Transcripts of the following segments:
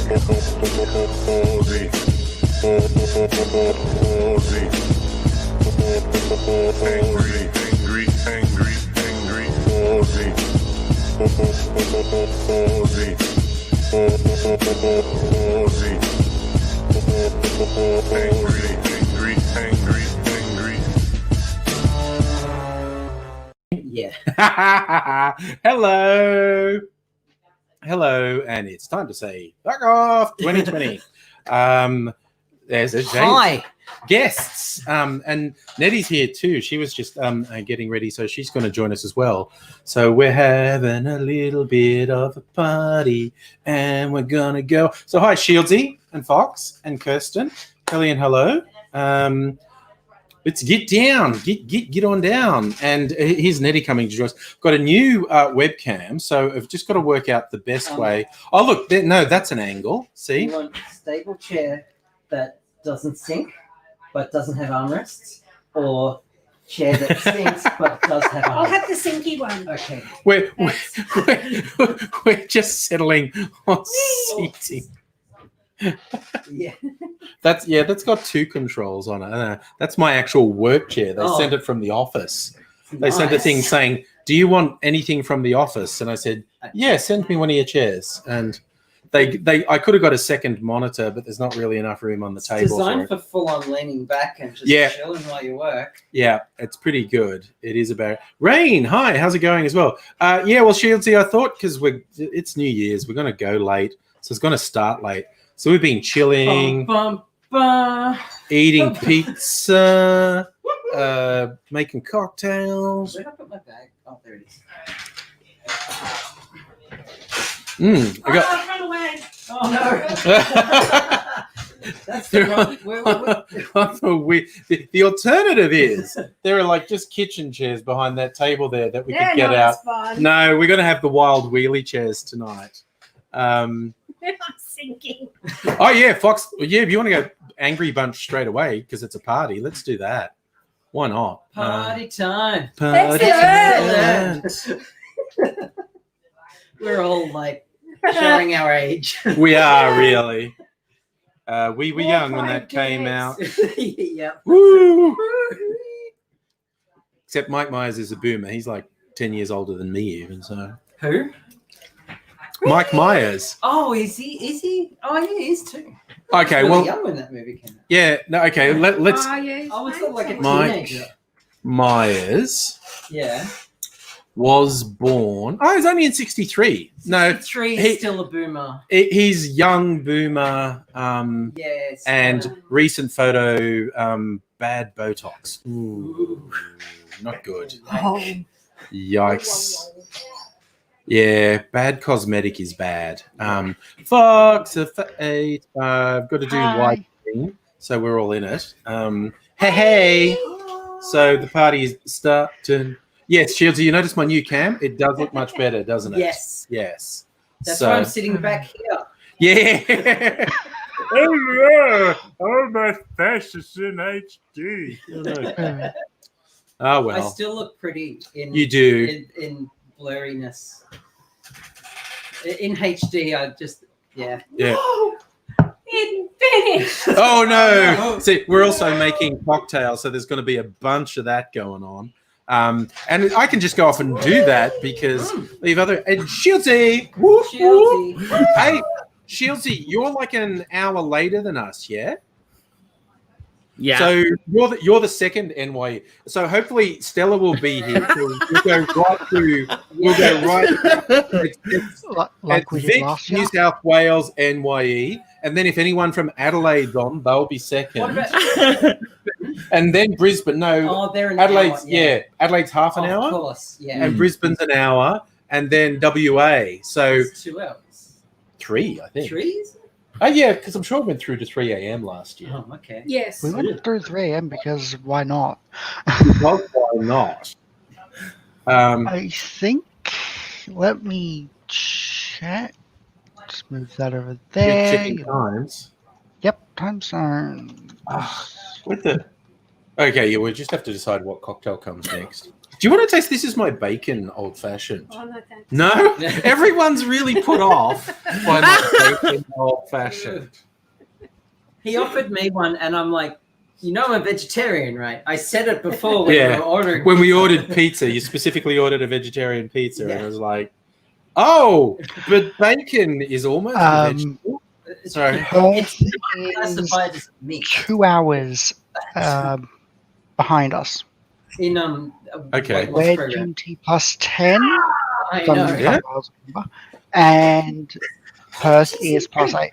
Yeah. Hello, and it's time to say "Fuck off" 2020. There's a Hi. guests, and Nettie's here too. She was just getting ready, so she's going to join us as well. So we're having a little bit of a party, and we're gonna go. So hi, Shieldsy and Fox and Kirsten, Kelly, and hello. Let's get down, get on down. And here's Nettie coming to join us. Got a new webcam, so I've just got to work out the best way. Oh, look, no, that's an angle. See? You want a stable chair that doesn't sink, but doesn't have armrests, or chair that sinks, but does have armrests? I'll have the sinky one. Okay. We're just settling on seating. Yeah. That's got two controls on it. That's my actual work chair. They Oh. sent it from the office. They Nice. sent a thing saying, "Do you want anything from the office?" And I said, "Yeah, send me one of your chairs." And I could have got a second monitor, but there's not really enough room on the It's table. designed for full-on leaning back and just Yeah. chilling while you work. Yeah, it's pretty good. It is about Rain. Hi, how's it going as well? Yeah, well, Shieldsy, I thought because it's New Year's, we're going to go late, so it's going to start late. So we've been chilling, Bum, bum, eating pizza, making cocktails. Where did I put my bag? Oh, there it is. I got. Run away. Oh, no. That's the The alternative is there are like just kitchen chairs behind that table there that we They're could get not out. as fun. No, we're going to have the wild wheelie chairs tonight. I'm sinking. Oh yeah, Fox. Yeah, if you want to go Angry Bunch straight away because it's a party, let's do that. Why not? Party time. Party Excellent. time. We're all like showing our age. We are really. We were All young when five that came kids. out. Yep. Woo! Except Mike Myers is a boomer. He's like 10 years older than me, even so. Who? Mike Myers. Oh, is he? Is he? Oh, yeah, he is too. Okay, Really well, young when that movie came out. yeah, no, okay. Let's. Are you? I was like a Mike. teenager. Myers Yeah. was born. Oh, he's only in 63. No, 3 he- is still a boomer. he's young boomer. Yes. And recent photo, bad Botox. Ooh, not good. Oh. Yikes. Yeah, bad cosmetic is bad. Fox, I've got to do white thing, so we're all in it. Hey. So the party is starting. Yes, Shields, you notice my new cam? It does look much better, doesn't it? Yes. Yes. That's So- why I'm sitting back here. Yeah. Oh yeah. Oh, my face is in HD. Oh I well. still look pretty in You do. in blurriness. In HD, I just yeah. Yeah. It finished. Oh no! See, we're also making cocktails, so there's going to be a bunch of that going on. And I can just go off and do that because leave other and Shieldsy. Whoop, whoop. Shieldsy. Hey, Shieldsy, you're like an hour later than us, yeah? Yeah. So you're the second NYU. So hopefully Stella will be here. So we'll go right through. We'll go right. It's like we did Vic, last year. New South Wales, NYE, and then if anyone from Adelaide's on, they'll be What second, about, and then Brisbane. No, oh, they're an Adelaide's hour, Adelaide's half an Of hour, course, yeah. and Brisbane's an hour, and then WA. So It's 2 hours. 3, I think. 3 is it? Oh yeah, because I'm sure I went through to 3 a.m. last year. Oh, okay. Yes. We went through 3 a.m. because why not? Well, why not? I think. Let me check. Just move that over Yeah, there. checking times. Yep, time zone. With the okay, yeah, we just have to decide what cocktail comes next. Do you want to taste? This is my bacon old fashioned. Oh, no, thanks. No, everyone's really put off by my bacon old fashioned. He offered me one, and I'm like, you know, I'm a vegetarian, right? I said it before when Yeah. we were ordering. When we ordered pizza, you specifically ordered a vegetarian pizza, and Yeah. it was like, oh, but bacon is almost a vegetable. Sorry. It's Perth not classified as meat. 2 hours behind us. In Okay. weight loss We're program. GMT plus 10 I from know. Yeah. and Perth is plus 8.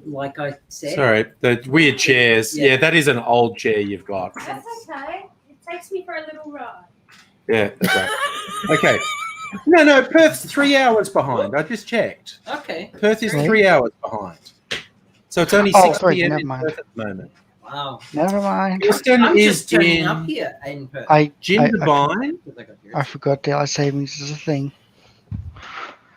Like I said. Sorry, the weird chairs. Yeah. Yeah, that is an old chair you've got. That's okay. It takes me for a little ride. Yeah, that's right. Okay. No, Perth's 3 hours behind. I just checked. Okay. Perth is Really? 3 hours behind. So it's only Oh, 6 sorry, p.m. never in mind. Perth at the moment. Wow. Never mind. Houston I'm is just turning in up here in Perth. Jindabyne. I forgot daylight savings is a thing. Yeah,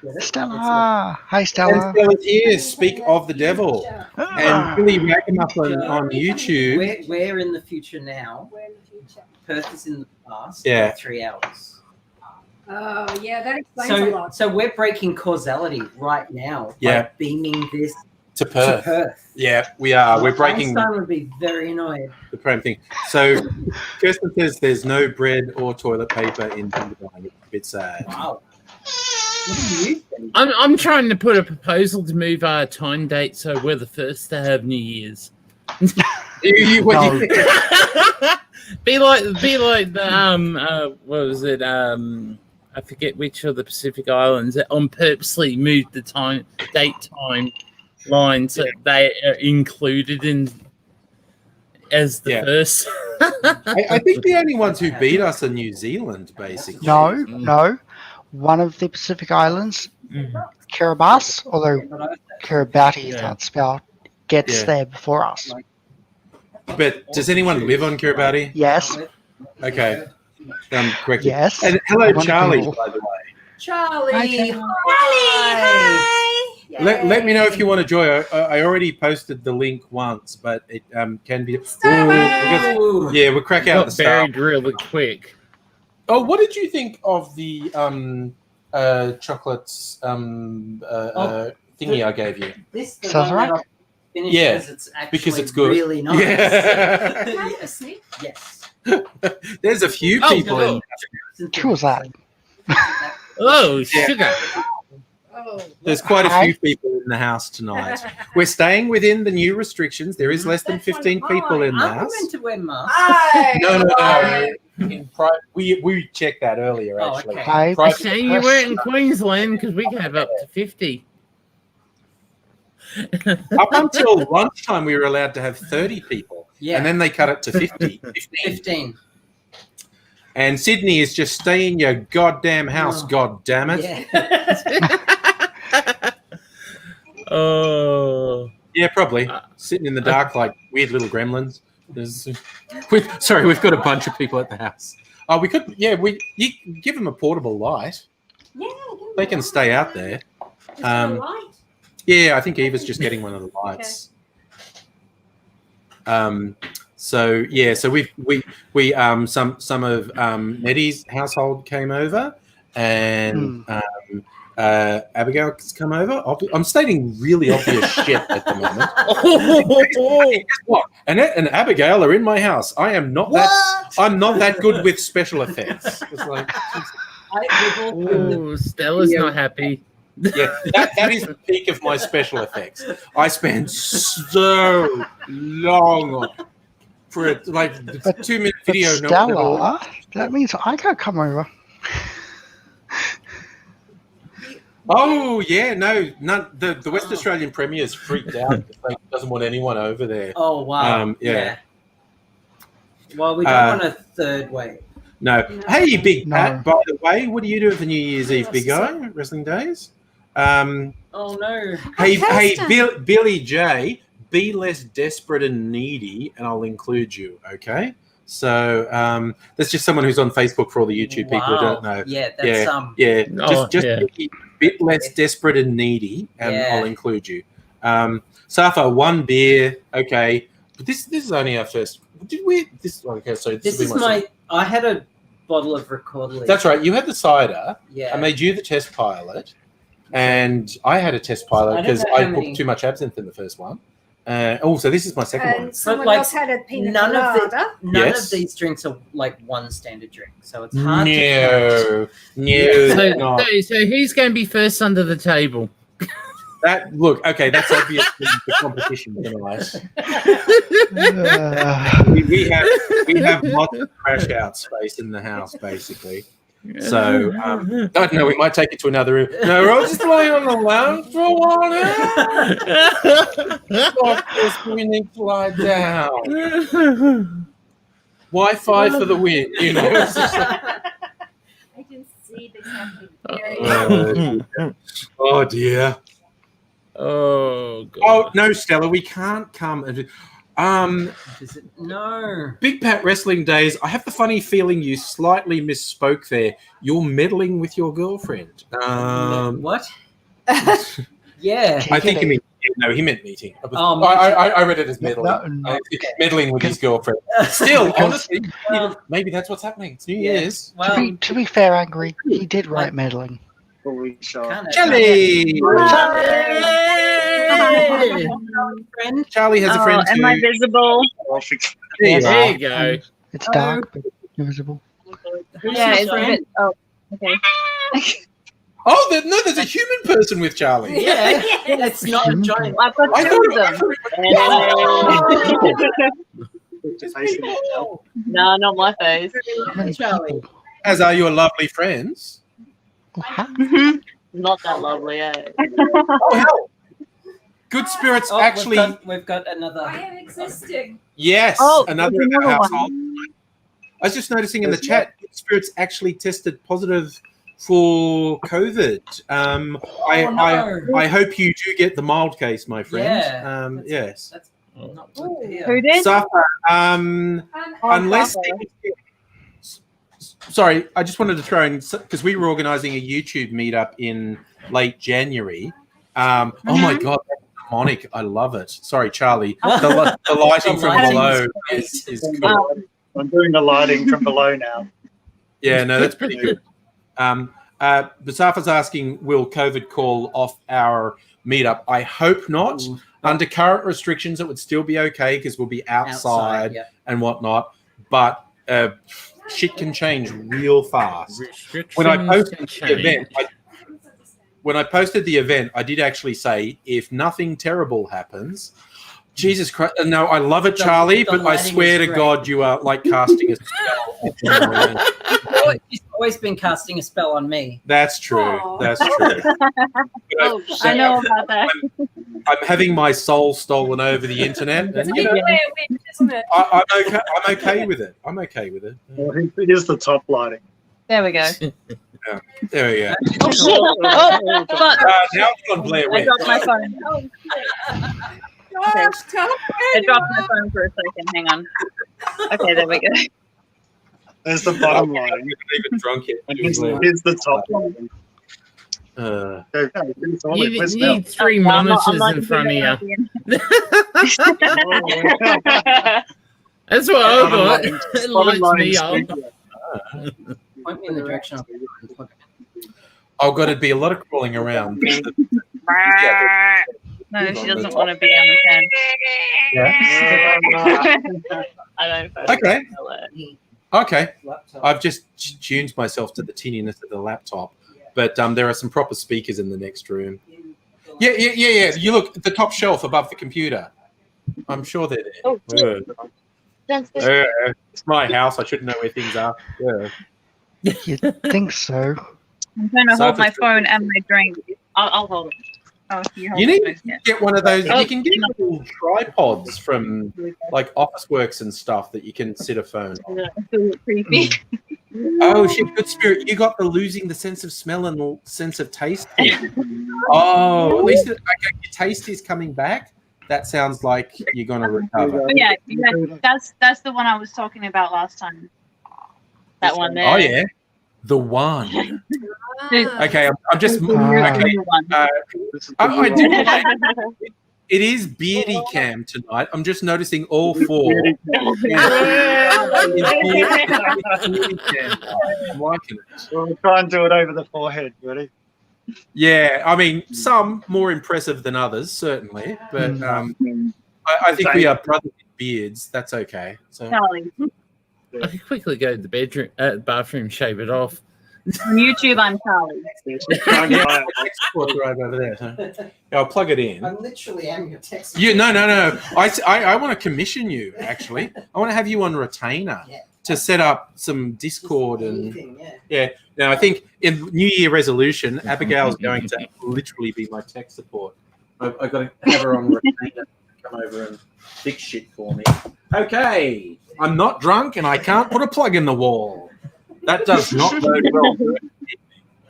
that's- Stella! Hi, And Stella. Stella's here, speak of the devil. Ah. And Billy Ragamuffin on YouTube. We're in the future now. We're in the future. Perth is in the past. Yeah. By 3 hours. Oh, yeah, that explains a lot. So we're breaking causality right now. Yeah. By beaming this To to Perth. Perth. Yeah, we are. We're breaking Einstein would be very annoyed. the prime thing. So Kirsten says there's no bread or toilet paper in Jindabyne. It's a bit sad. Wow. What do you think? I'm trying to put a proposal to move our time date so we're the first to have New Year's. What do you No. think? Be like the what was it? I forget which of the Pacific Islands that on purposely moved the time line so they are included in as the Yeah. first. I think the only ones who beat us are New Zealand, basically. No. One of the Pacific Islands, Kiribati, although But I- Kiribati is Yeah. not spelled, gets Yeah. there before us. But does anyone live on Kiribati? Yes. Okay. Correct. Yes. And hello, I want Charlie, people- by the way. Charlie. Hi, Charlie. Hi! Let me know if you want to join. I already posted the link once, but it can be. Starbucks! Ooh. Yeah, we'll crack out Got the stuff. buried really quick. Oh, what did you think of the chocolates thingy I gave you? This the Sounds one right. that I finished Yeah, because it's actually because it's good. really nice. Yeah. Can I have a sniff? Yes. There's a few Oh, people in. Who was that? Oh, Yeah. sugar. Oh. There's quite a Hi. few people in the house tonight. We're staying within the new restrictions. There is less than That's 15 like people in the I'm house. meant to wear masks. Hi! No. We checked that earlier, Oh, actually. okay. Hi, Private- Saying you weren't in Queensland because we can have up to 50. Up until lunchtime, we were allowed to have 30 people, Yeah. and then they cut it to 50. 15. 15. And Sydney is just stay in your goddamn house, Oh. god damn it. Yeah. Oh. Yeah, probably. Sitting in the dark like weird little gremlins. We've got a bunch of people at the house. Oh, we could, you give them a portable light. Yeah, They can stay out there. Is there a Um, light? Yeah, I think Eva's just getting one of the lights. So we some of Nettie's household came over, and Abigail's come over. I'm stating really obvious shit at the moment. Guess what? Annette and Abigail are in my house. I'm not that good with special effects. It's like, Oh, Stella's not happy. yeah, that is the peak of my special effects. I spend so long for it, like the But- 2-minute But video. Stella, that means I can't come over. Oh yeah, no, the West Australian Premier's freaked out because they doesn't want anyone over there. Oh, wow. Yeah. Well, we don't want a third wave. No. Hey, Big No. Pat. By the way, what do you do for New Year's Eve, Big Guy? Wrestling days. Oh, no. Hey, Billy J. Be less desperate and needy, and I'll include you. Okay. So that's just someone who's on Facebook for all the YouTube people who don't know. Yeah, that's Yeah, Oh, just yeah. be a bit less desperate and needy, and Yeah. I'll include you. Safa, 1 beer, okay. But this is only our first. Did we? This okay? So This will is be I had a bottle of Recordly. That's right. You had the cider. Yeah. I made you the test pilot, and I had a test I pilot don't because know how I many- put too much absinthe in the first one. So this is my second one. And someone like, else had a pina none of the- colada. None Yes. of these drinks are like one standard drink, so it's hard to count. No, So, they're not. so who's going to be first under the table? That look, okay, that's obviously the competition tonight. We have lots of crash out space in the house, basically. So I don't know. We might take it to another room. No, we're all just laying on the lounge for a while now. Of course, we need to lie down. Wi-Fi for the win. You know. It's just like, I can see this happening. oh dear. Oh, God. Oh no, Stella, we can't come. Is it? No. Big Pat Wrestling Days. I have the funny feeling you slightly misspoke there. You're meddling with your girlfriend. What? Yeah. I think he meant he meant meeting. Oh, I read it as meddling. No, Meddling with his girlfriend. Still, Because- honestly, Well, maybe that's what's happening. It's New Yeah. Year's. well, to be fair, Angry, he did write meddling. kinda- Charlie! Hey! friend. Charlie has a friend too. Am I visible? There you There are. you go. It's Oh. dark, but invisible. Who's Yeah, your it's a friend? bit. Oh, okay. Oh, no, there's a human person with Charlie. Yeah, it's not a giant. I've got I two thought of them. No, not my face. Many Charlie. people. As are your lovely friends. Oh, how- Not that lovely, eh? Oh, hell. Good Spirits Oh, actually. we've got another. I am existing. Yes, Oh, another there's in our another household. I was just noticing in the chat, Good Spirits actually tested positive for COVID. I hope you do get the mild case, my friend. Yeah. Yes. That's not good to hear. Who did? Safa, Um, unless Safa. sorry, I just wanted to throw in because we were organising a YouTube meetup in late January. Oh my god, that's demonic! I love it. Sorry, Charlie. The lighting The from lighting's below great. is cool. I'm doing the lighting from below now. Yeah, no, that's pretty good. Basafa's asking, will COVID call off our meetup? I hope not. Ooh. Under current restrictions, it would still be okay because we'll be outside yeah. and whatnot. But shit can change real fast. When I posted the event, I did actually say, if nothing terrible happens, Jesus Christ! No, I love it, The- Charlie, the but I lighting swear is to great. God, you are like casting a spell. He's always been casting a spell on me. That's true. Aw. That's true. Oh, I know about that. I'm having my soul stolen over the internet, It's and a you bit know, weird, isn't it? I'm okay. I'm okay with it. I'm okay with it. Well, here's the top lighting. There we go. There we go. Oh, fuck. Now it's on Blair I Witch. dropped my phone. Gosh, tell I dropped my phone for a second. Hang on. Okay, there we go. There's the bottom I lighting. haven't even drunk it. And here's the top lighting. Uh, Okay, it's all You it was need three I'm not monitors in front of you. you. That's what I Bottom thought. lighting- It bottom lights me lighting up. speaker. Point me in the direction of oh god, it'd be a lot of crawling around. No, she doesn't want to be on the can. I don't. Okay. Okay. laptop. I've just tuned myself to the tinniness of the laptop, but there are some proper speakers in the next room. Yeah. You look at the top shelf above the computer. I'm sure they're there. Oh, It's my house. I should know where things are. Yeah. You'd think so. I'm trying to hold my Sophie's- phone and my drink. I'll hold it. Oh, you hold You need it. Yeah. to get one of those. Oh. You can get little tripods from like Officeworks and stuff that you can sit a phone on. It's a little creepy. Oh shit! Good Spirit, you got the losing the sense of smell and the sense of taste thing. Oh, at least okay, your taste is coming back. That sounds like you're gonna recover. But yeah, that's the one I was talking about last time. That one there. Oh yeah, the one. Ah. Okay, I'm just The new okay. one. I did. It is beardy cam tonight. I'm just noticing all four. Beardy Beardy cam. I'm liking it. We'll try and do it over the forehead. Ready? Yeah, I mean, some more impressive than others, certainly. But I think we are brothers in beards. That's okay. So Charlie, I could quickly go to the bathroom, shave it off. on YouTube, I'm Charlie. export right over there. So. Yeah, I'll plug it in. I literally am your text. You no. I want to commission you. Actually, I want to have you on retainer Yeah. to set up some Discord and Anything, yeah. yeah. Now I think in New Year resolution, Abigail's going to literally be my tech support. I've got to have her on retainer to come over and fix shit for me. Okay, I'm not drunk and I can't put a plug in the wall. That does not bode well.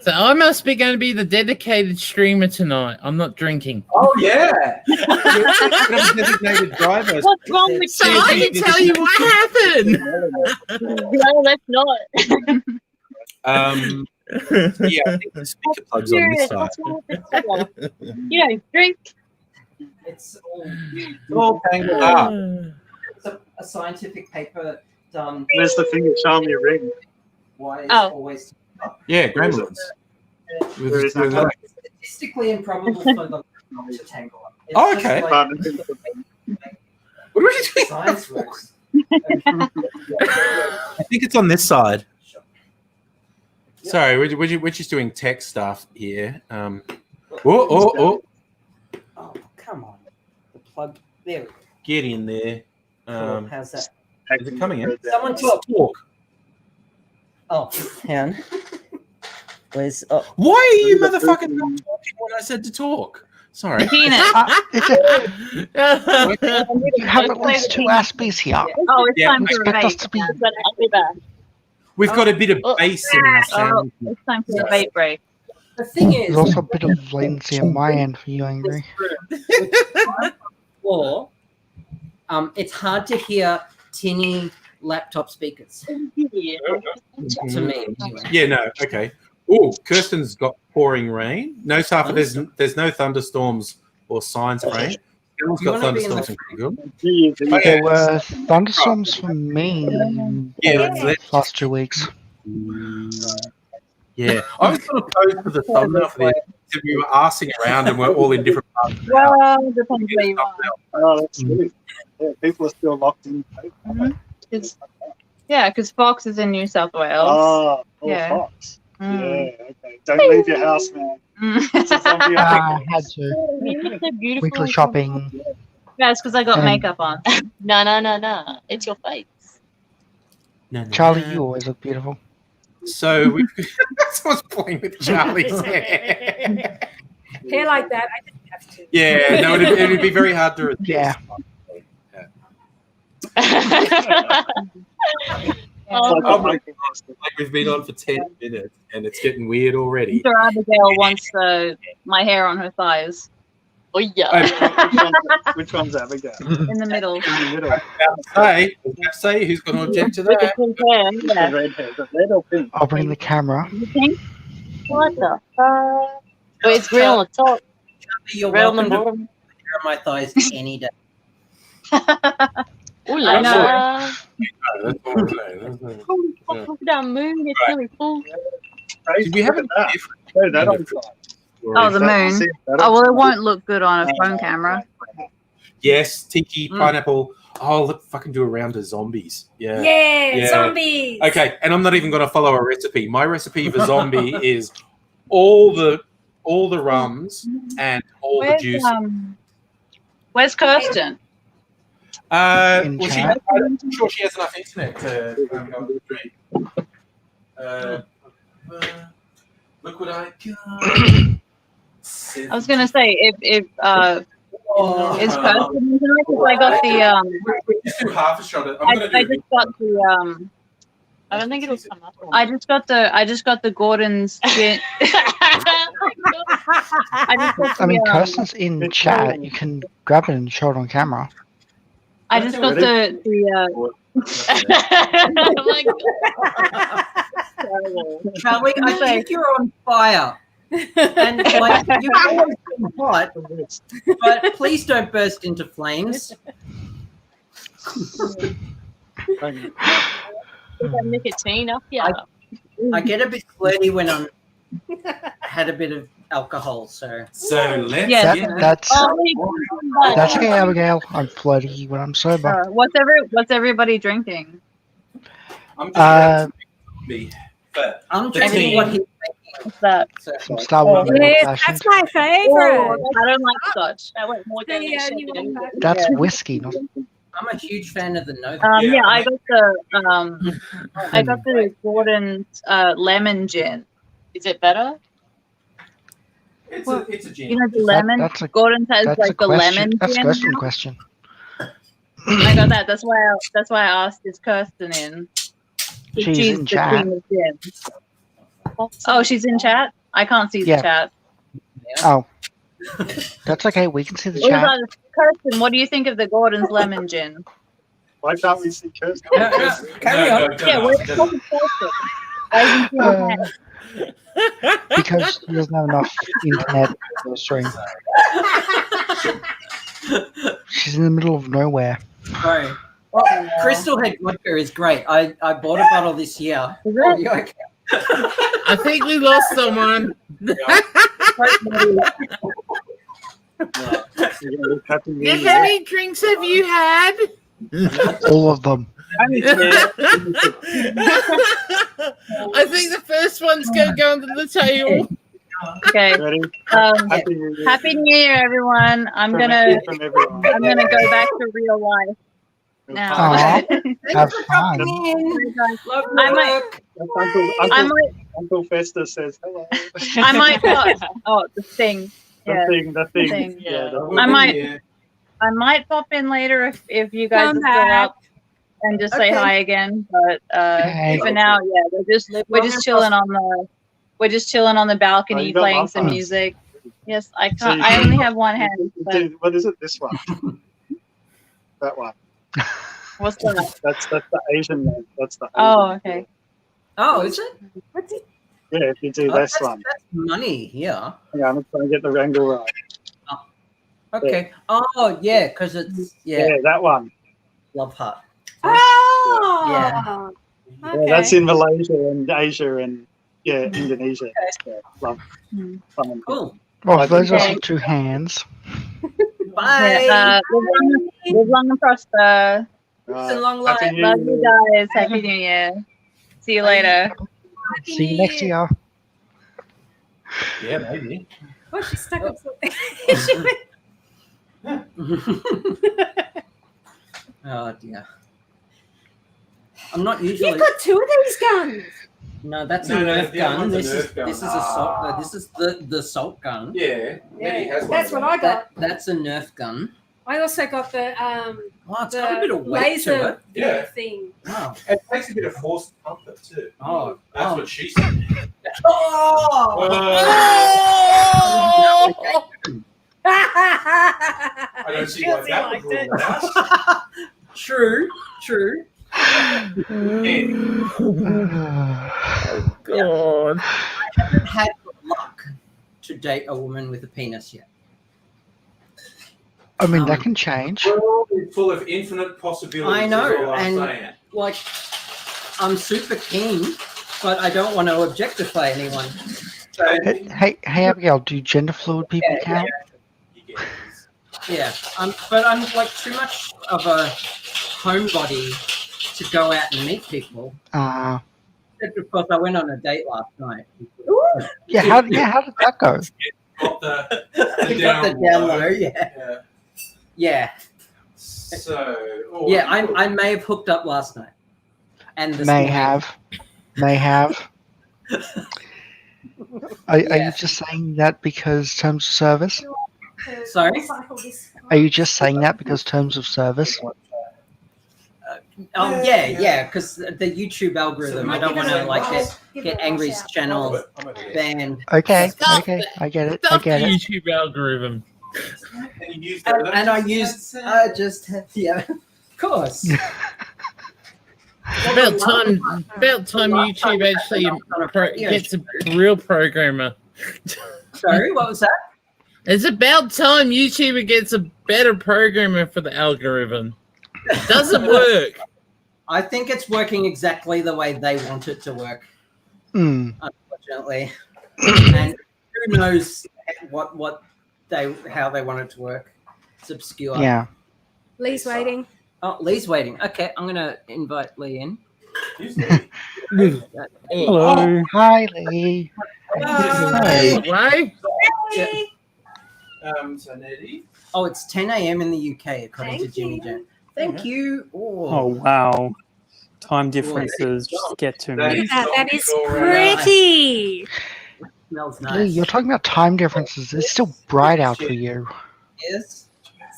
So I must be going to be the dedicated streamer tonight. I'm not drinking. Oh yeah, you're a designated driver. What's wrong with So I can tell you what happened. No, that's not. Yeah, I think the speaker plug's on this side. You don't drink. It's All tangled up. a scientific paper done. There's the thing that showing me a ring. Why is Oh. always Yeah, gremlins. There is no With- statistically improbable for them not to tangle up. It's Oh, just okay. like But What are you doing? science works. I think it's on this side. Sorry, we're just doing tech stuff here. Oh, Oh, come on. The plug. There we go. get in there. Cool. How's that? Is it coming in? Someone talk. Talk. Oh, hang on. Where's. Oh, Why are you motherfucking not talking when I said to talk? Sorry. Peanut. You have at least 2 Aspies here. Oh, it's Yeah, time for a expect us vape. to be- But I'll be back. We've got a bit of bass in our Oh, sound. it's time for a vape break. the thing is, There's also a bit of latency on my end for you, Angry. or it's hard to hear tinny laptop speakers Yeah. to me. Yeah, no, okay. Oh, Kirsten's got pouring rain. No, Safa, there's no thunderstorms or signs of rain. Everyone's got You wanna be in thunderstorms in Google. Yeah. There were thunderstorms for me Yeah, the last 2 weeks. yeah. I was going to pose for the thumbnail for this. If we were arsing around and we're all in different parts of the house. Well, depends where you are. Oh, that's good. Yeah, people are still locked in. Yeah, because Fox is in New South Wales. Oh, Yeah. Fox. Mm. Yeah, okay. Don't leave your house, man. It's a zombie I had to. You look so beautiful. Weekly shopping. Yeah, it's because I got Um, makeup on. No. It's your face. No, no, Charlie, no. you always look beautiful. So we've someone's playing with Charlie's hair. Hair like that, I didn't have to. Yeah, no, it'd be very hard to resist. Yeah. Oh, Like we've been on for 10 minutes and it's getting weird already. Mr. Abigail wants my hair on her thighs. Oh yeah. Which one's Abigail? In the middle. In the middle. Say who's going to object to With the that? pink hair, The yeah. red hair. The red or pink? I'll bring the camera. Is it pink? What the fuck? Wait, it's green on the top, You're red on the welcome to bottom. hear my thighs any day. Ooh I la know. la. That's what I'm saying. Holy fuck, look at that moon. It's really full. Did we have a Look at that? different Hey, that on top. Oh, the That- moon. see, that Oh, on well, it top. won't look good on a phone camera. Yes, tiki, pineapple. Oh, let's fucking do a round of zombies. Yeah. Yeah, Yeah. zombies. Okay, and I'm not even going to follow a recipe. My recipe for zombie is all the rums and all the juice. Where's Kirsten? In Well, chat. I'm sure she has enough internet to go on the stream. Look what I got. I was gonna say if is Kirsten in tonight? 'Cause I got the We just do half a shot. I'm I going to do just got the I don't think it'll come up. I just got the Gordon's gin. I mean, Kirsten's in chat. You can grab it and show it on camera. I just got the Oh my God. Charlie, I think you're on fire. And like you've always been hot, but please don't burst into flames. Is that nicotine up here? I get a bit flirty when I'm had a bit of alcohol, so So let's Yeah. get That's Oh, that's okay, Abigail. I'm flirty when I'm sober. what's everybody drinking? I'm Uh, just me. But I'm The drinking team. what he's What's that? so Some Star Wars Yes, old-fashioned. that's my favorite. I don't like scotch. I went more down The the only one back. That's whiskey, not I'm a huge fan of the Nova. Yeah, I Yeah. got the Gordon's lemon gin. Is it better? it's a gin. You know the lemon. that's a Gordon's has that's a like the question. lemon That's gin. question. I got that. That's why I asked, is Kirsten in? She's in the chat. queen of gin. Oh, she's in chat. I can't see the Yeah. chat. Oh, that's okay. We can see the What chat. about Kirsten? What do you think of the Gordon's lemon gin? Why can't we see Kirsten? Carry on. Yeah, where's Kirsten? Why isn't she in Uh, chat? Because he doesn't have enough internet for the stream. She's in the middle of nowhere. Sorry. Well, Crystal Head vodka is great. I bought a bottle this year. Is Oh, it? you okay? I think we lost someone. Happy New How Year. many drinks have you had? All of them. I think the first one's going to go under the table. Okay. Ready? Happy New Year. Happy New Year, everyone. I'm From gonna everyone. go back to real life now. Aw. Have fun. I might, Uncle Fester says hello. I might pop. Oh, the thing. Yeah, The thing. thing. Yeah. I might pop in later if you guys Come are still back. up and just say Okay. hi again. But Okay. for now, yeah, we're just chilling on the Oh, balcony you got playing lots some of- music. Yes, I So can't. you I can- only have one hand. But Dude, what is it? This one. That one. what's that? That's the Asian one. That's the Asian Oh, one. okay. Oh, is it? What's it? Yeah, if you do Oh, this one. that's money here. Yeah, I'm trying to get the angle right. Okay. Oh, yeah, because it's Yeah, that one. love heart. Oh, Yeah. Okay. Yeah, that's in Malaysia and Asia and Indonesia. Yeah, love. Hmm. Fun. Cool. Well, those are Okay. some 2 hands. Bye. Yeah, live long and prosper. It's a long life. Happy New Love Year. you guys. Happy New Year. See you later. See you next year. Yeah, maybe. Oh, she's stuck up something. Oh dear. I'm not usually. You've got 2 of these guns. No, that's No, a no, Nerf the other gun. one's a This is Nerf gun. this is a salt. This is the salt gun. Yeah, Nettie has one. That's what I got. That's a Nerf gun. I also got the Oh, it's got a bit the of weight to laser it. Yeah. thing. Wow. It takes a bit of force to pump it too. Oh. That's Oh. what she said. Oh. I don't see why that would rule it out. True. True. God. I haven't had the luck to date a woman with a penis yet. I mean, that can change. World is full of infinite possibilities. I know, is all I'm and- saying. Like, I'm super keen, but I don't want to objectify anyone. So Hey, Abigail, do gender fluid people Yeah, count? You get it. yeah, but I'm like too much of a homebody to go out and meet people. Of course, I went on a date last night. Yeah, how did that go? Got the I got the down low, yeah. Yeah. Yeah, So. yeah. I may have hooked up last night, and this May morning. have. Are Yeah. you just saying that because terms of service? Sorry? Are you just saying that because terms of service? Yeah, because the YouTube algorithm. I don't want to like get Angry's channel banned. Okay, Stop okay, I get it. I Stop the get it. YouTube algorithm. And I used yeah, of course. About time YouTube actually gets a real programmer. Sorry, what was that? It's about time YouTuber gets a better programmer for the algorithm. It doesn't work. I think it's working exactly the way they want it to work, unfortunately. And who knows how they want it to work. It's obscure. Yeah. Lee's waiting. Oh, Lee's waiting. Okay, I'm gonna invite Lee in. Hello. Hi, Lee. Hey, Ray? Yeah. So Nettie. Oh, it's 10 a.m. in the UK, according to Jimmy Jan. Thank you. Oh, wow. Time differences just get to me. That is pretty. Smells Lee, nice. you're talking about time differences. It's still bright out for you. Yes.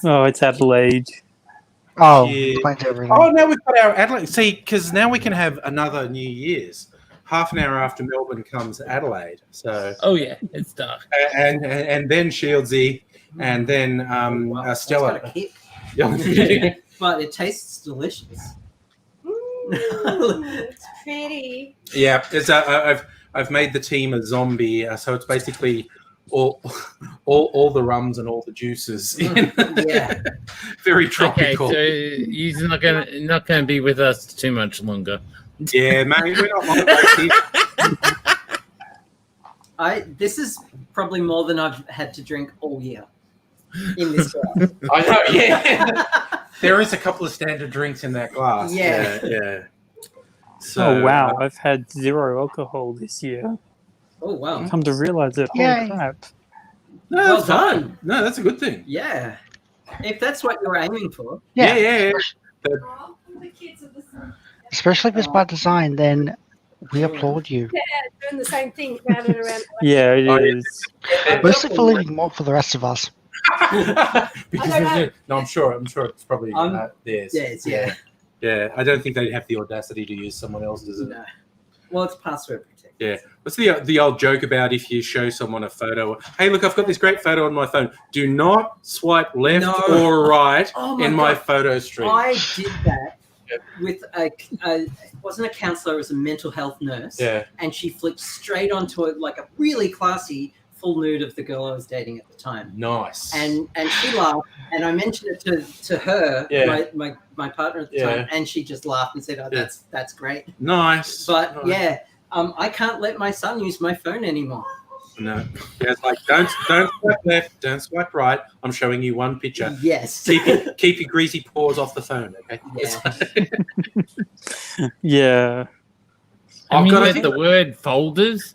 Oh, it's Adelaide. Oh, Yeah. explains everything. Oh, now we've got our Adelaide. See, because now we can have another New Year's. Half an hour after Melbourne comes Adelaide. So Oh, yeah, it's dark. and then Shieldsy, and then Wow, that's Stella. got a kick. Yeah. But it tastes delicious. It's pretty. Yeah, it's I've made the team a zombie, so it's basically all the rums and all the juices. Yeah. Very Okay, tropical. so he's not gonna be with us too much longer. Yeah, mate, we're not long here. This is probably more than I've had to drink all year in this glass. I know. Yeah, there is a couple of standard drinks in that glass. Yeah. yeah. So, Oh, wow. I've had 0 alcohol this year. Oh wow. Come to realize it. Holy Yay. crap. No, Well that's fine. done. No, that's a good thing. Yeah. If that's what you're aiming for. Yeah. Oh, the kids are Especially if it's by design, then we applaud you. doing the same thing, round and around. Yeah, it Oh, yeah. is. Mostly for leaving more for the rest of us. Because no, I'm sure it's probably theirs. Yes, yeah. Yeah, I don't think they'd have the audacity to use someone else's. No. Well, it's password protected. Yeah. What's the old joke about if you show someone a photo? Hey, look, I've got this great photo on my phone. Do not swipe left No. or right Oh my in my God. photo stream. I did that Yep. with it wasn't a counselor, it was a mental health nurse. Yeah. And she flicked straight onto it like a really classy full nude of the girl I was dating at the time. Nice. And she laughed, and I mentioned it to her, Yeah. my partner at the Yeah. time, and she just laughed and said, "Oh, that's great." Nice. But Nice. yeah, I can't let my son use my phone anymore. No. Yeah, it's like don't swipe left, don't swipe right. I'm showing you one picture. Yes. Keep your greasy paws off the phone, okay? Yeah. Yeah. I mean, got with the word folders.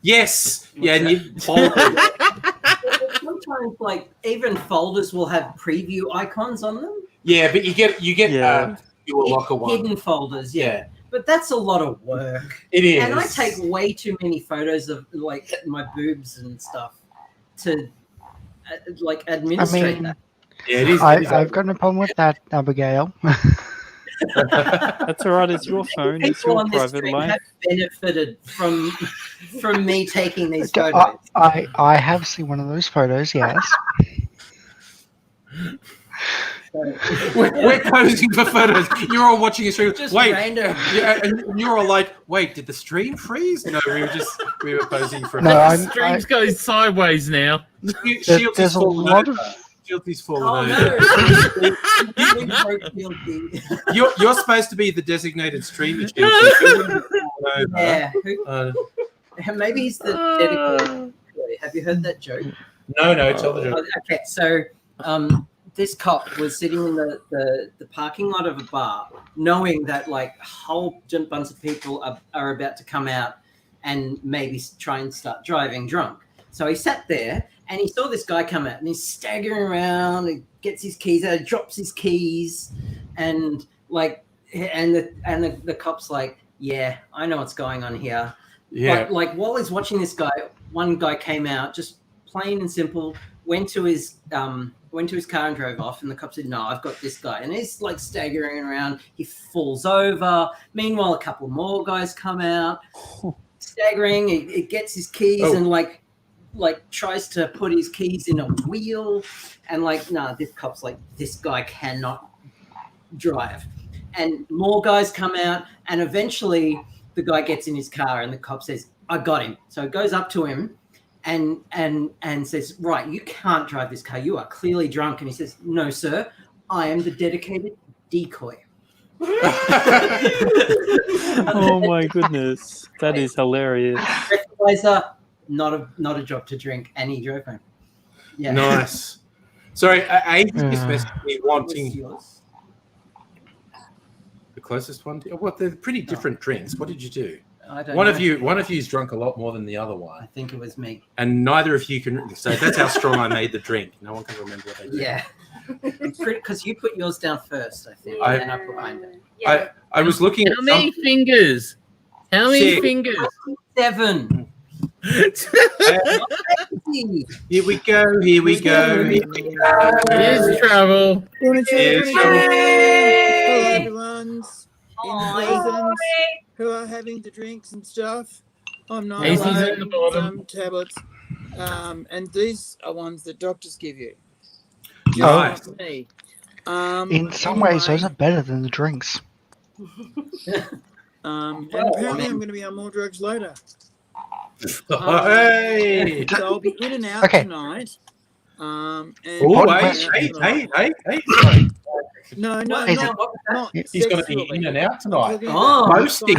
Yes. Yeah, and you fold it. Sometimes, like, even folders will have preview icons on them. Yeah, but you get Yeah. your locker one. Hidden folders, yeah. Yeah. But that's a lot of work. It is. And I take way too many photos of, like, my boobs and stuff to, like, administrate that. Yeah, it is. I've got no problem with that, Abigail. That's all right. It's your phone. It's People your on this private stream life. have benefited from me taking these I, photos. I have seen one of those photos, yes. We're posing for photos. You're all watching a stream. Just Wait, random. yeah, and you're all like, "Wait, did the stream freeze?" No, we were posing for. No, The stream's going sideways now. Shields There's is a fallen lot over. of Shields is Oh, fallen over. no. You're supposed to be the designated streamer. Shields. Yeah. Maybe he's the Uh. dedicated. Have you heard that joke? No, tell the joke. Okay, so this cop was sitting in the parking lot of a bar, knowing that like a whole bunch of people are about to come out and maybe try and start driving drunk. So he sat there and he saw this guy come out and he's staggering around. He gets his keys out, drops his keys, and like, and the cop's like, "Yeah, I know what's going on here." Yeah. But like while he's watching this guy, one guy came out, just plain and simple, went to his car and drove off, and the cop said, "No, I've got this guy." And he's like staggering around. He falls over. Meanwhile, a couple more guys come out, staggering. He gets his keys and like tries to put his keys in a wheel, and like, nah, this cop's like, this guy cannot drive. And more guys come out, and eventually the guy gets in his car, and the cop says, I got him. So it goes up to him and says, right, you can't drive this car. You are clearly drunk. And he says, no, sir, I am the dedicated decoy. Oh my goodness, that is hilarious. Breathalyzer, not a job to drink, and he drove home. Yeah. Nice. Sorry, Aidan is basically What's wanting yours? the closest one. What? They're pretty different drinks. What did you do? I don't One know. of you's drunk a lot more than the other I one, think it was me. and neither of you can. So that's how strong I made the drink. No one can remember what they did. Yeah. Because you put yours down first, I think, I- and then I put mine down. Yeah. I was looking at How many fingers? How many Six. fingers? 7. Here we go. Here we go. Here we go. Here's trouble. Here's Hello, everyone. In Hi. presence who are having the drinks and stuff. I'm not Easy alone, at the bottom. tablets. And these are ones that doctors give you. Nice. Just me. In some ways, those anyway, are better than the drinks. and apparently I'm going to be on more drugs later. Hey. So I'll be in and out Okay. tonight. And Oh, What hey, question? hey. Sorry. No, Is it- not He's going to be sexually. in and out I'm tonight. talking Oh. about Posting.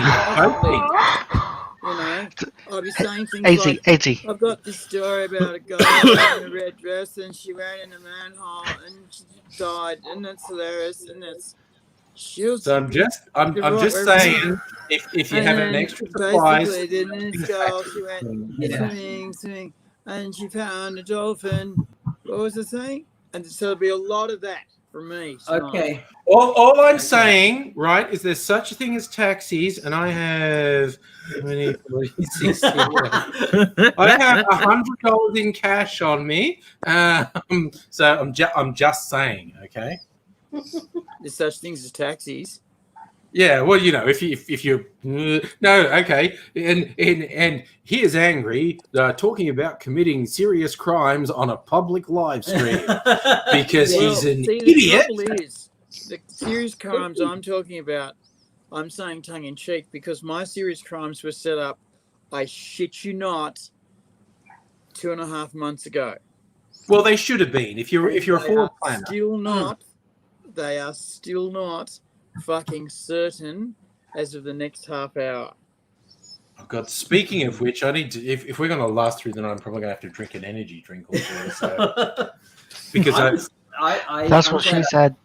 You know, I'll be saying things Easy, like, easy. I've got this story about a girl in a red dress and she ran in a manhole and she died, and that's hilarious, and that's shields. So I'm just saying, if you have an extra surprise, Basically, then this girl, she went Yeah. swimming, and she found a dolphin. What was the thing? And so there'll be a lot of that from me. tonight. Okay. all I'm saying, right, is there's such a thing as taxis, and I have how many 46 here? I have $100 in cash on me. So I'm just saying, okay. There's such things as taxis. Yeah, well, you know, if you're no, okay, and he is angry, talking about committing serious crimes on a public live stream because he's an see, idiot. The trouble is, the serious crimes I'm talking about, I'm saying tongue in cheek because my serious crimes were set up, I shit you not, 2.5 months ago. Well, they should have been. If you're a They forward are planner, Still not. They are still not fucking certain as of the next half hour. oh God. Speaking of which, I need to. If we're going to last through the night, I'm probably going to have to drink an energy drink or two. So, because That's what she said.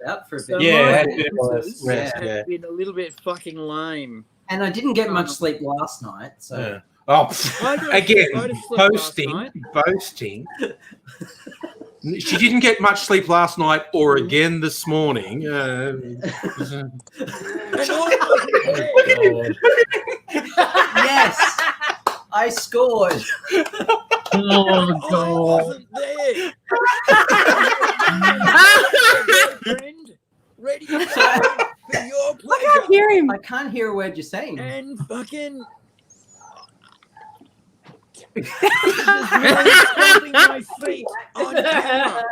Out for a So bit. Yeah, my had a bit of a performances rest, have yeah. been a little bit fucking lame. And I didn't get much sleep last night, so yeah. Oh, I got again, I just slept last night. boasting. She didn't get much sleep last night or again this morning. And I wasn't there. yes, I scored. Oh, I God. wasn't there. Friend, ready to go for your pleasure. Hear him. I can't hear a word you're saying. And fucking. This is really stomping my feet on camera.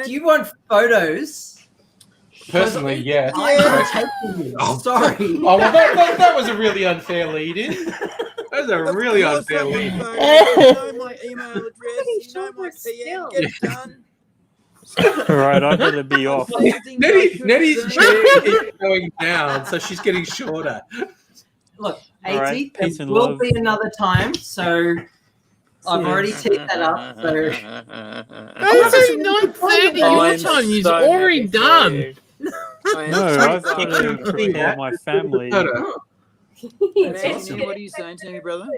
Do you want photos? Personally, yes. I'm taking you. Oh, Sorry. Oh, well, that was a really unfair lead-in. That was a really Of course unfair I want lead-in. photos. You know my email address. You know my Still. PM. Get it done. All right, I better be off. Nettie's chair keeps going down, so she's getting shorter. Look, All right, 80, peace there and will love. be another time, so I've already teed that up. So It's only 9:30 your time. He's already done. No, I've got to prepare my family. Photo. That's That's awesome. What are you saying to me, brother?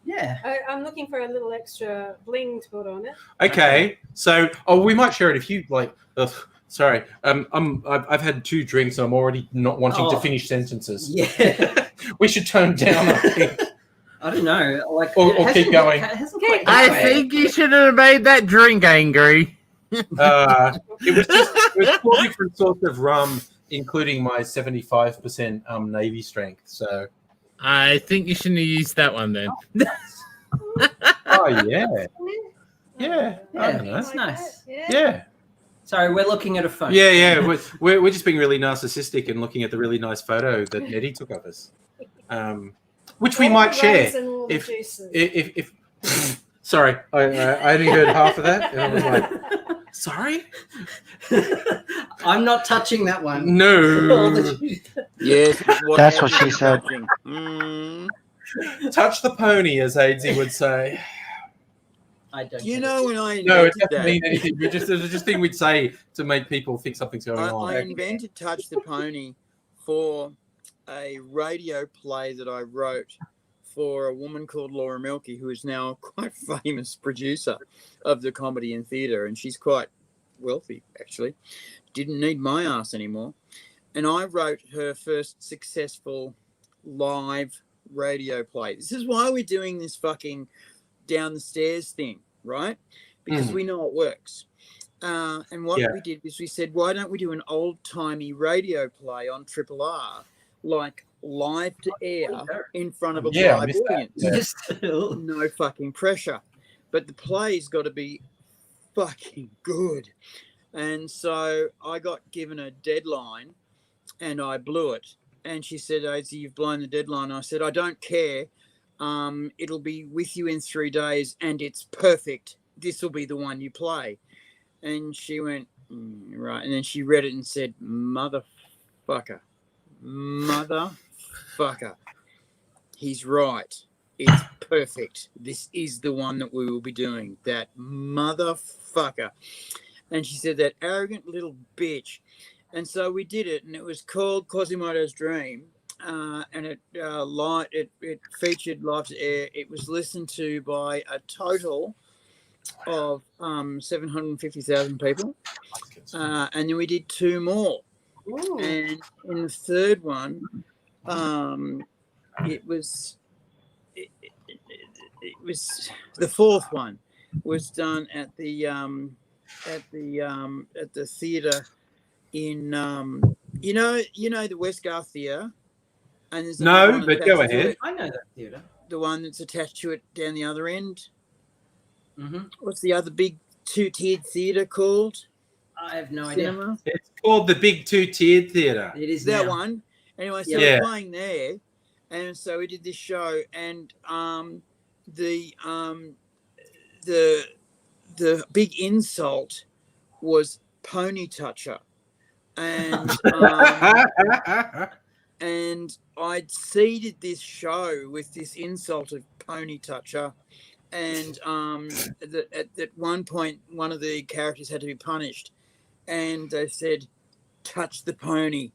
yeah. I'm looking for a little extra bling to put on it. Okay, so we might share it if you like. Ugh, sorry, I've had 2 drinks and I'm already not wanting to Oh. finish sentences. Yeah. We should tone down. I think. I don't know. Like, Or it hasn't- keep going. it hasn't quite I got think you should have made that drink angry. It was 4 different sorts of rum, including my 75% Navy strength. So, I think you shouldn't have used that one then. oh yeah, yeah, I Yeah, don't know. that's nice. Yeah, Sorry, we're looking at a phone. yeah. We're just being really narcissistic and looking at the really nice photo that Nettie took of us. which we All might the share rays and all the if juices. if sorry, I only heard half of that, and I was like, sorry, I'm not touching that one. no. Yes, That's what she said. Touch the pony, as Aidsy would say. I don't. You know when I No, it invented doesn't that, mean anything. It was just a thing we'd say to make people think something's going on. I invented Touch the Pony for a radio play that I wrote for a woman called Laura Milkey, who is now a quite famous producer of the comedy and theatre, and she's quite wealthy, actually. Didn't need my ass anymore. And I wrote her first successful live radio play. This is why we're doing this fucking down the stairs thing, right? Because we know it works. And what we did was we said, why don't we do an old-timey radio play on Triple R, like live to air in front of a live audience? No fucking pressure. But the play's got to be fucking good. And so I got given a deadline and I blew it. And she said, Aidsy, you've blown the deadline. I said, I don't care. It'll be with you in 3 days and it's perfect. This will be the one you play. And she went, right. And then she read it and said, motherfucker. He's right. It's perfect. This is the one that we will be doing. That motherfucker. And she said, that arrogant little bitch. And so we did it, and it was called Quasimodo's Dream. And it featured live to air. It was listened to by a total of 750,000 people. And then we did 2 more. Ooh. And in the third one, it was the fourth one was done at the theatre in you know the Westgarth Theatre, and there's no, but go ahead. I know that theatre. The one that's attached to it down the other end. Mm-hmm. What's the other big 2-tiered theatre called? I have no idea. It's called the Big 2-Tiered Theatre. It is that now. one. Anyway, so we're playing there, and so we did this show, and the big insult was pony toucher, and and I'd seeded this show with this insult of pony toucher, and at one point one of the characters had to be punished, and they said, touch the pony.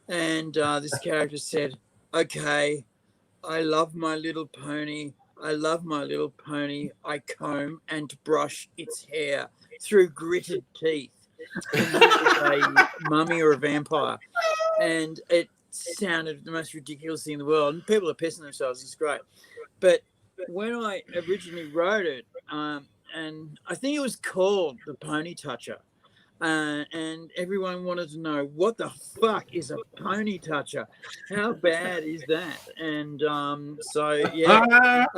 And this character said, okay, I love my little pony. I love my little pony. I comb and brush its hair through gritted teeth. And he was a mummy or a vampire. And it sounded the most ridiculous thing in the world. And people are pissing themselves. It's great. But when I originally wrote it, and I think it was called The Pony Toucher, and everyone wanted to know, what the fuck is a pony toucher? How bad is that? And I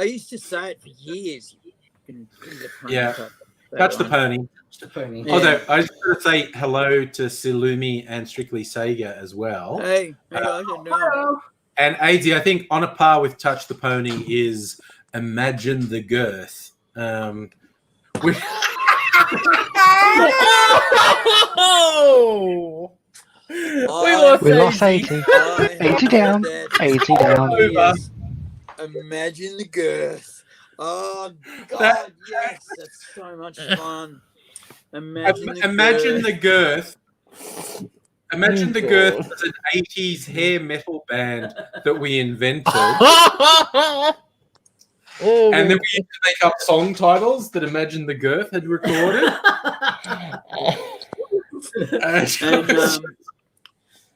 used to say it for years. Touch the pony. Yeah. Although I just want to say hello to Silumi and Strictly Sega as well. Hey, I don't know. And Aidsy, I think on a par with Touch the Pony is Imagine the Girth. We lost 80. 80 down. 80 down. Yes. Imagine the girth. Oh, God, yes. That's so much fun. Imagine the girth. Imagine the Girth was an 80s hair metal band that we invented. And then we used to make up song titles that Imagine the Girth had recorded.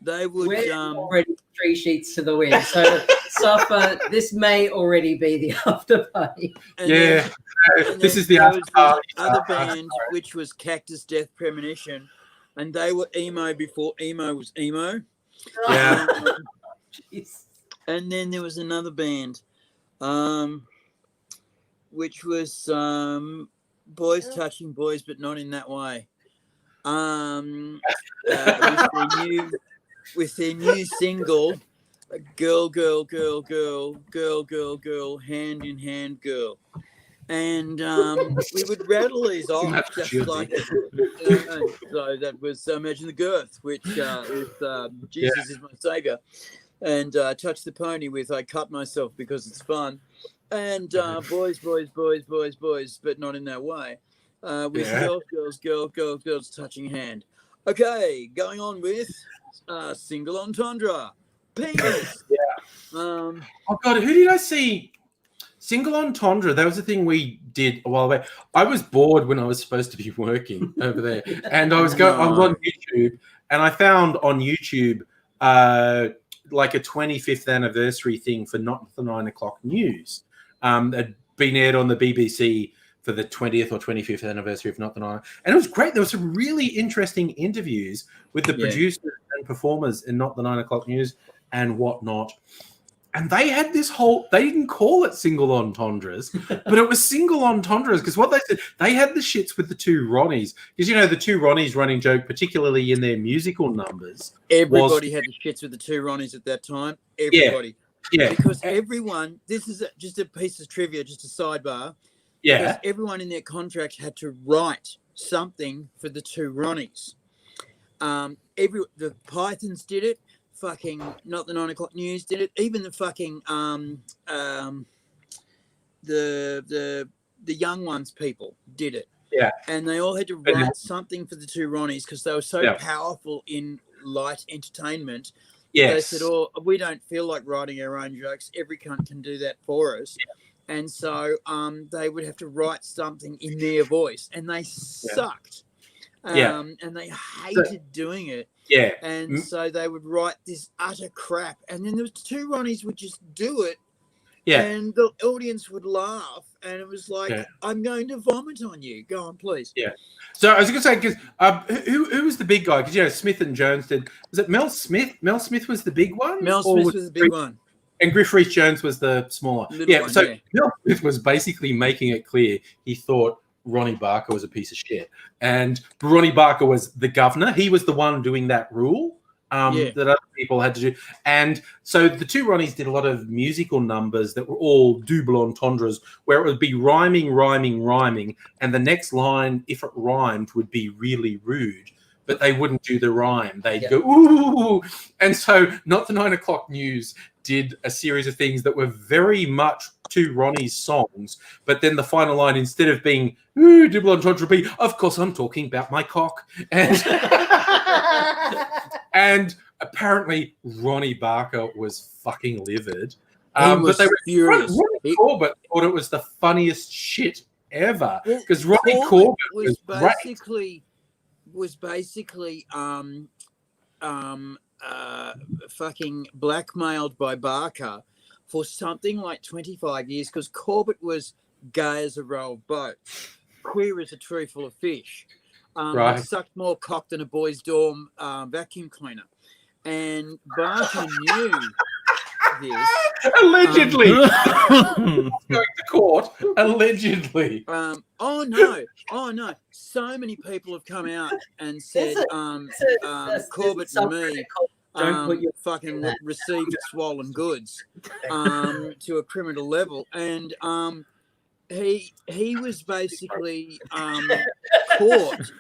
They would We're already 3 sheets to the wind. So Suffer, this may already be the after party. This is the after party. Other band, which was Cactus Death Premonition, and they were emo before emo was emo. Yeah. And then there was another band, which was boys touching boys, but not in that way. With their new single, girl, girl, girl, girl, girl, girl, girl, hand in hand, girl. And we would rattle these off That's just juicy. like so that was Imagine the Girth, which with Jesus is my savior, and Touch the Pony with I Cut Myself Because It's Fun, and boys, boys, boys, boys, boys, but not in that way, with girls, girls, girls, girls, girls touching hand. Okay, going on with Single Entendre, penis. Oh God, who did I see? Single Entendre, that was the thing we did a while back. I was bored when I was supposed to be working over there. And I was on YouTube, and I found on YouTube like a 25th anniversary thing for Not the 9 o'clock news. Had been aired on the BBC for the 20th or 25th anniversary of Not the 9. And it was great. There were some really interesting interviews with the producers and performers in Not the 9 o'clock news and whatnot. And they had this whole, they didn't call it single entendres, but it was single entendres because what they said, they had the shits with the two Ronnies. Because, you know, the two Ronnies running joke, particularly in their musical numbers. Everybody had the shits with the two Ronnies at that time. Everybody. Yeah. Because everyone, this is just a piece of trivia, just a sidebar. Yeah. Because everyone in their contract had to write something for the two Ronnies. The Pythons did it. Fucking Not the 9 o'clock news did it. Even the fucking the young ones people did it. Yeah. And they all had to write something for the two Ronnies because they were so powerful in light entertainment. Yes. They said, "Oh, we don't feel like writing our own jokes. Every cunt can do that for us." Yeah. And so they would have to write something in their voice, and they sucked. And they hated doing it. Yeah. And so they would write this utter crap. And then the two Ronnies would just do it. Yeah. And the audience would laugh. And it was like, I'm going to vomit on you. Go on, please. Yeah. So I was going to say, because who was the big guy? Because, you know, Smith and Jones did. Was it Mel Smith? Mel Smith was the big one? Mel Smith was the big one. And Griff Rhys Jones was the smaller. Mel Smith was basically making it clear he thought Ronnie Barker was a piece of shit. And Ronnie Barker was the governor. He was the one doing that rule that other people had to do. And so the two Ronnies did a lot of musical numbers that were all double entendres, where it would be rhyming, and the next line, if it rhymed, would be really rude. But they wouldn't do the rhyme. They'd go, ooh. And so Not the 9 o'clock news did a series of things that were very much two Ronnie's songs. But then the final line, instead of being, ooh, double entendre, be, of course, I'm talking about my cock. And, and apparently Ronnie Barker was fucking livid. But they were furious. Ronnie Corbett thought it was the funniest shit ever. Because Ronnie Corbett was basically fucking blackmailed by Barker for something like 25 years because Corbett was gay as a row of boat, queer as a tree full of fish, sucked more cock than a boys' dorm vacuum cleaner. And Barker knew this. Allegedly. Going to court. Allegedly. Oh no. So many people have come out and said Corbett and me fucking received swollen goods to a criminal level. And he was basically caught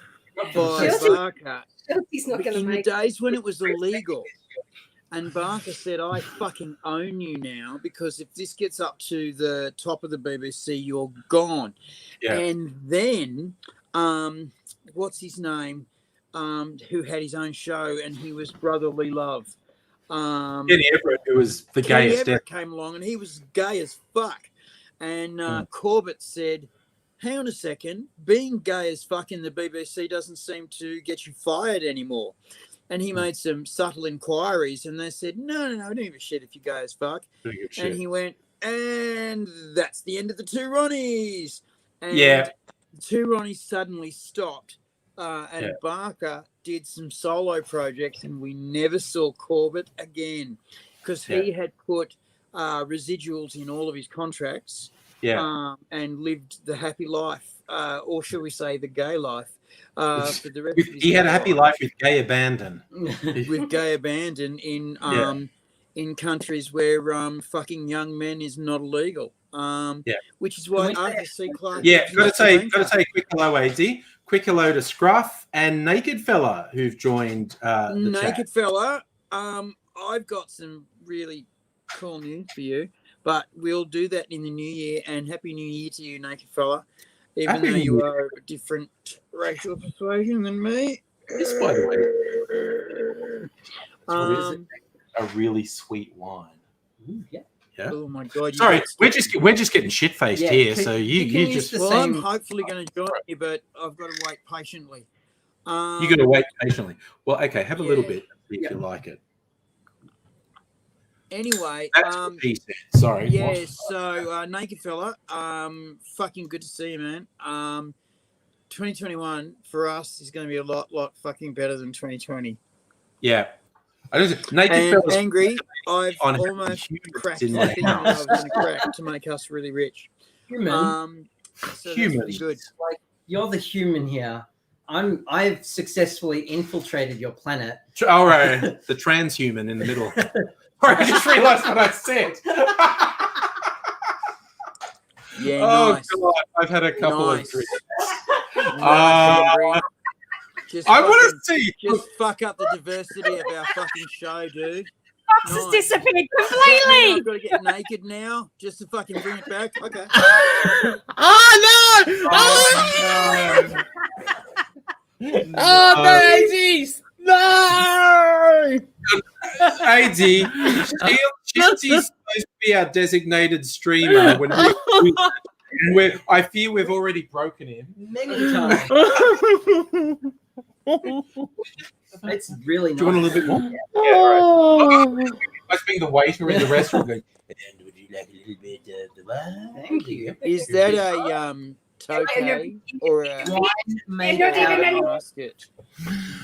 by Barker in the days when it was illegal. And Barker said, I fucking own you now because if this gets up to the top of the BBC, you're gone. Yeah. And then, what's his name, who had his own show and he was Brotherly Love. Kenny Everett, who was the gayest. Kenny Everett came along and he was gay as fuck. And Corbett said, hang on a second, being gay as fuck in the BBC doesn't seem to get you fired anymore. And he made some subtle inquiries, and they said, no, I don't give a shit if you go as fuck. And he went, and that's the end of the two Ronnies. And the two Ronnies suddenly stopped, and Barker did some solo projects, and we never saw Corbett again because he had put residuals in all of his contracts and lived the happy life, or shall we say the gay life. For the rest of his he had a happy life with gay abandon. With gay abandon in in countries where fucking young men is not illegal. Which is why Arthur C. Clarke. Yeah, got to say quick hello, AZ. Quick hello to Scruff and Naked Fella who've joined the Naked chat. Fella. I've got some really cool news for you, but we'll do that in the new year. And Happy New Year to you, Naked Fella. Even Happy though New you Year. are of a different racial persuasion than me. This, by the way, is a really sweet wine. Yeah. Yeah. Oh my god! Sorry, we're just getting shit faced Yeah, here. can- So you you can use just the Well, same- I'm hopefully going to join you, but I've got to wait patiently. you got to wait patiently. Well, okay, have a little Yeah. bit if you like it. Anyway, That's what he said. Sorry. yeah. What? So, Naked Fella, fucking good to see you, man. 2021 for us is going to be a lot fucking better than 2020. Yeah. I don't. Naked And Fella's angry, I've on almost humans cracked in the my thing that I was house. going to crack to make us really rich. Human. So that's Humans. really good. Like you're the human here. I've successfully infiltrated your planet. All right, the transhuman in the middle. Sorry, I just realised what I said. Yeah, Oh nice. God, I've had a couple of Nice. drinks. Nice, Angry. Just I want fucking- to see. Just fuck up the diversity of our fucking show, dude. Fox has Nice. disappeared I've completely. got to get naked now just to fucking bring it back. Okay. Oh no! Oh, oh daisies! No! AD, she's supposed to be our designated streamer. I fear we've already broken him. Many times. It's really nice. Do you want a little bit more? Yeah, all right. Must be the waiter in the restaurant going, and would you like a little bit of the wine? Thank you. Is that a tokay or a Wine made don't even out know- of basket?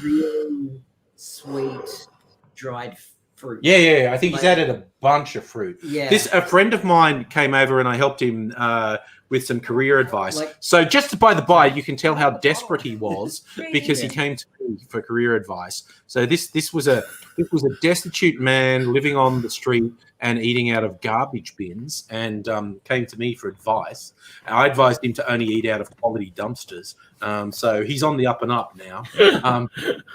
really sweet dried fruit. Yeah. I think he's Like- added a bunch of fruit. Yeah. A friend of mine came over and I helped him with some career advice. Like- So just by the by, you can tell how desperate he was because he Yeah. came to me for career advice. So this was a destitute man living on the street and eating out of garbage bins, and came to me for advice. And I advised him to only eat out of quality dumpsters. So he's on the up and up now.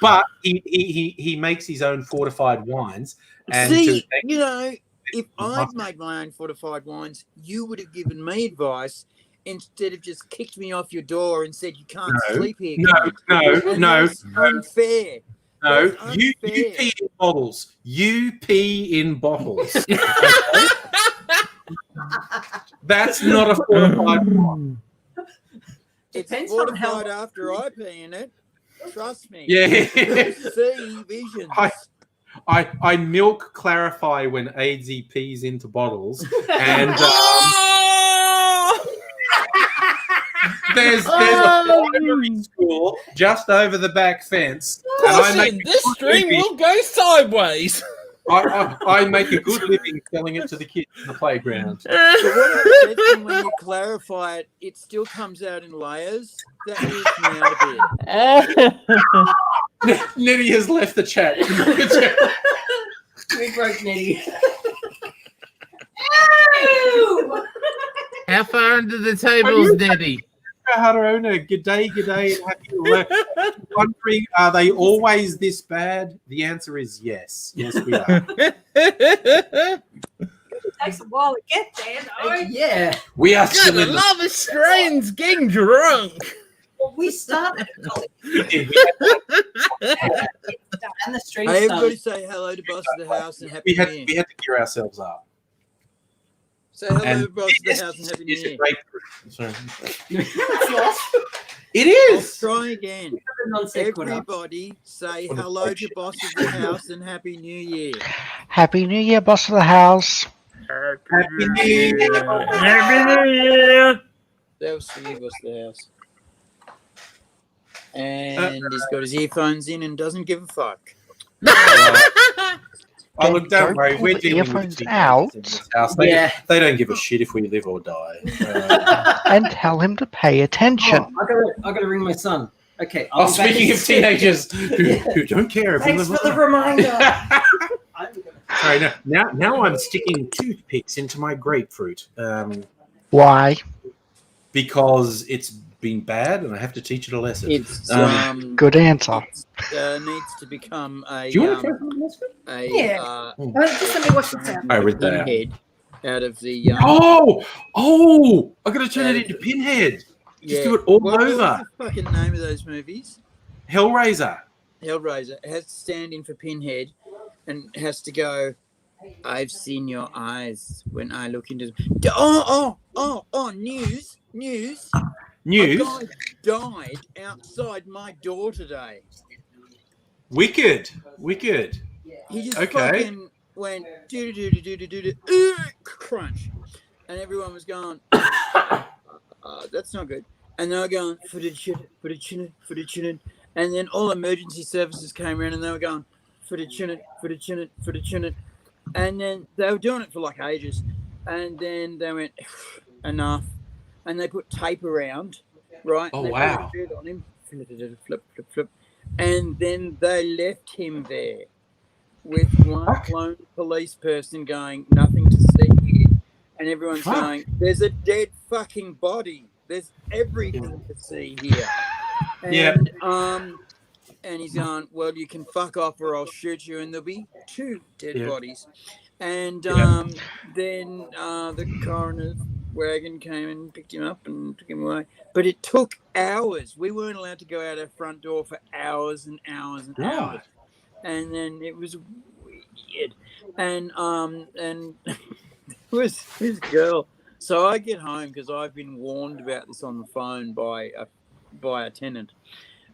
But he makes his own fortified wines. And See, you know, if I'd made my own fortified wines, you would have given me advice instead of just kicked me off your door and said you can't sleep here. cunt." And that's unfair. No, That's you unfair. pee in bottles. You pee in bottles. That's not a fortified wine. It's Depends on how- fortified after I pee in it. Trust me. Yeah. See visions. I milk clarify when AZ pees into bottles, and there's a primary school just over the back fence, and I Listen, make this stream will go sideways. I make a good living selling it to the kids in the playground. But what upsets me when you clarify it, it still comes out in layers. That weirds me out a bit. Nitty has left the chat. We broke Nettie. How far under the tables, Nettie? Harona, good day, and happy left. Wondering, are they always this bad? The answer is yes. Yes, we are. It takes a while to get there, though. Yeah. We are Gotta still in the love Australians getting drunk. Well, we started we did. and the stream Hey, everybody started. say hello to Boss of the House and Happy We had New Year. we had to gear ourselves up. Say hello And to Boss of the House and Happy New it's a Year. great. Sorry. It is. Let's try again. Non sequitur. Everybody say hello to Boss of the House and Happy New Year. Happy New Year, boss of the house. Happy New Year. Happy New Year. That was for you, Boss of the House. And he's got his earphones in and doesn't give a fuck. Oh, look, don't worry. pull We're the dealing with earphones teenagers out. in this house. They, Yeah. they don't give a shit if we live or die. And tell him to pay attention. I gotta ring my son. Okay. Oh, I'll be back speaking in of a second. teenagers who don't care if we Thanks live for or the die. reminder. I'm gonna- Sorry, now I'm sticking toothpicks into my grapefruit Why? because it's been bad and I have to teach it a lesson. It's Good answer. needs to become a Do you want to try something else? Yeah. Just let me watch the sound. I read that. pinhead out of the Oh! I got to turn it into Pinhead. Just do it all What was over. the fucking name of those movies? Hellraiser. Hellraiser. It has to stand in for Pinhead and has to go, I've seen your eyes when I look into news. News. A guy died outside my door today. Wicked. He just Okay. fucking went crunch. And everyone was going, that's not good. And they were going, for the chin. And then all emergency services came around and they were going, for the chin. And then they were doing it for like ages. And then they went, enough. And they put tape around, right? Oh, And they wow. put a bit on him. Flip. And then they left him there with one lone police person going, nothing to see here. And everyone's going, there's a dead fucking body. There's everything to see here. And, and he's going, well, you can fuck off or I'll shoot you. And there'll be 2 dead bodies. And then the coroner's wagon came and picked him up and took him away. But it took hours. We weren't allowed to go out our front door for hours and hours and hours. And then it was weird. And there was this girl. So I get home because I've been warned about this on the phone by a tenant.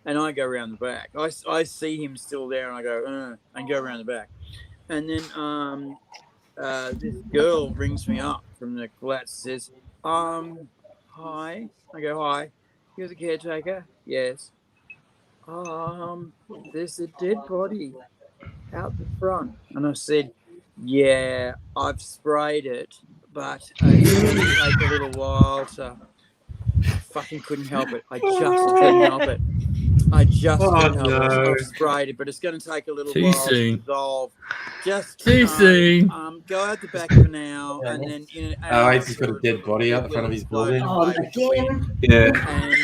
And I go around the back. I see him still there and I go, and go around the back. And then this girl rings me up from the flat, says, hi. I go, hi. You're the caretaker? Yes. There's a dead body out the front. And I said, yeah, I've sprayed it, but it's going to take a little while to... I fucking couldn't help it. I just couldn't help it. Couldn't help it. I've sprayed it, but it's going to take a little while to dissolve. Just Too soon. Go out the back for now, and then He's got a dead body out the front of his building. Again. Yeah. And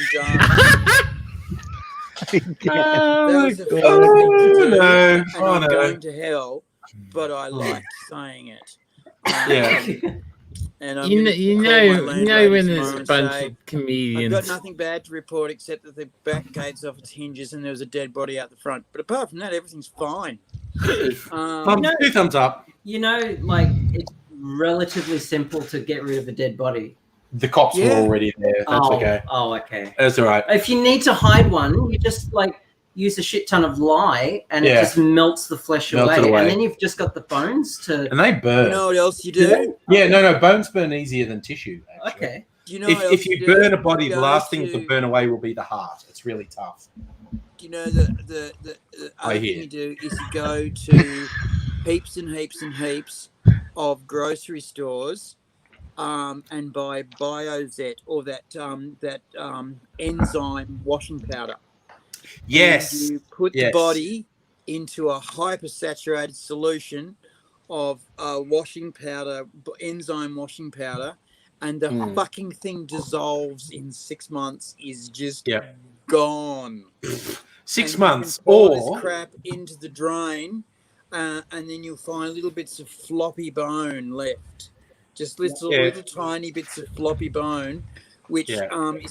Oh, that was a fun thing to do, no. and Oh, I'm no. going to hell, but I liked saying it. Yeah. And I'm You gonna know, call my you know landlady when tomorrow there's a and bunch say, of I've comedians. got nothing bad to report except that the back gate's off its hinges and there was a dead body out the front. But apart from that, everything's fine. 2 thumbs up. You know, like, it's relatively simple to get rid of a dead body. The cops were already there. That's okay. Oh, okay. That's all right. If you need to hide one, you just, like, use a shit ton of lye and it just melts the flesh Melts it away. away. And then you've just got the bones to... And they burn. You know what else you do? Yeah, no, bones burn easier than tissue. Actually. Okay. Do you know what else If you do? burn a body, the Go last thing to- to burn away will be the heart. It's really tough. Do you know the I other hear. thing you do is you go to heaps and heaps and heaps of grocery stores and buy Biozet or that enzyme washing powder. Yes. And you put the body into a hypersaturated solution of washing powder, enzyme washing powder, and the fucking thing dissolves in 6 months. Is just gone. 6 And months, you can pour or this crap into the drain, and then you'll find little bits of floppy bone left. Just little tiny bits of floppy bone, which is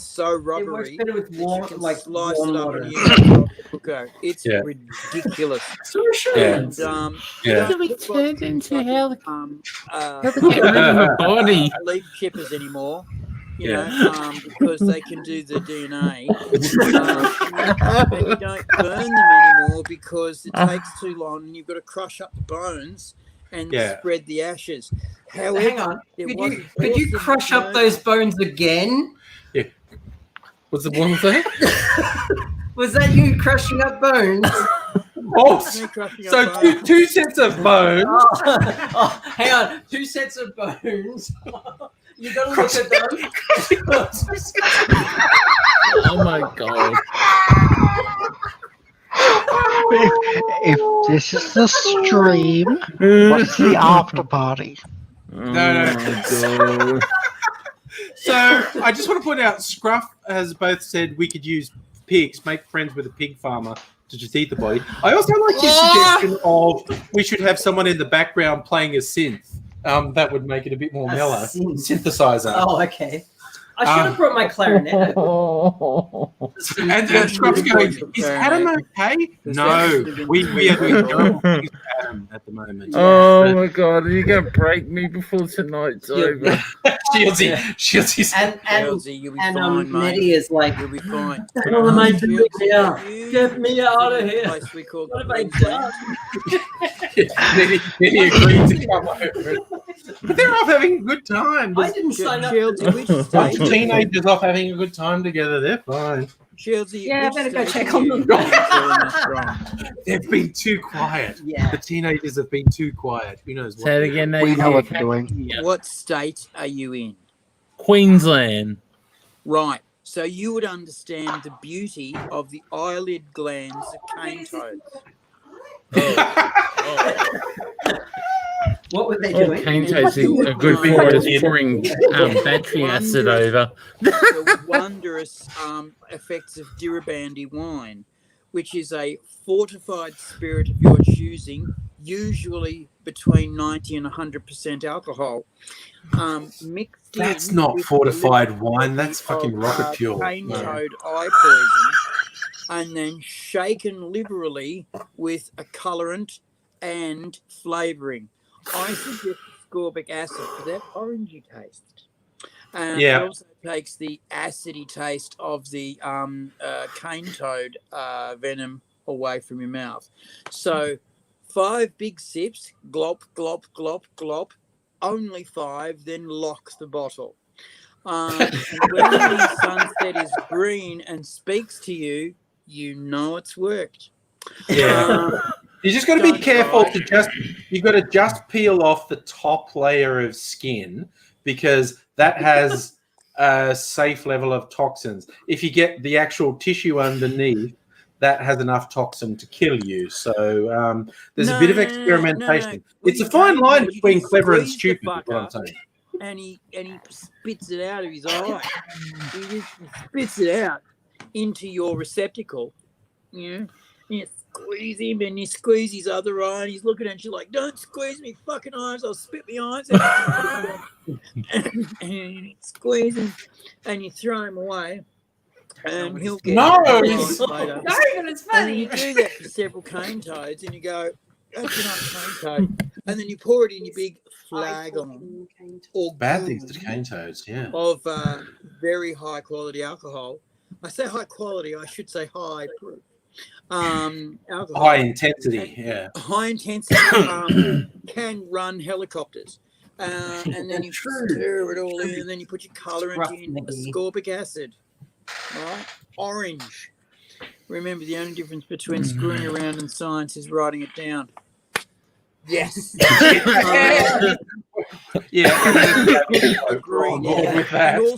so It works rubbery. better with warm, you can like, slice warm it up water. and use it for a cooker. It's ridiculous. And How do we turn into how how to get rid of a body? leaf chippers anymore, you know, because they can do the DNA. But you don't burn them anymore because it takes too long and you've got to crush up the bones and spread the ashes. However, Hang on. there Could was you awesome crush up burn- those bones again? Yeah. What's the one with that? Was that you crushing up bones? Oh, Me crushing up so bones. two sets of bones. Oh, hang on. 2 sets of bones. You got to look at them. Oh my god! This is the stream. What's the after party? No. So I just want to point out, Scruff has both said we could use pigs, make friends with a pig farmer to just eat the body. I also like your suggestion of we should have someone in the background playing a synth. That would make it a bit more mellow. Synthesizer. Oh, okay. I should have brought my clarinet. And Scruff's going, is Adam okay? No, we are doing terrible things to Adam at the moment. Oh my god, are you going to break me before tonight's over? Shieldsy. And Nettie is like, You'll be fine. what am I doing here? Get me out of here. Place we call What have I done? Nettie agreed to come over. But they're off having a good time. I didn't sign up. Shieldsy, which Teenagers off having a good time together. They're fine. Shieldsy, Yeah, I which better go state check are on you them. feeling strong? They've been too quiet. Yeah. The teenagers have been too quiet. Who knows what? Say it again, We know what they're Nathan. doing. Yeah. What state are you in? Queensland. Right. So you would understand the beauty of the eyelid glands of cane toads. What were they Oh, doing? cane toads are good for us pouring battery acid over. The wondrous effects of Dirabandi wine, which is a fortified spirit of your choosing, usually between 90 and 100% alcohol, mixed That's in not with fortified a wine. That's of, fucking rocket fuel. Cane No. toad eye poison, and then shaken liberally with a colorant and flavouring. I suggest ascorbic acid for that orangey taste. Yeah. It also takes the acidy taste of the cane toad venom away from your mouth. So 5 big sips, glop, glop, glop, glop, only 5, then lock the bottle. And when the sunset is green and speaks to you, you know it's worked. Yeah. You just got to be careful you've got to just peel off the top layer of skin because that has a safe level of toxins. If you get the actual tissue underneath, that has enough toxin to kill you. So there's a bit of experimentation. No. It's a fine line You between just clever and squeeze the stupid, is what I'm fucker, saying. and he spits it out of his eye. He just spits it out into your receptacle. You know, you squeeze him and you squeeze his other eye, and he's looking at you like, "Don't squeeze me fucking eyes! I'll spit my eyes out." and you squeeze him, and you throw him away, and he'll get No! later. No, but it's And then funny. you do that for several cane toads, and you go, "That's enough cane toad," and then you pour it in your big flag on or Bad things to cane toads, yeah. of very high quality alcohol. I say high quality, I should say high proof. Alcohol. High intensity, yeah. High intensity can run helicopters. And then you stir it all in, and then you put your colorant in, ascorbic acid, right? Orange. Remember, the only difference between screwing around and science is writing it down. Yes.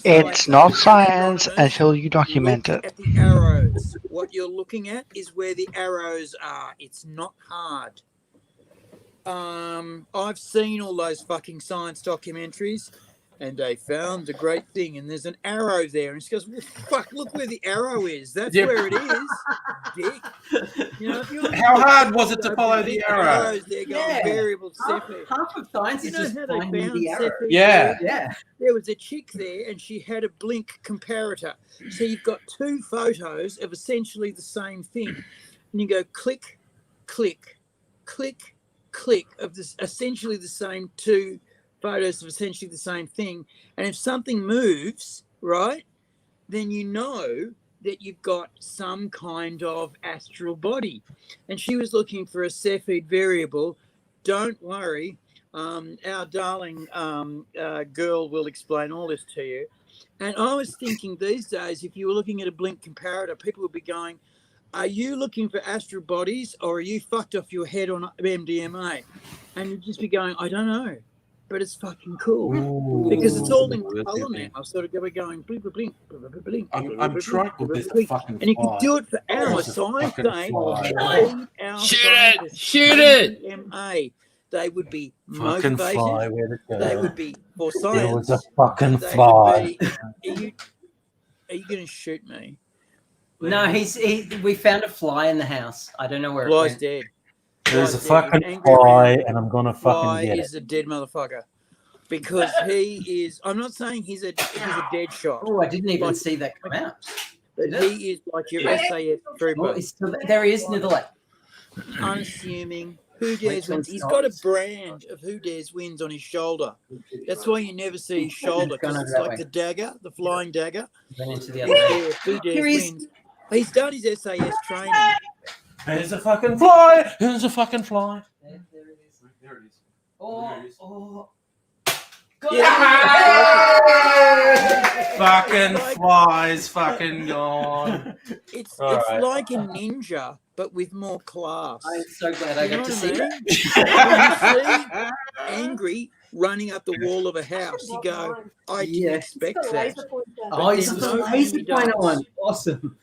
It's not science until you document Look it. at the arrows. What you're looking at is where the arrows are. It's not hard. I've seen all those fucking science documentaries, and they found a great thing, and there's an arrow there, and she goes, "Well, fuck! Look where the arrow is. That's where it is, dick." You know, if you're How hard was it to follow the arrow? Arrows, they're going variable Cepheid. Half of science You is know just how they finding found the arrow. Cepheid? Yeah. Yeah. There was a chick there, and she had a blink comparator. So you've got 2 photos of essentially the same thing, and you go click, click, click, click of this essentially the same 2 photos of essentially the same thing. And if something moves, right, then you know that you've got some kind of astral body. And she was looking for a Cepheid variable. Don't worry. Our darling girl will explain all this to you. And I was thinking these days, if you were looking at a blink comparator, people would be going, "Are you looking for astral bodies, or are you fucked off your head on MDMA?" And you'd just be going, "I don't know, but it's fucking cool." Ooh. Because it's all in That's color it. now. I've sort of going blink, blink, blink, blink, blink. I'm trying with this blink. fucking And you can fly. do it for hours. It's a So I fucking say fly. 8 power Shoot scientists it! Shoot in it! MA. They would be Fucking motivated. fly, where'd it go? They would be for There was science. a fucking They fly. would be, are you going to shoot me? No, we found a fly in the house. I don't know where Fly's it went. dead. There's a Fly's dead. fucking Angry fly, man. and I'm gonna Fly fucking get is it. a dead motherfucker. Because he is. I'm not saying he's a dead shot. Oh, I didn't even Like- see that come out. But Did it? he is like your Yeah. SAS Oh, trooper. it's still, there he is, Netherlands. Unassuming. Who Wait dares till wins. it He's got a stops. brand of Who Dares wins on his shoulder. That's why you never see his shoulder, because it's That like way. the dagger, the flying dagger. Went into the other way. Yeah, Who Dares Here he is. wins. He's done his SAS training. There's a fucking fly. There's a fucking fly. There it is. There it is. Oh. Fucking flies, fucking gone. It's All right. like a ninja, but with more class. I'm so glad I You know got to what see I that. mean? When you see Angry running up the wall of a house, you go, I didn't Yeah. expect that. Oh, he's There's a no laser he pointer does. one. Awesome.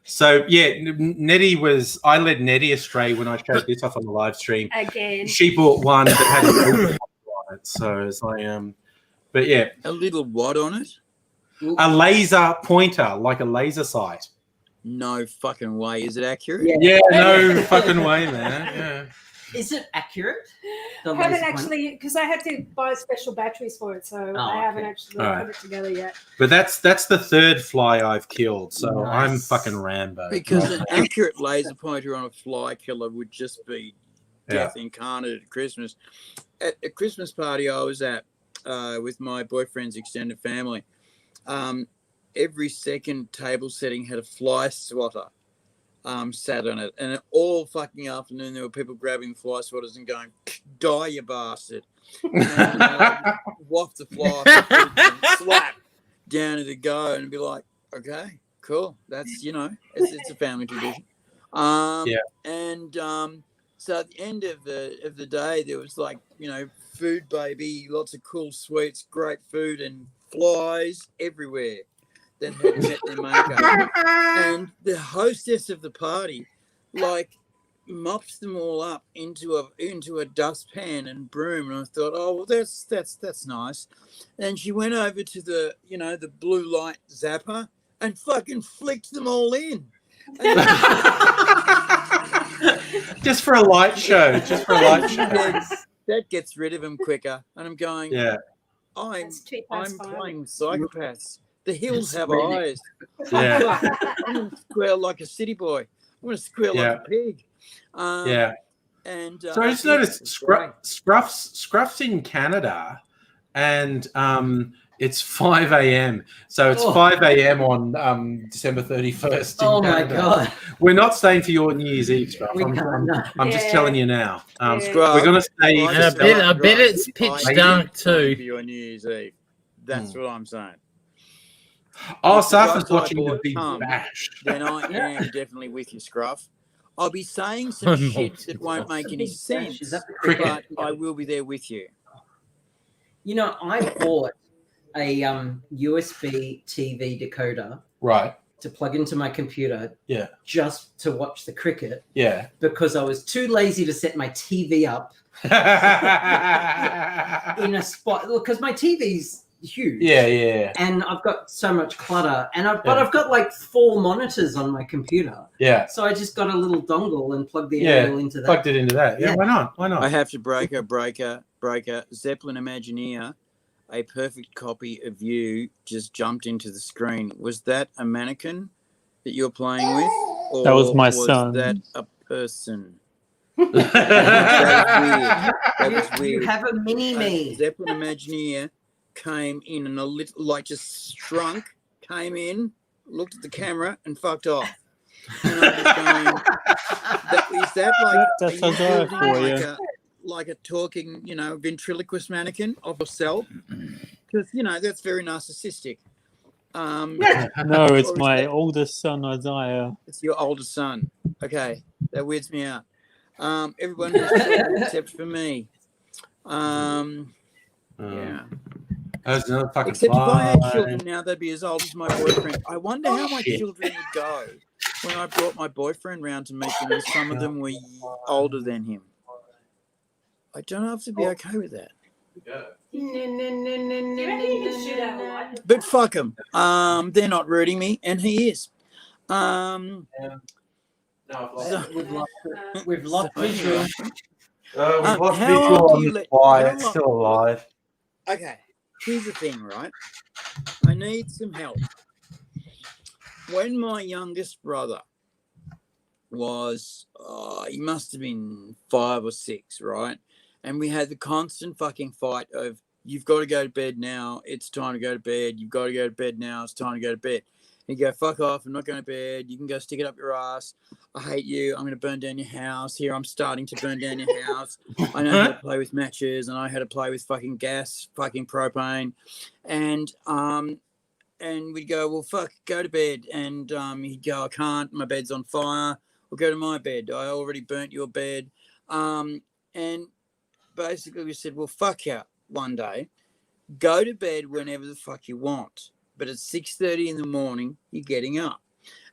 So yeah, Nettie was. I led Nettie astray when I showed this off on the live stream. Again. She bought one that had a laser on it, so it's like but yeah, A little what on it? a laser pointer, like a laser sight. No fucking way. Is it accurate? Yeah, no fucking way, man. Yeah. Is it accurate? The I haven't laser pointer? actually, because I had to buy special batteries for it, so I haven't okay. actually All right. put it together yet. But that's the third fly I've killed, so Nice. I'm fucking Rambo. Because an accurate laser pointer on a fly killer would just be death incarnate at Christmas. At a Christmas party I was at with my boyfriend's extended family, every second table setting had a fly swatter sat on it. And all fucking afternoon there were people grabbing fly swatters and going, die, you bastard. And waft the fly off the fridge and slap down to go and be like, okay, cool. That's, it's a family tradition. And so at the end of the day, there was like, food baby, lots of cool sweets, great food, and flies everywhere that had met their maker. And the hostess of the party, like, mops them all up into a dustpan and broom. And I thought, oh well, that's nice. And she went over to the the blue light zapper and fucking flicked them all in. Just for a light show. Just for a light show. That gets rid of them quicker. And I'm going, Yeah. I'm It's 2:05. playing psychopaths. The hills have Really? eyes. Yeah. I'm going to squeal like a city boy. I'm going to squeal like a pig. Yeah. And So I just noticed Scruff's in Canada, and it's 5 a.m. So it's 5 a.m. on December 31st. In Oh my Canada. god. We're not staying for your New Year's Eve, Scruff. We I'm can't, just Yeah. telling you now. Yeah. Scruff, We're going to stay. I And I just bet- felt I bet right. it's pitch I dark didn't come too. For your New Year's Eve. That's what I'm saying. Oh, If the Saf is right watching the board Big come, Bash. Then I am definitely with you, Scruff. I'll be saying some shit that won't make any sense, Is that the Cricket. but I will be there with you. I bought a USB TV decoder Right. to plug into my computer. Yeah. Just to watch the cricket Yeah. because I was too lazy to set my TV up in a spot because my TV's huge. Yeah. And I've got so much clutter, but Yeah. I've got like 4 monitors on my computer. Yeah. So I just got a little dongle and plugged the Yeah, aerial into that. Plugged it into that. Yeah. Yeah. Why not? Why not? I have to breaker. Zeppelin Imagineer, a perfect copy of you just jumped into the screen. Was that a mannequin that you're playing with? Or That was my son. that a person? You That was weird. have a mini-me. Zeppelin Imagineer came in and a little, like, just shrunk, came in, looked at the camera, and fucked off. And I was going, is that like, That's are you Isaiah building for like you. like a talking, ventriloquist mannequin of yourself? Because, that's very narcissistic. No, it's Or is my that- oldest son, Isaiah. It's your oldest son. Okay, that weirds me out. Everyone has children except for me. Yeah. That's another fucking Except if I had fly. children now, they'd be as old as my boyfriend. I wonder how my Shit. children would go when I brought my boyfriend round to meet them, and some of them were older than him. I don't have to be okay with that. But fuck them. They're not rooting me, and he is. We've lost visual. We've lost how visual do on you this let- why how it's long- still alive. Okay, here's the thing, right? I need some help. When my youngest brother was, he must have been 5 or 6, right? And we had the constant fucking fight of, you've got to go to bed now. It's time to go to bed. You've got to go to bed now. It's time to go to bed. He'd go, fuck off. I'm not going to bed. You can go stick it up your ass. I hate you. I'm going to burn down your house. Here, I'm starting to burn down your house. I know how to play with matches, and I know how to play with fucking gas, fucking propane. And we'd go, well, fuck, go to bed. And he'd go, I can't. My bed's on fire. Well, go to my bed. I already burnt your bed. And basically we said, well, fuck you one day. Go to bed whenever the fuck you want. But at 6:30 in the morning, you're getting up.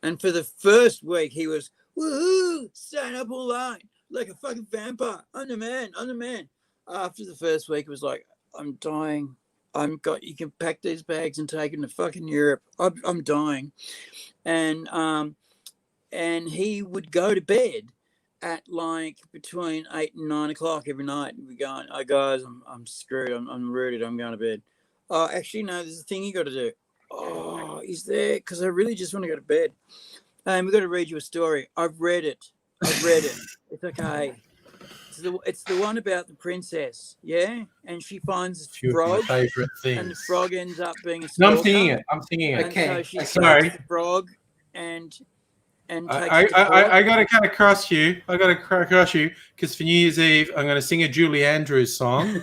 And for the first week, he was, woohoo, staying up all night like a fucking vampire. I'm the man. I'm the man. After the first week, it was like, I'm dying. You can pack these bags and take them to fucking Europe. I'm dying. And he would go to bed at like between 8 and 9 o'clock every night. And we go, oh guys, I'm screwed. I'm rooted. I'm going to bed. Oh, actually, no, there's a thing you got to do. Oh, he's there because I really just want to go to bed. And we've got to read you a story. I've read it. It's okay. It's the one about the princess, yeah? And she finds a frog, favorite things. and the frog ends up being a No, stalker. I'm singing it. And Okay. so she Sorry. takes the frog and takes I it to court. got to kind of cross you. Because for New Year's Eve, I'm going to sing a Julie Andrews song.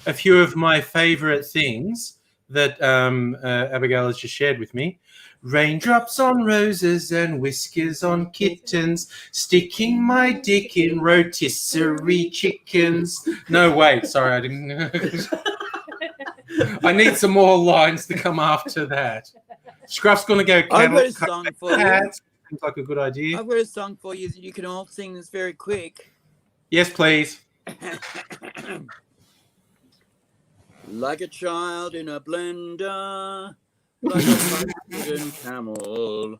A few of my favorite things that Abigail has just shared with me. Raindrops on roses and whiskers on kittens, sticking my dick in rotisserie chickens. No, wait, sorry, I didn't. I need some more lines to come after that. Scruff's going to go I've got a cattle. song for you. Seems like a good idea. I've got a song for you that you can all sing this very quick. Yes, please. Like a child in a blender, like a wooden camel.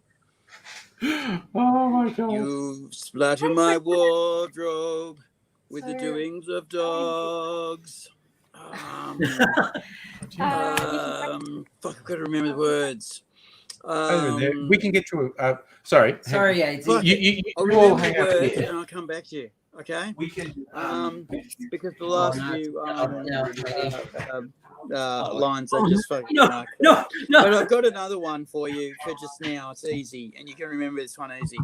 Oh my God. You splatter my wardrobe with the doings of dogs. Fuck, I've got to remember the words. We can get to a. Sorry. Sorry, AZ. Fuck You, it. you, you I'll you all remember hang the out words here. and I'll come back to you. Okay? We can. Because the last no. few No, lines are just fucking. no. But I've got another one for you for just now. It's easy, and you can remember this one easy.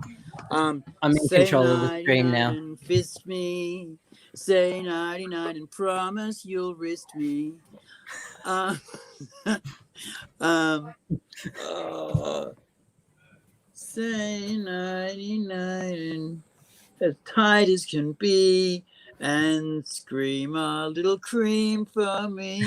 I'm in control of the stream now. And fist me, say 99 and promise you'll wrist me. Say 99 and as tight as can be, and scream a little cream for me.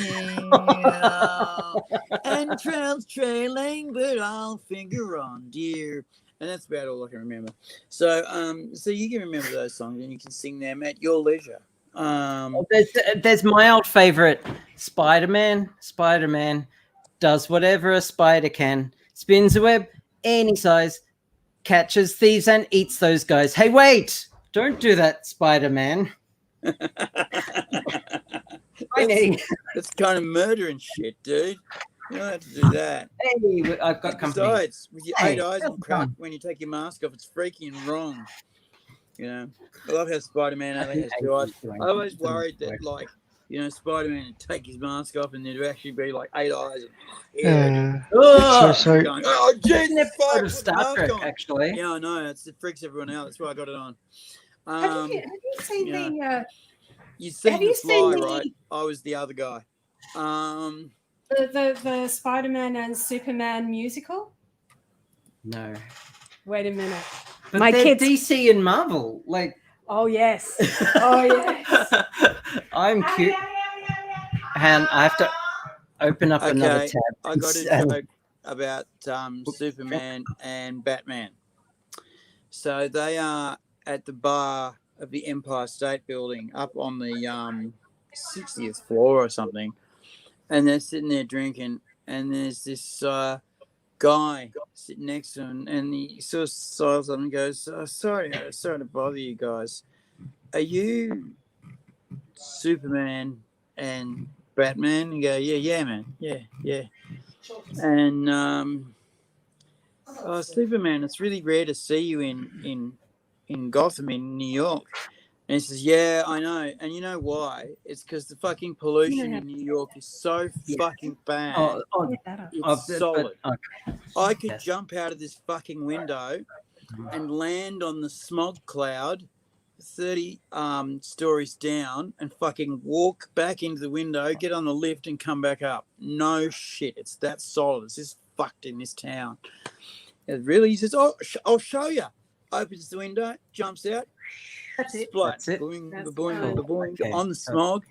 And trails trailing, but I'll finger on dear. And that's about all I can remember. So you can remember those songs and you can sing them at your leisure. There's my old favorite, Spider-Man. Spider-Man does whatever a spider can, spins a web any size, catches thieves and eats those guys. Hey, wait! Don't do that, Spider-Man. That's kind of murder and shit, dude. You don't have to do that. Hey, I've got company. Besides, with your Hey, 8 eyes that's and crap, fun. when you take your mask off, it's freaky and wrong. You know, I love how Spider-Man only has 2 eyes. I always worried that, like, you know, Spider-Man would take his mask off and there'd actually be like 8 eyes. And So going, oh, Jesus, fuck, Out of put the Star mask Trek, on." actually. Yeah, I know. It freaks everyone out. That's why I got it on. Have you seen yeah. the You've seen have The you seen Fly, the- right? I was the other guy. the Spider-Man and Superman musical? No. Wait a minute. But My they're kids. DC and Marvel. Like, Oh yes. Oh yes. I'm cute. And I have to open up another Okay, tab. I got a And- joke about Superman and Batman. So they are at the bar of the Empire State Building up on the 60th floor or something. And they're sitting there drinking. And there's this guy sitting next to him. And he sort of sighs up and goes, sorry to bother you guys. Are you Superman and Batman? And go, yeah, man. Yeah. And Superman, it's really rare to see you in Gotham, in New York. And he says, yeah, I know. And you know why? It's because the fucking pollution in New York is so fucking bad. It's solid. I could jump out of this fucking window and land on the smog cloud 30 stories down and fucking walk back into the window, get on the lift and come back up. No shit. It's that solid. It's just fucked in this town. It really, he says, I'll show you. Opens the window, jumps out. That's it. Splat. That's it. Boing, That's boing, cool. boing, Okay. on the smog.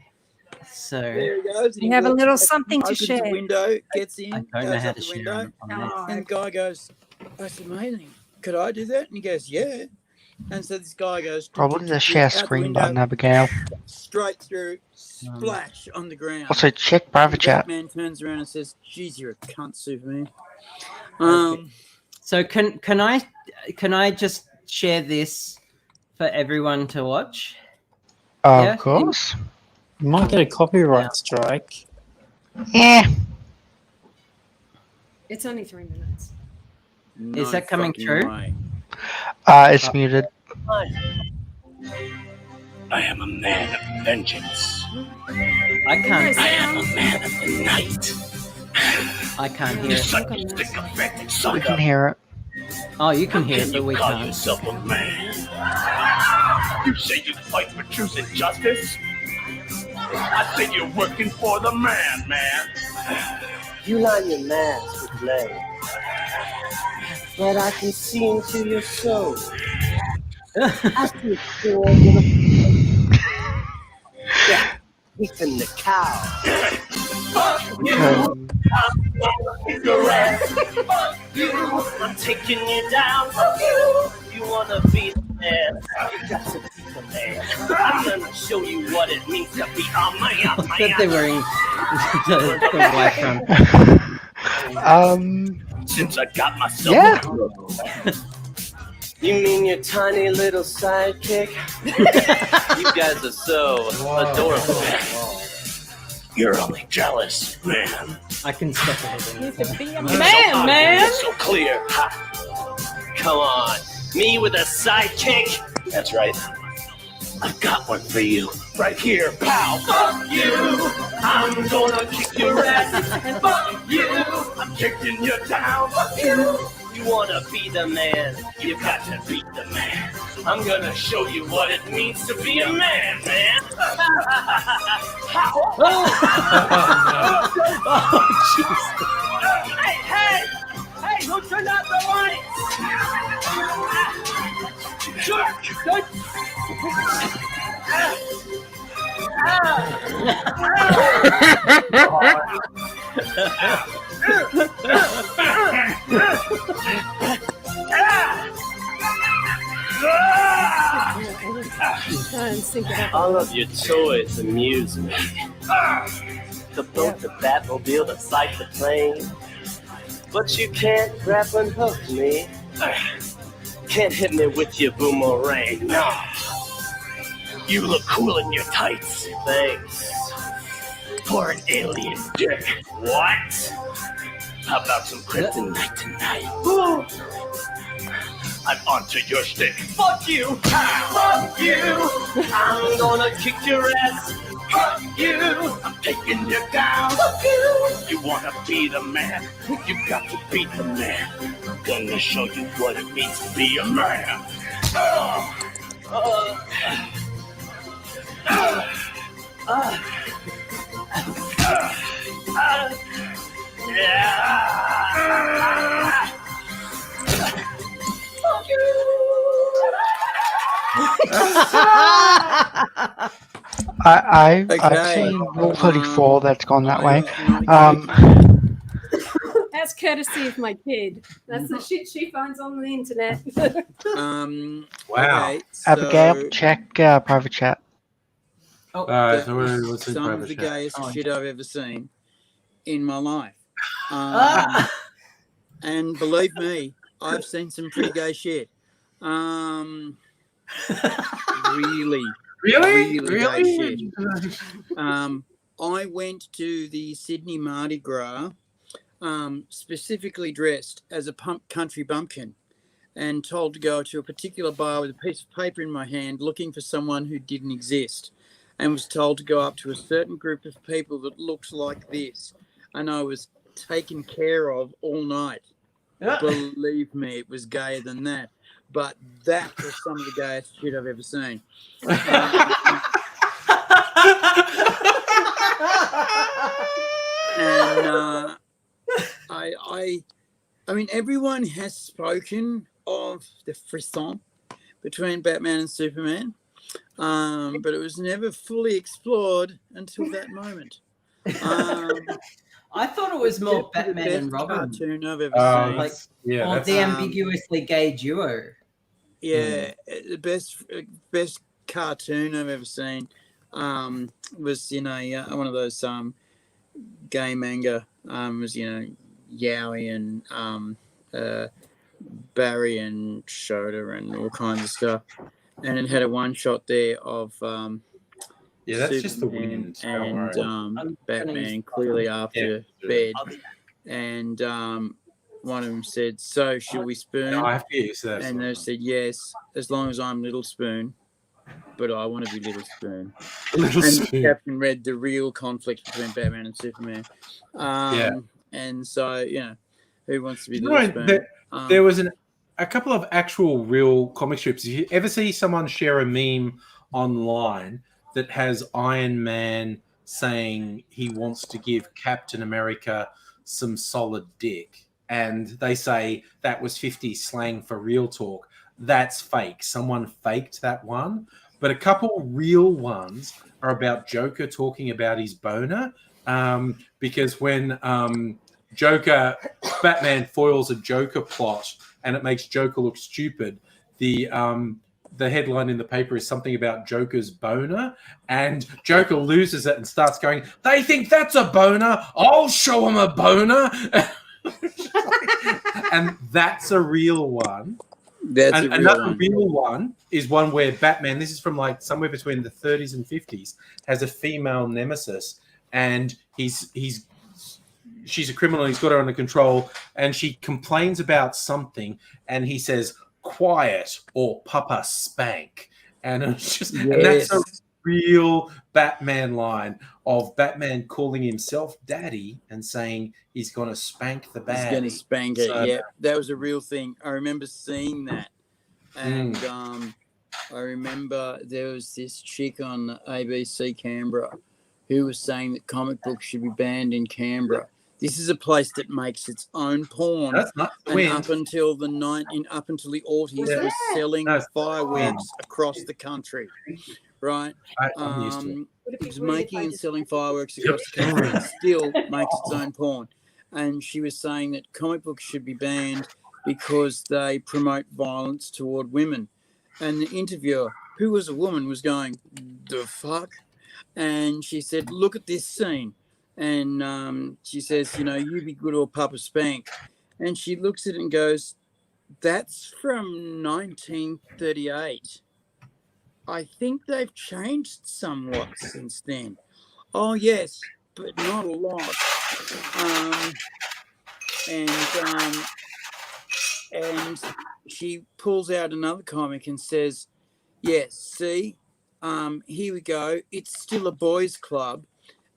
So There he goes. And You he have a walks little back, something to opens share. the window, gets in, I don't goes know how out to the share window. on this. Oh, And the guy goes, that's amazing. Could I do that? And he goes, yeah. And so this guy goes, Probably the share out the screen window, button, Abigail. straight through, splash on the ground. Also, check private chat. Batman turns around and says, geez, you're a cunt, Superman. So can I just share this for everyone to watch? Yeah? Of course. You might get a copyright strike. Yeah. It's only 3 minutes. No Is that coming fucking through? way. It's muted. I am a man of vengeance. I can't. I am a man of the night. I can't hear You it. suck you sick affected We sucker. can hear it. Oh, you can hear it, Can but you we call can't. yourself a man? You say you fight for truth and justice? I say you're working for the man. You line your mask with lead, but I can see into your soul. I see you're gonna eating the cow. Fuck you, I'm taking you down. Fuck you, you wanna be the man? You got to be the man. I'm gonna show you what it means to be a man. That they're wearing the white from. Since I got myself Yeah. You mean your tiny little sidekick? You guys are so adorable. You're only jealous, man. I can stop it. You could be a man. So clear. Ha. Come on, me with a sidekick? That's right. I've got one for you. Right here. Pow. Fuck you. I'm gonna kick your ass. And fuck you. I'm kicking you down. Fuck you. You wanna be the man? You've got to beat the man. I'm gonna show you what it means to be a man, man. Oh, jeez. Hey, who turned out the lights? All of your toys amuse me. The boat, the Batmobile, the fight, the plane. But you can't grab and hook me. Can't hit me with your boomerang. No. You look cool in your tights. Thanks. For an alien dick. What? How about some kryptonite tonight? I'm onto your stick. Fuck you! Fuck you! I'm gonna kick your ass! Fuck you! I'm taking you down. Fuck you! You wanna be the man? You got to beat the man. I'm gonna show you what it means to be a man. Fuck you! I've Okay. seen Rule 34 that's gone that way. Hey, That's courtesy of my kid. That's the shit she finds on the internet. Wow. Okay, Abigail, so check private chat. that so was what's in some of private the chat? gayest shit I've ever seen in my life. And believe me, I've seen some pretty gay shit. Really gay shit. I went to the Sydney Mardi Gras, specifically dressed as a country bumpkin, and told to go to a particular bar with a piece of paper in my hand, looking for someone who didn't exist, and was told to go up to a certain group of people that looked like this, and I was taken care of all night. Believe me, it was gayer than that. But that was some of the gayest shit I've ever seen. And I mean, everyone has spoken of the frisson between Batman and Superman, but it was never fully explored until that moment. I thought it was more Batman and Robin. Cartoon I've ever seen. Or the ambiguously gay duo. Yeah, the best cartoon I've ever seen was in a one of those gay manga. Was Yowie and Barry and Shota and all kinds of stuff, and it had a one shot there of that's just the Superman wind. and Batman clearly after bed, and one of them said, "So should we spoon?" I have to get used to that. And they said, "Yes, as long as I'm Little Spoon, but I want to be Little Spoon." Little and Spoon. Captain read the real conflict between Batman and Superman. And so who wants to be Little Spoon? There was a couple of actual real comic strips. If you ever see someone share a meme online that has Iron Man saying he wants to give Captain America some solid dick, and they say that was 50 slang for real talk, that's fake. Someone faked that one. But a couple real ones are about Joker talking about his boner, because when Batman foils a Joker plot and it makes Joker look stupid, the headline in the paper is something about Joker's boner, and Joker loses it and starts going, "They think that's a boner. I'll show them a boner." And that's a real one. Another real one is one where Batman, this is from like somewhere between the 30s and 50s, has a female nemesis, and she's a criminal. He's got her under control, and she complains about something, and he says, "Quiet or Papa spank." And it's just, and that's a real Batman line of Batman calling himself daddy and saying he's going to spank the baddie. He's going to spank it. Yeah, that was a real thing. I remember seeing that, and I remember there was this chick on ABC Canberra who was saying that comic books should be banned in Canberra. This is a place that makes its own porn. That's not and up until the aughties was selling fireworks across the country, right? I'm used to it. It was making and selling fireworks across the country and still makes its own porn. And she was saying that comic books should be banned because they promote violence toward women. And the interviewer, who was a woman, was going, "The fuck?" And she said, "Look at this scene." And she says, "You be good or Papa spank." And she looks at it and goes, "That's from 1938. I think they've changed somewhat since then." "Oh, yes, but not a lot." And she pulls out another comic and says, "Yes, see, here we go. It's still a boys' club."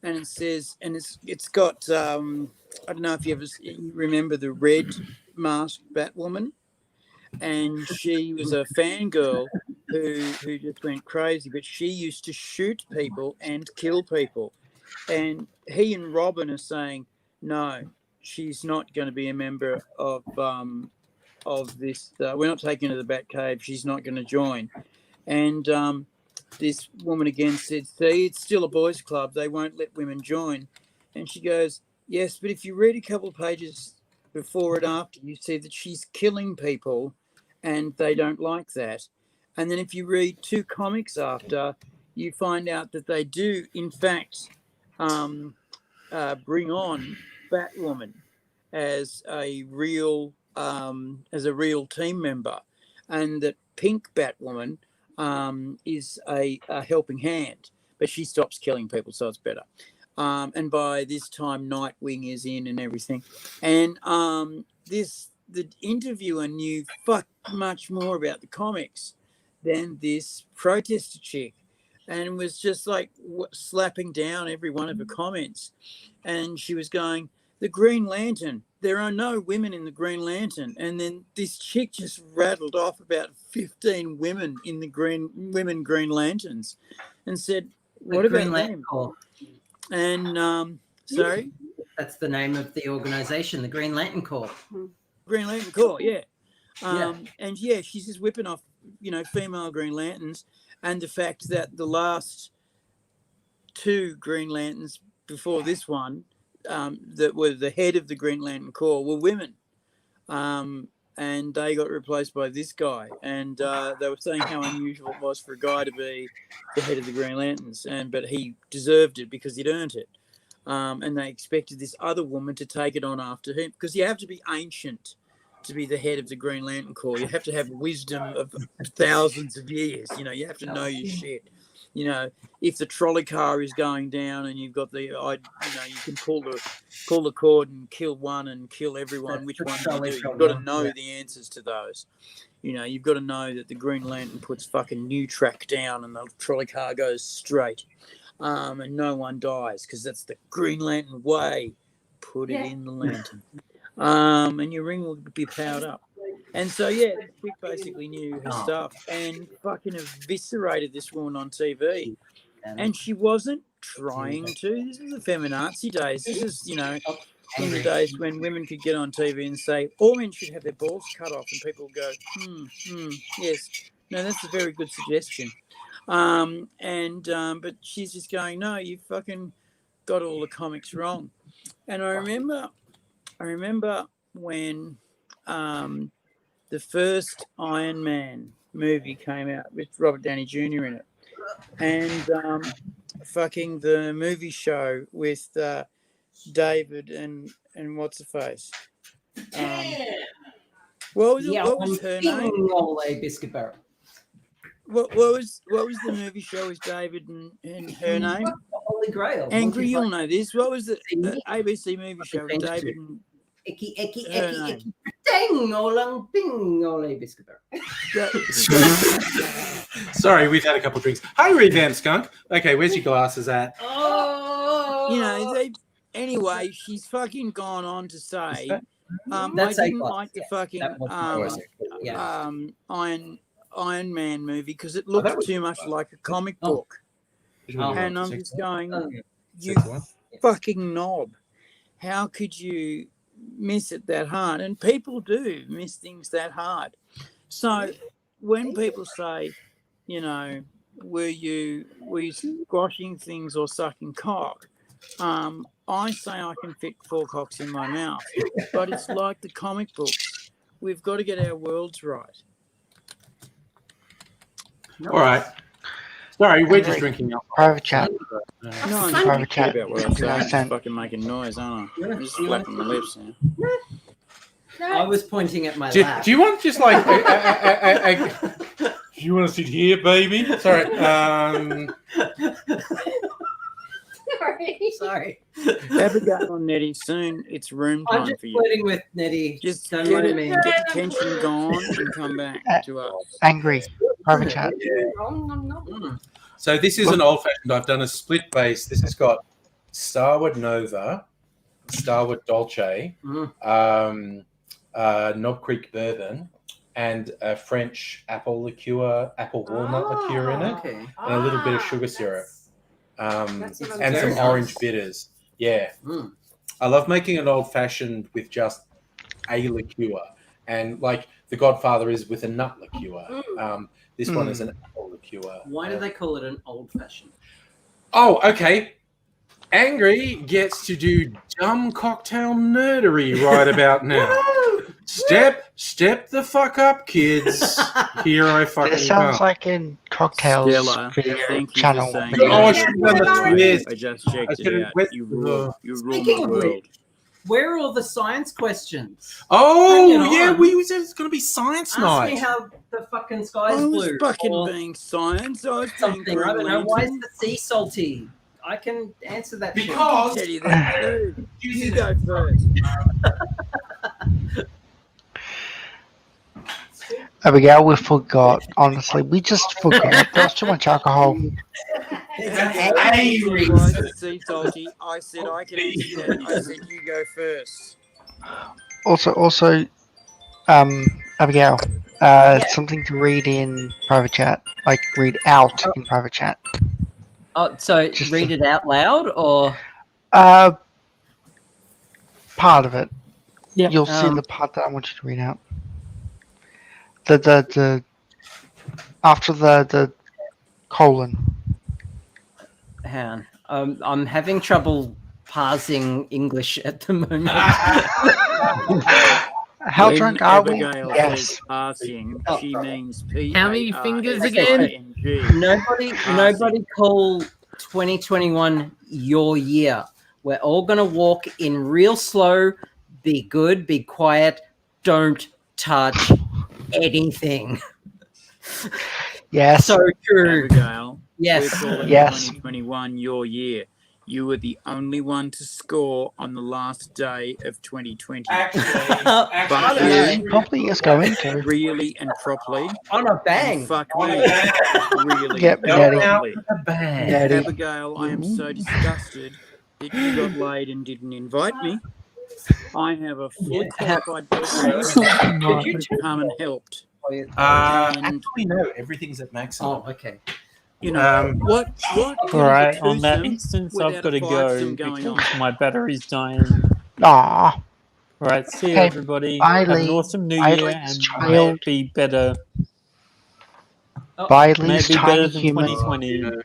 And it says, and it's got, I don't know if you remember the red masked Batwoman. And she was a fangirl who just went crazy, but she used to shoot people and kill people. And he and Robin are saying, "No, she's not going to be a member of this. We're not taking her to the Batcave. She's not going to join." And this woman again said, "See, it's still a boys' club. They won't let women join." And she goes, "Yes, but if you read a couple of pages before and after, you see that she's killing people, and they don't like that. And then if you read 2 comics after, you find out that they do, in fact, bring on Batwoman as a real team member, and that Pink Batwoman is a helping hand, but she stops killing people, so it's better. And by this time, Nightwing is in and everything. And the interviewer knew much more about the comics than this protester chick, and was just like slapping down every one of her comments. And she was going, the Green Lantern, there are no women in the Green Lantern. And then this chick just rattled off about 15 women in the Green Lanterns, and said, what about them? And sorry, that's the name of the organization, the Green Lantern Corps. Green Lantern Corps, yeah. And yeah, she's just whipping off, female Green Lanterns, and the fact that the last 2 Green Lanterns before this one, that were the head of the Green Lantern Corps, were women, and they got replaced by this guy. And they were saying how unusual it was for a guy to be the head of the Green Lanterns, but he deserved it because he'd earned it. And they expected this other woman to take it on after him, because you have to be ancient to be the head of the Green Lantern Corps. You have to have wisdom of thousands of years. You have to know your shit. If the trolley car is going down and you've got you can pull the cord and kill one and kill everyone. Which one do you do? You've got to know the answers to those. You've got to know that the Green Lantern puts fucking new track down and the trolley car goes straight. And no one dies, because that's the Green Lantern way. Put it in the lantern. And your ring will be powered up. And so, yeah, this chick basically knew her stuff and fucking eviscerated this woman on TV. And she wasn't trying to. This was the feminazi days. This is, in the days when women could get on TV and say, all men should have their balls cut off, and people go, yes. No, that's a very good suggestion. But she's just going, no, you fucking got all the comics wrong. And I remember when the first Iron Man movie came out with Robert Downey Jr. in it, and fucking the movie show with David and what's the face? What was her name? Biscuit Barrel. What was the movie show with David and her name? Holy Grail. Angry, you'll know this. What was the ABC movie show with David and her name? Sorry, we've had a couple of drinks. Hi, Revamp Skunk. Okay, where's your glasses at? Anyway, she's fucking gone on to say, I That's didn't A-class. like the fucking That was Iron Man movie because it looked too much like a comic book. And I'm just going, you fucking knob. How could you miss it that hard? And people do miss things that hard. So when people say, were you squashing things or sucking cock? I say I can fit 4 cocks in my mouth. But it's like the comic books. We've got to get our worlds right. All right. Sorry, we're just drinking alcohol. Private chat. No, I'm Private chat. about what I'm saying. I'm just fucking making noise, aren't I? I'm just flapping my lips now. I was pointing at my Do lap. you want just like do you want to sit here, baby? Sorry. Sorry. Have a go on Nettie soon. It's room I'm time just for you. flirting with Nettie. Just Don't get, mind me. get the tension gone and come back to us. Angry. Private chat. So this is an old-fashioned. I've done a split base. This has got Starward Nova, Starward Dolce, Knob Creek Bourbon, and a French apple liqueur, apple walnut liqueur in it, and a little bit of sugar syrup, and some orange bitters. Yeah, I love making an old-fashioned with just a liqueur, and like the Godfather is with a nut liqueur. This one is an apple liqueur. Why do they call it an old fashioned? Oh, okay. Angry gets to do dumb cocktail nerdery right about now. Step the fuck up, kids. Here I fucking This sounds come. like in Cocktails Stella, video thank you channel. for saying Oh, I that. should have done the twist. I just checked I it should've out. went You to rule. You rule Speaking my of world. which, where are all the science questions? Oh, Bring it yeah, on. we said it's going to be science Ask night. me how the fucking sky is I was blue. fucking or being science. I was being something. I don't know. Why is Green the sea salty? I can answer that. shit. Because Teddy, that too. You go first. Abigail, we forgot. Honestly, we just forgot. There's too much alcohol. Angry. Why is it sea salty? I said I can answer that. I said you go first. Also, Abigail, something to read in private chat. Like, read out in private chat. Oh, so read it out loud, or Part of it. Yeah. You'll see the part that I want you to read out. The after the colon. hang on. I'm having trouble parsing English at the moment. How When drunk are we? Abigail Yes. says passing, she means P. How many fingers again? Nobody call 2021 your year. We're all gonna walk in real slow. Be good. Be quiet. Don't touch anything. Yes. So true. Abigail, Yes. we're calling Yes. 2021 your year. You were the only one to score on the last day of 2020. But you Probably is going to. really and properly. On a bang. You fuck me. Really Yep, and Daddy. properly. A bang. Daddy. Abigail, I am so disgusted that you got laid and didn't invite me. I have a fully qualified person who could have come and helped. And, actually, no. Everything's at maximum. Oh, okay. you know, what All right, on that instance, I've got to go because my battery's dying. Aw. All right, see you, Okay. everybody. Bye, Have an Lee. awesome new Bye, year, Lee's and child. may it be better. Bye, May Lee's it be tiny better than human. 2020.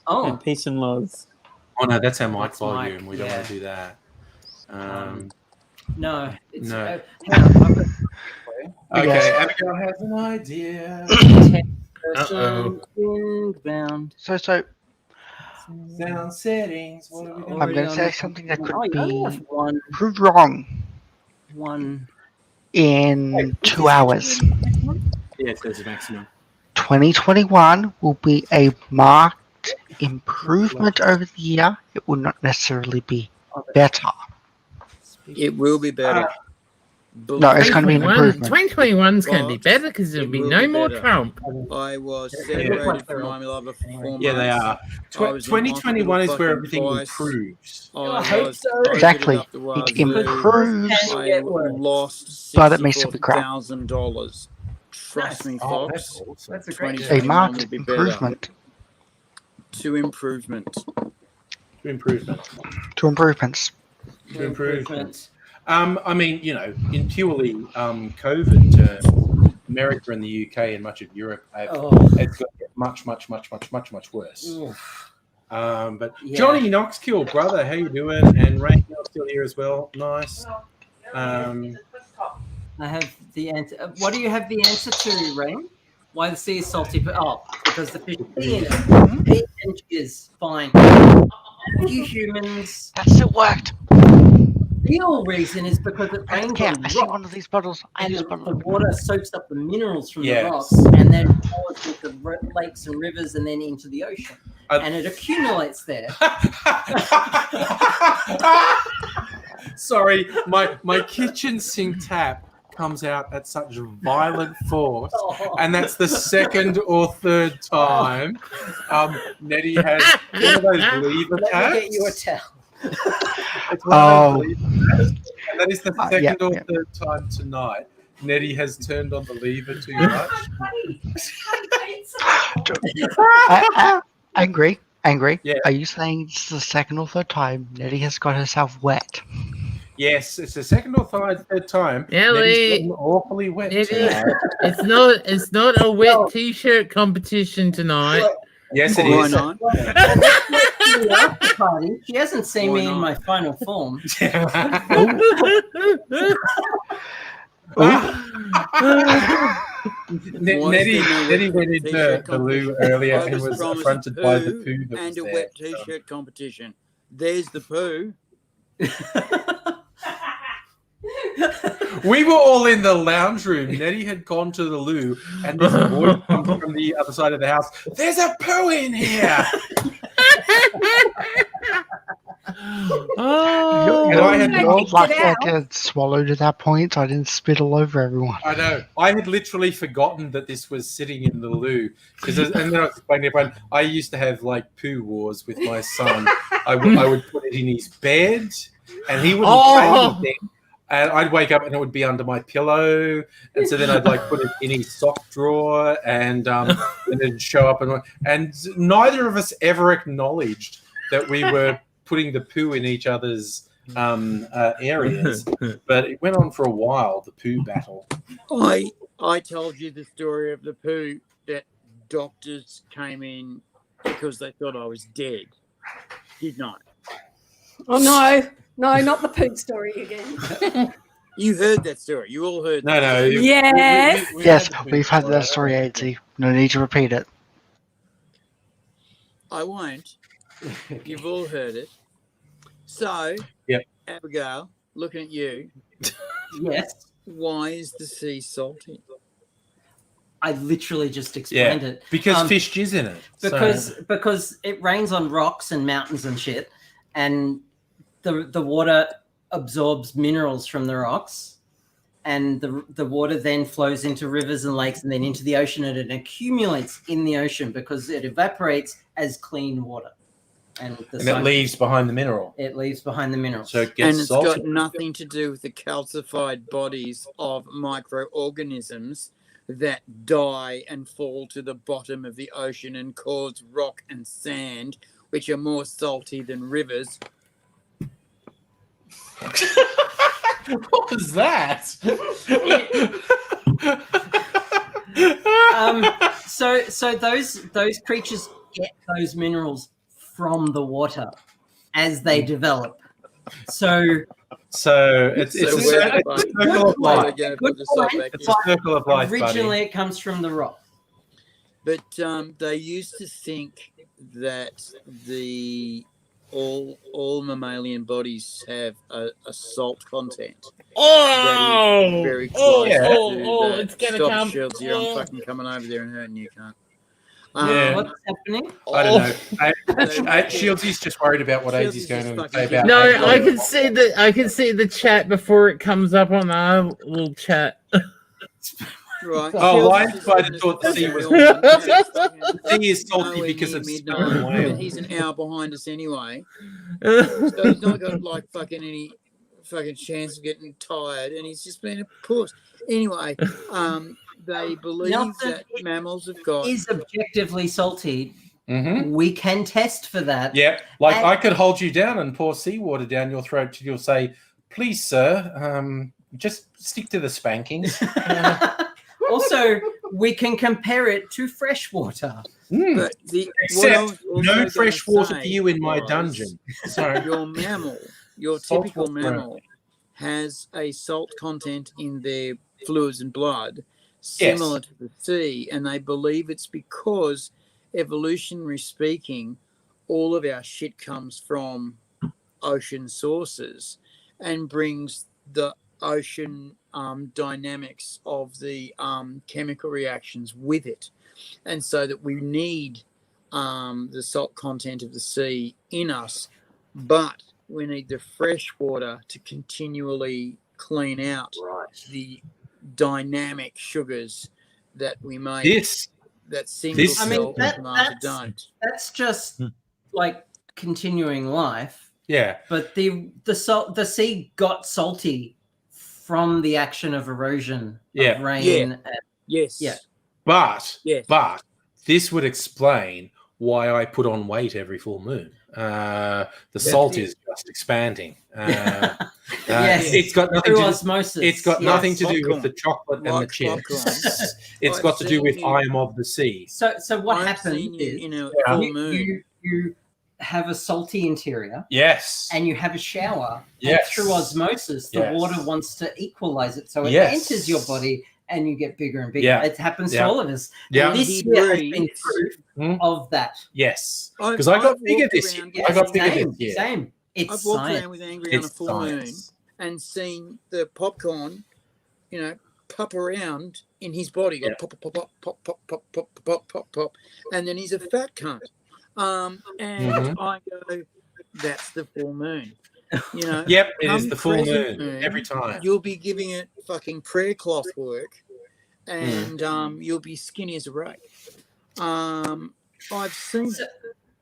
Oh. And peace and love. Oh no, that's our mic That's volume. mic, We don't want yeah. to do that. No. It's, No. hang on, I've got- Okay, Abigail has an idea. 10% inbound. So Sound settings. What are we doing? I'm going to say something that could Oh, you only have be one. proved wrong in 2 hours. Yes, there's a maximum. 2021 will be a marked improvement over the year. It will not necessarily be better. it will be better. No, it's going to be an improvement. 2021's going to be better because there'll be will no be more better. Trump. I was separated from my lover for 4 months. Yeah, they are. I was in 2021 is hospital where everything fucking twice. improves. I hope was so. voted Exactly. up the It wazoo. improves, Can I get worse. lost but it may still be crap. $64,000. Trust me, Oh, Fox. that's awesome. That's a great A 2021 marked will be better. improvement. To improvement. Improvement. To improvements. Improvement. I mean, you know, in purely COVID terms, America and the UK and much of Europe have it's got much worse. But Yeah. Johnny Knoxkill, brother, how you doing? And Rain's still here as well. Nice. I have the answer. What do you have the answer to, Rain? Why the sea is salty? But because the fish pee in it. Pee and jizz. Fine. You humans. That still worked. The real reason is because it rains Yeah, on I see rock, one of these bottles. and the water soaks up the minerals from Yes. the rocks, and then pours into the lakes and rivers, and then into the ocean, and it accumulates there. Sorry, my kitchen sink tap comes out at such violent force, and that's the second or third time Nettie has one of those lever Let taps. me get you a towel. It's one of those lever taps, and that is the second yeah, or yeah. third time tonight Nettie has turned on the lever too much. Angry. Yeah. Are you saying it's the second or third time Nettie has got herself wet? Yes, it's the second or third time. Yeah, Nettie's Lee. gotten awfully wet. It tonight. is. It's not a wet t-shirt competition tonight. Yes, it Why is. not? Party. She hasn't seen Why me in not? my final form. Nettie went into the loo earlier I and was promised affronted by the poo poo that and was a there. wet t-shirt competition. There's the poo. We were all in the lounge room. Nettie had gone to the loo, and this voice comes from the other side of the house. There's a poo in here. And I had You're lucky I had swallowed at that point. I didn't spit all over everyone. I know. I had literally forgotten that this was sitting in the loo. And then I was explaining to everyone, I used to have like poo wars with my son. I would put it in his bed, and he wouldn't say anything. And I'd wake up and it would be under my pillow, and so then I'd like put it in his sock drawer, and it'd show up, and neither of us ever acknowledged that we were putting the poo in each other's areas. But it went on for a while, the poo battle. I told you the story of the poo that doctors came in because they thought I was dead. Did not. Oh no, not the poo story again. You heard that story. You all heard No, that. no. Yes. Yes, we've had that story, Aidsy. No need to repeat it. I won't. You've all heard it. So, yep. Abigail, looking at you. Yes. Why is the sea salty? I literally just explained it. Because fish jizz in it. Because it rains on rocks and mountains and shit, and the water absorbs minerals from the rocks, and the water then flows into rivers and lakes and then into the ocean, and it accumulates in the ocean because it evaporates as clean water. And it leaves behind the mineral. It leaves behind the minerals. So it gets salty. Got nothing to do with the calcified bodies of microorganisms that die and fall to the bottom of the ocean and cause rock and sand, which are more salty than rivers. What was that? So those creatures get those minerals from the water as they develop. So it's a circle of life. It's a circle of life, originally, buddy. it comes from the rock. But they used to think that all mammalian bodies have a salt content. That is very close to it's gonna Stop come. Shields here. I'm fucking coming over there and hurting you, cunt. What's happening? I don't know. Shields just worried about what Aisy's going to say about. No, I can see the chat before it comes up on our little chat. Right. Oh, I thought the sea was. The sea is salty because it's sperm whale. And he's an hour behind us anyway, so he's not got like fucking any fucking chance of getting tired, and he's just been a puss. Anyway, they believe that mammals have got is objectively salty. Mm-hmm. We can test for that. Yeah, like I could hold you down and pour seawater down your throat till you'll say, "Please, sir, just stick to the spankings." Also, we can compare it to fresh water. But except no fresh water for you in my dungeon. Sorry. Your typical mammal has a salt content in their fluids and blood similar to the sea, and they believe it's because, evolutionary speaking, all of our shit comes from ocean sources and brings the ocean dynamics of the chemical reactions with it, and so that we need the salt content of the sea in us, but we need the fresh water to continually clean out the dynamic sugars that we make. That single cell tomato don't. That's just like continuing life. Yeah, but the sea got salty from the action of erosion, of rain. Yes. Yeah. But this would explain why I put on weight every full moon. The salt is just expanding. Yes. It's got nothing Through to osmosis. It's got nothing to do Popcorn. with the chocolate and the Like chips. popcorn. It's I've got to do seen with you- I am of the sea. So what I've happened seen you is in a Yeah. full moon. you have a salty interior Yes. and you have a shower. Yes. And through osmosis, the Yes. water wants to equalize it. So it Yes. enters your body and you get bigger and bigger. Yeah. It happens Yeah. to all of us. Yeah. And this He year has been breathes. proof of that. Yes. I've- Because I got I've bigger walked this year. around- I got bigger Same, this year. same. It's I've walked science. around with Angry on a It's full science. moon and seen the popcorn, pop around in his body, go Yeah. pop, pop, pop, pop, pop, pop, pop, pop, pop, pop, and then he's a fat cunt. And Mhm. I go, that's the full moon. Yep, it is come the full crescent moon every time. You'll be giving it fucking prayer cloth work, Mm. and you'll be skinny as a rake. I've seen it.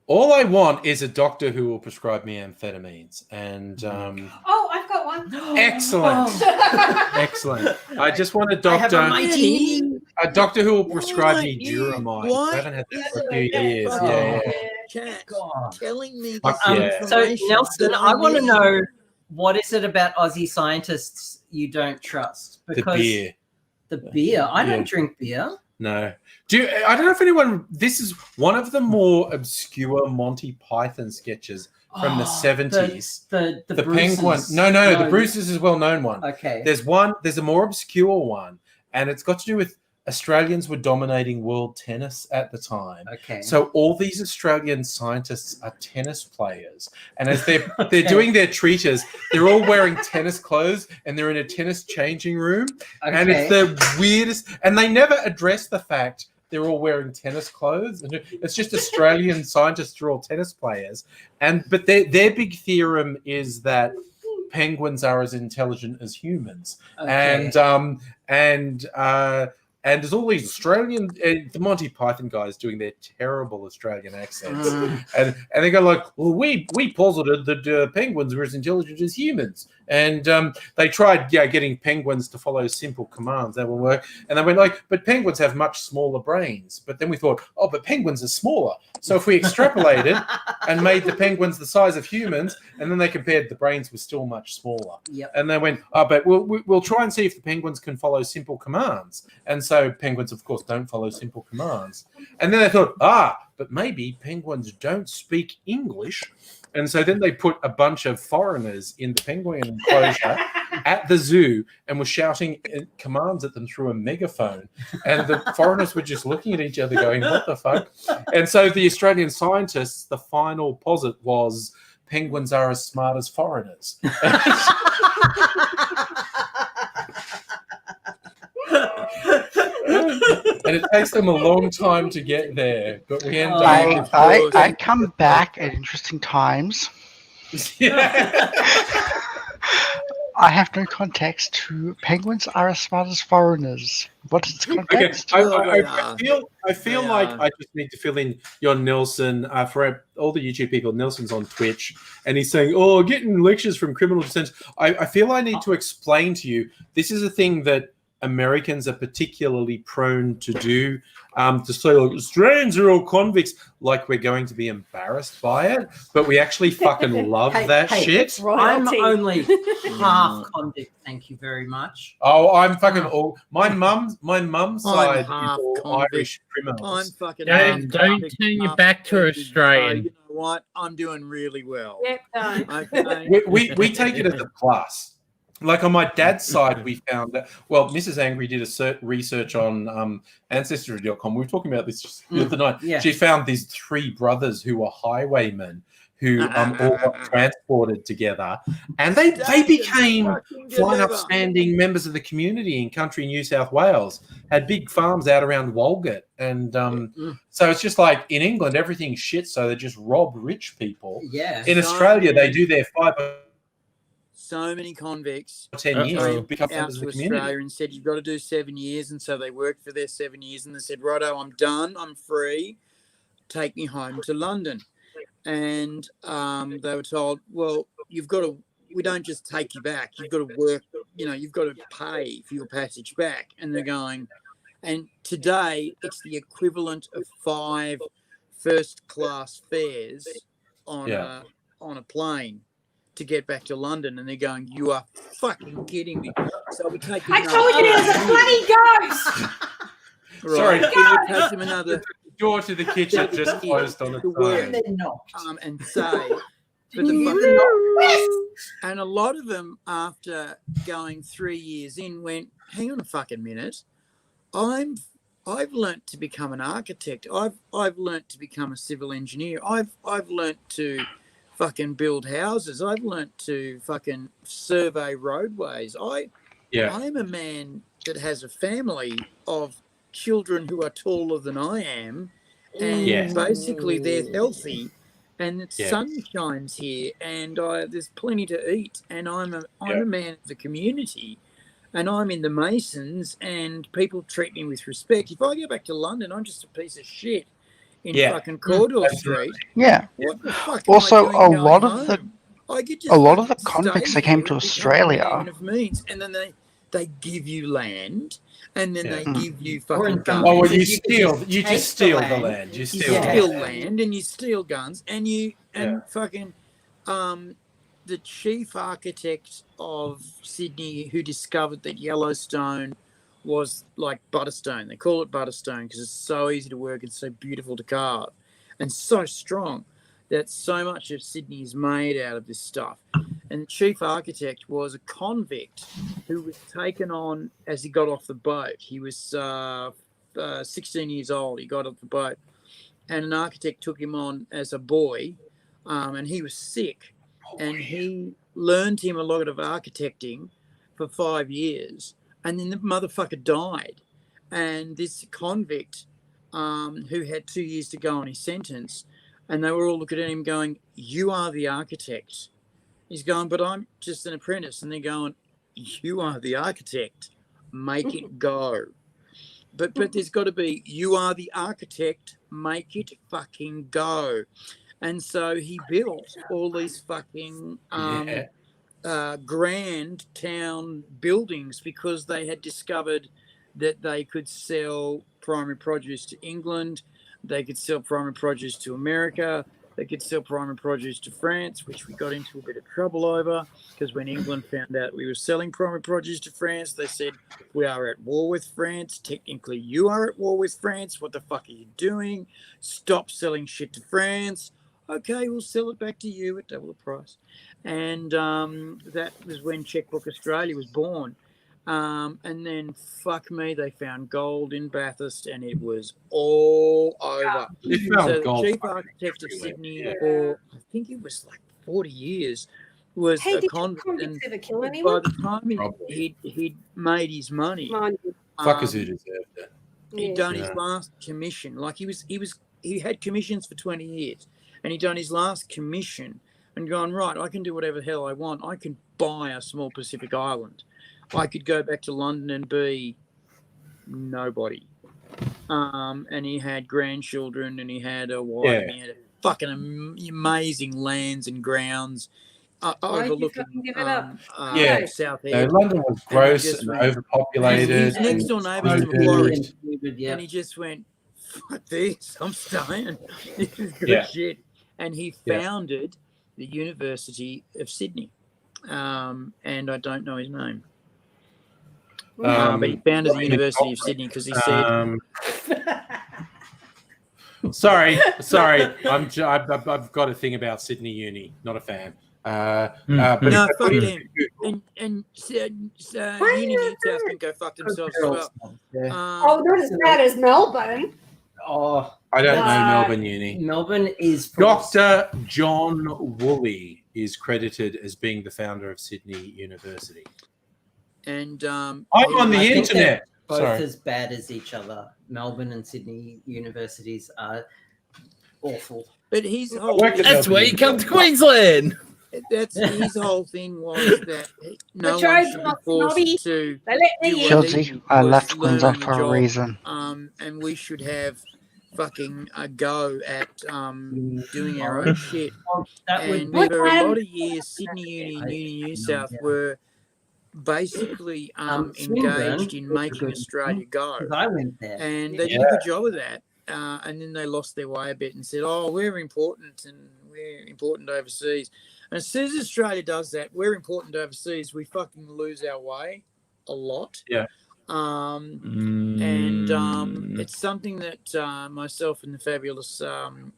All I want is a doctor who will prescribe me amphetamines. And Oh, I've got one. excellent. Excellent. I just want a doctor. A doctor who will prescribe me Duromide. I haven't had that for a few years. Yeah. Chat telling me Fuck this yeah. So information Nelson, that I want to need. know, what is it about Aussie scientists you don't trust? The beer. The beer. I Yeah. don't drink beer. No. I don't know if anyone. This is one of the more obscure Monty Python sketches from the 70s. The Penguin. Bruces. No, the Bruces is a well-known one. Okay. There's a more obscure one, and it's got to do with Australians were dominating world tennis at the time. Okay. So all these Australian scientists are tennis players, and as they're doing their treatise, they're all wearing tennis clothes, and they're in a tennis changing room, and Okay. it's the weirdest. And they never address the fact they're all wearing tennis clothes. It's just Australian scientists are all tennis players, but their big theorem is that penguins are as intelligent as humans, Okay. and there's all these Australian, the Monty Python guys doing their terrible Australian accents, and they go like, "Well, we posited that penguins were as intelligent as humans," and they tried getting penguins to follow simple commands. That won't work, and they went like, "But penguins have much smaller brains." But then we thought, "Oh, but penguins are smaller." So if we extrapolated and made the penguins the size of humans, and then they compared the brains were still much smaller. Yep. And they went, "Oh, but we'll try and see if the penguins can follow simple commands." And so penguins, of course, don't follow simple commands. And then they thought, but maybe penguins don't speak English. And so then they put a bunch of foreigners in the penguin enclosure at the zoo and were shouting commands at them through a megaphone. And the foreigners were just looking at each other going, what the fuck? And so the Australian scientists, the final posit was penguins are as smart as foreigners. And it takes them a long time to get there, but we end up with I come back at interesting times. I have no context to penguins are as smart as foreigners. What is the Okay, context? I feel like I just need to fill in your Nelson for all the YouTube people. Nelson's on Twitch and he's saying, "Oh, getting lectures from criminal defense." I feel I need to explain to you. This is a thing that Americans are particularly prone to do, to say like Australians are all convicts, like we're going to be embarrassed by it, but we actually fucking love that shit. I'm only half convict. Thank you very much. Oh, I'm fucking all my mum's side is half all convict. Irish criminals. I'm fucking. Don't turn your back to Australian. You know what? I'm doing really well. Yep, don't. Okay. we take it as a plus. Like on my dad's side, we found that, well, Mrs. Angry did a research on Ancestry.com. We were talking about this just the other night. Yeah. She found these three brothers who were highwaymen who all got transported together. And they became fine, upstanding members of the community in country New South Wales, had big farms out around Walgett. And so it's just like in England, everything's shit, so they just rob rich people. Yeah. In Australia, they do their 5 so many convicts 10 years came become out members to of the community. Australia and said, you've got to do 7 years. And so they worked for their 7 years and they said, righto, I'm done. I'm free. Take me home to London. And they were told, well, you've got to, we don't just take you back. You've got to work, you've got to pay for your passage back. And they're going, and today it's the equivalent of 5 first class fares on Yeah. a plane to get back to London, and they're going, "You are fucking kidding me!" So we take. I told you it was a bloody ghost. Right. Sorry. It would take them another The door to the kitchen just closed on its to work, own. and say for the fucking, and a lot of them after going 3 years in went, hang on a fucking minute, I've learnt to become an architect. I've learnt to become a civil engineer. I've learnt to fucking build houses. I've learnt to fucking survey roadways. I'm a man that has a family of children who are taller than I am, and basically they're healthy, and the sun shines here, and there's plenty to eat, and I'm a man of the community, and I'm in the Masons, and people treat me with respect. If I go back to London, I'm just a piece of shit in fucking Cawdor Street. Yeah. What the fuck Also, am I doing a lot going of the home? I could just a lot of the fucking convicts stay that came here to and become a Australia. man of means, and then they give you land, and then they give you Or in fucking guns. Oh, well, you If you could steal. You take just steal the land. You You steal. steal land, and you steal guns, and fucking the chief architect of Sydney who discovered that Yellowstone was like Butterstone. They call it Butterstone because it's so easy to work and so beautiful to carve and so strong that so much of Sydney is made out of this stuff. And the chief architect was a convict who was taken on as he got off the boat. He was 16 years old. He got off the boat, and an architect took him on as a boy, and he was sick. And he learned him a lot of architecting for 5 years, and then the motherfucker died. And this convict, who had 2 years to go on his sentence, and they were all looking at him going, "You are the architect." He's going, "But I'm just an apprentice." And they're going, "You are the architect. Make it go." But there's got to be, "You are the architect. Make it fucking go." And so he built all these fucking grand town buildings because they had discovered that they could sell primary produce to England, they could sell primary produce to America, they could sell primary produce to France, which we got into a bit of trouble over because when England found out we were selling primary produce to France, they said, "We are at war with France. Technically, you are at war with France. What the fuck are you doing? Stop selling shit to France." "Okay, we'll sell it back to you at double the price." And that was when Checkbook Australia was born. And then, fuck me, they found gold in Bathurst, and it was all over. They found So the gold chief architect of Sydney for, I think it was like 40 years, was Hey, a did convict. convicts And ever kill by anyone? the time he'd made his money, Fuckers who deserved it. he'd done his Yeah. last commission. Like he had commissions for 20 years, and he'd done his last commission and gone, right, I can do whatever the hell I want. I can buy a small Pacific island. I could go back to London and be nobody. And he had grandchildren, and he had a wife, and he had a fucking amazing lands and grounds overlooking give it up? South No, End. London was And he gross just and went- overpopulated. His next door neighbours to and Macquarie, Yeah. and he just went, "Fuck this! I'm staying. This is good Yeah. shit." And he Yeah. founded the University of Sydney, and I don't know his name. But he founded the University of Sydney because he said, Sorry. I've got a thing about Sydney Uni. Not a fan. But "No, it's fuck good. them." And Uni Newcastle can go fuck themselves as well. Oh, not as bad as Melbourne. Oh, I don't know No. Melbourne Uni. Melbourne is Dr. John Woolley is credited as being the founder of Sydney University. And I'm on the I think internet. they're both Sorry. as bad as each other. Melbourne and Sydney universities are awful. But his I whole worked at That's why you Melbourne. come to Queensland. That's his whole thing was that no The one trades should be must forced not be- to They let do me what Chelsea, he I was left Queensland learning for a job. reason. And we should have fucking a go at doing our own shit. That would And be for a lot of years, Sydney Uni and Uni New South were basically engaged in making Australia go. I went there. And they did a good job of that. and then they lost their way a bit and said, "Oh, we're important overseas." And as soon as Australia does that, we're important overseas. We fucking lose our way a lot. Yeah. It's something that myself and the fabulous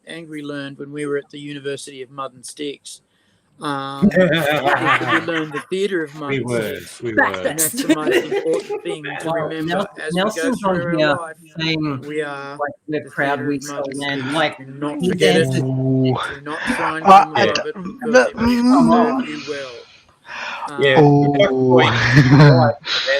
Angry learned when we were at the University of Mud and Sticks. We learned the theatre of mud and sticks. We were. And that's the most important thing to remember as Nelson's we go on through here our life. saying, We are like, we're proud we stole land. Like, do not he forget it. danced- Do not try and come above it because it will serve you well. Yeah. Oh.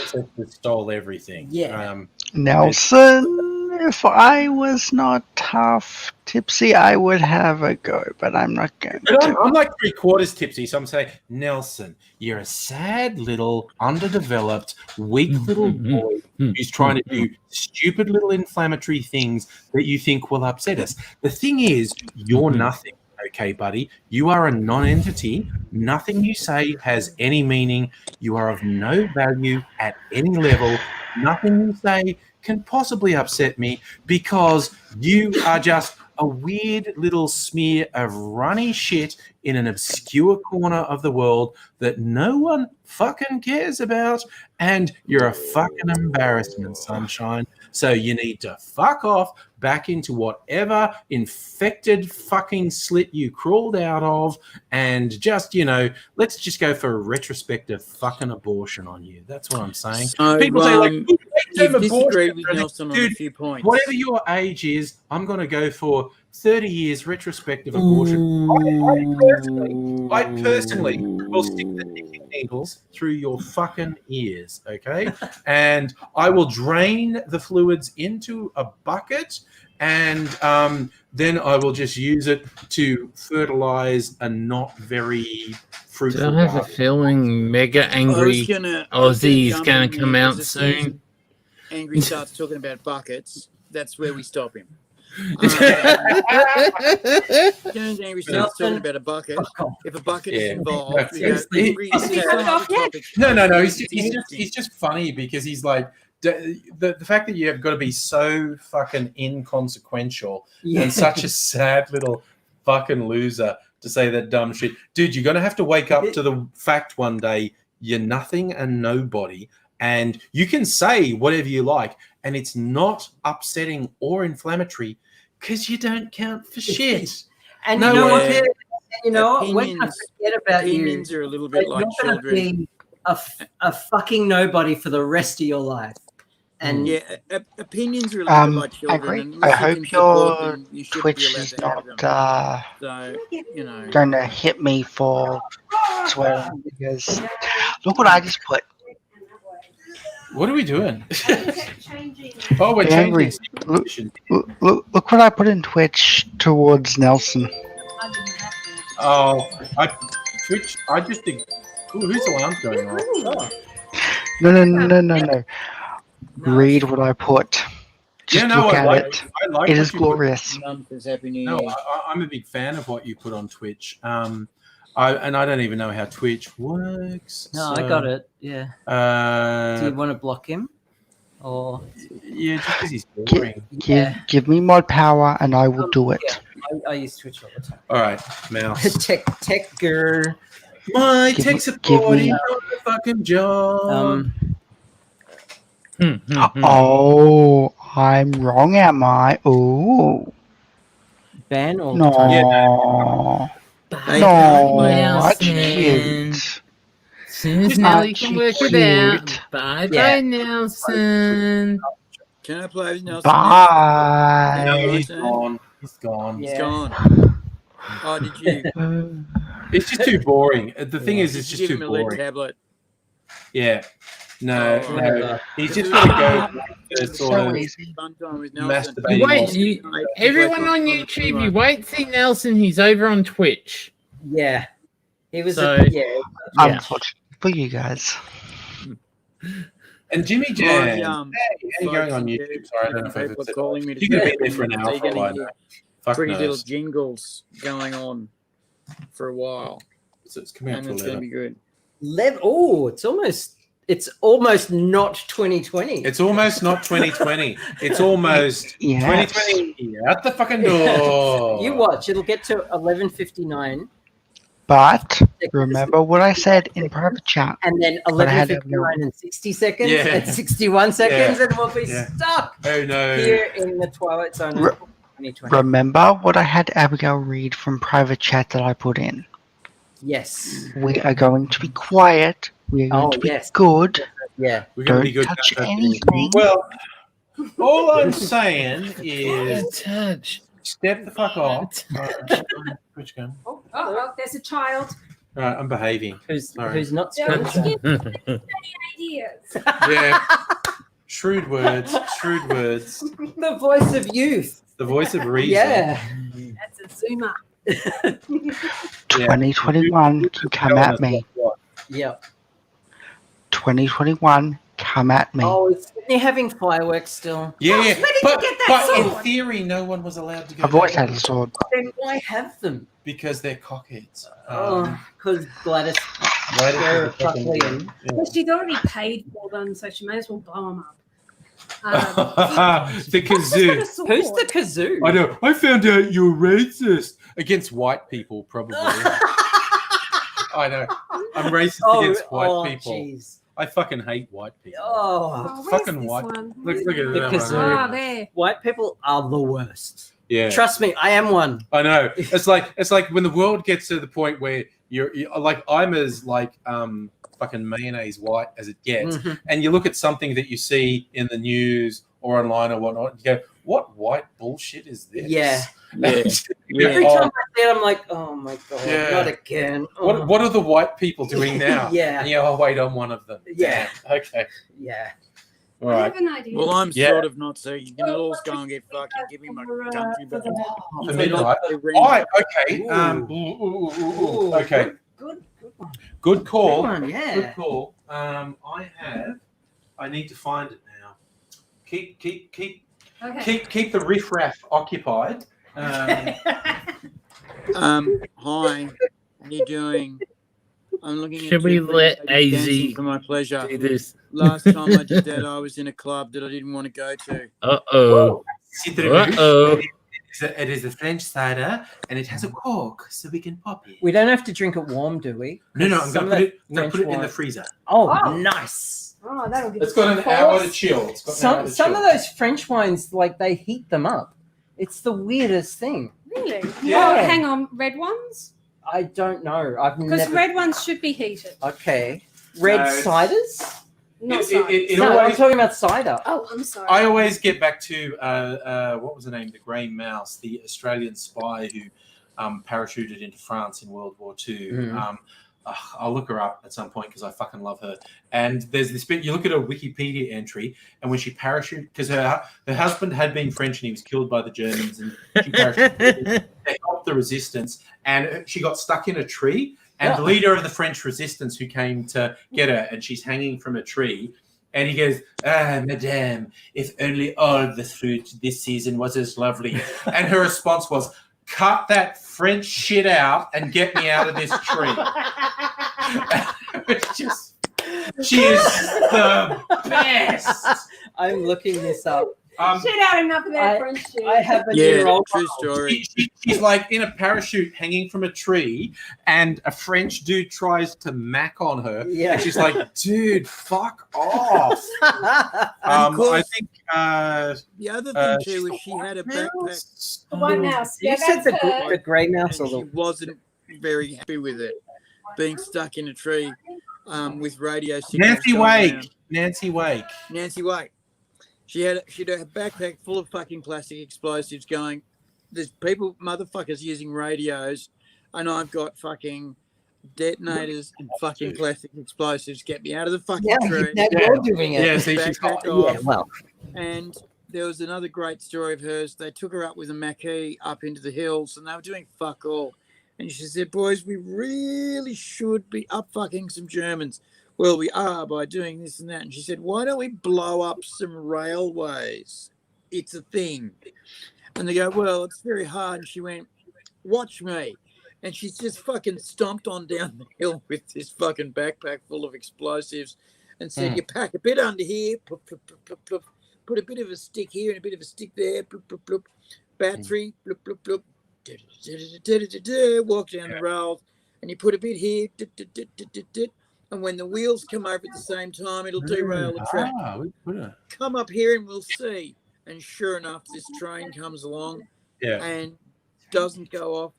Ancestors stole everything. Yeah. Nelson, if I was not half tipsy, I would have a go, but I'm not going But to. I'm like 3/4 tipsy, so I'm saying, Nelson, you're a sad little, underdeveloped, weak little boy who's trying to do stupid little inflammatory things that you think will upset us. The thing is, you're nothing. Okay, buddy, you are a non-entity. Nothing you say has any meaning. You are of no value at any level. Nothing you say can possibly upset me because you are just a weird little smear of runny shit in an obscure corner of the world that no one fucking cares about, and you're a fucking embarrassment, sunshine. So you need to fuck off back into whatever infected fucking slit you crawled out of, and just, let's just go for a retrospective fucking abortion on you. That's what I'm saying. So, People say, like, you've disagreed abortion. with Nelson on a Dude, few points. whatever your age is, I'm going to go for 30 years retrospective abortion. I personally will stick the nicking needles through your fucking ears, okay? And I will drain the fluids into a bucket, and then I will just use it to fertilize a not very fruitful I have a garden. feeling mega angry Aussie is going to come out soon. Angry starts talking about buckets. That's where we stop him. Angry starts talking about a bucket. If a bucket is involved, we go, Angry No. He's just funny because he's like, the fact that you have got to be so fucking inconsequential and such a sad little fucking loser to say that dumb shit. Dude, you're going to have to wake up to the fact one day you're nothing and nobody, and you can say whatever you like, and it's not upsetting or inflammatory because you don't count for shit. And no you know one what? cares. You know what? We're going to forget about you. Opinions are a little bit You're like gonna children. be a fucking nobody for the rest of your life. And opinions are a little bit like children. And I unless you hope can support your them, you should Twitch be allowed is to have them. not So, going to hit me for swearing, because look what I just put. What are we doing? Oh, we're Angry. changing. Look what I put in Twitch towards Nelson. Oh, Twitch. I just think. Ooh, whose alarm's going off? Oh. No. Read what I put. Just look at it. I like it what is you glorious. No, I'm a big fan of what you put on Twitch. I don't even know how Twitch works. No, so, I got it. Yeah. Do you want to block him? Or yeah, just because he's boring. Give me mod power and I will do it. Yeah, I use Twitch all the time. All right, mouse. tech guru. My Give tech me- support give is me- not the fucking job. Oh, I'm wrong, am I? Oh. Ban or No. No, that's Nelson. cute. Soon as Nelly can work it out. Bye bye, Nelson. Can I play with Nelson? Bye. No, he's gone. He's gone. He's gone. Oh, did you? It's just too boring. The thing is, it's Did just you give too him a lead boring. tablet? Yeah. No, Oh, no. He's just got to go to sort of Fun time with Nelson. masturbating. Everyone on YouTube, you wait to see Nelson. He's over on Twitch. Yeah. He was So- Unfortunately for you guys. And Jimmy Jam. Well, How are you going on YouTube? Sorry, I don't know if people I've are calling me to You're going to say be there for an hour they're for a gonna while. hear Fuck pretty little knows. jingles going on for a while. So it's coming out And for it's going to 11. be good. Oh, it's almost It's almost not 2020. It's almost not 2020. It's almost Yes. 2020. Out the fucking door. You watch. It'll get to 11:59. But remember what I said in private chat. And then But I had to 11:59 and 60 seconds Yeah. and 61 seconds, Yeah. and we'll be Yeah. stuck Oh no. here in the Twilight Zone of 2020. Remember what I had Abigail read from private chat that I put in. Yes. We are going to be quiet. We are going to be yes. good. Yeah. We're gonna Don't be good. touch anything. Well, all I'm saying is touch. step the fuck off. Which gun? Oh, well, there's a child. All right, I'm behaving. Who's Sorry. not Don't scared? give me ideas. Yeah. Shrewd words. Shrewd words. The voice of youth. The voice of reason. Yeah. That's a zoomer. 2021 can come at me. Yeah. 2021, come at me. Oh, is Sydney having fireworks still? Yeah, Where yeah. did you But, get that but in sword? theory, no one was allowed to go. I've always there had a sword. Then why have them? because they're cockheads. Because Gladys. Gladys they're is a fucking fucking- idiot. Yeah. Well, she's already paid for them, so she may as well blow them up. The kazoo. Who's the kazoo? I know. I found out you're racist against white people, probably. I know. I'm racist against white people. Jeez. I fucking hate white people. Oh, Fucking white. Look at The that kazoo. one. there. White people are the worst. Yeah. Trust me, I am one. I know. It's like when the world gets to the point where you're like I'm as like fucking mayonnaise white as it gets, Mhm. and you look at something that you see in the news or online or whatnot, you go, "What white bullshit is this?" Yeah. Yeah. Every Oh, time I see it, I'm like, oh my god, Yeah. not again. Oh. what are the white people doing now? Yeah. And I'll wait on one of them. Yeah. Damn. Okay. Yeah. All I right. have an idea. Well, I'm Yeah. sort of not, so you can all go and get fucking give me my country back. For midnight. All right. Okay. Okay. Good one. Good call. Good one, yeah. Good call. I need to find it now. Okay. Keep the riffraff occupied. Hi, how you doing? I'm looking at Should we you let dancing AZ for my pleasure. do this? Last time I did that, I was in a club that I didn't want to go to. Uh-oh. Uh-oh. It is a French cider, and it has a cork, so we can pop it. We don't have to drink it warm, do we? No, I'm Some going of to that put it in French the wine- freezer. Oh, nice. Oh, that'll give It's us got an some hour to force. chill. It's got an hour Some to some chill. of those French wines, like they heat them up. It's the weirdest thing. Really? Yeah. Oh, hang on. Red ones? I don't know. I've Because never. red ones should be heated. Okay. Red No. ciders? Not It cider. No, I'm always- talking about cider. Oh, I'm sorry. I always get back to what was the name? The Grey Mouse, the Australian spy who parachuted into France in World War II. Mhm. I'll look her up at some point because I fucking love her. And there's this bit. You look at her Wikipedia entry, and when she parachuted, because her husband had been French and he was killed by the Germans, and she parachuted to help the resistance, and she got stuck in a tree. And the leader of the French resistance who came to get her, and she's hanging from a tree. And he goes, madame, if only all the fruit this season was as lovely. And her response was, cut that French shit out and get me out of this tree. It's just, she is the best. I'm looking this up. Shit out enough of that I- French shit. I have a Yeah, year-old true child. story. She's like in a parachute hanging from a tree, and a French dude tries to mac on her. Yeah. And she's like, dude, fuck off. I think The other Uh, thing too she's was she had a backpack. The white mouse. You Yeah, said that's the her. grey And mouse or she the wasn't very happy with it, being stuck in a tree with radio signals. Nancy going Wake. around. Nancy Wake. Nancy Wake. She'd had a backpack full of fucking plastic explosives going, there's people, motherfuckers using radios, and I've got fucking detonators and fucking plastic explosives. Get me out of the fucking Yeah, tree. now you're doing it. Yeah, see, she's Backpack Yeah, off. well, And there was another great story of hers. They took her up with a Mackie up into the hills, and they were doing fuck all. And she said, boys, we really should be up fucking some Germans. Well, we are by doing this and that. And she said, why don't we blow up some railways? It's a thing. And they go, well, it's very hard. And she went, watch me. And she's just fucking stomped on down the hill with this fucking backpack full of explosives. and said, you pack a bit under here, plup, plup, plup, plup, plup, put a bit of a stick here and a bit of a stick there, plup, plup, plup, battery, plup, plup, plup, walk down the rails, and you put a bit here, and when the wheels come over at the same time, it'll derail the track. Come up here and we'll see. And sure enough, this train comes along and doesn't go off,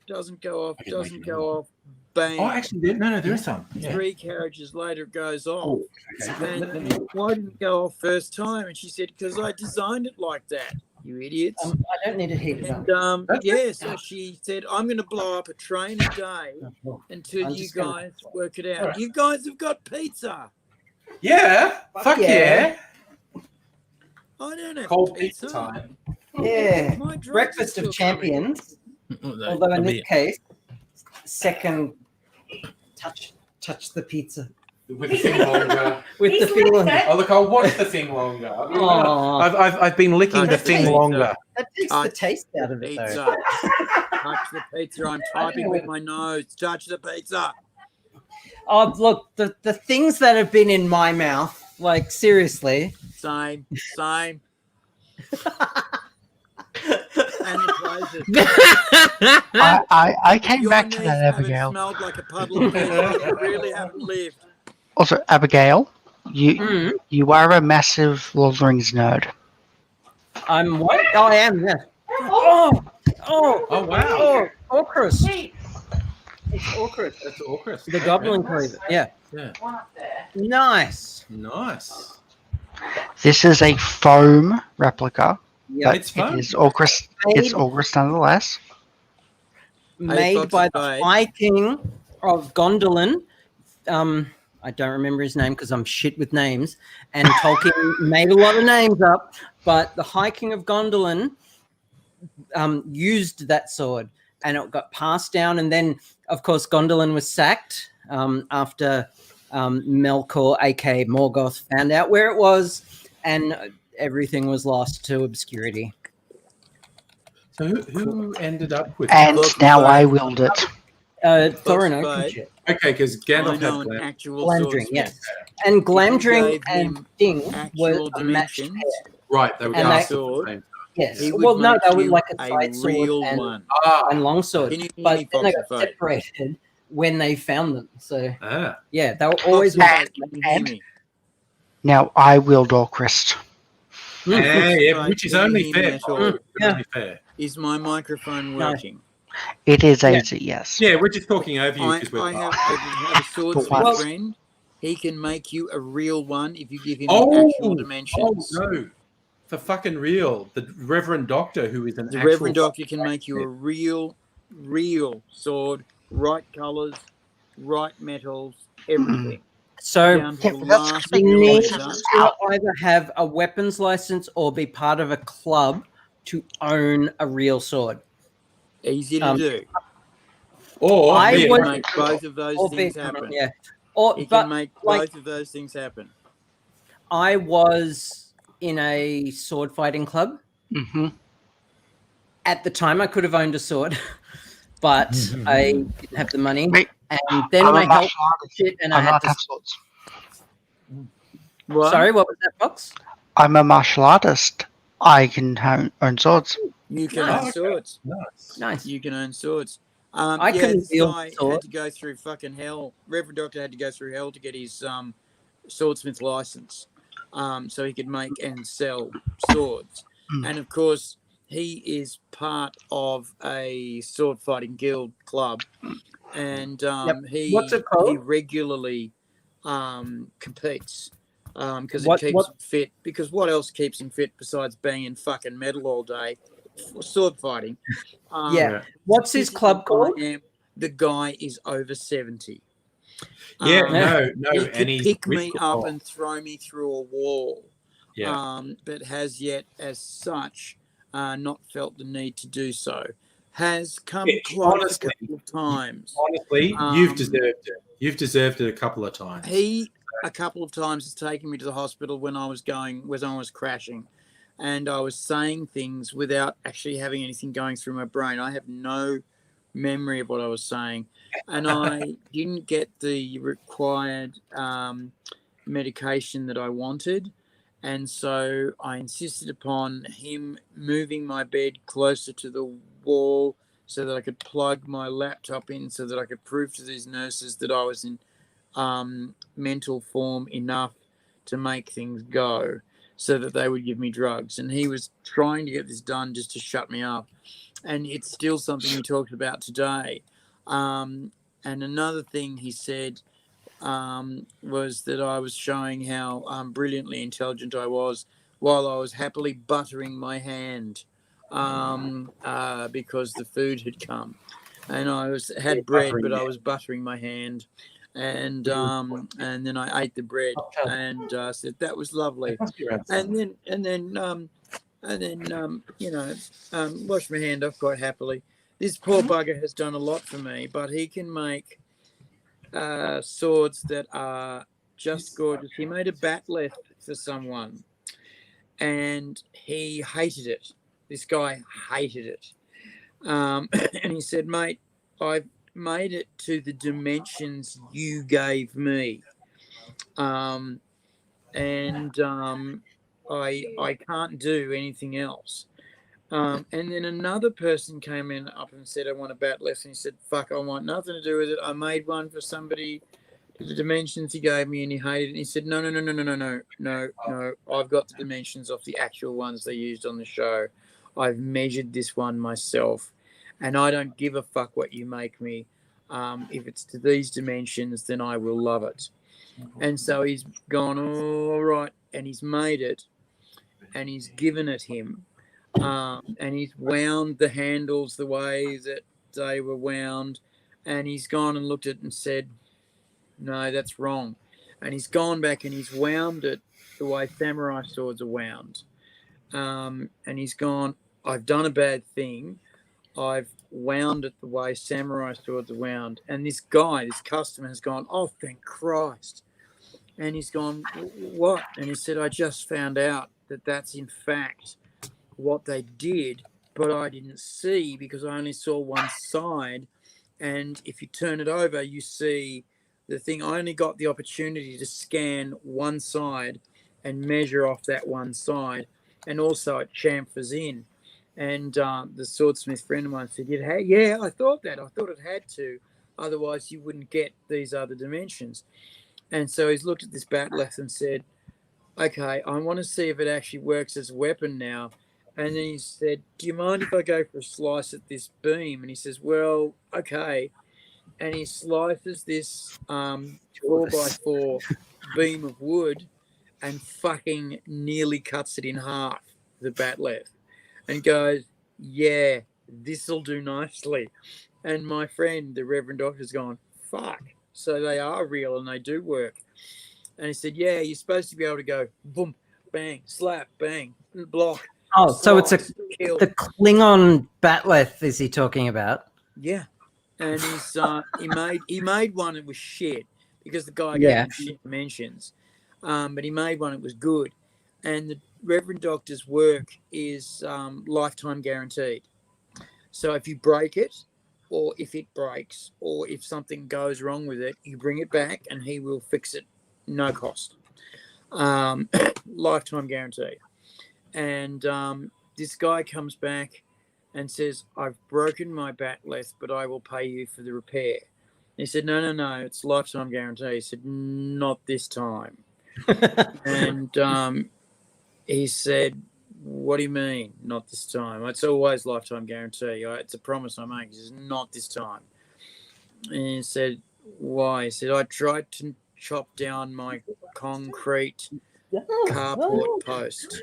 bang. Oh, actually, no, there is some. 3 carriages later, it goes off. And why didn't it go off first time? And she said, because I designed it like that, you idiots. I don't need to heat it up. And so she said, I'm going to blow up a train a day until you guys work it out. You guys have got pizza. Yeah, fuck yeah. I don't have Cold pizza. time. Yeah, My drugs breakfast are of still coming. champions. Although in this case, second touch the pizza. With the thing longer. With the thing longer. Oh, look, I'll watch the thing longer. Oh. I've been licking the thing longer. That takes the taste out of it, though. Pizza. Touch the pizza. I'm typing with my nose. Touch the pizza. Oh, look, the things that have been in my mouth, like, seriously. Same. And I came Your back to knees that, haven't Abigail. smelled like a puddle of pizza. You really haven't lived. Also, Abigail, you are a massive Lord of the Rings nerd. I'm what? Oh, I am, yeah. Oh, wow. Oh, Orcus. It's Orcus. That's Orcus. The Goblin Cleaver. Yeah. Nice. This is a foam replica. Yeah, but it's fun. It is Orcus. It's Orcus nonetheless. Made by the High King of Gondolin. I don't remember his name because I'm shit with names. And Tolkien made a lot of names up, but the High King of Gondolin used that sword, and it got passed down. And then, of course, Gondolin was sacked after Melkor, aka Morgoth, found out where it was, and everything was lost to obscurity. So who ended up with And now I wield it. Thorin Oakenshield. Okay, because Gandalf know had an actual Glamdring, swordsmith. yes. And Glamdring gave and him Ding were actual a matched dimensions, pair. Right, they were And cast they- at the same time. Yes. He would Well, no, make they were you like a a side sword real and, one. and longsword. Can you hear But me, then they got Foxify? separated when they found them. So, Ah. yeah, they were always... Foxify, can you hear me? Now I wield Orcus. Yeah, which is Can you only hear me fair. at all? Only fair. Is my microphone working? It is easy, yes. Yeah, we're just talking over you I because we're have a swordsmith Well- friend. He can make you a real one if you give him Oh, the actual dimensions. Oh no, for fucking real. The Reverend Doctor, who is an The actual Reverend Doctor can make you a real sword, right colours, right metals, everything. So, Down to the Yeah, that's last you need millimetre. to either have a weapons license or be part of a club to own a real sword. Easy to do. Or I He be can was- make both of those Or things be- happen. Yeah. Or, He but can make like- both of those things happen. I was in a sword fighting club. Mm-hmm. At the time, I could have owned a sword, but I didn't have the money. Wait, And then I'm my a health martial artist. shit, and I I had not to. have swords. What? Sorry, what was that, Fox? I'm a martial artist. I can own swords. You can Nice. own swords. Nice. You can own swords. I yeah, couldn't this wield guy a sword. had to go through fucking hell. Reverend Doctor had to go through hell to get his swordsmith license, so he could make and sell swords. And of course, he is part of a sword fighting guild club, and What's it called? he regularly competes because What- it keeps what- him fit. Because what else keeps him fit besides being in fucking metal all day? Sword fighting. Yeah. What's his club called? The guy is over 70. Yeah, Um, no, He and could he's pick me ripped up off. and throw me through a wall. Yeah. But has yet, as such, not felt the need to do so. Has come Yeah, close honestly- a couple of times. Honestly, you've Um, deserved it. You've deserved it a couple of times. He a couple of times has taken me to the hospital when I was crashing, and I was saying things without actually having anything going through my brain. I have no memory of what I was saying, and I didn't get the required medication that I wanted. And so I insisted upon him moving my bed closer to the wall so that I could plug my laptop in so that I could prove to these nurses that I was in mental form enough to make things go so that they would give me drugs. And he was trying to get this done just to shut me up. And it's still something we talked about today. And another thing he said was that I was showing how brilliantly intelligent I was while I was happily buttering my hand because the food had come. And I had bread, but I was buttering my hand. And then I ate the bread and said that was lovely. And then washed my hand off quite happily. This poor bugger has done a lot for me, but he can make swords that are just gorgeous. He made a batleth for someone, and he hated it. This guy hated it, and he said, "Mate, I've made it to the dimensions you gave me, I can't do anything else." And then another person came in up and said, "I want a batleth," and he said, "Fuck, I want nothing to do with it. I made one for somebody to the dimensions he gave me, and he hated it." And he said, "No. I've got the dimensions of the actual ones they used on the show. I've measured this one myself, and I don't give a fuck what you make me. If it's to these dimensions, then I will love it." And so he's gone, all right, and he's made it, and he's given it him. And he's wound the handles the way that they were wound, and he's gone and looked at it and said, "No, that's wrong." And he's gone back and he's wound it the way samurai swords are wound. And he's gone, "I've done a bad thing. I've wound it the way samurai swords are wound." And this guy, this customer, has gone, "Oh, thank Christ." And he's gone, "What?" And he said, "I just found out that that's in fact what they did, but I didn't see because I only saw one side. And if you turn it over, you see the thing. I only got the opportunity to scan one side and measure off that one side. And also it chamfers in." And the swordsmith friend of mine said, "Yeah, I thought that. I thought it had to. Otherwise you wouldn't get these other dimensions." And so he's looked at this batleth and said, "Okay, I want to see if it actually works as a weapon now." And then he said, "Do you mind if I go for a slice at this beam?" And he says, "Well, okay." And he slices this 4x4 beam of wood and fucking nearly cuts it in half, the batleth, and goes, "Yeah, this'll do nicely." And my friend, the Reverend Doctor's gone, "Fuck, so they are real and they do work." And he said, "Yeah, you're supposed to be able to go boom, bang, slap, bang, block." Oh, so it's kill. the Klingon batleth is he talking about? Yeah, and he's he made one that was shit because the guy Yeah. gave him shit dimensions, but he made one that was good. And the Reverend Doctor's work is lifetime guaranteed. So if you break it, or if it breaks, or if something goes wrong with it, you bring it back and he will fix it, no cost. Lifetime guaranteed. And this guy comes back and says, "I've broken my batleth, but I will pay you for the repair." And he said, No, it's lifetime guarantee." He said, "Not this time." And he said, "What do you mean, not this time?" "It's always lifetime guarantee. It's a promise I make." He says, "Not this time." And he said, "Why?" He said, "I tried to chop down my concrete carport post.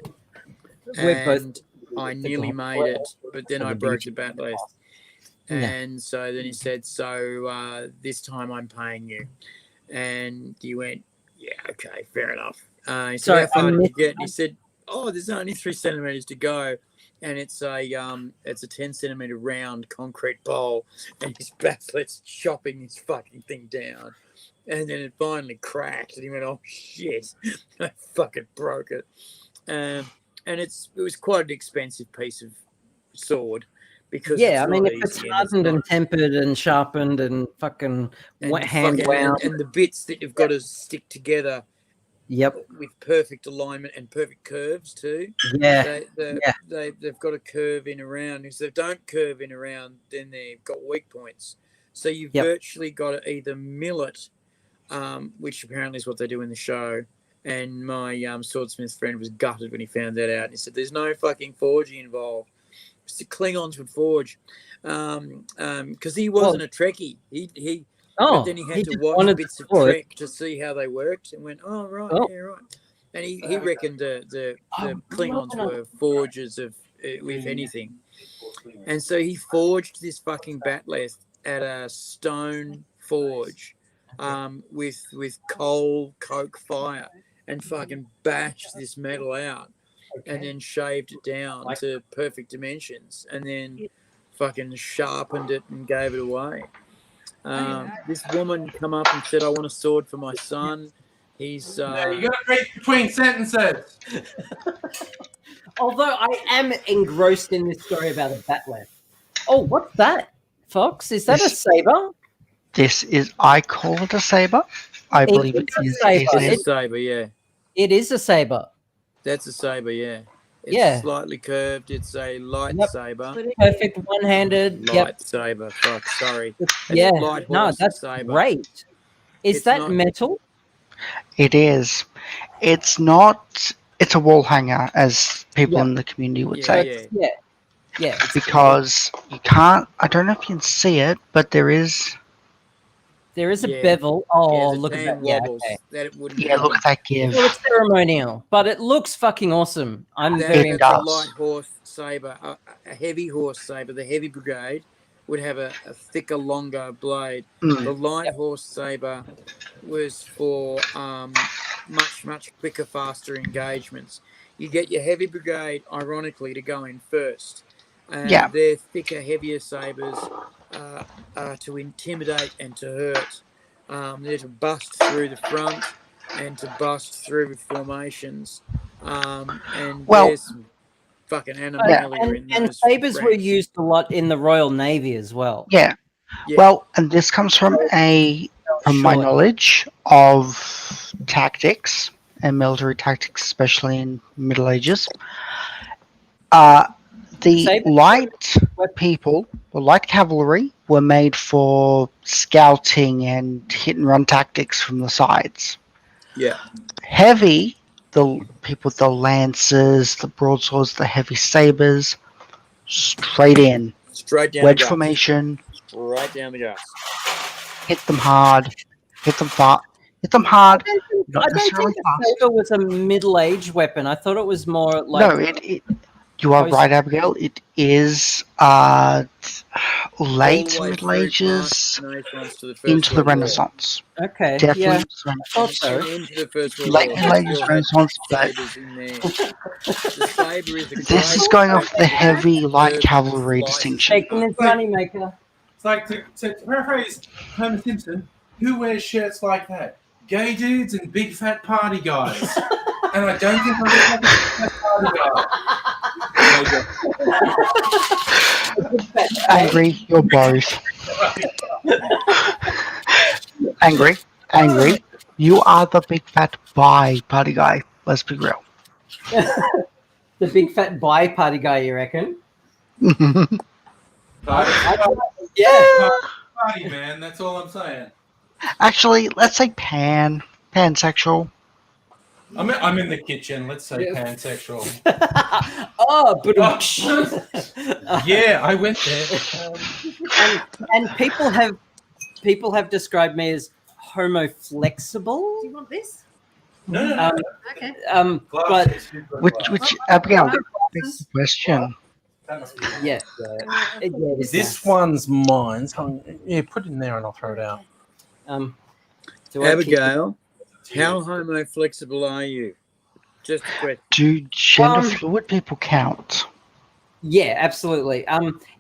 And I nearly made it, but then I broke the batleth." And so then he said, "So this time I'm paying you." And he went, "Yeah, okay, fair enough." He said, "How far did you get?" And he said, "Oh, there's only 3 centimeters to go, and it's a 10 centimeter round concrete bowl." And his batlet's chopping this fucking thing down, and then it finally cracked, and he went, "Oh shit, I fucking broke it." And it was quite an expensive piece of sword because I mean, if it's hardened and tempered and sharpened and fucking hand wound, and the bits that you've got to stick together Yep. With perfect alignment and perfect curves too. Yeah. They've got a curve in around. If they don't curve in around, then they've got weak points. So you've virtually got to either mill it, which apparently is what they do in the show. And my swordsmith friend was gutted when he found that out. He said, "There's no fucking forging involved. It's the Klingons would forge, because he wasn't a Trekkie. But then he had to watch bits of Trek to see how they worked, and went, "Oh right, yeah, right." And he reckoned the Klingons were forgers of, if anything. And so he forged this fucking batleth at a stone forge, with coal, coke fire, and fucking bashed this metal out, and then shaved it down to perfect dimensions, and then fucking sharpened it and gave it away. This woman come up and said, "I want a sword for my son." He's you got to read between sentences. Although I am engrossed in this story about a batleth. Oh, what's that, Fox? Is that a saber? This is, I call it a saber. I believe it is a saber. Yeah, it is a saber. That's a saber. Yeah, it's slightly curved. It's a light saber. Perfect one-handed. Light saber. Fuck, sorry. Yeah, Light no, horse that's saber. great. Is It's that not- metal? It is. It's not. It's a wall hanger, as people in the community would say. Yeah. Because you can't. I don't know if you can see it, but there is. There is a bevel. Oh, look at that. Yeah, Wobbles, okay. that it wouldn't Yeah, look at that give. Well, it's ceremonial, but it looks fucking awesome. I'm very That's a impressed. light horse saber, a heavy horse saber. The heavy brigade would have a thicker, longer blade. Mm. The light horse saber was for much quicker, faster engagements. You get your heavy brigade, ironically, to go in first. And their thicker, heavier sabers are to intimidate and to hurt. They're to bust through the front and to bust through with formations. And there's some fucking animalia in and those sabers were ranks. used a lot in the Royal Navy as well. Yeah. Well, and this comes from my knowledge of tactics and military tactics, especially in Middle Ages. The light people, the light cavalry, were made for scouting and hit and run tactics from the sides. Yeah. Heavy, the people with the lances, the broadswords, the heavy sabers, straight in. Straight down Wedge the gut. formation. Right down the guts. Hit them hard. Hit them far. Hit them hard. I Not don't necessarily think fast. the saber was a middle-aged weapon. I thought it was more like... No, you are right, Abigail. It is late Middle Ages into the Renaissance. Okay, Definitely yeah. into the I thought so. Into the First World Late War. Middle Ages, Renaissance, but Sabers in there. The saber is a this is great going off the weapon. heavy light cavalry distinction. Taking his moneymaker. It's like, to paraphrase Homer Simpson, who wears shirts like that? Gay dudes and big fat party guys. And I don't think I'm a big fat party guy. Angry, you're both. Angry, you are the big fat bi party guy. Let's be real. The big fat bi party guy, you reckon? Party, man. That's all I'm saying. Actually, let's say pansexual. I'm in the kitchen. Let's say pansexual. Oh, but yeah, I went there. and people have described me as homoflexible. Do you want this? No. Okay. But Which Abigail? Big question. yeah, This one's mine. Yeah, put it in there and I'll throw it out. Do I Abigail, how homo-flexible are you? Just a question. Do gender fluid people count? Yeah, absolutely.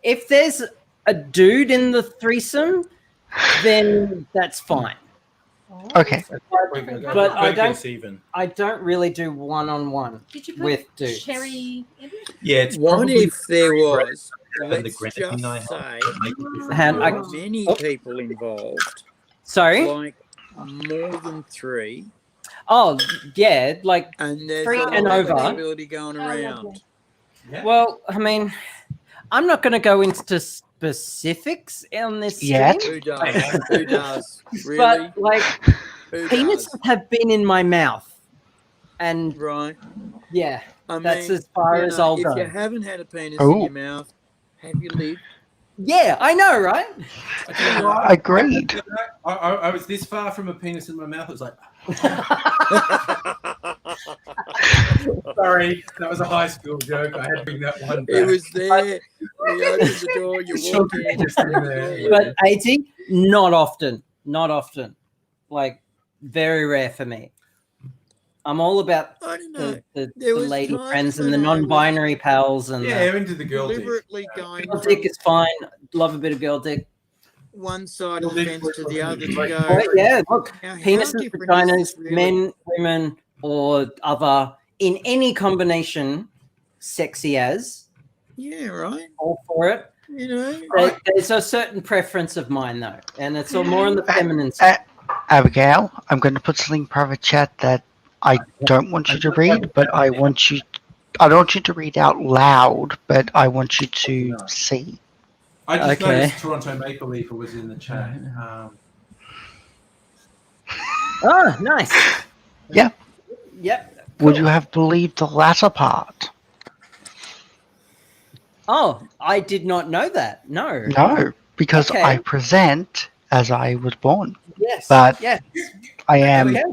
If there's a dude in the threesome, then that's fine. Okay. But I don't really do one-on-one Did you put with dudes. Cherry in it? Yeah, it's What probably if there was, and the let's grenade just knife say, make a difference. many people involved, Sorry? like more than 3, Oh yeah, like And there's 3 a lot and of over. flexibility going around. Well, I mean, I'm not going to go into specifics on this stream. Yet. Who does? Who does? Really? But like, Who penises does? have been in my mouth, and Right. yeah, I that's mean, as far you as know, I'll if go. you haven't had a penis Oh. in your mouth, have you lived? Yeah, I know, right? Agreed. I was this far from a penis in my mouth. It was like, sorry, that was a high school joke. I had to bring that one back. It was there. You opened the door, you walked in. Just in there. But 80, not often, not often. Like, very rare for me. I'm all about I don't know. the There was lady times friends and the when I was non-binary pals and Yeah, into the girl dick. deliberately going girl from dick is fine. Love a bit of girl dick. one side of the fence to the other to Right. go. But yeah, look, Now, how penises, different is vaginas, this really? men, women, or other in any combination, sexy as. Yeah, right. All for it. You know, There's a certain preference of mine though, and it's all more on the feminine side. Abigail, I'm going to put something in private chat that I don't want you to read, but I don't want you to read out loud, but I want you to see. I just Okay. noticed Toronto Maple Leaf was in the chat. Oh, nice. Yeah. Yep. Would you have believed the latter part? Oh, I did not know that. No. No, because Okay. I present as I was born. Yes. But yes. I am. Okay.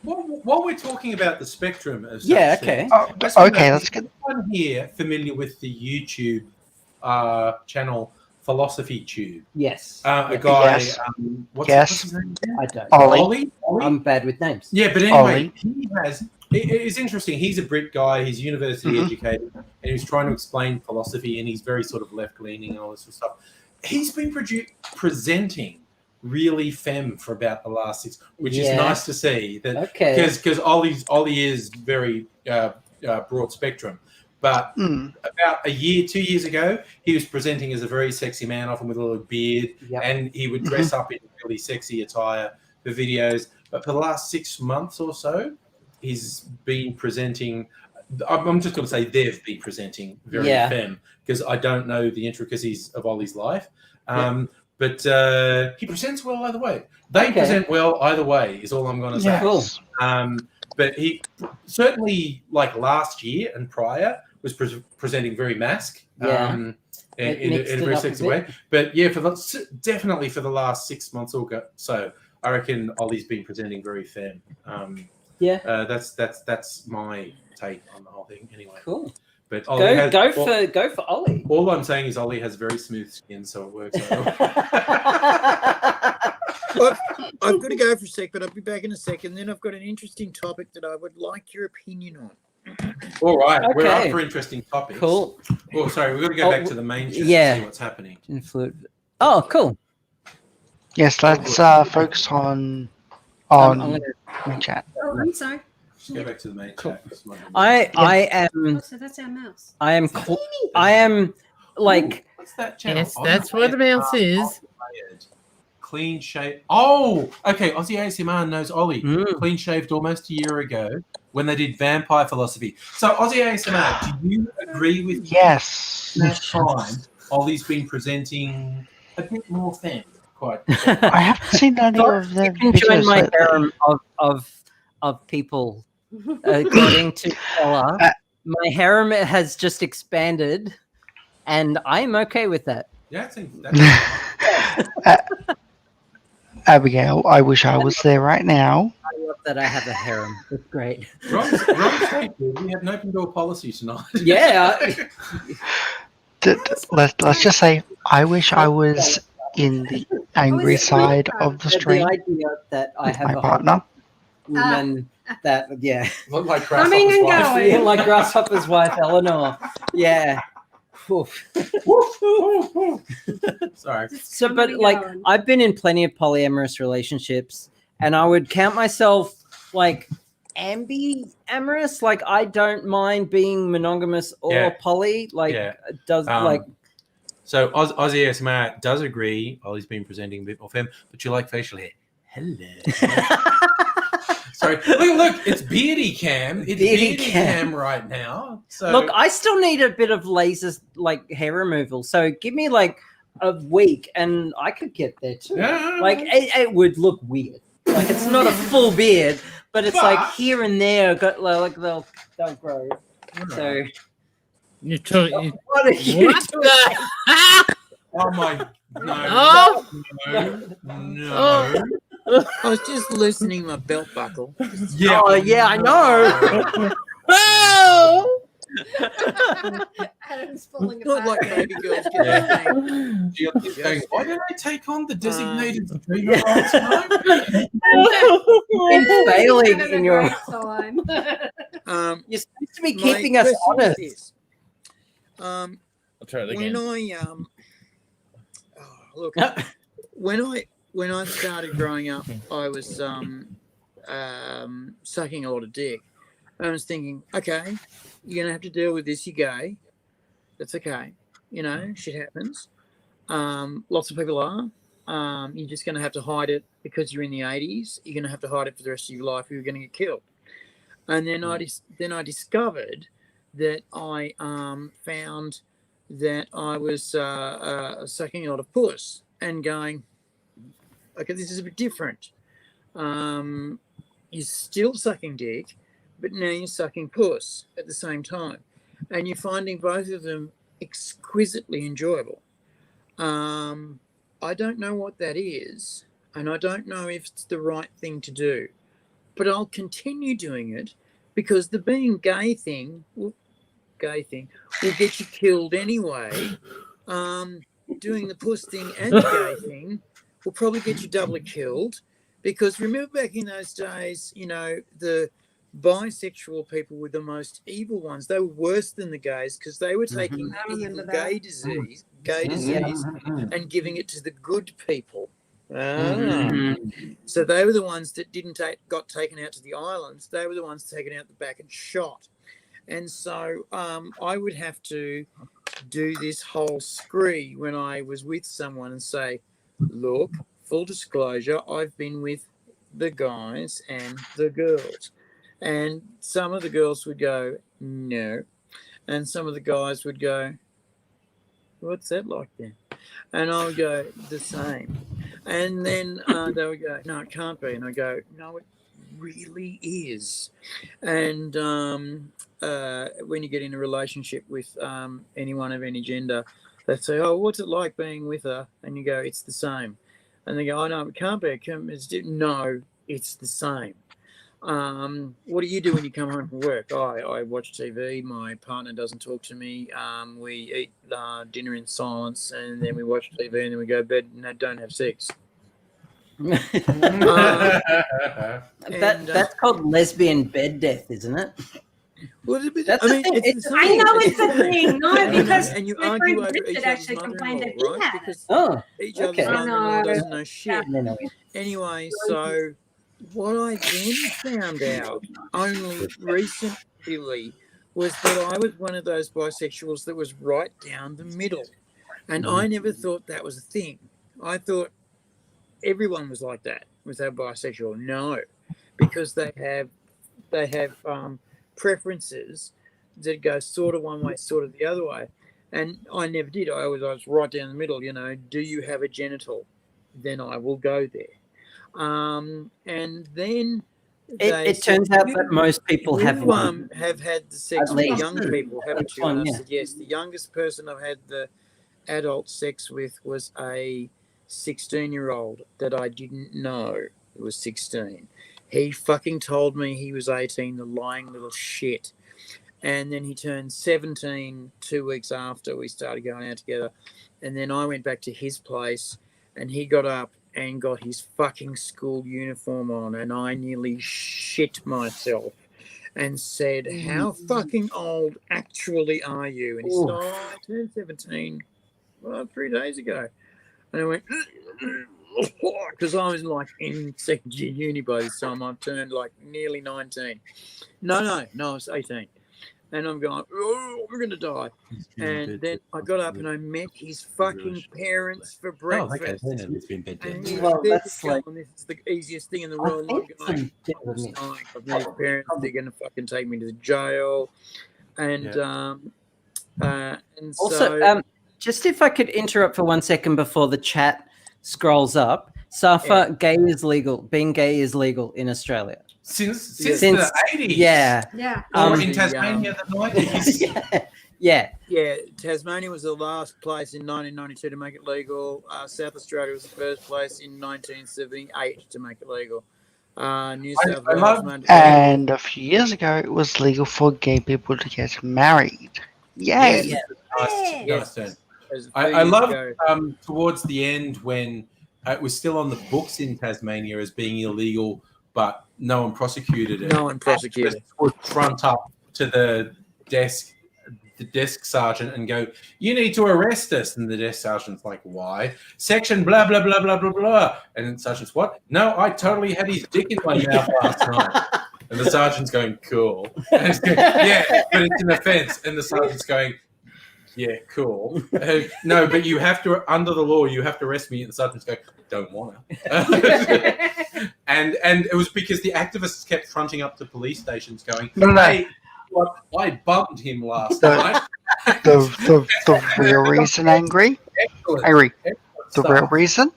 While we're talking about the spectrum of such Yeah, things, okay. Oh, I just wanna okay, know, that's is good. anyone here familiar with the YouTube channel Philosophy Tube? Yes. A Yes. guy. Yes. What's Yes. his name? I don't. Ollie. I'm bad with names. Yeah, but anyway, Ollie. he has. It's interesting. He's a Brit guy. He's university Mhm. educated, and he's trying to explain philosophy, and he's very sort of left leaning and all this sort of stuff. He's been presenting really femme for about the last 6, which is Yeah. nice to see. That Okay. because Ollie is very broad spectrum. But Mm. about 2 years ago, he was presenting as a very sexy man, often with a little beard, Yep. and he would dress up in really sexy attire for videos. But for the last 6 months or so, he's been presenting. I'm just going to say they've been presenting very Yeah. femme because I don't know the intricacies of Ollie's life. But he presents well either way. They Okay. present well either way, is all I'm going to say. Yes. Cool. But he certainly, like last year and prior, was presenting very mask. Yeah. In Mixed a it very up a sexy bit. way. But yeah, definitely for the last 6 months or so, I reckon Ollie's been presenting very femme. Yeah. That's my take on the whole thing. Anyway, Cool. but Ollie Go for Ollie. all I'm saying is Ollie has very smooth skin, so it works out. I've got to go for a sec, but I'll be back in a second. Then I've got an interesting topic that I would like your opinion on. All right, we're up Okay. for interesting topics. Cool. Oh, sorry, we've got to go Oh, back to the main chat yeah. to see what's happening. Oh, cool. Yes, let's focus on I'm gonna- main chat. Oh, I'm sorry. Just go back to the main chat. I am. Oh, so that's our mouse. I am. I am like. What's that channel? Yes, that's what the mouse is. Clean shaved. Oh, okay. Aussie ASMR knows Ollie. Mm. Clean shaved almost a year ago when they did Vampire Philosophy. So, Aussie ASMR, do you agree with Yes. that time Ollie's been presenting a bit more femme? Quite. I haven't seen any of the You can join videos my lately. harem of people. According to Ella, my harem has just expanded, and I'm okay with that. Yeah, I think that's Abigail, I wish I was there right now. I love that I have a harem. It's great. Ron's straight, dude. We have an open door policy tonight. Yeah. Let's just say I wish I was in the angry side of the stream The idea that I with have my a partner. woman that Look like Coming and Grasshopper's wife. going. like Grasshopper's wife, Eleanor. Yeah. Oof. Sorry. So, but like, I've been in plenty of polyamorous relationships, and I would count myself like ambi-amorous. Like, I don't mind being monogamous or Yeah. poly. Like, Yeah. does Um, like So Aussie ASMR does agree. Ollie's been presenting a bit more femme, but you like facial hair. Hello. Sorry. Look, it's Beardy Cam. It's Beardy Beardy Cam. Cam right now. So Look, I still need a bit of laser like hair removal. So give me like a week, and I could get there too. Yeah. Like it would look weird. Like it's not a full beard, but it's like here and there. Got like they'll grow. So You're talking. what are you What doing? the? Oh my no. Oh. No. I was just loosening my belt buckle. Yeah. Oh yeah, I know. Oh. Adam's falling Not apart. like baby girls get Yeah. anything. You're going, why did I take on the designated 3-year-old time? Been failing Having in a your. great time. You're supposed to be My keeping us question is honest. this. I'll try it When again. look, when I started growing up, I was sucking a lot of dick. I was thinking, okay, you're gonna have to deal with this. You're gay. That's okay. You know, shit happens. Lots of people are. You're just gonna have to hide it because you're in the 80s. You're gonna have to hide it for the rest of your life. You're gonna get killed. And then I discovered that I found that I was sucking a lot of puss and going, okay, this is a bit different. You're still sucking dick, but now you're sucking puss at the same time. And you're finding both of them exquisitely enjoyable. I don't know what that is, and I don't know if it's the right thing to do, but I'll continue doing it because the being gay thing will get you killed anyway. Doing the puss thing and the gay thing will probably get you doubly killed, because remember back in those days, you know, the bisexual people were the most evil ones. They were worse than the gays because they were taking evil gay disease, and giving it to the good people. So they were the ones that got taken out to the islands. They were the ones taken out the back and shot. And so I would have to do this whole scree when I was with someone and say, look, full disclosure, I've been with the guys and the girls. And some of the girls would go, no. And some of the guys would go, what's that like then? And I would go, the same. And then they would go, no, it can't be. And I go, no, it really is. And when you get in a relationship with anyone of any gender, they say, oh, what's it like being with her? And you go, it's the same. And they go, oh, no, it can't be. No, it's the same. What do you do when you come home from work? I watch TV. My partner doesn't talk to me. We eat dinner in silence, and then we watch TV, and then we go to bed and don't have sex. That's called lesbian bed death, isn't it? Well, That's the thing. it's the I same. know it's a thing. No, because and you my argue friend over Richard each actually other's complained that mother-in-law, he right? had. Because Oh, each okay. other's mother-in-law I know. doesn't know shit. Anyway, so what I then found out only recently was that I was one of those bisexuals that was right down the middle. And I never thought that was a thing. I thought everyone was like that, was that bisexual. No, because they have preferences that go sort of one way, sort of the other way. And I never did. I was right down the middle, you know. Do you have a genital? Then I will go there. And then It turns out that most people have one. Have had the sex At with least. young people, haven't That's you? fine, And I yeah. said, yes. The youngest person I've had the adult sex with was a 16-year-old that I didn't know it was 16. He fucking told me he was 18, the lying little shit. And then he turned 17 2 weeks after we started going out together. And then I went back to his place and he got up and got his fucking school uniform on, and I nearly shit myself and said, how fucking old actually are you? And he said, oh, I turned 17 3 days ago. And I went, because I was like in second year uni by this time. I turned like nearly 19. No, I was 18. And I'm going, oh, I'm going to die. And then I got up and I met his fucking parents for breakfast. And Well, that's going, like- this is the easiest thing in the world. And I'm going, I've met his parents. They're going to fucking take me to the jail. And Also, just if I could interrupt for 1 second before the chat scrolls up. Safa, being gay is legal in Australia. Since the 80s. Yeah. Yeah. Or in Tasmania, the 90s. Yeah. Yeah, Tasmania was the last place in 1992 to make it legal. South Australia was the first place in 1978 to make it legal. New South Wales, And a few years ago, it was legal for gay people to get married. Yay! Yes. Nice turn. As I love ago. towards the end when it was still on the books in Tasmania as being illegal, but no one prosecuted it. No one prosecuted it. Would front up to the desk sergeant and go, "You need to arrest us." And the desk sergeant's like, "Why?" Section blah blah blah blah blah blah. And then the sergeant's, "What? No, I totally had his dick in my mouth last night." And the sergeant's going, "Cool." And he's going, "Yeah, but it's an offence." And the sergeant's going, "Yeah, cool. No, but you have to, under the law, you have to arrest me." And the sergeant's going, "Don't want to." and it was because the activists kept fronting up to police stations going, "Hey, what? I bummed him last night." The real reason, Angry, the real reason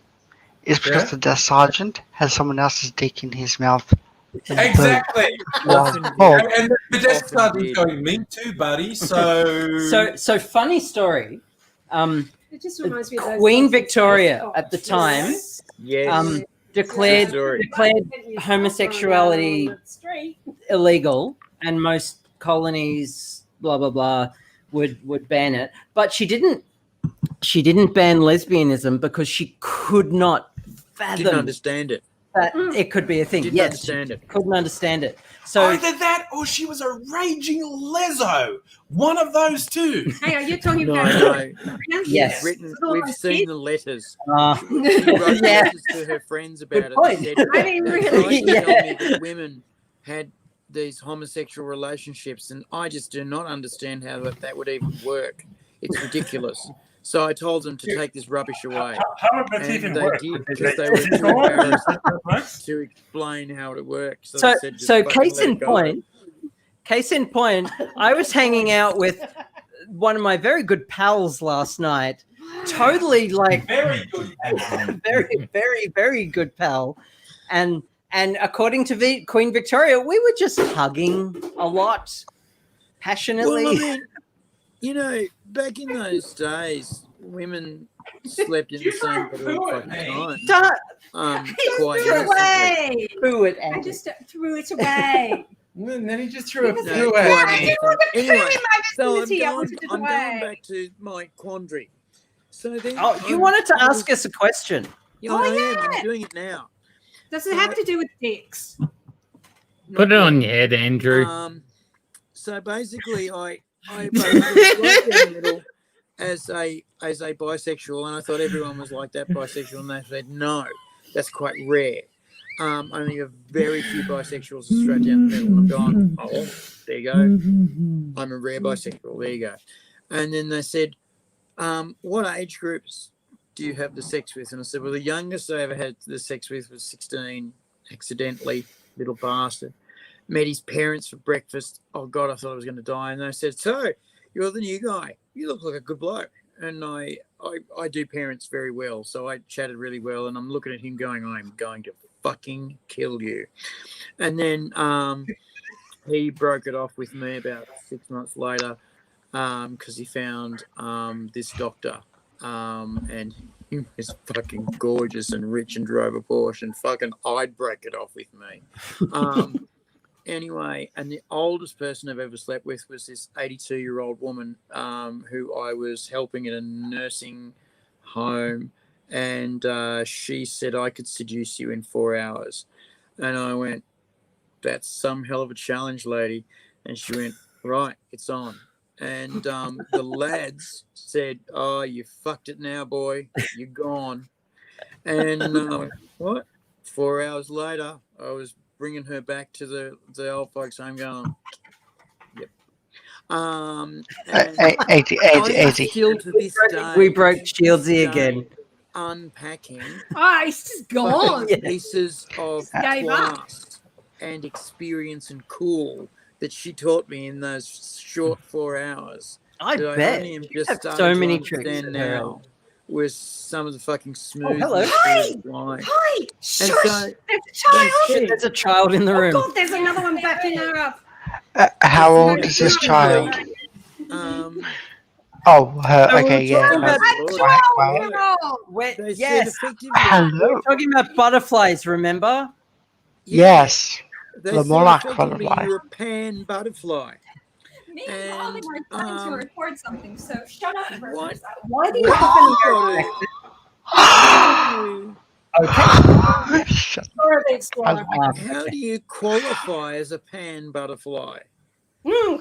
is because the desk sergeant has someone else's dick in his mouth. Exactly. Oh. And the desk sergeant's going, "Me too, buddy." So funny story. It just reminds me of those Queen songs. Victoria at the time Yes. declared homosexuality illegal, and most colonies, blah blah blah, would ban it. But she didn't ban lesbianism because she could not fathom. Didn't understand it. That it could be a thing. Didn't Yes, understand it. couldn't understand it. So either that or she was a raging lezo. One of those two. Hang on, you're talking No, about no. Yes. We've seen the letters. She yeah. wrote letters to her friends about Good it. point. They said, I mean, really? "Guys Yeah. tell me that women had these homosexual relationships, and I just do not understand how that would even work. It's ridiculous." So I told them to take this rubbish away. How would that And even they work? did, because they were Is it too all? embarrassed to explain how it works. So, they said, "Just so fucking case let in it go." point, I was hanging out with one of my very good pals last night. Totally like Very good. very, very, very good pal. And according to Queen Victoria, we were just hugging a lot, passionately. Well, I mean, you know, back in those days, women slept in the same bed all the fucking time. Quite threw it innocently. away. Threw it I out. just threw it away. And then he just threw a No, few quite at I me. didn't want to Anyway, put it in my So vicinity. I wanted it I'm away. going back to my quandary. So then, Oh, you wanted to ask us a question. Yeah, Oh, I am. yeah. I'm doing it now. Does it have to do with dicks? Put it on your head, Andrew. So basically, I basically wrote down a little as a bisexual, and I thought everyone was like that bisexual, and they said no, that's quite rare. Only a very few bisexuals are straight down the middle. And I'm going, oh, there you go. I'm a rare bisexual. There you go. And then they said, what age groups do you have the sex with? And I said, well, the youngest I ever had the sex with was 16, accidentally, little bastard. Met his parents for breakfast. Oh, God, I thought I was going to die. And they said, so, you're the new guy. You look like a good bloke. And I do parents very well. So I chatted really well. And I'm looking at him going, I'm going to fucking kill you. And then he broke it off with me about 6 months later because he found this doctor. And he was fucking gorgeous and rich and drove a Porsche, and fucking I'd break it off with me. Anyway, and the oldest person I've ever slept with was this 82-year-old woman who I was helping in a nursing home, and she said I could seduce you in 4 hours. And I went, that's some hell of a challenge, lady. And she went, right, it's on. And the lads said, oh, you fucked it now, boy. You're gone. And what? 4 hours later, I was bringing her back to the old folks home going, yep. And AD. I'm still to this day. We broke Shieldsy again. Unpacking Oh, he's just gone. pieces of Gave up. class and experience and cool that she taught me in those short 4 hours. I that bet. only am You just have starting so to many understand tricks at her now was some of the fucking smooth. hello. Hi! Line. Hi! Shush! so- There's a child! Shit. There's a child in the Oh room. God, there's another one backing her up. How old is this child? Oh, her. So we Okay, were yeah. talking about They said yes. effectively. Hello. We're talking about butterflies, remember? Yes. They The said monarch effectively butterfly. you're a pan butterfly. Me and Colin are trying to record something, so shut up for a What? second. Why do you What have an Shut Sorry, they explorer. How do you qualify as a pan butterfly?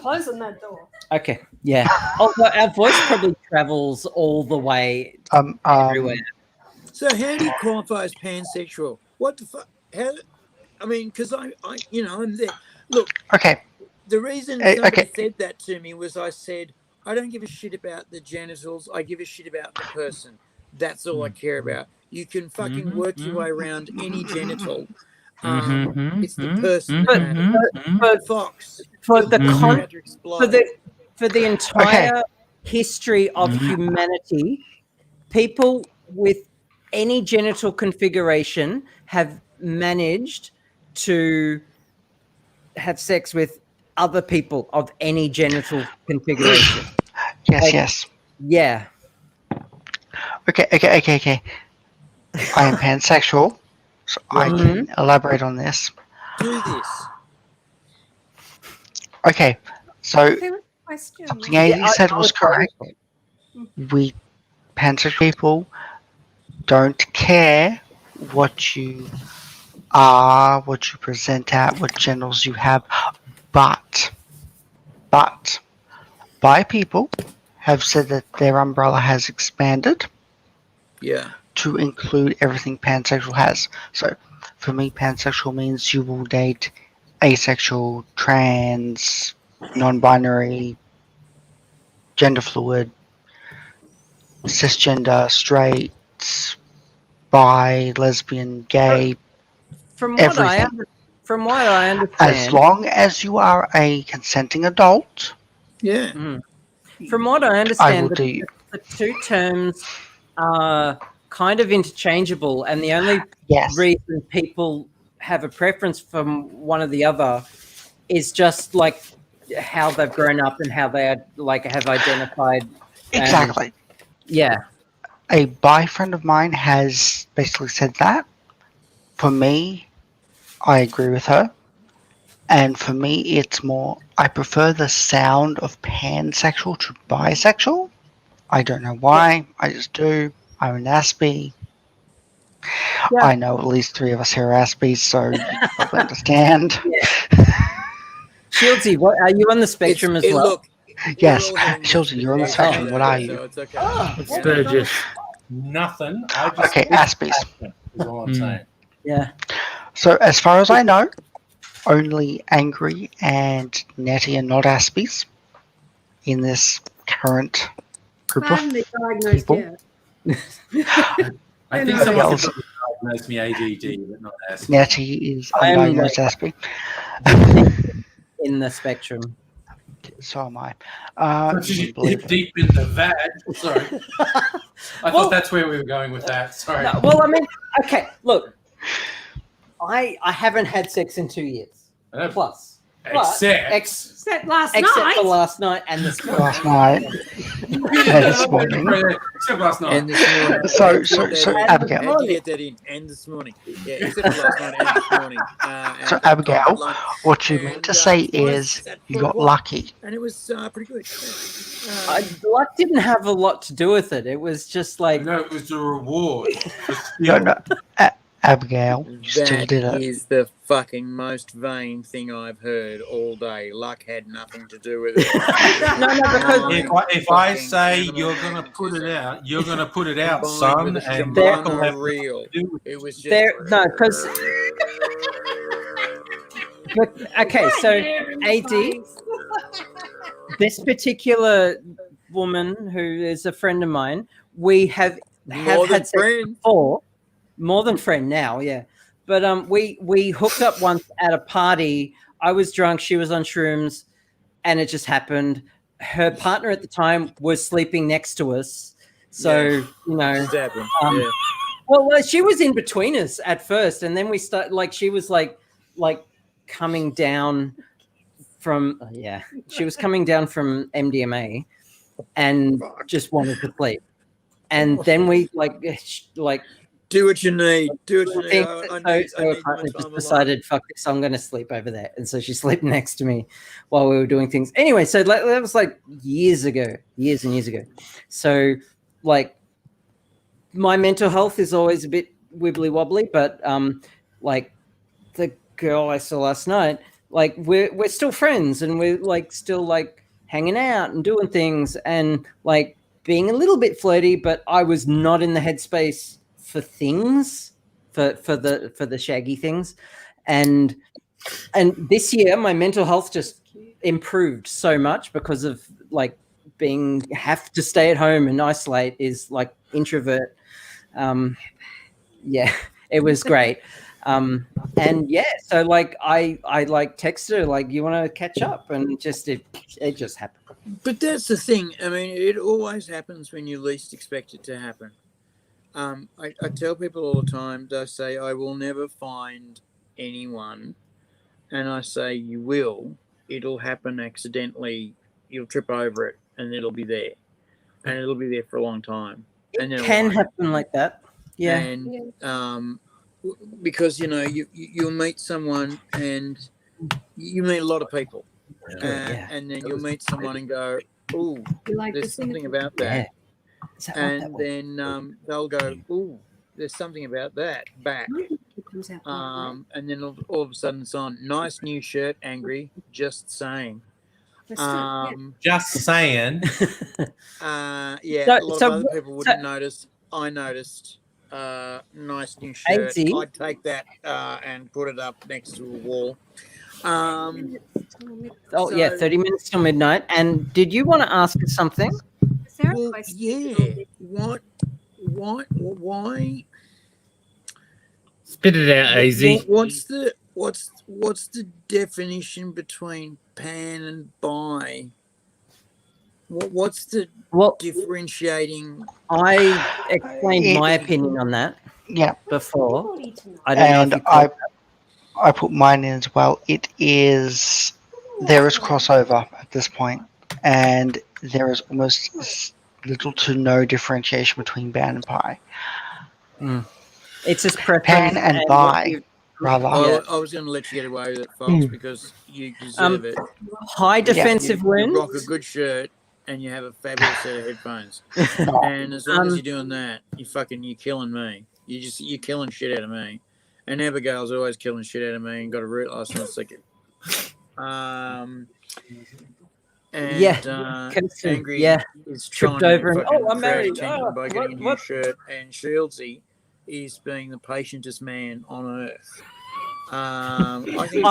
Closing that door. Okay, yeah. Although our voice probably travels all the way everywhere. So how do you qualify as pansexual? What the fuck? How? I mean, because I, you know, I'm there. Look. Okay. The reason Hey, somebody okay. said that to me was I said, I don't give a shit about the genitals. I give a shit about the person. That's all I care about. You can fucking work your way around any genital. It's the person that matters. But Fox. for the Patrick Blythe. for the entire history of humanity, people with any genital configuration have managed to have sex with other people of any genital configuration. Yes, yes. Yeah. Okay. I am pansexual, so I can elaborate on this. Do this. Okay, so Question. something AD said was correct. We pansexual people don't care what you are, what you present at, what genitals you have, but bi people have said that their umbrella has expanded to include everything pansexual has. So for me, pansexual means you will date asexual, trans, non-binary, gender fluid, cisgender, straight, bi, lesbian, gay, From what everything. from what I understand, As long as you are a consenting adult. Yeah. From what I I will understand, do. the two terms are kind of interchangeable, and the only reason people have a preference from one or the other is just like how they've grown up and how they are, like have identified. Exactly. Yeah. A bi friend of mine has basically said that. For me, I agree with her. And for me, it's more, I prefer the sound of pansexual to bisexual. I don't know why. I just do. I'm an Aspie. Yeah. I know at least 3 of us here are Aspies, so you probably understand. Shieldsy, what are you on the spectrum as well? Look, Yes, Shieldsy, you're on the spectrum. What are you? So it's okay. Sturgis. Nothing. I just Okay, Aspies. is all I'm saying. Yeah. So as far as I know, only Angry and Nettie are not Aspies in this current group I of haven't been diagnosed people. yet. I think No. someone Else. could diagnose me ADD, but not S. Nettie is I am undiagnosed like- Aspie. In the spectrum. So am I. Deep in the vag. Sorry. I thought that's where we were going with that. Sorry. No, well, I mean, okay, look, I haven't had sex in 2 years plus. Except Except last except night. for last night and this morning. Last night. And this morning. Except last night. And this morning. So Abigail. How'd you get that in? And this morning. Yeah, except for last night and this morning. So Abigail, what you meant to say is you got lucky. And it was pretty good. Luck didn't have a lot to do with it. It was just like No, it was a reward. No. Abigail, you still did That it. is the fucking most vain thing I've heard all day. Luck had nothing to do with it. If I say you're gonna put it out, you're gonna put it out, son, and they're Michael have real. It was just no, because. But okay, so AD, this particular woman who is a friend of mine, we have had sex before, more than friend now, yeah. But we hooked up once at a party. I was drunk, she was on shrooms, and it just happened. Her partner at the time was sleeping next to us, so you know. Well, she was in between us at first, and then we start like she was like coming down from she was coming down from MDMA, and just wanted to sleep, and then we like do what you need. Do what you need. So her partner just decided, fuck this, I'm going to sleep over there, and so she slept next to me while we were doing things. Anyway, so that was like years and years ago. So like. My mental health is always a bit wibbly wobbly, but like the girl I saw last night, like we're still friends and we're like still like hanging out and doing things and like being a little bit flirty, but I was not in the headspace for things, for the shaggy things, and this year my mental health just improved so much because of like have to stay at home and isolate is like introvert. It was great. So like I like texted her like, you want to catch up, and it just happened. But that's the thing. I mean, it always happens when you least expect it to happen. I tell people all the time, they say, I will never find anyone. And I say, you will. It'll happen accidentally. You'll trip over it and it'll be there. And it'll be there for a long time. And It can happen like that. Yeah. And because, you know, you'll meet someone and you meet a lot of people. And then you'll meet someone and go, oh, there's something about that. And then they'll go, oh, there's something about that back. And then all of a sudden it's on. Nice new shirt, angry, just saying. Just saying. A lot of other people wouldn't notice. I noticed. Nice new shirt. I'd take that and put it up next to a wall. 30 minutes till midnight. And did you want to ask us something? Well, yeah. Why? Spit it out, AZ. What's the definition between pan and bi? What's the differentiating? I explained my opinion on that. Yeah. Before. I put mine in as well. There is crossover at this point, and there is almost little to no differentiation between ban and bi. It's just preference. Pan and bi, rather. I was going to let you get away with it, folks, because you deserve it. High defensive wounds. You rock a good shirt and you have a fabulous set of headphones. And as long as you're doing that, you're killing me. You're killing shit out of me. And Abigail's always killing shit out of me and got a root license ticket. Angry is tripped trying over to and I'm create married. attention by getting a new shirt, and Shieldsy is being the patientest man on earth. I think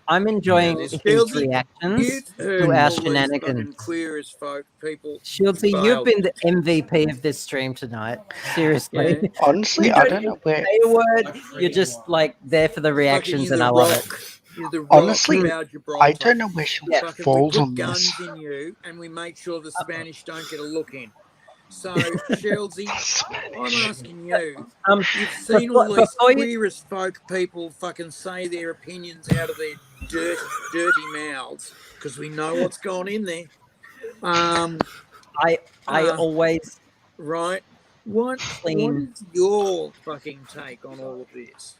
I'm enjoying his reactions to our shenanigans. Queer as folk people. Shieldsy, you've been the MVP of this stream tonight. Seriously. Yeah. Honestly, I don't know where. Say a word. You're just like there for the reactions, and I love it. Honestly, I don't know where she falls on guns this. in you, and we make sure the Spanish don't get a look in. So, Shieldsy, I'm asking you. You've seen all these queer as folk people fucking say their opinions out of their dirty mouths because we know what's gone in there. I always right. What is your fucking take on all of this?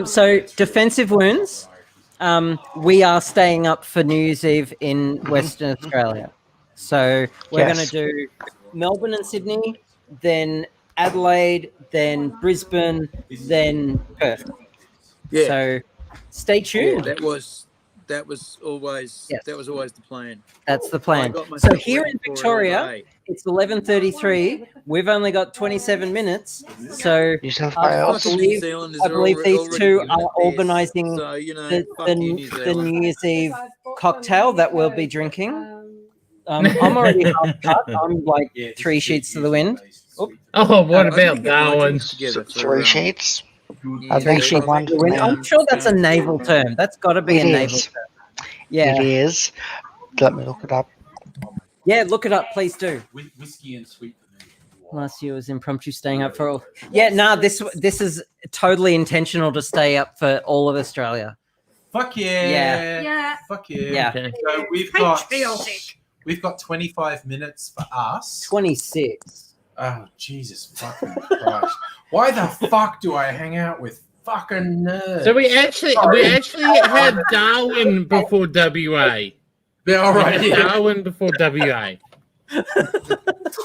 So defensive wounds. We are staying up for New Year's Eve in Western Australia. So we're going to do Melbourne and Sydney, then Adelaide, then Brisbane, then Perth. Yeah. So stay tuned. Yeah, that was always the plan. That's the plan. So here in Victoria, it's 11:33. We've only got 27 minutes. So I believe these two are organising the New Year's Eve cocktail that we'll be drinking. I'm already half cut. I'm like 3 sheets to the wind. Oop. Oh, what I about think it might Darwin? be together for, 3 sheets. yeah, I think she I won. think, I'm sure that's a naval term. That's got to be It a naval is. term. Yeah. It is. Let me look it up. Yeah, look it up, please do. Whiskey and sweet. Last year was impromptu staying up for all. Yeah, this is totally intentional to stay up for all of Australia. Fuck yeah. Yeah. Yeah. Fuck yeah. Yeah. Okay. So we've got 25 minutes for us. 26. Oh Jesus fucking Christ! Why the fuck do I hang out with fucking nerds? So we actually had Darwin before WA. Yeah, all right. We had Yeah. Darwin before WA.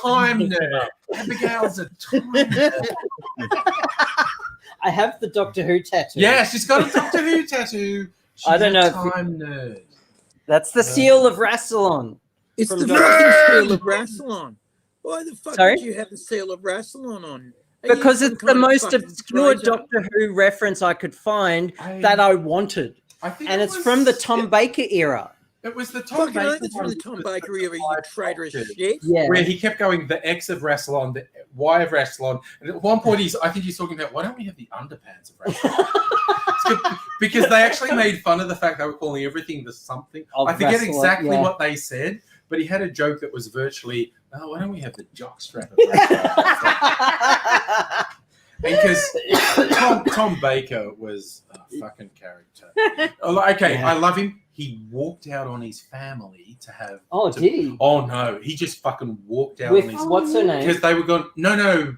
Time nerd. Abigail's a time nerd. I have the Doctor Who tattoo. Yeah, she's got a Doctor Who tattoo. She's I don't know a if you- time nerd. That's the seal of Rassilon. It's From the Doctor fucking seal of Rassilon. Why the fuck Sorry? would you have the seal of Rassilon on? Are you Because some it's the kind of most fucking obscure traitor? Doctor Who reference I could find that I wanted. I think And it it's was- from the Tom Baker era. It was the Tom Fucking hell, Baker that's from the one. Tom Baker era, you traitorous shit. Yeah. Where he kept going the X of Rassilon, the Y of Rassilon, and at one point I think he's talking about why don't we have the underpants of Rassilon? Because they actually made fun of the fact they were calling everything the something. Of I forget Rassilon, exactly yeah. what they said, but he had a joke that was virtually, "Oh, why don't we have the jockstrap of Rassilon?" Because Tom Baker was a fucking character. Okay, Yeah. I love him. He walked out on his family to have. Oh, to- did he? Oh no, he just fucking walked out With on his. what's her name? Because they were going. No,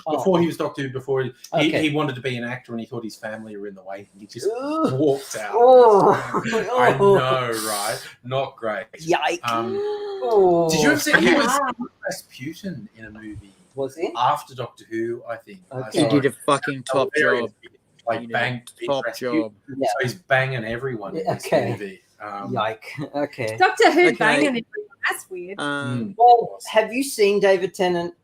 before he was Doctor Who. Before Okay. he wanted to be an actor and he thought his family were in the way. And he just walked out. Oh. I know, right? Not great. Yikes. Did you ever see he was Rasputin in a movie? Was he? After Doctor Who, I think. I Okay. He saw did it. a fucking top Hilarious. job. Like He did bang, a top Rasputin. job. Yeah. So he's banging everyone in this Okay. movie. Yike. Okay. Doctor Who Okay. banging everyone. That's weird. Well, have you seen David Tennant?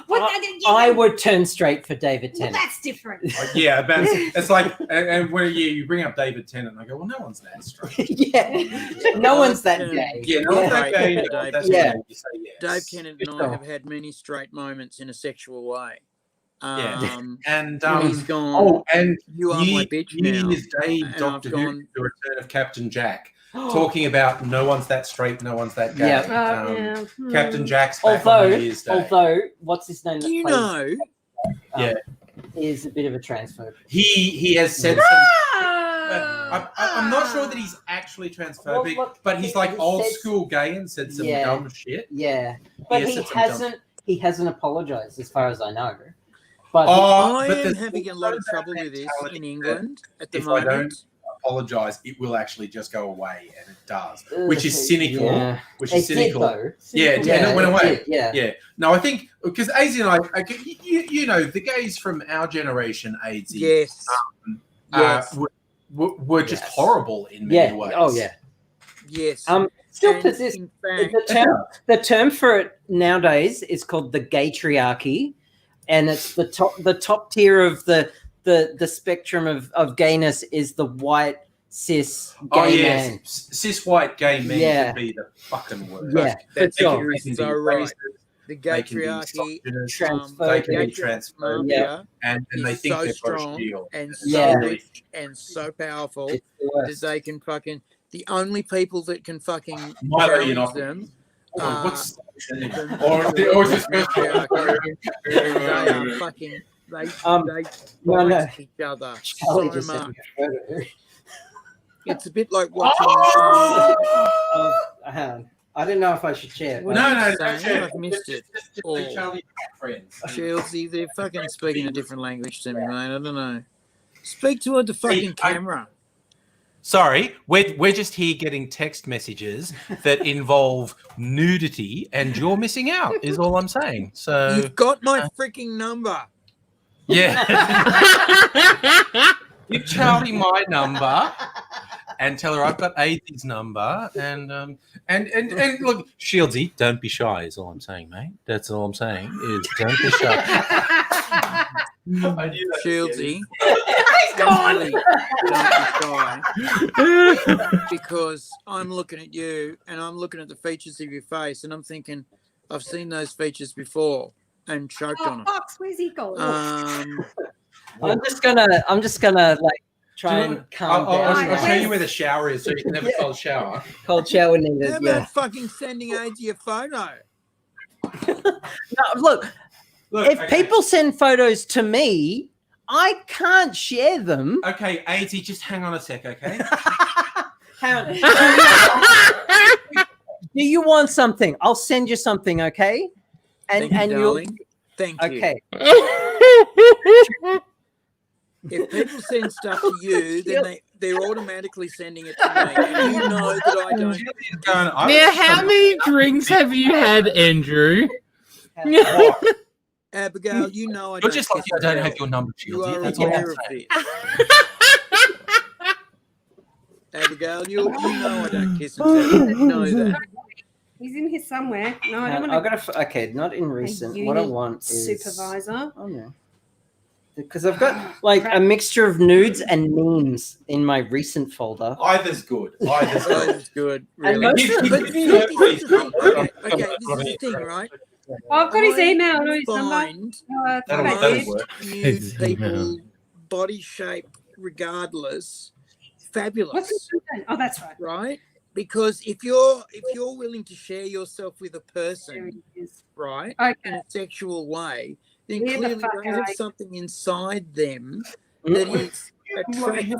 What? I would turn straight for David Well, Tennant. that's different. Yeah, but it's like, and when you bring up David Tennant, and I go, well, no one's that straight. Yeah. No one's that Dave gay. Yeah, no one's that gay. Dave That's Yeah. what you say, yes. Dave Tennant and I have had many straight moments in a sexual way. Yeah. And he's gone. oh, and You are my bitch New now. Year's Day, And Doctor I've Who, gone- The Return of Captain Jack, talking about no one's that straight, no one's that gay. Yeah. Captain Jack's back on New Year's Day. Although, what's his name? Do you plays, know? Yeah. is a bit of a transphobe. He has said some. I'm not sure that he's actually transphobic, Well, look, but he's like he old said- school gay and said some Yeah. dumb shit. Yeah, but has he said some dumb- hasn't. He hasn't apologized, as far as I know. But I but am there's having a lot of trouble with this in England at the if I don't moment. apologize, it will actually just go away, and it does, Ugh, which is cynical. yeah. Which It is did, cynical. though. Yeah, Yeah, and it went it away. did, yeah. yeah. No, I think because AZ and I, you know, the gays from our generation, AZ, Yes. Yes. were just Yes. horrible in many yeah. ways. Oh yeah. Yes. Still And persists. in fact, The term for it nowadays is called the gaytriarchy, and it's the top tier of the spectrum of gayness is the white cis gay Oh yes, man. cis white gay men Yeah. would be the fucking worst. Yeah, that's for sure. you're They can be so right. racist, The they can be gaytriarchy, misogynist, Transphobic. they can be gaytriarchy transphobic, Yeah. and they is think so they've got a strong shield. and so Yeah. rich and so powerful It's the that worst. they can fucking the only people that can fucking Milo challenge Yiannopoulos. them Hold on, are what's the- or is this matriarchy, and they are fucking they no, no. fight each other Charlie so just much. said It's a bit like watching. hang on. I didn't know if I should share. What No, are you no, saying? share. I've missed it. Just Or- say Charlie friends. Chelsea, they're fucking speaking a different language to me, mate. I don't know. Speak to the fucking camera. Sorry, we're just here getting text messages that involve nudity, and you're missing out. Is all I'm saying. So You've got my freaking number. yeah, give Charlie my number and tell her I've got AZ's number, and look, Shieldsy, don't be shy. Is all I'm saying, mate. That's all I'm saying. Is don't be shy. I knew that. Shieldsy. he's gone. Really don't be shy. Because I'm looking at you and I'm looking at the features of your face and I'm thinking, I've seen those features before and choked on Oh, them. Fox, where's he going? I'm just gonna like try and calm down. I'll show you where the shower is, so you can have a cold shower. Cold shower needed. How about Yeah. fucking sending AIDS your photo? No, look, if okay. people send photos to me, I can't share them. Okay, AZ, just hang on a sec, okay? Do you want something? I'll send you something, okay? Thank you, darling. Thank you. Okay. If people send stuff to you, then they're automatically sending it to me. And you know that I don't. Now, how many drinks have you had, Andrew? Abigail, you know I You're don't. just lucky I don't have your number, You Shieldy. are That's all I'm aware of saying. this. Abigail, you know I don't kiss and tell. You know that. He's in here somewhere. No, I don't I've want got okay, not in recent. What I want is supervisor. Oh no. Because I've got like a mixture of nudes and memes in my recent folder. Either's good. Either's good. And Really. most of But it- this is the thing. Okay, this is the thing, right? I've got his I email, not his number. find That'll most work. nude people, body shape regardless, fabulous. What's his name? Oh, that's right. Right? Because if you're willing to share yourself with a person, right, in a sexual way, then Leave the clearly fuck they have out. something inside them that is attractive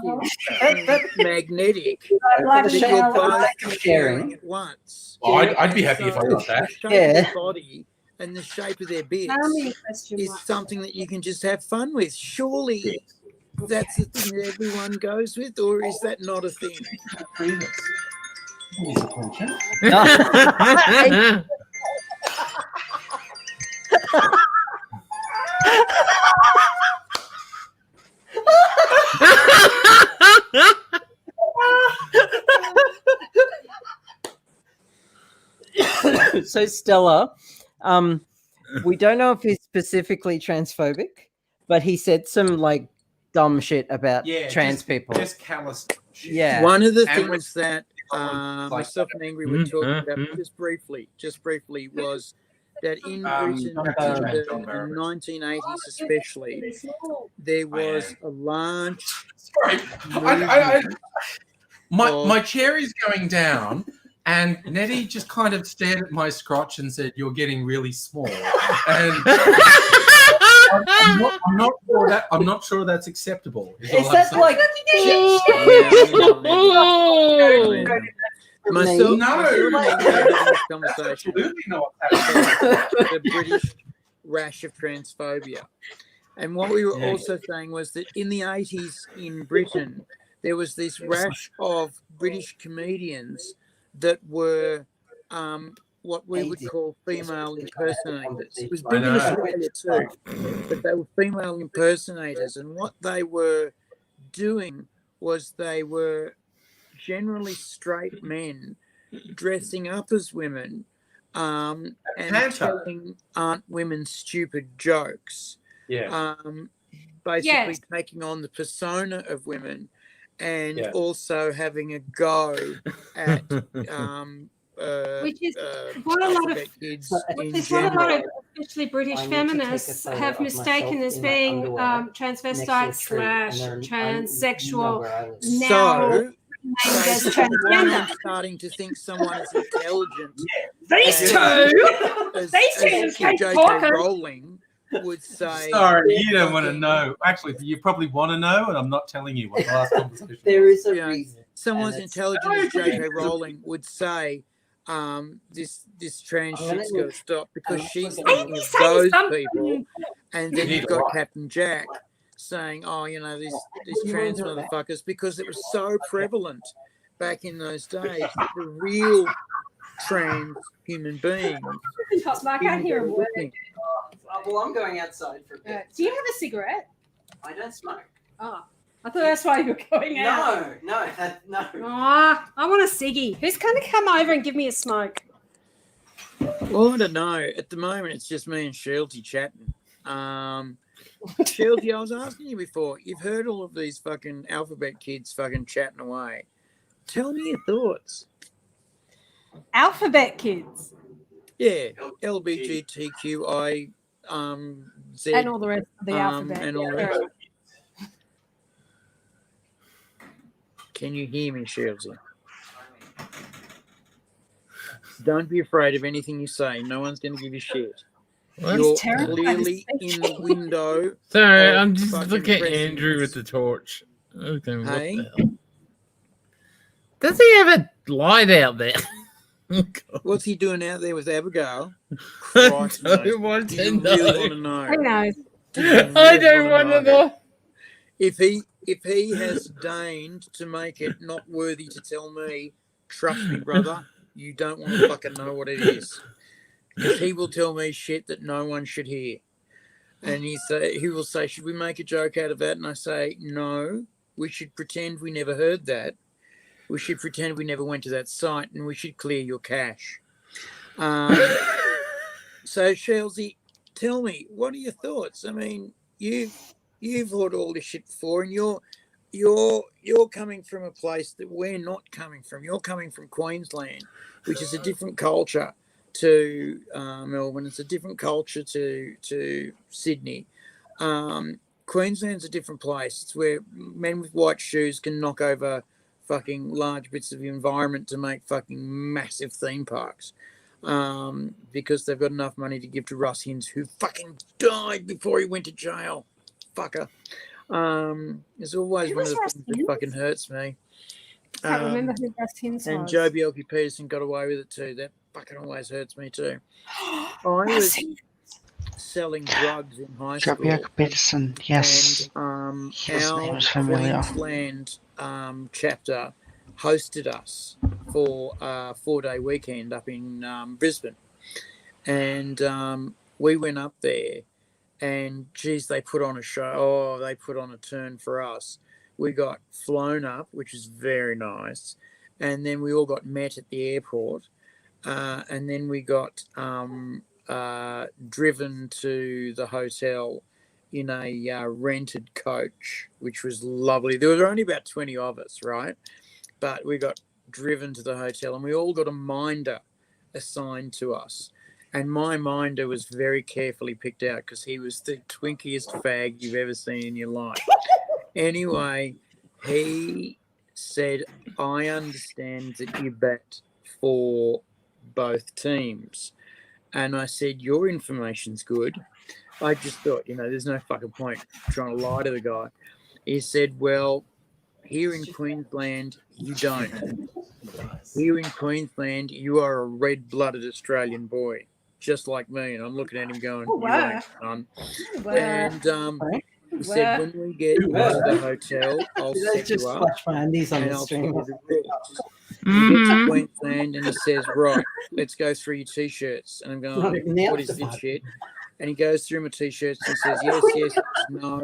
and magnetic Like that the you're shower, both like the sharing sharing. at once. Oh, I'd be happy if I got that. The shape Yeah. of their body and the shape of their bits How many question is marks? something that you can just have fun with. Surely that's the thing that everyone goes with, or is that not a thing? So Stella, we don't know if he's specifically transphobic, but he said some like dumb shit about trans people. Just callous shit. Yeah. One of the And things that myself and Angry were talking about just briefly was that in Britain in the 1980s especially, there was a large Sorry. My chair is going down, and Nettie just kind of stared at my scrotch and said, "You're getting really small." And I'm not sure that's acceptable. Is that like myself No. and Angry had this conversation Absolutely not. about the British rash of transphobia. And what we were also saying was that in the 80s in Britain, there was this rash of British comedians that were what we would call female impersonators. It was big in Australia too, but they were female impersonators. And what they were doing was they were generally straight men dressing up as women and telling aren't women stupid jokes. Yeah. Basically Yes. taking on the persona of women and Yeah. also having a go at Which is what a lot of alphabet kids which in is what a lot general. of especially British I need to take a feminists photo have of mistaken myself as in my being underwear next to a transvestite tree, and slash then I know transsexual where I live. now So, named as this is why transgender. I'm starting to think someone as intelligent These as- two, as these two just keep J.K. talking. Rowling would say. Sorry, you don't want to know. Actually, you probably want to know, and I'm not telling you what the last conversation There was. is a You know, reason. someone as And it's- intelligent as J.K. Rowling would say, this trans I'm gonna shit's got to look- stop because I'm she's looking thinking at of it. those Something- people. And then You you've need got to write. Captain Jack saying, oh, you know, these trans motherfuckers, because it was so prevalent back in those days that the real trans human beings I can't hear a word. didn't Well, I'm going outside for a bit. Do you have a cigarette? I don't smoke. Oh, I thought that's why you were going out. No. Ah, I want a ciggy. Who's going to come over and give me a smoke? Well, I don't know. At the moment, it's just me and Shieldy chatting. Chelsea, I was asking you before. You've heard all of these fucking alphabet kids fucking chatting away. Tell me your thoughts. Alphabet kids. Yeah, LBGTQI, Z, And all the rest of the alphabet. and all the rest. Can you hear me, Chelsea? Don't be afraid of anything you say. No one's going to give you shit. What? You're He's terrified of clearly in the window. Sorry, of I'm just fucking looking at presidents. Andrew with the torch. Okay, what Hey? the hell? Does he have a light out there? What's he doing out there with Abigail? I Christ, don't mate. want Do to you know. really want to know? Who knows? Do you I really don't want to know. If he has deigned to make it not worthy to tell me, trust me, brother, you don't want to fucking know what it is. Because he will tell me shit that no one should hear. And he will say, should we make a joke out of that? And I say, no, we should pretend we never heard that. We should pretend we never went to that site, and we should clear your cache. So, Chelsea, tell me, what are your thoughts? I mean, you've heard all this shit before, and you're coming from a place that we're not coming from. You're coming from Queensland, which is a different culture to Melbourne. It's a different culture to Sydney. Queensland's a different place. It's where men with white shoes can knock over fucking large bits of the environment to make fucking massive theme parks, because they've got enough money to give to Russ Hinds, who fucking died before he went to jail. Fucker. It's always one of the things that fucking hurts me. I can't remember who Russ Hinds was. And Joe Bjelke-Peterson got away with it too. That fucking always hurts me too. I was selling drugs in high Joe school. Bjelke-Peterson, yes. And His name our was familiar. Queensland chapter hosted us for a 4-day weekend up in Brisbane. And we went up there, and geez, they put on a show. Oh, they put on a turn for us. We got flown up, which is very nice. And then we all got met at the airport. And then we got driven to the hotel in a rented coach, which was lovely. There were only about 20 of us, right? But we got driven to the hotel, and we all got a minder assigned to us. And my minder was very carefully picked out because he was the twinkiest fag you've ever seen in your life. Anyway, he said, I understand that you bet for both teams. And I said, your information's good. I just thought, there's no fucking point trying to lie to the guy. He said, well, here in Queensland, you don't. Here in Queensland, you are a red-blooded Australian boy, just like me. And I'm looking at him going, Oh, wow. you ain't, son. Wow. And he said, when we get into the hotel, I'll Did I set just you up watch my undies on and the I'll stream? tell you the rules. He gets to Queensland and he says, right, let's go through your T-shirts. And I'm Not going, even the what is after this shit? And he goes through my T-shirts and says, yes, yes, no,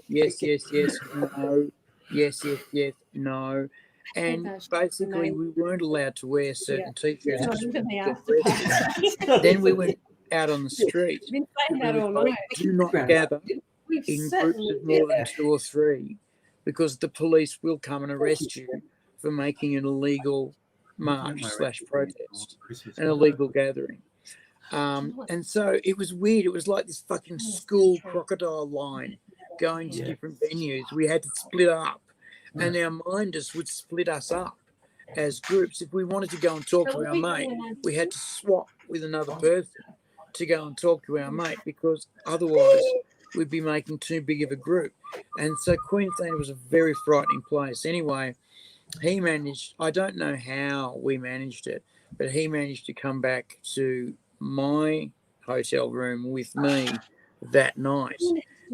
yes, yes, yes, no, yes, yes, yes, no. And basically, we weren't allowed to wear certain T-shirts. Not because even we the got after arrested. party. Then we went out on the street. I've been saying that and all we were night. told, do not gather We've in groups certainly of more than did. 2 or 3, because the police will come and arrest you for making an illegal march/protest, an illegal gathering. And so it was weird. It was like this fucking school crocodile line going to different venues. We had to split up, and our minders would split us up as groups. If we wanted to go and talk to our mate, we had to swap with another person to go and talk to our mate, because otherwise we'd be making too big of a group. And so Queensland was a very frightening place. Anyway, he managed, I don't know how we managed it, but he managed to come back to my hotel room with me that night.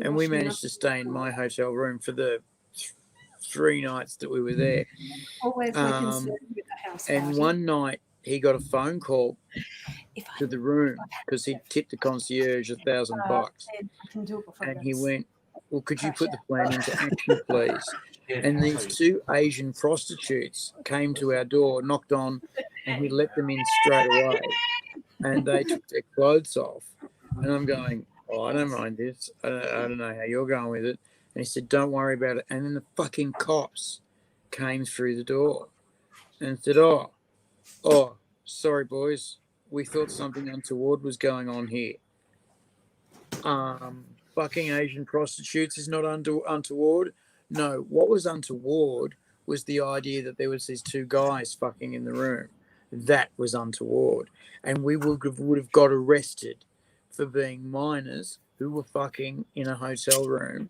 And we managed to stay in my hotel room for the 3 nights that we were there. Always be concerned with the house And party. one night he got a phone call to the room because he tipped the concierge $1,000. I can do it before And he this. went, well, could you put the plan into action, please? And these 2 Asian prostitutes came to our door, knocked on, and he let them in straight away. And they took their clothes off. And I'm going, oh, I don't mind this. I don't know how you're going with it. And he said, don't worry about it. And then the fucking cops came through the door and said, oh, sorry, boys. We thought something untoward was going on here. Fucking Asian prostitutes is not untoward. No, what was untoward was the idea that there was these two guys fucking in the room. That was untoward. And we would have got arrested for being minors who were fucking in a hotel room.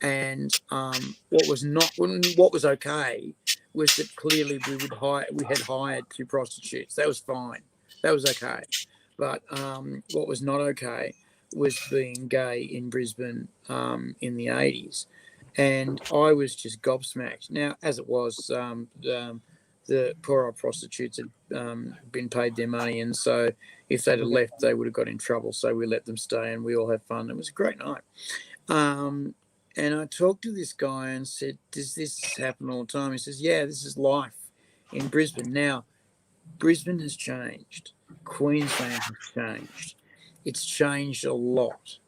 And what was okay was that clearly we had hired two prostitutes. That was fine. That was okay. But what was not okay was being gay in Brisbane in the 80s. And I was just gobsmacked. Now, as it was, the poor old prostitutes had been paid their money, and so if they'd have left, they would have got in trouble. So we let them stay, and we all had fun. It was a great night. And I talked to this guy and said, does this happen all the time? He says, yeah, this is life in Brisbane. Now, Brisbane has changed. Queensland has changed. It's changed a lot,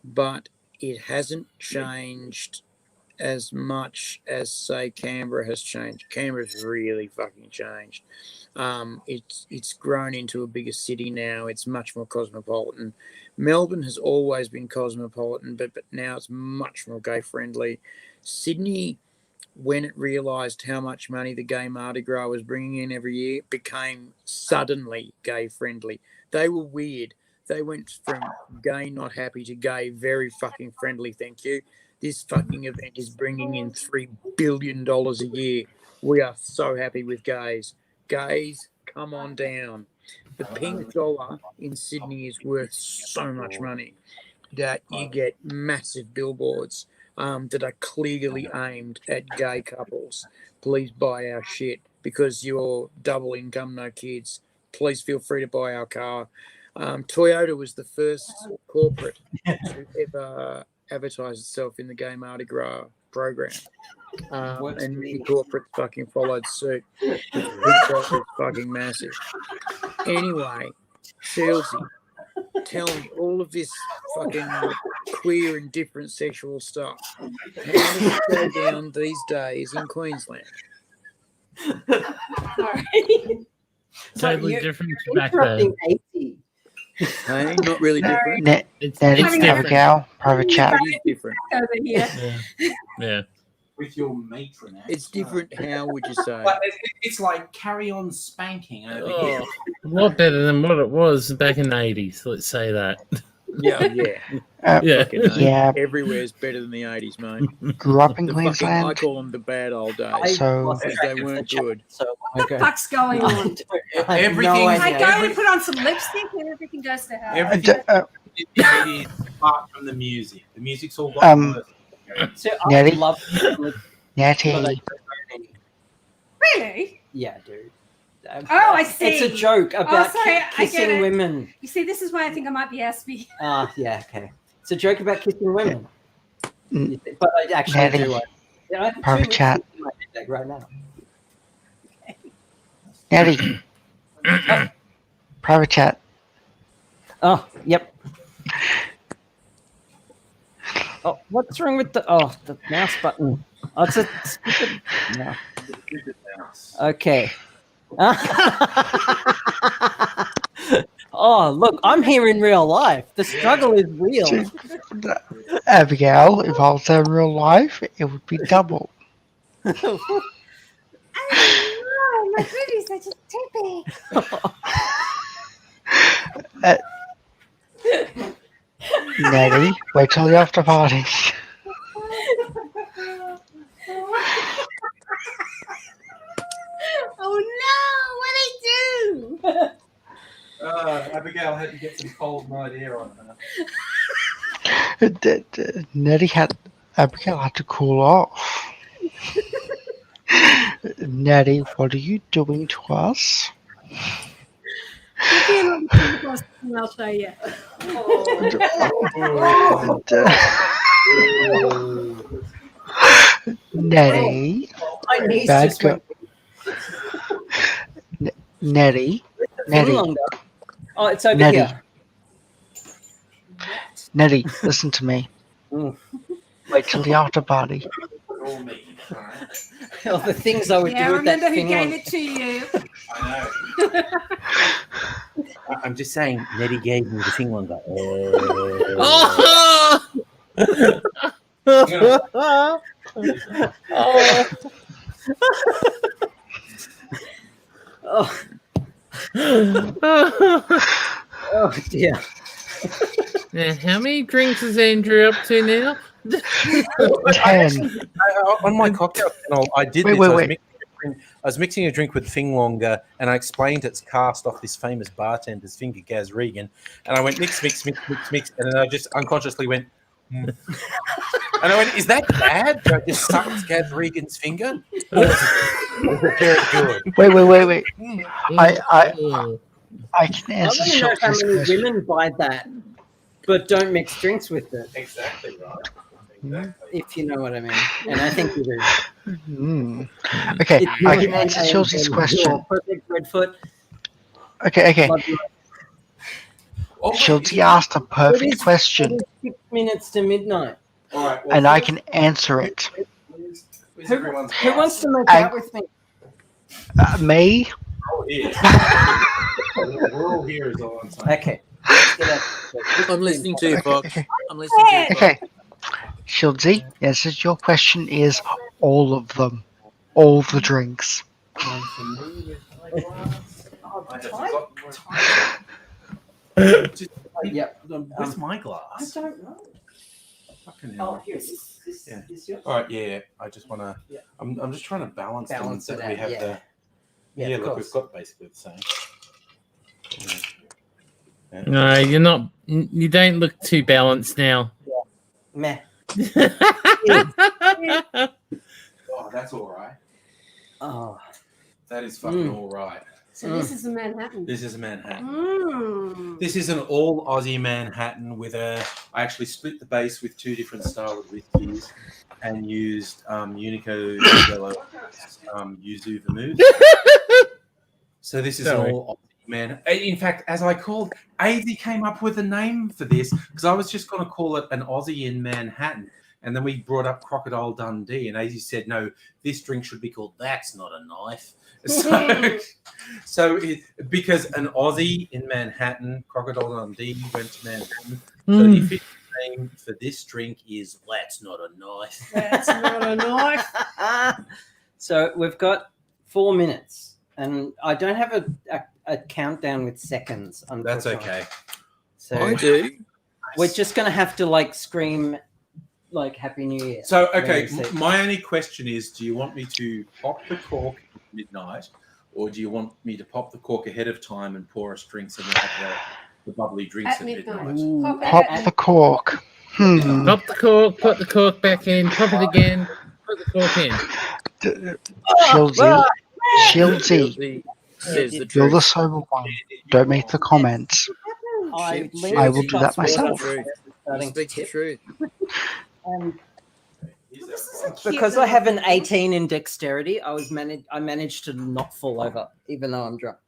but it hasn't changed as much as, say, Canberra has changed. Canberra's really fucking changed. It's grown into a bigger city now. It's much more cosmopolitan. Melbourne has always been cosmopolitan, but now it's much more gay-friendly. Sydney, when it realised how much money the gay Mardi Gras was bringing in every year, became suddenly gay-friendly. They were weird. They went from gay not happy to gay very fucking friendly, thank you. This fucking event is bringing in $3 billion a year. We are so happy with gays. Gays, come on down. The pink dollar in Sydney is worth so much money that you get massive billboards that are clearly aimed at gay couples. Please buy our shit because you're double income, no kids. Please feel free to buy our car. Toyota was the first corporate to ever advertise itself in the gay Mardi Gras program. And many corporates fucking followed suit. It's fucking massive. Anyway, Chelsea, tell me all of this fucking queer and different sexual stuff. How does it go down these days in Queensland? Totally different to back then. Hey, not really different. It's different. Abigail, private chat. It is different. Over here. Yeah. With your matron. It's different. How would you say? But it's like carry on spanking over here. A lot better than what it was back in the 80s, let's say that. Yeah. Yeah. Everywhere's better than the 80s, mate. Grew up in I Queensland. call them the bad old days. So- because they weren't good. What the fuck's going on? Everything. I go, we put on some lipstick and everything goes to hell. Everything in the 80s, apart from the music. The music's all got worse. So I Natty? love Natty. Really? Yeah, dude. Oh, I see. It's a joke about sorry, I get kissing it. women. You see, this is why I think I might be Aspie. Yeah, okay. It's a joke about kissing women. Mm. But I actually Natty. do. I have Private two chat. in my head right now. Natty. Private chat. Oh, yep. Oh, what's wrong with the mouse button? Oh, it's a stupid mouse. Okay. Oh, look, I'm here in real life. The struggle is real. Abigail, if I was in real life, it would be double. Oh, my booties are just tippy. Natty, wait till the after party. Oh no! What did I do? Abigail had to get some cold night air on her. Abigail had to cool off. Natty, what are you doing to us? I'll show you. Natty, My knees bad just girl. Natty, Natty, longer. Oh, it's over Natty. here. Nettie, listen to me. Wait till the after party. All the things I would Yeah, do with that remember who thing gave on. it to you. I'm just saying, Nettie gave me the thing one guy. Oh. Oh dear. Now, how many drinks is Andrew up to now? 10. On my cocktail channel, I did Wait, this. wait. I was mixing a drink with Thinglonger, and I explained it's cast off this famous bartender's finger, Gaz Regan. And I went mix, mix, mix, mix, mix, and then I just unconsciously went. And I went, "Is that bad?" So I just sucked Gaz Regan's finger. Very good. Wait. I can I answer want to know how Shelby's many question. women buy that, but don't mix drinks with it. Exactly right. If you know what I mean, and I think you do. Okay, It's I can more answer than Shelby's a question. Perfect Redfoot. Okay. Love you. Shelby asked a perfect question, 6 minutes to midnight. All right. and I can answer it. Who wants to make And- out with me? Me? Oh, yeah. We're all here, is all I'm saying. Okay. Let's get out. I'm listening to you, Fox. Okay. I'm listening to you, Fox. Okay. Shieldsy, the answer to your question is all of them. All the drinks. Yep. Where's my glass? I don't know. Fucking Oh, hell. here. This Yeah. is yours. All right, yeah. I just want to. Yeah. I'm just trying to balance Balance things it that we out, have yeah. the. Yeah, Yeah, of look, course. we've got basically the same. Yeah. No, you're not. You don't look too balanced now. Meh. Oh, that's all right. Oh. That is fucking all right. So this is a Manhattan. This is a Manhattan. Mm. This is an all Aussie Manhattan with a. I actually split the base with 2 different style of whiskeys and used Unico Yellow Yuzu Vermouth. So this is Sorry. an all Aussie man. In fact, as I called, AZ came up with a name for this because I was just going to call it an Aussie in Manhattan. And then we brought up Crocodile Dundee, and AZ said, "No, this drink should be called That's Not a Knife." Because an Aussie in Manhattan, Crocodile Dundee went to Manhattan. So the official name for this drink is That's Not a Knife. That's not a knife. So we've got 4 minutes, and I don't have a countdown with seconds. That's unfortunately. okay. So I do. we're just going to have to scream Happy New Year. So, okay, When we say- my only question is, do you want me to pop the cork at midnight, or do you want me to pop the cork ahead of time and pour us drinks and then have the bubbly drinks At at midnight. midnight? Pop the cork. Pop the cork, put the cork back in, pop it again, put the cork in. Shieldsy. Shieldsy. He says the You're truth. the sober one. Don't make the comments. I will do that myself. He speaks the truth. Because I have an 18 in dexterity, I managed to not fall over, even though I'm drunk.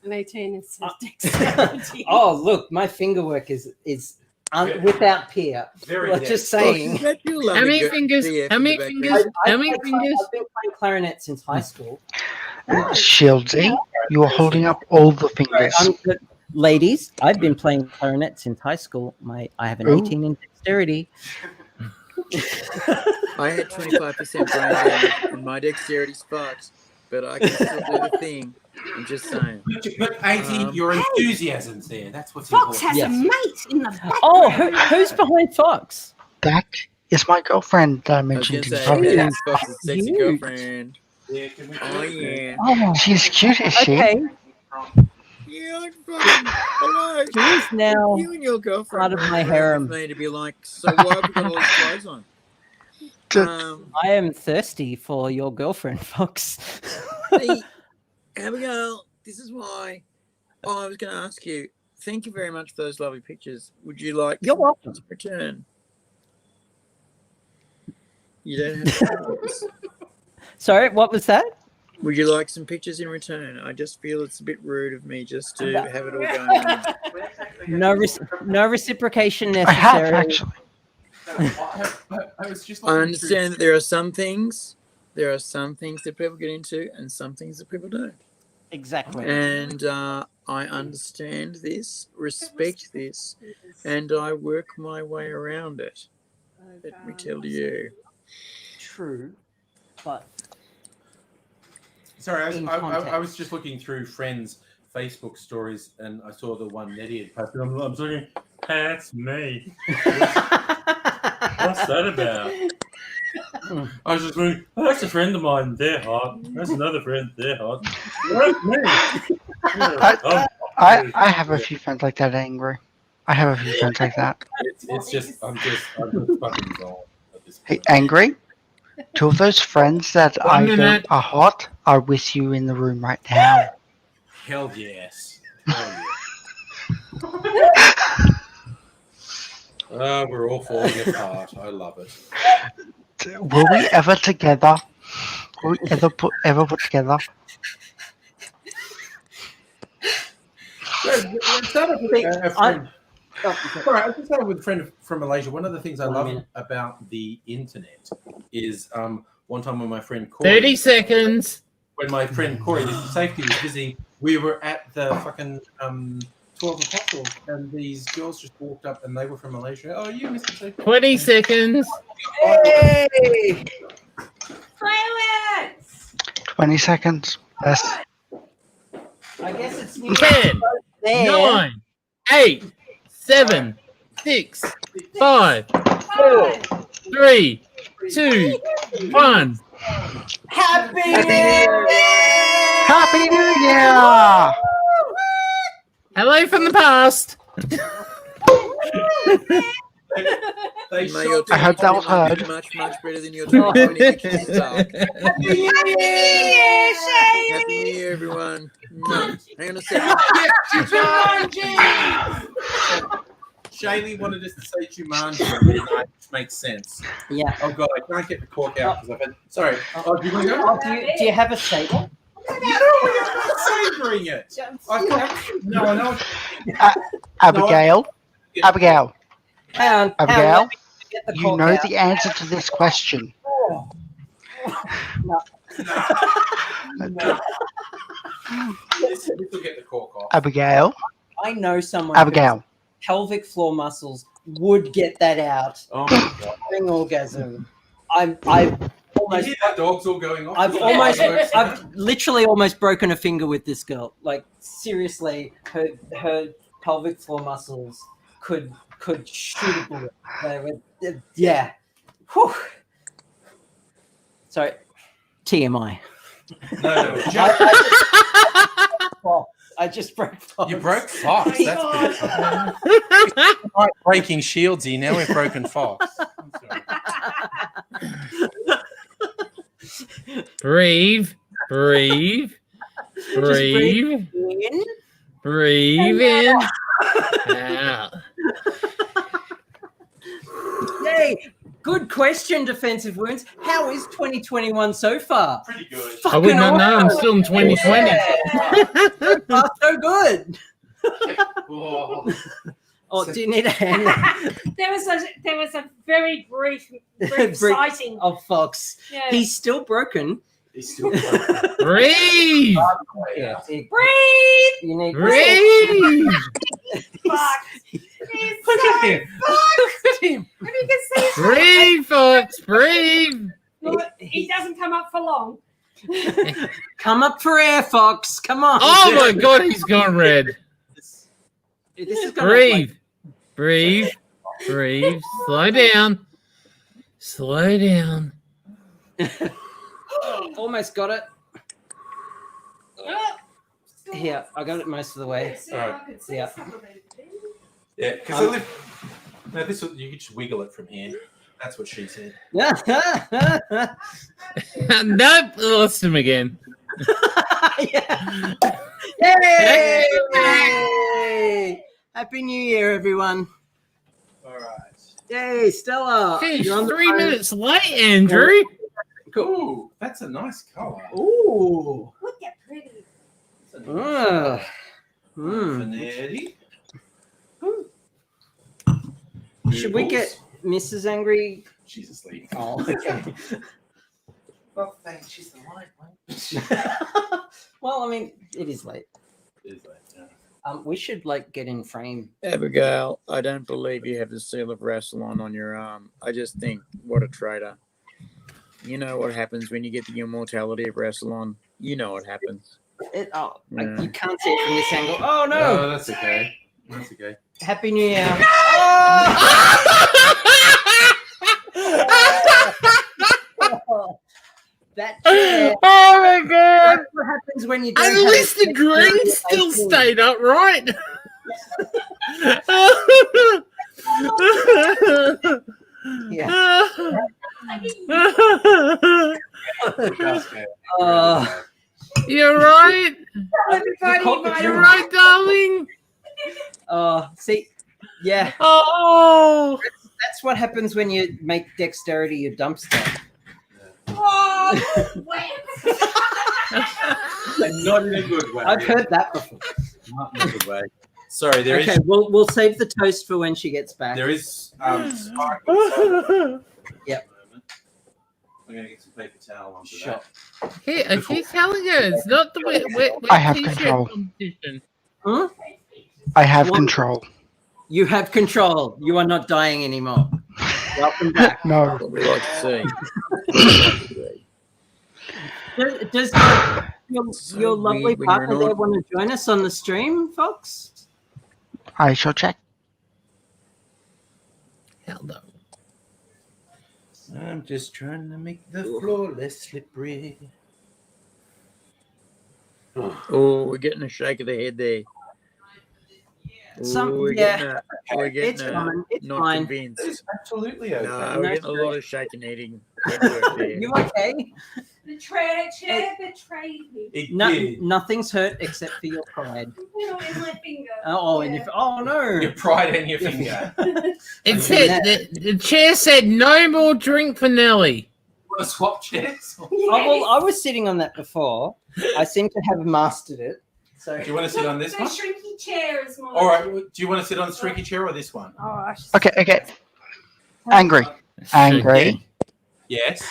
An 18 is dexterity. Oh, look, my finger work is without peer. Very Just saying. How many fingers? How many fingers? How many fingers? I've been playing clarinet since high school. Shieldsy, you're holding up all the fingers. Ladies, I've been playing clarinet since high school. I have an Ooh. 18 in dexterity. I had 25% brain damage and my dexterity's fucked, but I can still do the thing. I'm just saying. But 18, your enthusiasm's there. That's what's Fox important. has a mate in the back. Oh, who's behind Fox? That is my girlfriend that I I was mentioned gonna in say, the that's Fox's sexy Cute. girlfriend. Yeah, can we Oh yeah. Oh, she's cute, is she? Okay, Yeah, like fucking hello. he's now You and your girlfriend part of my were harem. with me to be like, so why have we got all these clothes on? I am thirsty for your girlfriend, Fox. Hey, Abigail, this is why I was going to ask you. Thank you very much for those lovely pictures. Would you like You're welcome. to return? You don't have to. Sorry, what was that? Would you like some pictures in return? I just feel it's a bit rude of me just to have it all going on. No reciprocation I have necessary. actually. I was just. I understand that there are some things that people get into and some things that people don't. Exactly. And I understand this, respect this, and I work my way around it. Let me tell you. True, but Sorry, in I context. was just looking through friends' Facebook stories and I saw the one Nettie had posted. I'm thinking, hey, that's me. What's that about? I was just thinking, oh, that's a friend of mine. They're hot. That's another friend. They're hot. That's me. I have a few friends like that, Angry. I have a few friends like that. It's just I'm just fucking wrong at this Hey, point. Angry? Two of those friends that I minute. don't are hot are with you in the room right now. Hell yes. Hell yes. We're all falling apart. I love it. Will we ever together? Will we ever put together? Sorry, I just started with a friend from Malaysia. One of the things I love about the internet is one time when my friend Corey, 30 seconds. When my friend Corey, this is safety, was busy, we were at the fucking 12 Apostles, and these girls just walked up, and they were from Malaysia. Oh, you, Mr. Safety. 20 seconds. Hey! Silence! 20 seconds. Yes. I guess it's 10, 9, 8, 7, 6, 5, 4, 3, 2, 1. Happy New Year! Happy New Year! Hello from the past. May your I hope that was 2021 heard. be much better than your 2020 which is dark. Happy New Year, Shane! Happy New Year, everyone. Hang on a second. Shaylee wanted us to say Jumanji, which makes sense. Yeah. Oh god, I can't get the cork out because I've had. Sorry. Oh, do you want to go? Oh, do you have a saber? No, we're not savoring it. No, I know. Abigail. Abigail. Hang on. Abigail. Get the You cork know out. the answer to this question. No. This will get the cork off. Abigail. I know someone Abigail. whose pelvic floor muscles would get that out. Oh my god. During orgasm. I've You almost hear that dog's all going off? I've literally almost broken a finger with this girl. Like seriously, her pelvic floor muscles could shoot a bullet. They were, yeah. Whew. Sorry, TMI. No. I just broke Fox. You broke Fox. Oh, That's good. Right, breaking Shieldsy. Now we've broken Fox. Breathe. Breathe. Breathe. In. Breathe in. Out. Yay! Good question, Defensive Wounds. How is 2021 so far? Pretty good. I would not know. I'm still in 2020. So far, so good. Oh. Oh, do you need a hand? There was a very brief sighting. of Fox. Yeah. He's still broken. He's still Breathe. Yeah. Breathe! You need Breathe. Fuck. Look at him. Look at him. If you can see Breathe, Fox. Breathe. Look, he doesn't come up for long. Come up for air, Fox. Come on. Oh my God, he's gone red. This is gonna Breathe. Breathe. Breathe. Slow down. Slow down. Almost got it. Oh, Here, I got it most of the way. All right. Yeah. Yeah, because I live. No, this you could just wiggle it from here. That's what she said. Nope, lost him again. Yay! Happy New Year, everyone. All right. Yay, Stella. Hey, You're on the 3 phone. minutes late, Andrew. Cool. That's a nice color. Ooh. Look at pretty. Mm. Nettie. Should we get Mrs. Angry? She's asleep. Oh, okay. Well, thanks. She's the light one. Well, I mean, it is late. It is late, yeah. We should like get in frame. Abigail, I don't believe you have the seal of Rassilon on your arm. I just think, what a traitor. You know what happens when you get the immortality of Rassilon. You know what happens. You Yeah. can't see it from this angle. Oh no! No, that's okay. That's okay. Happy New Year! That chair. Oh my god! That's what happens when you don't At have least a the green AC. still stayed upright. Yeah. You're right. Everybody, You're right, darling. See, yeah. Oh, that's what happens when you make dexterity your dumpster. Oh, wait. Not in a good way. I've heard that before. Not in a good way. Sorry, there is. Okay, we'll save the toast for when she gets back. There is sparkling. Yep. I'm gonna get some paper towel onto Sure. that. Hey, I keep telling you, it's not the wet I have t-shirt control. competition. Huh? I have What? control. You have control. You are not dying anymore. Welcome back. No. What we like to see. Does your lovely when you're partner there not- want to join us on the stream, folks? I shall check. Hell no. I'm just trying to make the floor less slippery. Oh, we're getting a shake of the head there. We're getting a, we're getting It's a, fine. It's not fine. convinced. It's absolutely okay. No, we're getting a lot of shaking heading. head work there. You okay? The chair betrayed me. It No, did. nothing's hurt except for your pride. You know, in my finger. Oh no! Your pride and your finger. It said the chair said no more drink for Nelly. Want to swap chairs? Oh, well, I was sitting on that before. I seem to have mastered it. So Do you want to sit on this The one? shrinky chair is more. All right. Do you want to sit on the streaky chair or this one? Oh, I should- Okay. Angry. Angry. Yes.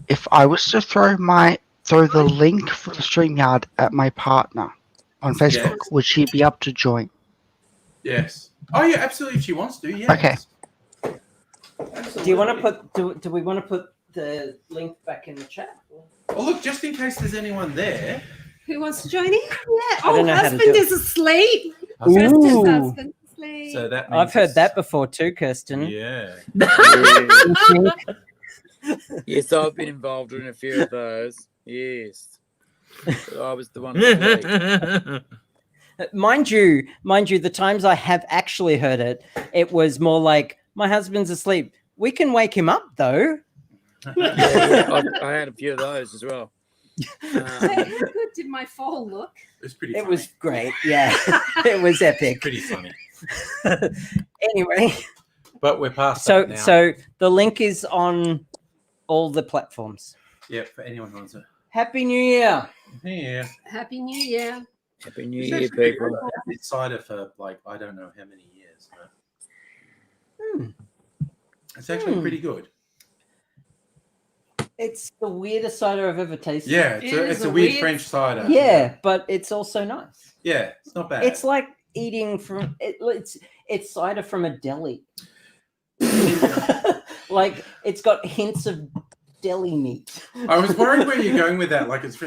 If I was to throw the link for the StreamYard at my partner on Facebook, Yes. would she be up to join? Yes. Oh yeah, absolutely. If she wants to, yes. Okay. do you want to put? Do we want to put the link back in the chat? Oh look, just in case there's anyone there. Who wants to join in? Yeah. don't Oh, know how to husband do it. is asleep. Ooh. Husband is asleep. So that means I've heard that before too, Kirsten. Yeah. Yes, I've been involved in a few of those. Yes. I was the one that played. Mind you, the times I have actually heard it, it was more like, my husband's asleep. We can wake him up though. Yeah, I had a few of those as well. How good did my fall look? It's pretty. It funny. was great. Yeah, it was epic. pretty funny. Anyway, But we're past so that now. so the link is on all the platforms. Yeah, for anyone who wants it. Happy New Year. Yeah. Happy New Year. Happy New It's Year, actually people. good. I've had this cider for like I don't know how many years. But it's actually pretty good. It's the weirdest cider I've ever tasted. Yeah, it's a weird French cider. Yeah, but it's also nice. Yeah, it's not bad. It's like eating from it's cider from a deli. Like it's got hints of deli meat. I was worried where you're going with that. Like it's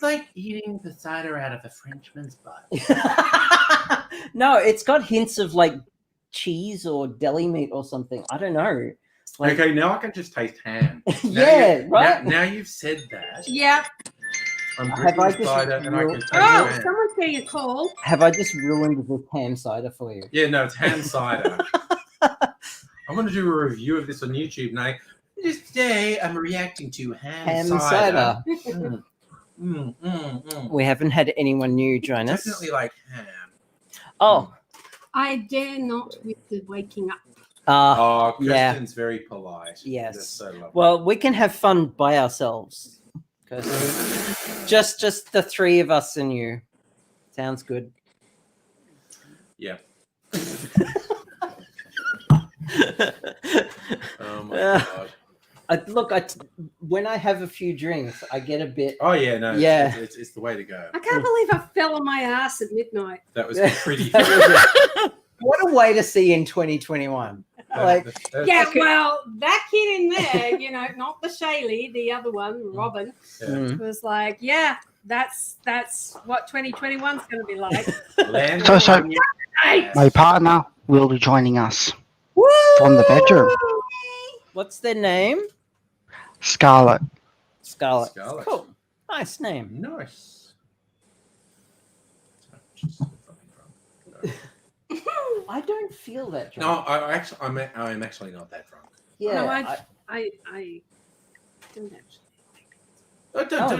like eating the cider out of a Frenchman's butt. No, it's got hints of like cheese or deli meat or something. I don't know. Like, Okay, now I can just taste ham. Yeah, right? Now you've said that. Yeah. I'm Have drinking I just cider and I can taste Oh, ham. someone's getting a call. have I just ruined this ham cider for you? Yeah, no, it's ham cider. I'm going to do a review of this on YouTube now. Just today, I'm reacting to ham cider. We haven't had anyone new join us. Definitely like ham. Oh, I dare not with the waking up. Oh, yeah. Kristen's very polite. Yes. That's so lovely. Well, we can have fun by ourselves. Just the three of us and you. Sounds good. Yeah. Oh my god. When I have a few drinks, I get a bit. Oh yeah, no. Yeah. It's the way to go. I can't believe I fell on my ass at midnight. That was pretty. What a way to see in 2021. Like, Yeah, well, that kid in there, not the Shaylee, the other one, Robin, was like, yeah, that's what 2021's going to be like. So my partner will be joining us from the bedroom. What's their name? Scarlett. Scarlett. Cool. Nice name. Nice. I don't feel that drunk. No, I'm actually not that drunk. Yeah. No, I don't actually.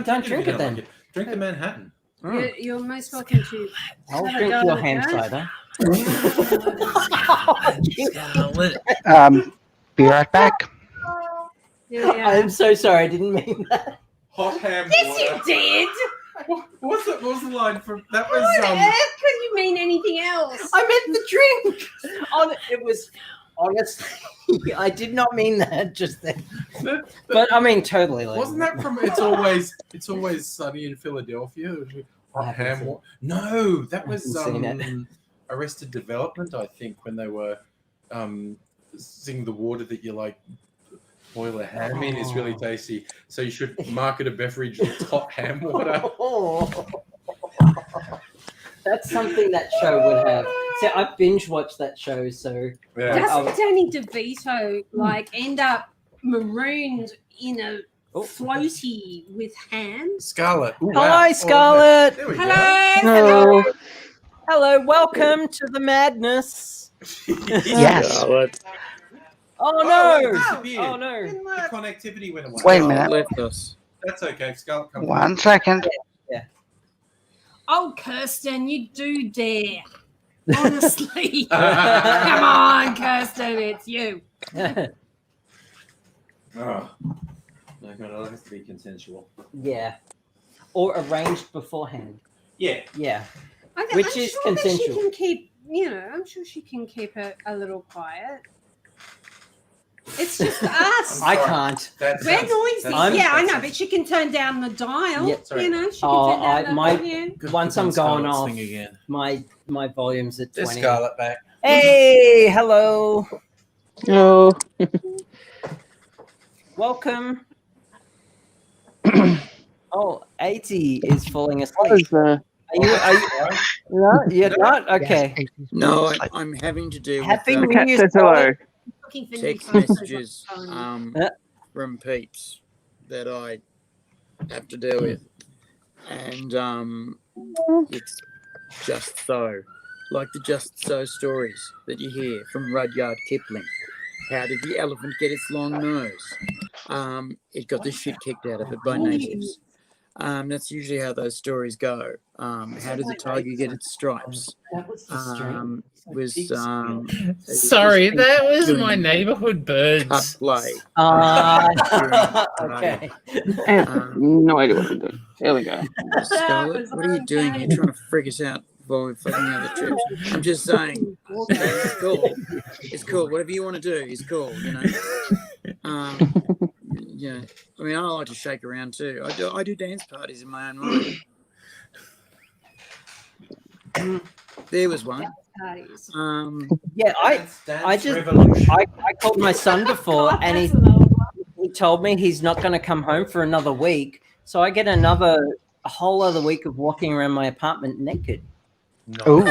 Don't drink it then. Drink the Manhattan. You're most welcome to. I'll have a drink go your at hand that. cider. Be right back. Yeah. I'm so sorry. I didn't mean that. Hot ham. Yes, you did. What was the line from that? Was What on earth could you mean anything else? I meant the drink. It was honestly. I did not mean that just then. But I mean, totally. Like, Wasn't that from It's Always Sunny in Philadelphia? Hot ham. No, that was seen it. Arrested Development. I think when they were singing the water that you like. Boil a ham in is really tasty. So you should market a beverage that's hot ham water. That's something that show would have. So I binge watched that show. So Doesn't Danny DeVito end up marooned in a floaty with ham? Scarlett. Ooh, Hi, Scarlett. There we go. Hello. Hello. Welcome to the madness. Yes. Oh no! Disappeared. Oh no! The connectivity went away. Wait a minute. Left us. That's okay. Scarlett, come 1 second. Oh, Kirsten, you do dare. Honestly. Come on, Kirsten, it's you. Oh. No, it has to be consensual. Yeah, or arranged beforehand. Yeah. Yeah, I'm which sure is that consensual. She can keep, I'm sure she can keep it a little quiet. It's just us. I can't. We're noisy. I know, but she can turn down the dial. Yeah, she can turn down the volume. Once I'm going off, again. my volume's at 20. There's Scarlett back. Hey, hello. Hello. Welcome. 80 is falling asleep. Are you no, you're not? Okay. No, I'm having to do Happy with New Year, Scarlett. Looking for text new photos messages of phone. from peeps that I have to deal with, and it's just so like the just so stories that you hear from Rudyard Kipling. How did the elephant get its long nose? It got the shit kicked out of it by natives. That's usually how those stories go. How did the tiger get its stripes? Sorry, that was my neighborhood birds. Cut play. Okay. No idea what I'm doing. There we go. Scarlett, what are you doing? You're trying to freak us out while we're fucking out the trips. I'm just saying, it's cool. It's cool. Whatever you want to do is cool. Yeah. I mean, I like to shake around too. I do dance parties in my own right. There was one. Parties. Yeah, I called my son before, and he told me he's not going to come home for another week. So I get a whole other week of walking around my apartment naked. Oh.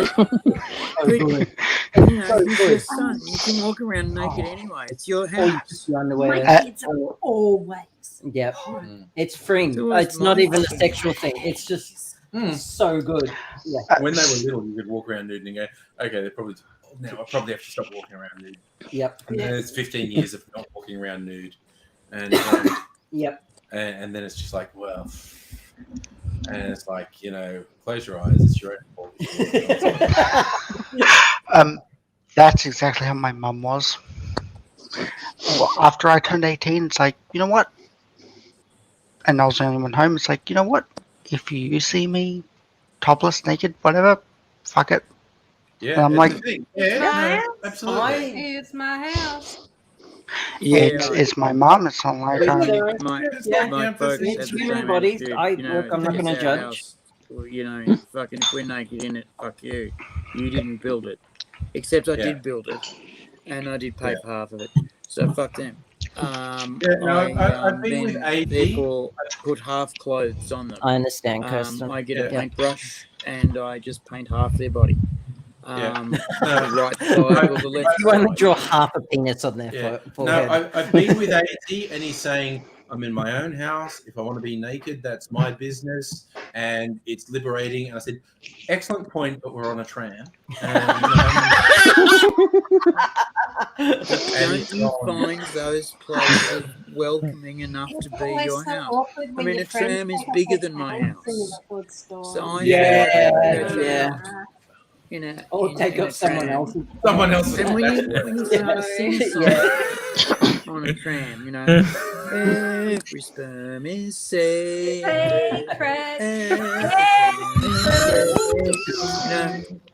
It's your son. You can walk around naked anyway. It's your house. Underwear. My kids are always. Yeah, it's freeing. It's not even a sexual thing. It's just so good. Yeah. When they were little, you could walk around nude and go, okay, they're probably now I probably have to stop walking around nude. Yep. And then it's 15 years of not walking around nude, and yep. And then it's just like, well, and it's like, close your eyes. It's your own fault. That's exactly how my mum was. After I turned 18, it's like, you know what? And I was the only one home. It's like, you know what? If you see me topless, naked, whatever, fuck it. Yeah, And I'm it's like, the thing. It's my Yeah, house. no, absolutely. It's my house. it's my mom. It's not like My Yeah. folks It's had the human same bodies. attitude. Look, I'm not it's going to our judge. house. Well, fucking if we're naked in it, fuck you. You didn't build it. Except I did build it, and I did pay for half of it. So fuck them. I've been with AD. Therefore put half clothes on them. I understand, Kirsten. I get a paintbrush and I just paint half their body. The right side or the left You only side. draw half a penis on their forehead. No, I've been with AT, and he's saying, I'm in my own house. If I want to be naked, that's my business, and it's liberating. And I said, excellent point, but we're on a tram. Don't you find those places welcoming enough to be your house? I mean, a tram is bigger than my house. So Or take up someone else's. Someone else's. And when you start a sing song on a tram, every sperm is safe.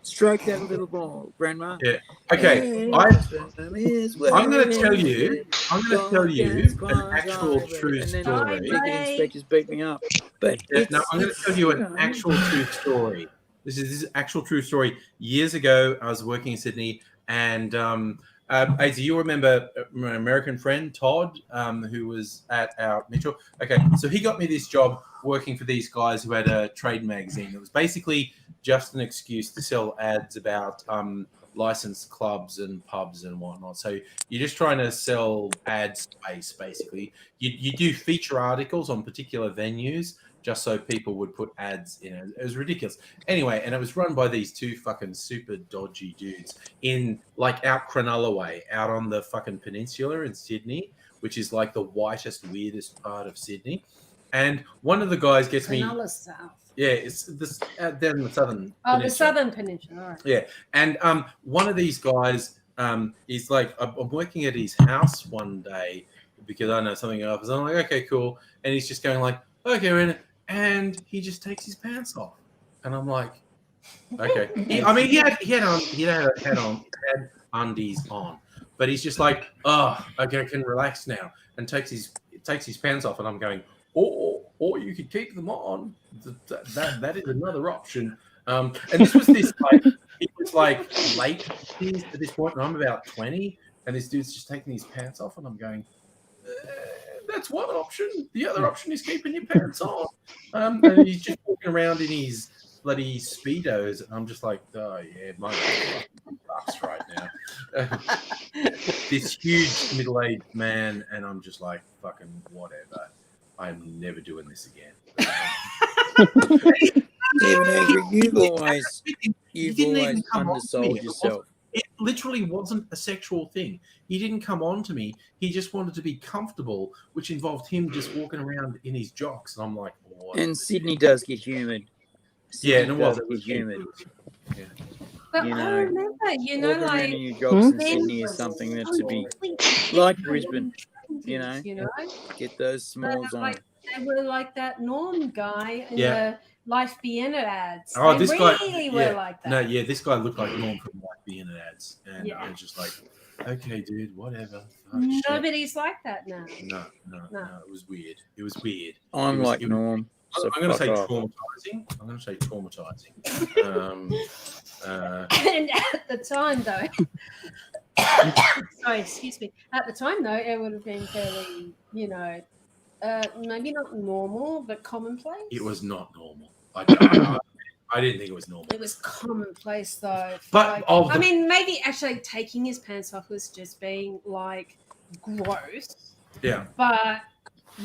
Stroke that little ball, Grandma. Yeah. Okay. I'm going to tell you an actual true story. Ticket inspectors beat me up. But No, I'm going to tell you an actual true story. This is actual true story. Years ago, I was working in Sydney, and AZ, you remember my American friend Todd, who was at our Mitchell. Okay, so he got me this job working for these guys who had a trade magazine. It was basically just an excuse to sell ads about licensed clubs and pubs and whatnot. So you're just trying to sell ad space, basically. You do feature articles on particular venues, just so people would put ads in it. It was ridiculous. Anyway, and it was run by these two fucking super dodgy dudes in like out Cronulla way, out on the fucking peninsula in Sydney, which is like the whitest, weirdest part of Sydney. And one of the guys gets me. Cronulla South. Yeah, it's this down the southern. Oh, peninsula. the southern peninsula. All right. Yeah, and one of these guys, he's like, I'm working at his house one day because I know something else. I'm like, okay, cool. And he's just going like, okay, we're in it. And he just takes his pants off, and I'm like, okay. He had undies on, but he's just like, oh, okay, I can relax now, and takes his pants off, and I'm going, or you could keep them on. That is another option. And this was like it was like late at this point, and I'm about 20, and this dude's just taking his pants off, and I'm going. That's one option. The other option is keeping your pants on. And he's just walking around in his bloody Speedos. And I'm just like, oh, yeah, my bucks right now. This huge middle-aged man. And I'm just like, fucking whatever. I'm never doing this again. You've always undersold yourself. It literally wasn't a sexual thing. He didn't come on to me. He just wanted to be comfortable, which involved him just walking around in his jocks. And I'm like, oh, and Sydney does get humid. Yeah, and it was humid. Yeah. But I remember, walking around in your jocks in Sydney is something that to be like Brisbane. Get those smalls on. They were like that Norm guy in Yeah. the Life Vienna ads. Oh, they this guy really were like that. No, yeah, this guy looked like Norm from Like Vienna ads. And Yeah. I was just like, okay, dude, whatever. Nobody's like that now. No, it was weird. It was weird. I'm It was- like it was- Norm. So I'm going to say fuck off. traumatizing. I'm going to say traumatizing. And at the time, though, sorry, excuse me. At the time, though, it would have been fairly, maybe not normal, but commonplace. It was not normal. I didn't think it was normal. It was commonplace, though. But I mean, maybe actually taking his pants off was just being like gross. Yeah. But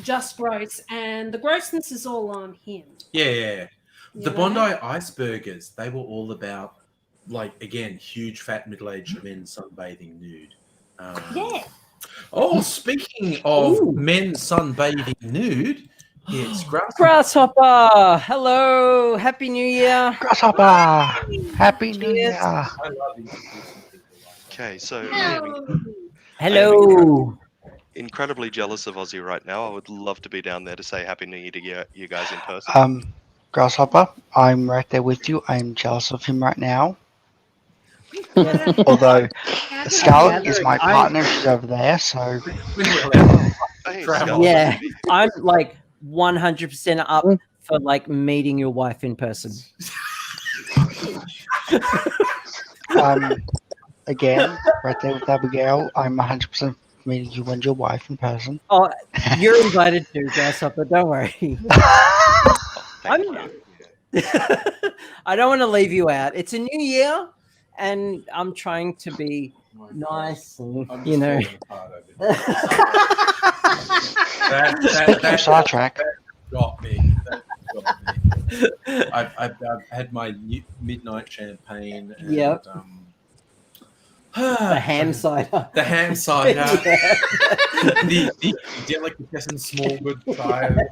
just gross, and the grossness is all on him. Yeah. The You Bondi know? Iceburgers, they were all about, like, again, huge, fat, middle-aged men sunbathing nude. Yeah. Oh, speaking of men sunbathing nude, it's Grasshopper. Hello. Happy New Year. Grasshopper. Happy New Year. I love these. Okay, so yeah, Hello. Incredibly jealous of Aussie right now. I would love to be down there to say Happy New Year to you guys in person. Grasshopper, I'm right there with you. I'm jealous of him right now. Although Scarlett is my partner, she's over there, so. Yeah, I'm like 100% up for like meeting your wife in person. Again, right there with Abigail, I'm 100% meeting you and your wife in person. Oh, you're invited to, Grasshopper. Don't worry. I don't want to leave you out. It's a new year, and I'm trying to be nice, and you know. Speaking of Star Trek, got me. I've had my midnight champagne. And, Yep. The ham cider. The ham cider. Yeah. the delicatessen Smallwood cider.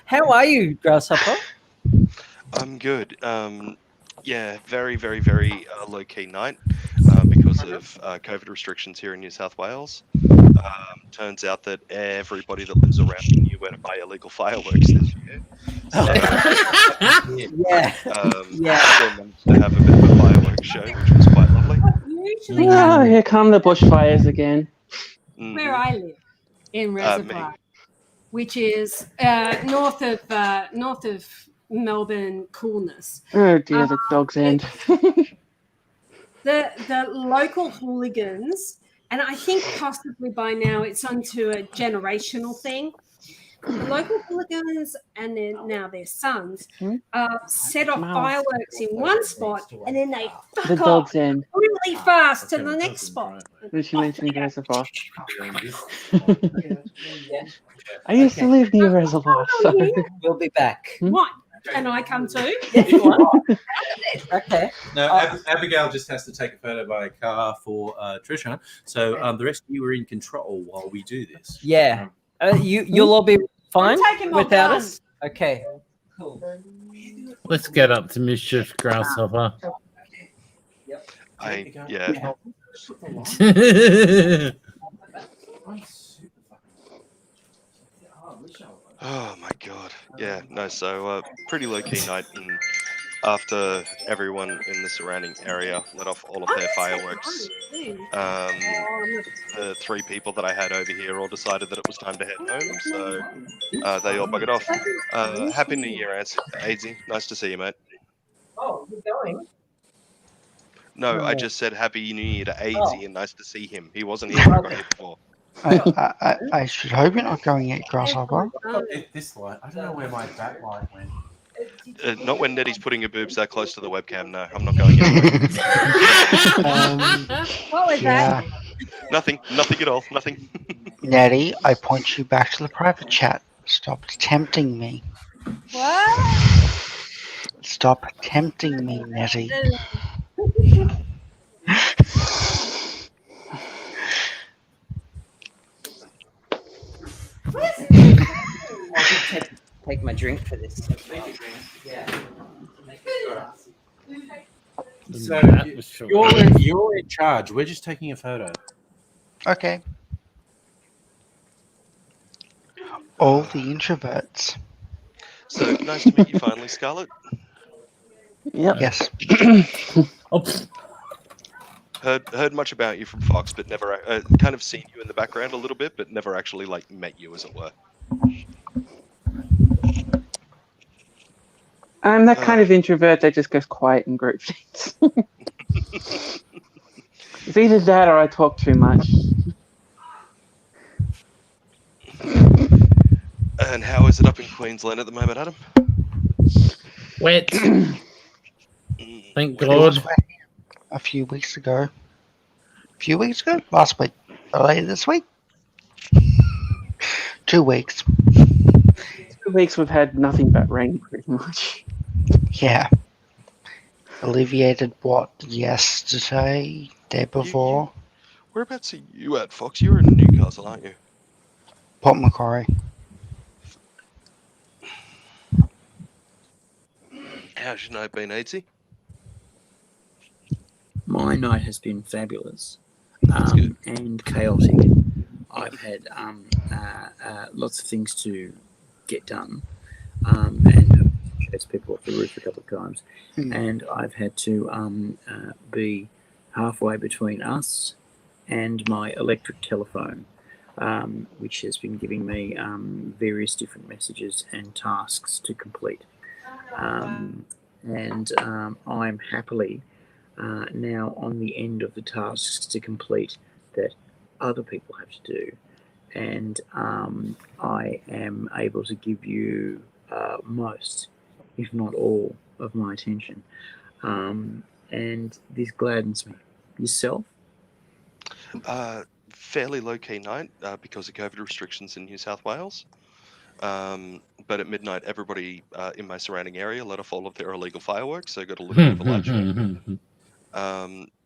How are you, Grasshopper? I'm good. Yeah, very, very, very low-key night because of COVID restrictions here in New South Wales. Turns out that everybody that lives around knew where to buy illegal fireworks this year. So, yeah. Still managed to have a bit of a fireworks show, which was quite lovely. Usually, Oh, here come the bushfires again. where I live in Reservoir, which is north of Melbourne coolness. Oh dear, the dog's end. The local hooligans, and I think possibly by now it's onto a generational thing. The local hooligans and then now their sons set off fireworks in one spot and then they The fuck off dog's end. really fast to the next spot. Did you mention Reservoir? I used to live near Reservoir. So. We'll be back. What? Can I come too? Okay. No, Abigail just has to take a photo by car for Trisha. So the rest of you are in control while we do this. Yeah. You'll all be fine taking my without gun. us? Okay. Let's get up to mischief, Grasshopper. Yeah. Oh my god. Yeah, no, so pretty low key night, and after everyone in the surrounding area let off all of their fireworks, the 3 people that I had over here all decided that it was time to head home, so they all buggered off. Happy New Year, Aidsy. Nice to see you, mate. Oh, you're going? No, I just said Happy New Year to Aidsy and nice to see him. He wasn't here when I got here before. I should hope you're not going at Grasshopper. This light, I don't know where my backlight went. Not when Nettie's putting her boobs that close to the webcam. No, I'm not going anywhere. What was that? Nothing at all. Nothing. Nettie, I point you back to the private chat. Stop tempting me. What? Stop tempting me, Nettie. I'll take my drink for this. Yeah. So you're in charge. We're just taking a photo. Okay. All the introverts. So nice to meet you finally, Scarlett. Yep. Yes. Heard much about you from Fox, but never kind of seen you in the background a little bit, but never actually like met you, as it were. I'm that kind of introvert that just goes quiet in group things. It's either that or I talk too much. And how is it up in Queensland at the moment, Adam? Wet. Thank It God. was wet a few weeks ago. Last week. Earlier this week. 2 weeks. 2 weeks we've had nothing but rain, pretty much. Yeah. Alleviated what? Yesterday? Day before? Whereabouts are you at, Fox? You're in Newcastle, aren't you? Port Macquarie. How's your night been, Aidsy? My night has been fabulous. and chaotic. I've had lots of things to get done, and chase people off the roof a couple of times, and I've had to be halfway between us and my electric telephone, which has been giving me various different messages and tasks to complete. I'm happily now on the end of the tasks to complete that other people have to do. And I am able to give you most, if not all, of my attention. And this gladdens me. Yourself? Fairly low-key night because of COVID restrictions in New South Wales. But at midnight, everybody in my surrounding area let off all of their illegal fireworks, so I got a little bit of a light show.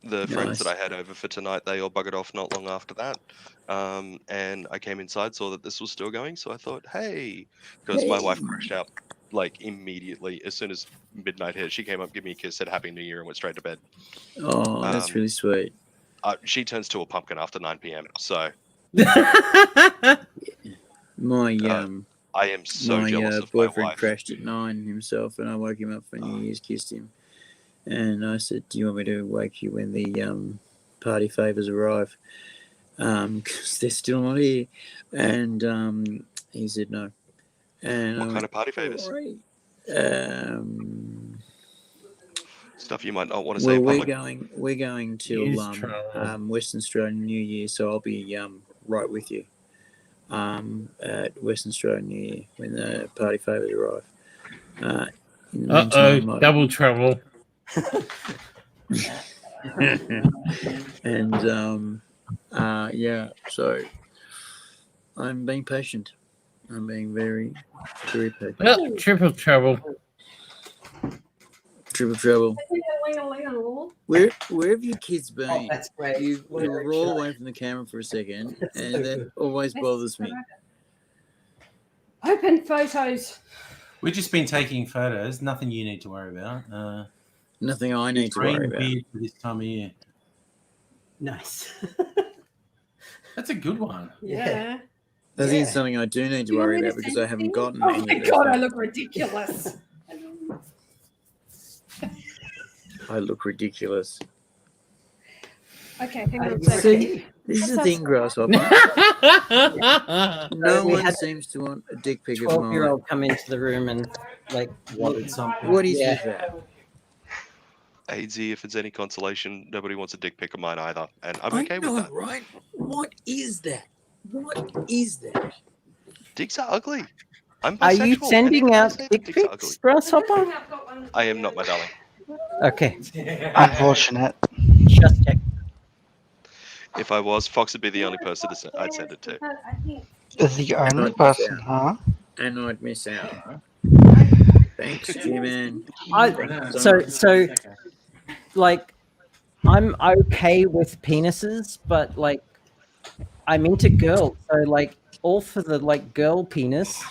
The friends that I had over for tonight, they all buggered off not long after that. And I came inside, saw that this was still going, so I thought, hey, because my wife crashed out like immediately as soon as midnight hit. She came up, gave me a kiss, said Happy New Year, and went straight to bed. Oh, that's really sweet. She turns to a pumpkin after 9 p.m. So I am so jealous of my boyfriend wife. crashed at 9 himself, and I woke him up for New Year's, kissed him, and I said, "Do you want me to wake you when the party favors arrive? Because they're still not here." And he said no. And What kind of party favors? Stuff you might not want to say in public. We're going till Western Australian New Year, so I'll be right with you at Western Australian New Year when the party favors arrive. Double trouble. And yeah, so I'm being patient. I'm being very, very patient. Well, triple trouble. Triple trouble. Where have your kids been? Oh, that's great. You roll away from the camera for a second, and that always bothers me. Open photos. We've just been taking photos. Nothing you need to worry about. Nothing I need to worry about. For this time of year. Nice. That's a good one. Yeah. I think it's something I do need to worry about because I haven't gotten Oh any my of those god, I things. look ridiculous. I look ridiculous. Okay, hang on a See, second. this is the That's- thing, Grasshopper. No We one had seems to want a dick pic of mine. 12-year-old come into the room and like wanted something. What is with that? AZ, if it's any consolation, nobody wants a dick pic of mine either, and I'm okay I know, with that. right? What is that? What is that? Dicks are ugly. I'm Are you bisexual. sending Anyone out say that dick dicks are pics, ugly? Grasshopper? I am not, my darling. Okay. Unfortunate. Just check. If I was, Fox would be the only person I'd send it to. The only person, huh? And I'd miss out. Thanks, G-Man. So, like, I'm okay with penises, but like, I'm into girls. So, like, all for the like girl penis,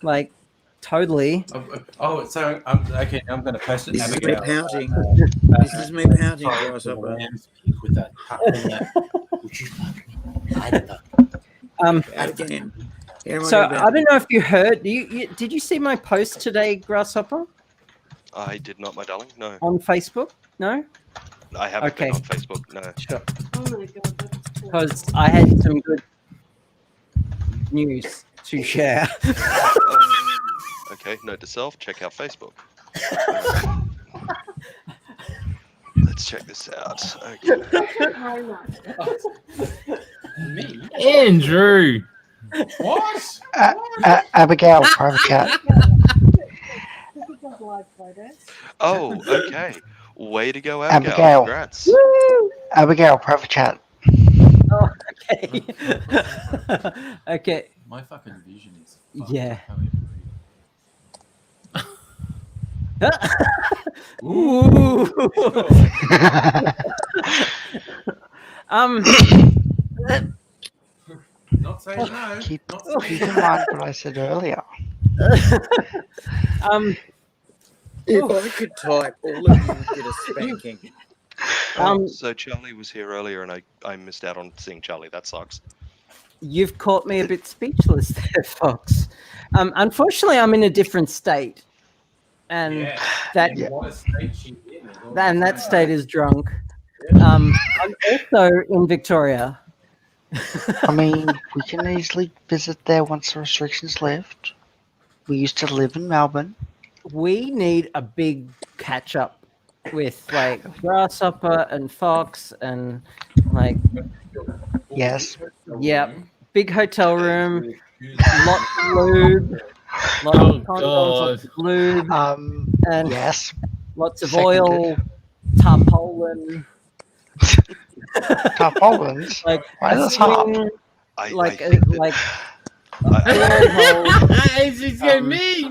like, totally. Oh, so okay. I'm going to post it. This is Abigail. me pouting. This is me pouting, Grasshopper. With that. Again. Here am I So gonna I don't know if you heard. Did you see my post today, Grasshopper, I did not, my darling. No, on Facebook? No. I haven't Okay. been on Facebook. No. Sure. Oh my god, that's cool. Because I had some good news to share. Okay, note to self, check out Facebook. Let's check this out. Okay. Very much. Me? Andrew. What? Abigail, private chat. Live photos. Oh, okay. Way to go, Abigail. Abigail. Congrats. Abigail, private chat. Oh, okay. Okay. My fucking vision is. Yeah. Ooh. Not saying no. Keep Not saying keep in mind what I said earlier. If I could type, all of you would get a spanking. So Charlie was here earlier, and I missed out on seeing Charlie. That sucks. You've caught me a bit speechless there, Fox. Unfortunately, I'm in a different state, and that state is drunk. I'm also in Victoria. I mean, we can easily visit there once the restrictions lift. We used to live in Melbourne. We need a big catch up with like Grasshopper and Fox and like. Yes. Yep. Big hotel room. Lots of lube. Lots of condoms, lots of lube. And yes. Lots of Seconded. oil. Tarpaulin. Tarpaulins? Like Why a is this hot? swing, like She's going, me. I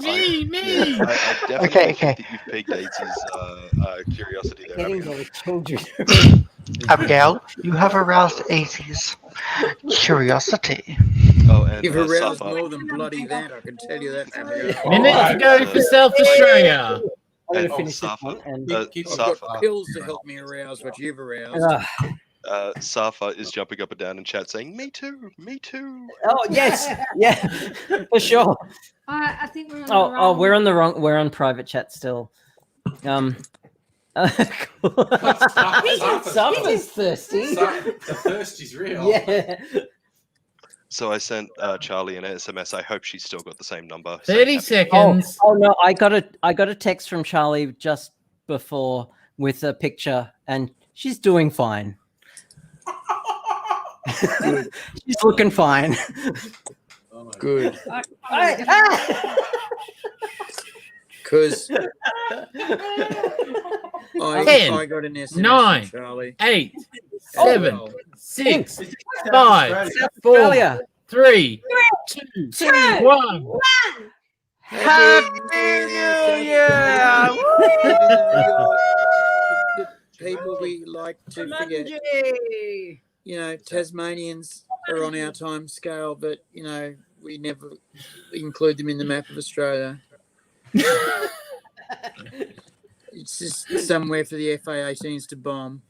definitely Okay. think that you've piqued Aids's curiosity there. Getting Abigail. those children. Abigail, you have aroused Aids's curiosity. Oh, and You've aroused Safa. more than bloody that, I can tell you that. Abigail. Minute to go for South Australia. I'm And gonna finish this Safa. one and I've Safa. got pills to help me arouse what you've aroused. Safa is jumping up and down in chat saying, "Me too, me too." Oh yes, yeah, for sure. I think we're on the Oh, wrong. we're on the wrong. We're on private chat still. Safa's thirsty. The thirst is real. Yeah. So I sent Charlie an SMS. I hope she's still got the same number. 30 seconds. Oh no, I got a text from Charlie just before with a picture, and she's doing fine. She's looking fine. Good. I- Because I 10, got an SMS 9, from Charlie. 8, as 7, well. 6, 5, 4, Australia. 3, 2, 1. Happy New Year! The people we like to forget. You know, Tasmanians are on our time scale, but, you know, we never include them in the map of Australia. It's just somewhere for the FA-18s to bomb.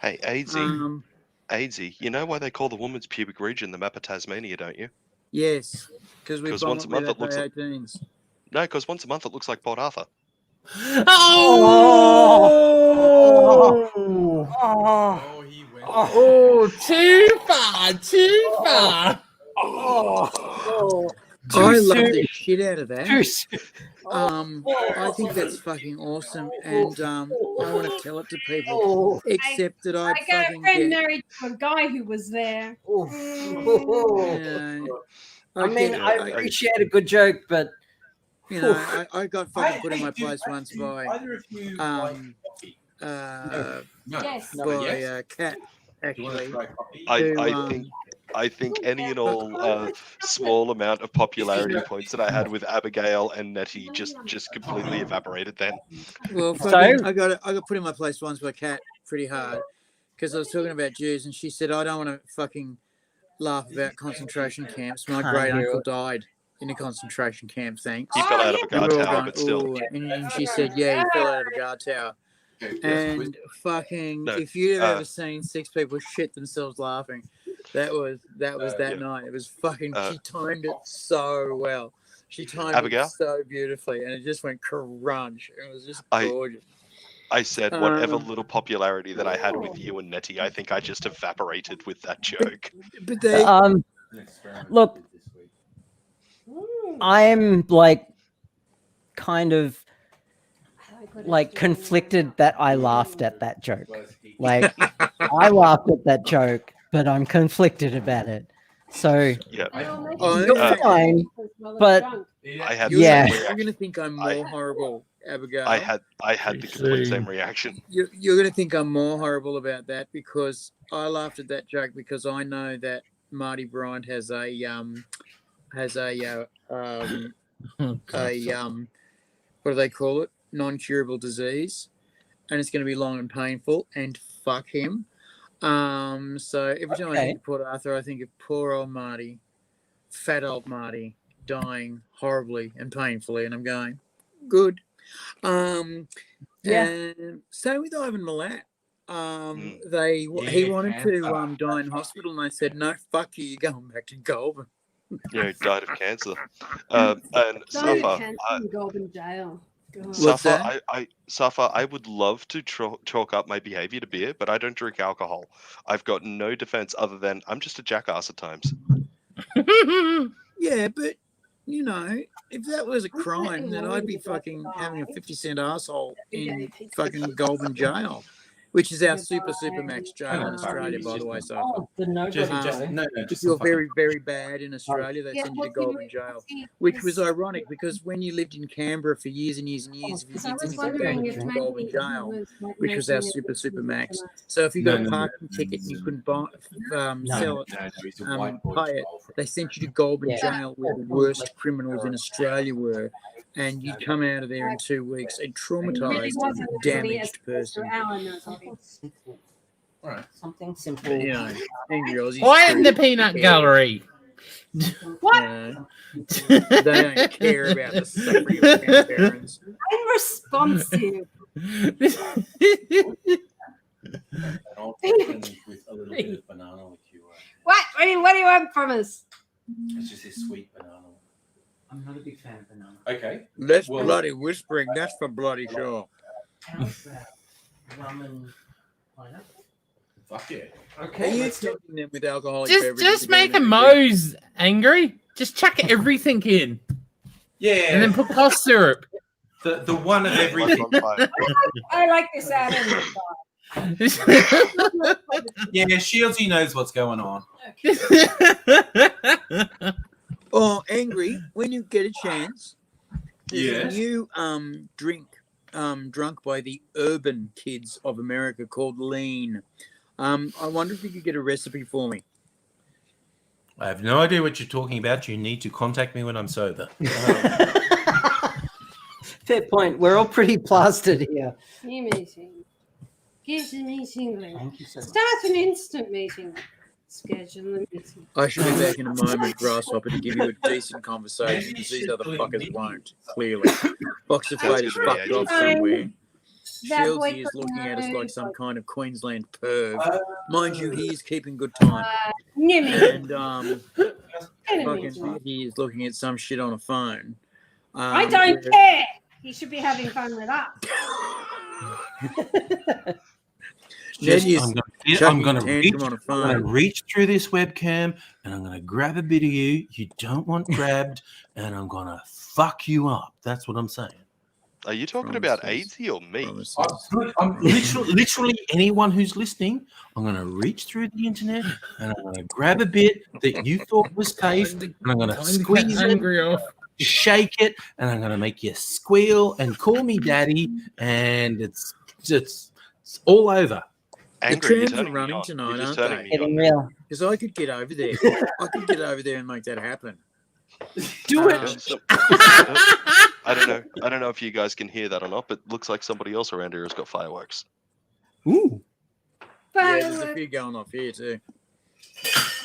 Hey, Aidsy, Aidsy, you know why they call the woman's pubic region the map of Tasmania, don't you? Yes, because we bomb once it a month with it looks like FA-18s. no, because once a month it looks like Port Arthur. Oh, too far. I love the shit out of that. I think that's fucking awesome, and I want to tell it to people. Except that I I got a fucking friend get. married to a guy who was there. I mean, I appreciate a good joke, but You know, I got fucking put in my place once by Yes. by Cat actually. I think any and all small amount of popularity points that I had with Abigail and Nettie just completely evaporated then. Well, fucking, I got put in my place once by Cat pretty hard because I was talking about Jews and she said I don't want to fucking laugh about concentration camps. My great uncle died in a concentration camp. Thanks. He fell out of a guard And we were all tower, going, but still. "Ooh," and she said, "Yeah, he fell out of a guard tower." And fucking, if you've ever seen 6 people shit themselves laughing, that was that night. It was fucking. She timed it so well. She timed Abigail? it so beautifully, and it just went crunch. It was just gorgeous. I said whatever little popularity that I had with you and Nettie, I think I just evaporated with that joke. But they, look, I'm like kind of like conflicted that I laughed at that joke. Like I laughed at that joke, but I'm conflicted about it. So yeah, you're fine, but I had you're gonna think I'm more horrible, Abigail. I had the complete same reaction. You're gonna think I'm more horrible about that because I laughed at that joke because I know that Marty Bryant has a what do they call it? Non-curable disease, and it's going to be long and painful. And fuck him. So every time I think of Port Arthur, I think of poor old Marty, fat old Marty, dying horribly and painfully, and I'm going, good. And same with Ivan Milat. he wanted to die in hospital, and they said, "No, fuck you, you're going back to Goulburn." Yeah, he died of cancer. And Safa, Goulburn jail. God. Safa, Safa, I would love to chalk up my behavior to beer, but I don't drink alcohol. I've got no defense other than I'm just a jackass at times. Yeah, but you know, if that was a crime, then I'd be fucking having a 50-cent asshole in fucking Goulburn jail, which is our super max jail in Australia, by the way. So, if you're very, very bad in Australia, they send you to Goulburn jail, which was ironic because when you lived in Canberra for years and years and years, if you did anything bad, you went to Goulburn jail, which was our super max. So if you got a parking ticket and you couldn't buy, sell it, pay it, they sent you to Goulburn jail, where the worst criminals in Australia were. And you'd come out of there in 2 weeks, a traumatized, damaged person. Right. Something simple. But, you know, Angry Aussies. Quiet in the peanut gallery. What? They don't care about the suffering of their parents. I'm responsive. With a little bit of banana liqueur. What do you want from us? It's just this sweet banana. I'm not a big fan of banana. Okay. That's bloody whispering. That's for bloody sure. How's that? Rum and pineapple? Fuck yeah. Okay. Are you tempting them with alcoholic Just beverages? make a Moe's angry. Just chuck everything in. Yeah. And then put cough syrup. The one of everything. I like this Adam. Yeah, Shieldsy knows what's going on. Oh, Angry, when you get a chance, Yes. you drink drunk by the urban kids of America called Lean. I wonder if you could get a recipe for me. I have no idea what you're talking about. You need to contact me when I'm sober. Fair point. We're all pretty plastered here. New meeting. Get a meeting link. Thank you so much. Start an instant meeting. Schedule a meeting. I should be back in a moment, Grasshopper, to give you a decent conversation, because these other fuckers won't, clearly. Box of Fate is fucked off somewhere. Shieldsy is looking at us like some kind of Queensland perv. Mind you, he is keeping good time. And fucking, he is looking at some shit on a phone. I don't care. You should be having fun with us. I'm going to reach through this webcam and I'm going to grab a bit of you don't want grabbed and I'm going to fuck you up. That's what I'm saying. Are you talking about AIDS or me? I'm literally anyone who's listening. I'm going to reach through the internet and I'm going to grab a bit that you thought was safe and I'm going to squeeze it, shake it, and I'm going to make you squeal and call me daddy, and it's all over. The trams are running tonight, aren't they? Getting real. Because I could get over there. I could get over there and make that happen. Do it. I don't know if you guys can hear that or not, but it looks like somebody else around here has got fireworks. Ooh. Yeah, there's a few going off here too.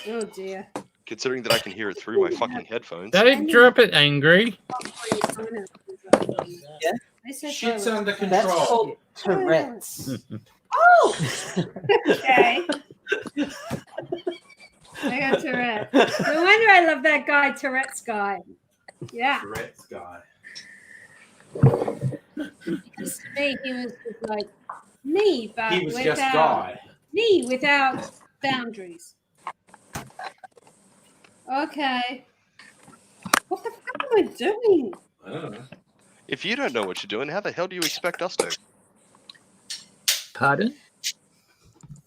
Oh dear. Considering that I can hear it through my fucking headphones. Don't drop it, Angry. Yeah. Shit's under control. That's called Tourette's. Oh! Okay. I got Tourette's. No wonder I love that guy, Tourette's guy. Yeah. Tourette's guy. Just me, he was just like me, but He was without just guy. me without boundaries. Okay. What the fuck am I doing? I don't know. If you don't know what you're doing, how the hell do you expect us to? Pardon?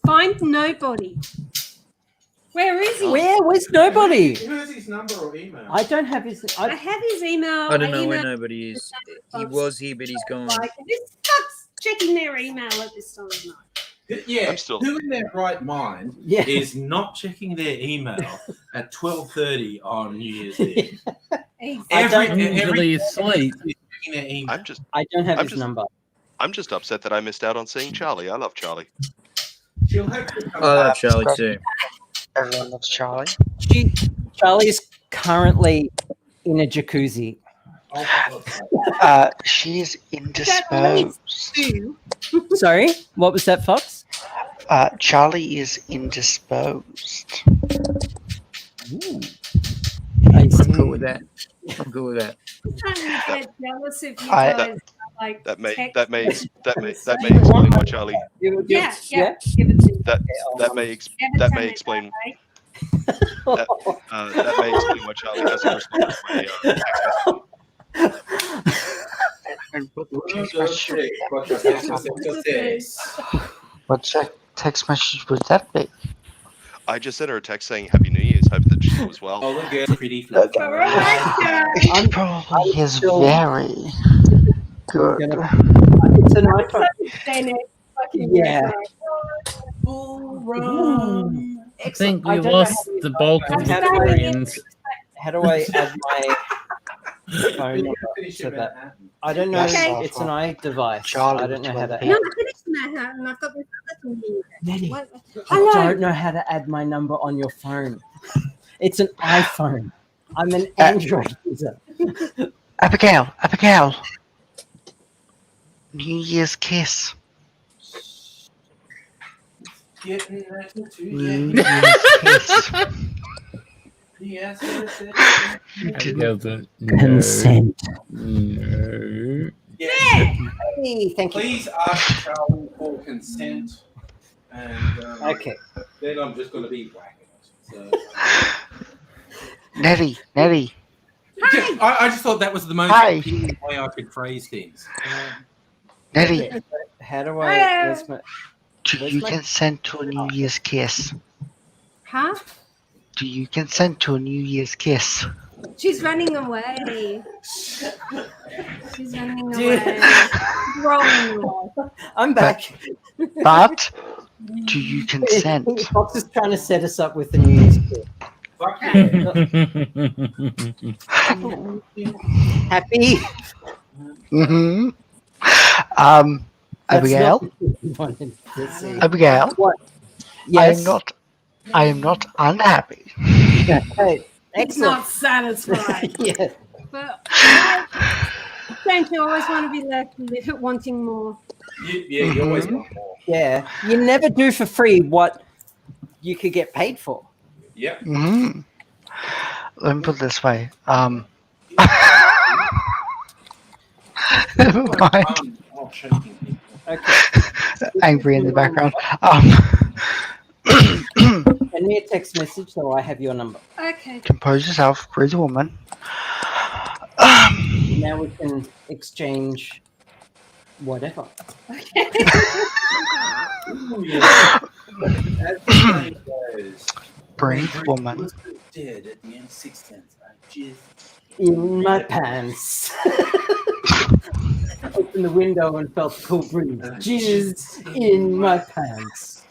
Find nobody. Where is he? Where's nobody? Who's his number or email? I don't have his. I have his email. I don't know where emailed nobody is. He was here, but he's gone. like, this sucks checking their email at this time of night. Yeah, I'm still- who in their right mind is not checking their email at 12:30 on New Year's Eve? Usually asleep. Checking their email. I don't have I'm his just- number. I'm just upset that I missed out on seeing Charlie. I love Charlie. She'll hopefully come I love back. Charlie too. Everyone loves Charlie. Charlie's currently in a jacuzzi. She is indisposed. Sorry, what was that, Fox? Charlie is indisposed. I'm good with that. I'm good with that. I'm starting to get jealous if you I- guys like That may text explain why Charlie. Yeah, give it to me. That may explain. That may explain why Charlie hasn't responded to my text message. What text message would that be? I just sent her a text saying Happy New Year's. Hope that she was well. Oh, look at pretty It probably is very good. It's an iPhone. Yeah. I think we lost the bulk of the Koreans. How do I add my phone number to that? I don't know. Okay. It's an iDevice. Charlie, I don't know how to. No, I finished Manhattan. I've got this other thing. Nettie, What? I Hello. don't know how to add my number on your phone. It's an iPhone. I'm an Android user. Abigail. New Year's kiss. Getting that New to Year's kiss. Yes. Consent. No. Hey, thank you. Please ask Charlie for consent. And Okay. then I'm just going to be whacking it. So, Nettie. I just thought that was the most Hi. appealing way I could phrase things. Nettie, How do I? Where's my, do you consent to a New Year's kiss? Huh? Do you consent to a New Year's kiss? She's running away. She's running Dude. away. Rolling away. I'm back. But do you consent? Fox is trying to set us up with the New Year's Eve. Fuck Happy. Mm-hmm. That's Abigail. not what we wanted to see. Abigail. What? Yes. I am not unhappy. Hey, It's excellent. not satisfied. Yeah. But don't you always want to be left wanting more? You always want more. Yeah. You never do for free what you could get paid for. Yep. Mm-hmm. Let me put it this way. Never mind. Okay. Angry in the background. Send me a text message so I have your number. Okay. Compose yourself, breathe a woman. Now we can exchange whatever. Breathe woman. Dead at the end of Sixth In my pants. Opened the window and felt the cool breeze. Jizz in my pants.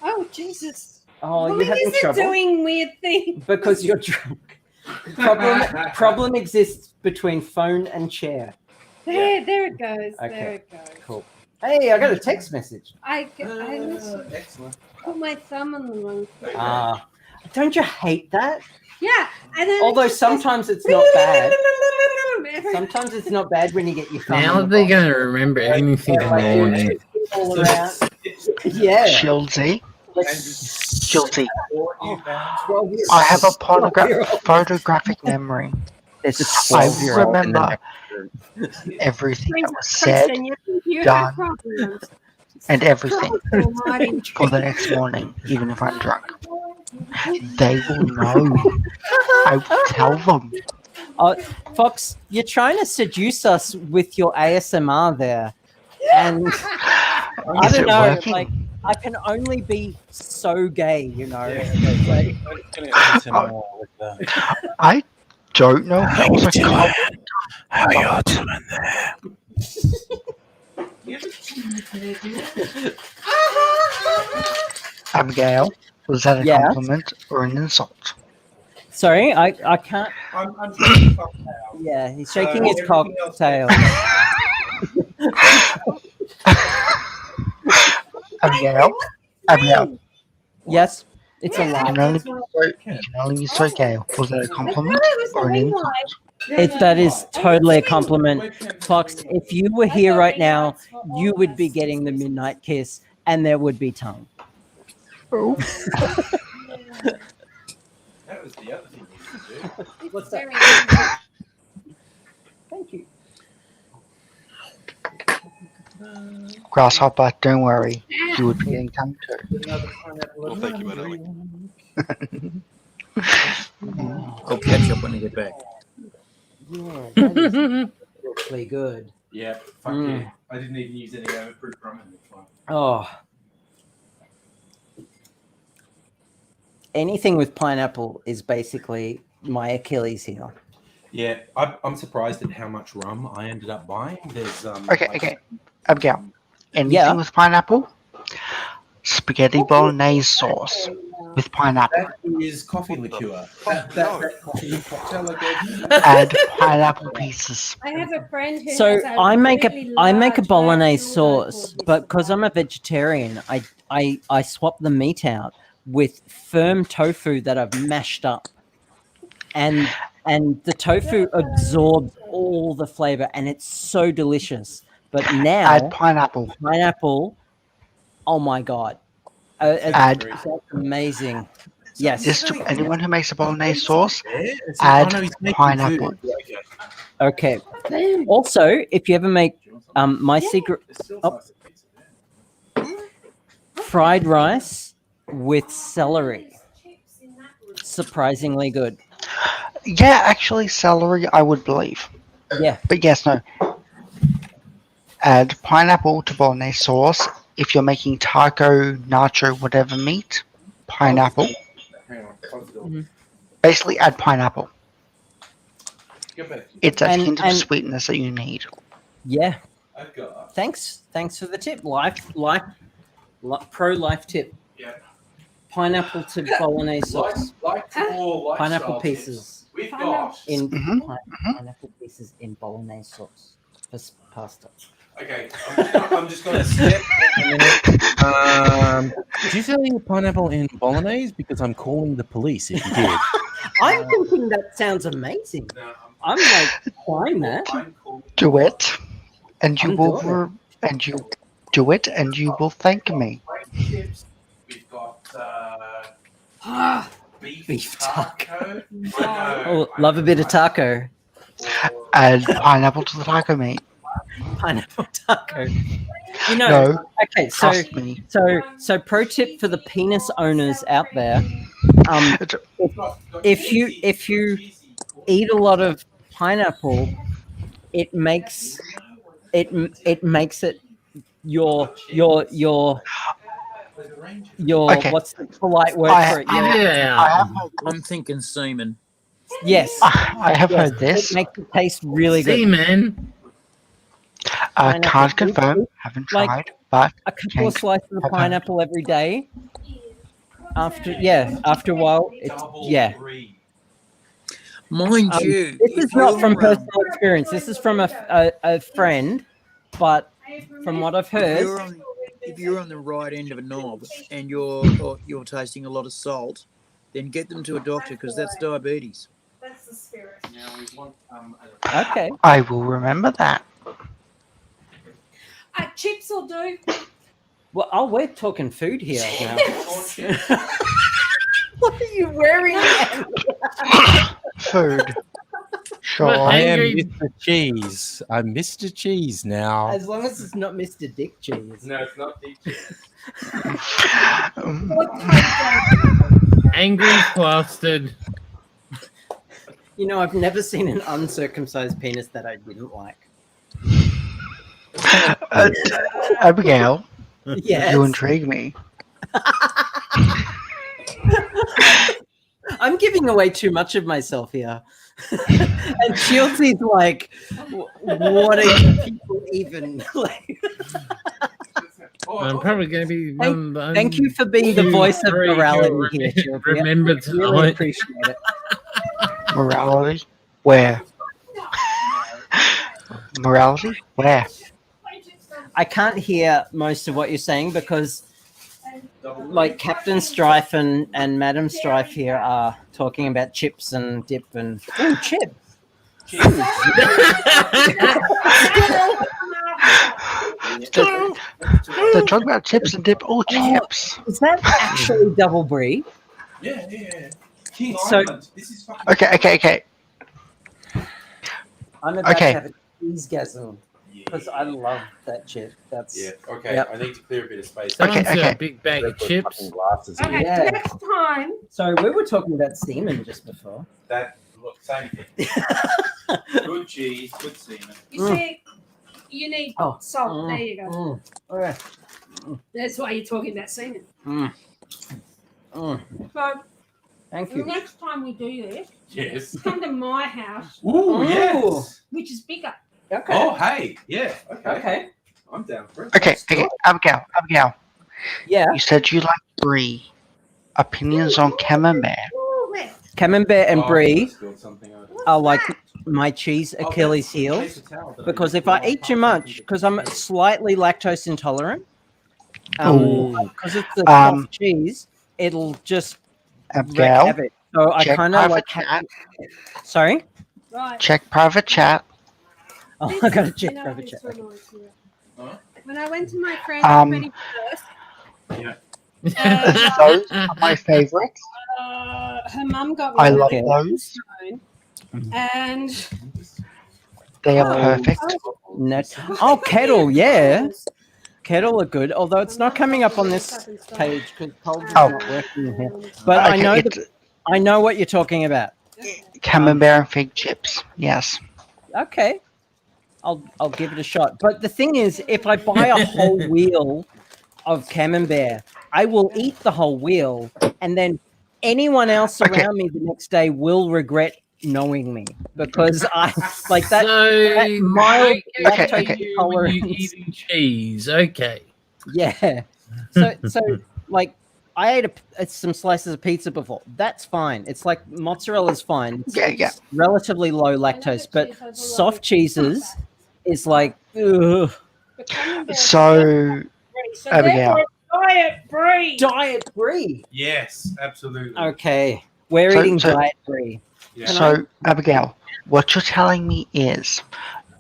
Oh Jesus! Oh, Why you're having is it trouble doing weird things? because you're drunk. Problem exists between phone and chair. There it goes. Okay. There it goes. Cool. Hey, I got a text message. I Excellent. put my thumb on the wrong thing. Don't you hate that? Yeah, and then Although it just sometimes it's not bad. goes- Sometimes it's not bad when you get your thumb. Now on the they're box. going to remember anything in the morning. All around. Yeah. Guilty. Guilty. 12 years. I have a photographic memory. There's a I 12-year-old in the remember everything that was said, Question, your computer done, problems. and everything Almighty. for the next morning, even if I'm drunk. They will know. I will tell them. Fox, you're trying to seduce us with your ASMR there. And I Is don't it know, working? like, I can only be so gay, you know. I don't know if that was a compliment. How are you doing there? Abigail, was that a Yeah? compliment or an insult? Sorry, I can't. I'm trying to fuck out. Yeah, he's shaking his everything else- cocktail. Abigail, Yes, it's a you lie. can only be so gay. Was that a compliment or an insult? That is totally a compliment. Fox, if you were here right now, you would be getting the midnight kiss and there would be tongue. Oh. That was the other thing you could do. What's that? Thank you. Grasshopper, don't worry. You would be getting tongue too. Well, thank you, my darling. I'll catch up when I get back. Yeah, that is really good. Yeah, fuck yeah. I didn't even use any overproof rum in this one. Oh. Anything with pineapple is basically my Achilles heel. Yeah, I'm surprised at how much rum I ended up buying. There's Okay. Abigail, anything with pineapple? Spaghetti bolognese sauce with pineapple. That is coffee liqueur. That coffee cocktail I gave you. Add pineapple pieces. I have a friend who So has a I make really a large bolognese pineapple sauce, but because I'm a vegetarian, I swap the meat out with firm tofu that I've mashed up, and the tofu absorbs all the flavor, and it's so delicious. But now Add pineapple. Oh my god! Add. That's amazing. Yes. Just to anyone who makes a bolognese sauce, add pineapple. Okay. Also, if you ever make my secret fried rice with celery, surprisingly good. Yeah, actually, celery, I would believe. Yeah. But yes, no. Add pineapple to bolognese sauce. If you're making taco, nacho, whatever meat, pineapple. Basically, add pineapple. It's a hint of sweetness that you need. Yeah. Thanks for the tip. Pro life tip. Yeah. Pineapple to bolognese sauce. Pineapple pieces. We've got in pineapple pieces in bolognese sauce for pasta. Okay, I'm just gonna step a minute. Did you say pineapple in bolognese? Because I'm calling the police if you did. I'm thinking that sounds amazing. I'm like trying that. Do it, and you I'm will. doing And you do it, and you will thank me. We've got beef taco. Oh, love a bit of taco. Add pineapple to the taco meat. Pineapple taco. You know. No, okay, so trust me. so pro tip for the penis owners out there: if you eat a lot of pineapple, it makes it your Okay. what's the polite word for it? I'm thinking semen. Yes, I have heard this. It makes it taste really good. Semen. Can't confirm. Haven't tried, but a couple of slices of pineapple every day. After a while, Mind you, this is not from personal experience. This is from a friend, but from what I've heard, if you're on the right end of a knob and you're tasting a lot of salt, then get them to a doctor because that's diabetes. That's the spirit. Okay. I will remember that. Chips will do. Well, we're talking food here now. What are you wearing? Food. Sure. I am Mr. Cheese. I'm Mr. Cheese now. As long as it's not Mr. Dick Cheese. No, it's not Dick Cheese. Angry bastard. You know, I've never seen an uncircumcised penis that I didn't like. Abigail, Yes. you intrigue me. I'm giving away too much of myself here. And Chelsea's like, what are you people even like? I'm probably going to be. Thank you for being the voice of morality here, Chelsea. Remember I really tonight. appreciate it. Morality? Where? Morality? Where? I can't hear most of what you're saying because like Captain Strife and Madam Strife here are talking about chips and dip and chips. They're talking about chips and dip. Oh, chips. Is that actually double brie? Yeah. King So- Island. This is fucking. Okay. I'm about Okay. to have a cheesegasm because I love that chip. That's Yeah. Okay. Yep. I need to clear a bit of space. Okay, Someone's got okay. a big bag of chips. Glasses. Okay, Yeah. next time. So we were talking about semen just before. That look same thing. Good cheese, good semen. You see, you need Oh. salt. There you go. All right. That's why you're talking about semen. So Thank the you. next time we do this, Yes. come to my house, Ooh, yes. which is bigger. Okay. Oh, hey. Yeah. Okay. Okay. I'm down for it. Okay. Abigail. Yeah. You said you like brie. Opinions on camembert. Ooh, where? Camembert and Oh, brie I spilled something over. are like my cheese Achilles heel Paper towel that I because used if I to eat too much, because I'm slightly lactose intolerant, Ooh. because it's the Um, soft cheese, it'll just wreak Abigail, havoc. So I check kind of private like. chat. Sorry. Right. Check private chat. Oh, I got to You check know private who's chat. so nice here? Huh? When I went to my friend's Um, 21st, Yeah. Those are my favorites. her mum got me I a love little those. stone, and They are Oh. perfect. Oh, kettle, yeah. Kettle are good, although it's not coming up on this page because Cold's Oh. not working here. But I Okay, know it's I know what you're talking about. camembert and fig chips. Yes. Okay. I'll give it a shot. But the thing is, if I buy a whole wheel of camembert, I will eat the whole wheel, and then anyone else Okay. around me the next day will regret knowing me because I like that. So that mild Okay, lactose okay. When you intolerance. eating cheese, okay. Yeah. So like I ate some slices of pizza before. That's fine. It's like mozzarella's fine. It's Yeah. relatively low lactose, but cheese has a lot soft of cheeses is like ugh. the camembert is So, brie. So Abigail. therefore, diet brie. Diet brie. Yes, absolutely. Okay. We're So- eating so- diet brie. Yeah. So, Abigail, what you're telling me is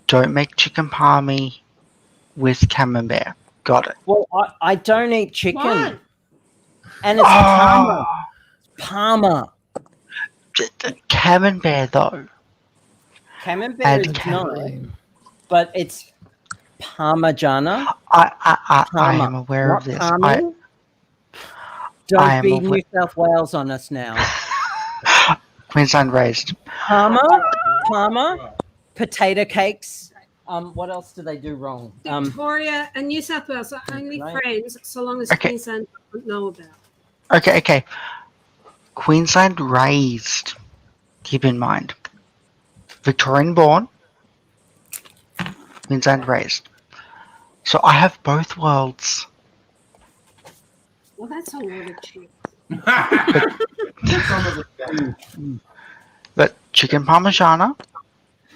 don't make chicken palmy with camembert. Got it. Well, I don't eat chicken. Why? And it's Oh, Parma. camembert, though. Camembert Add is camembert. nice, but it's Parmigiana. I Parma, am aware not of this. Parmy. I Don't am be aware- New South Wales on us now. Queensland raised. Parma, potato cakes. What else do they do wrong? Victoria and New South Wales are only Right. friends so long as Okay. Queensland doesn't know about. Okay. Queensland raised. Keep in mind. Victorian born. Queensland raised. So I have both worlds. Well, that's a lot of chips. But chicken parmigiana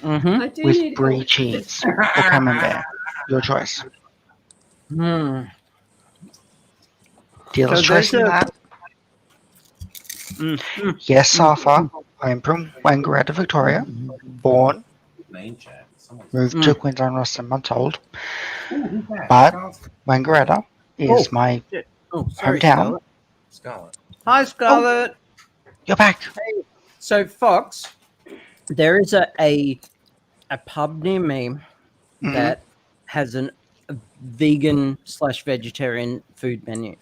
Mm-hmm. I do with need brie cheese or camembert. Your choice. Hmm. Dealer's So choice in there's a- that. Mm. Yes, Safa. I am from Wangaratta, Victoria. Born, Name chat. Someone's- moved to Queensland last 10 months old. But Wangaratta is my Oh, sorry, hometown. Scarlett. Hi, Scarlett. You're back. So, Fox, there is a pub near me that has a vegan/vegetarian food menu.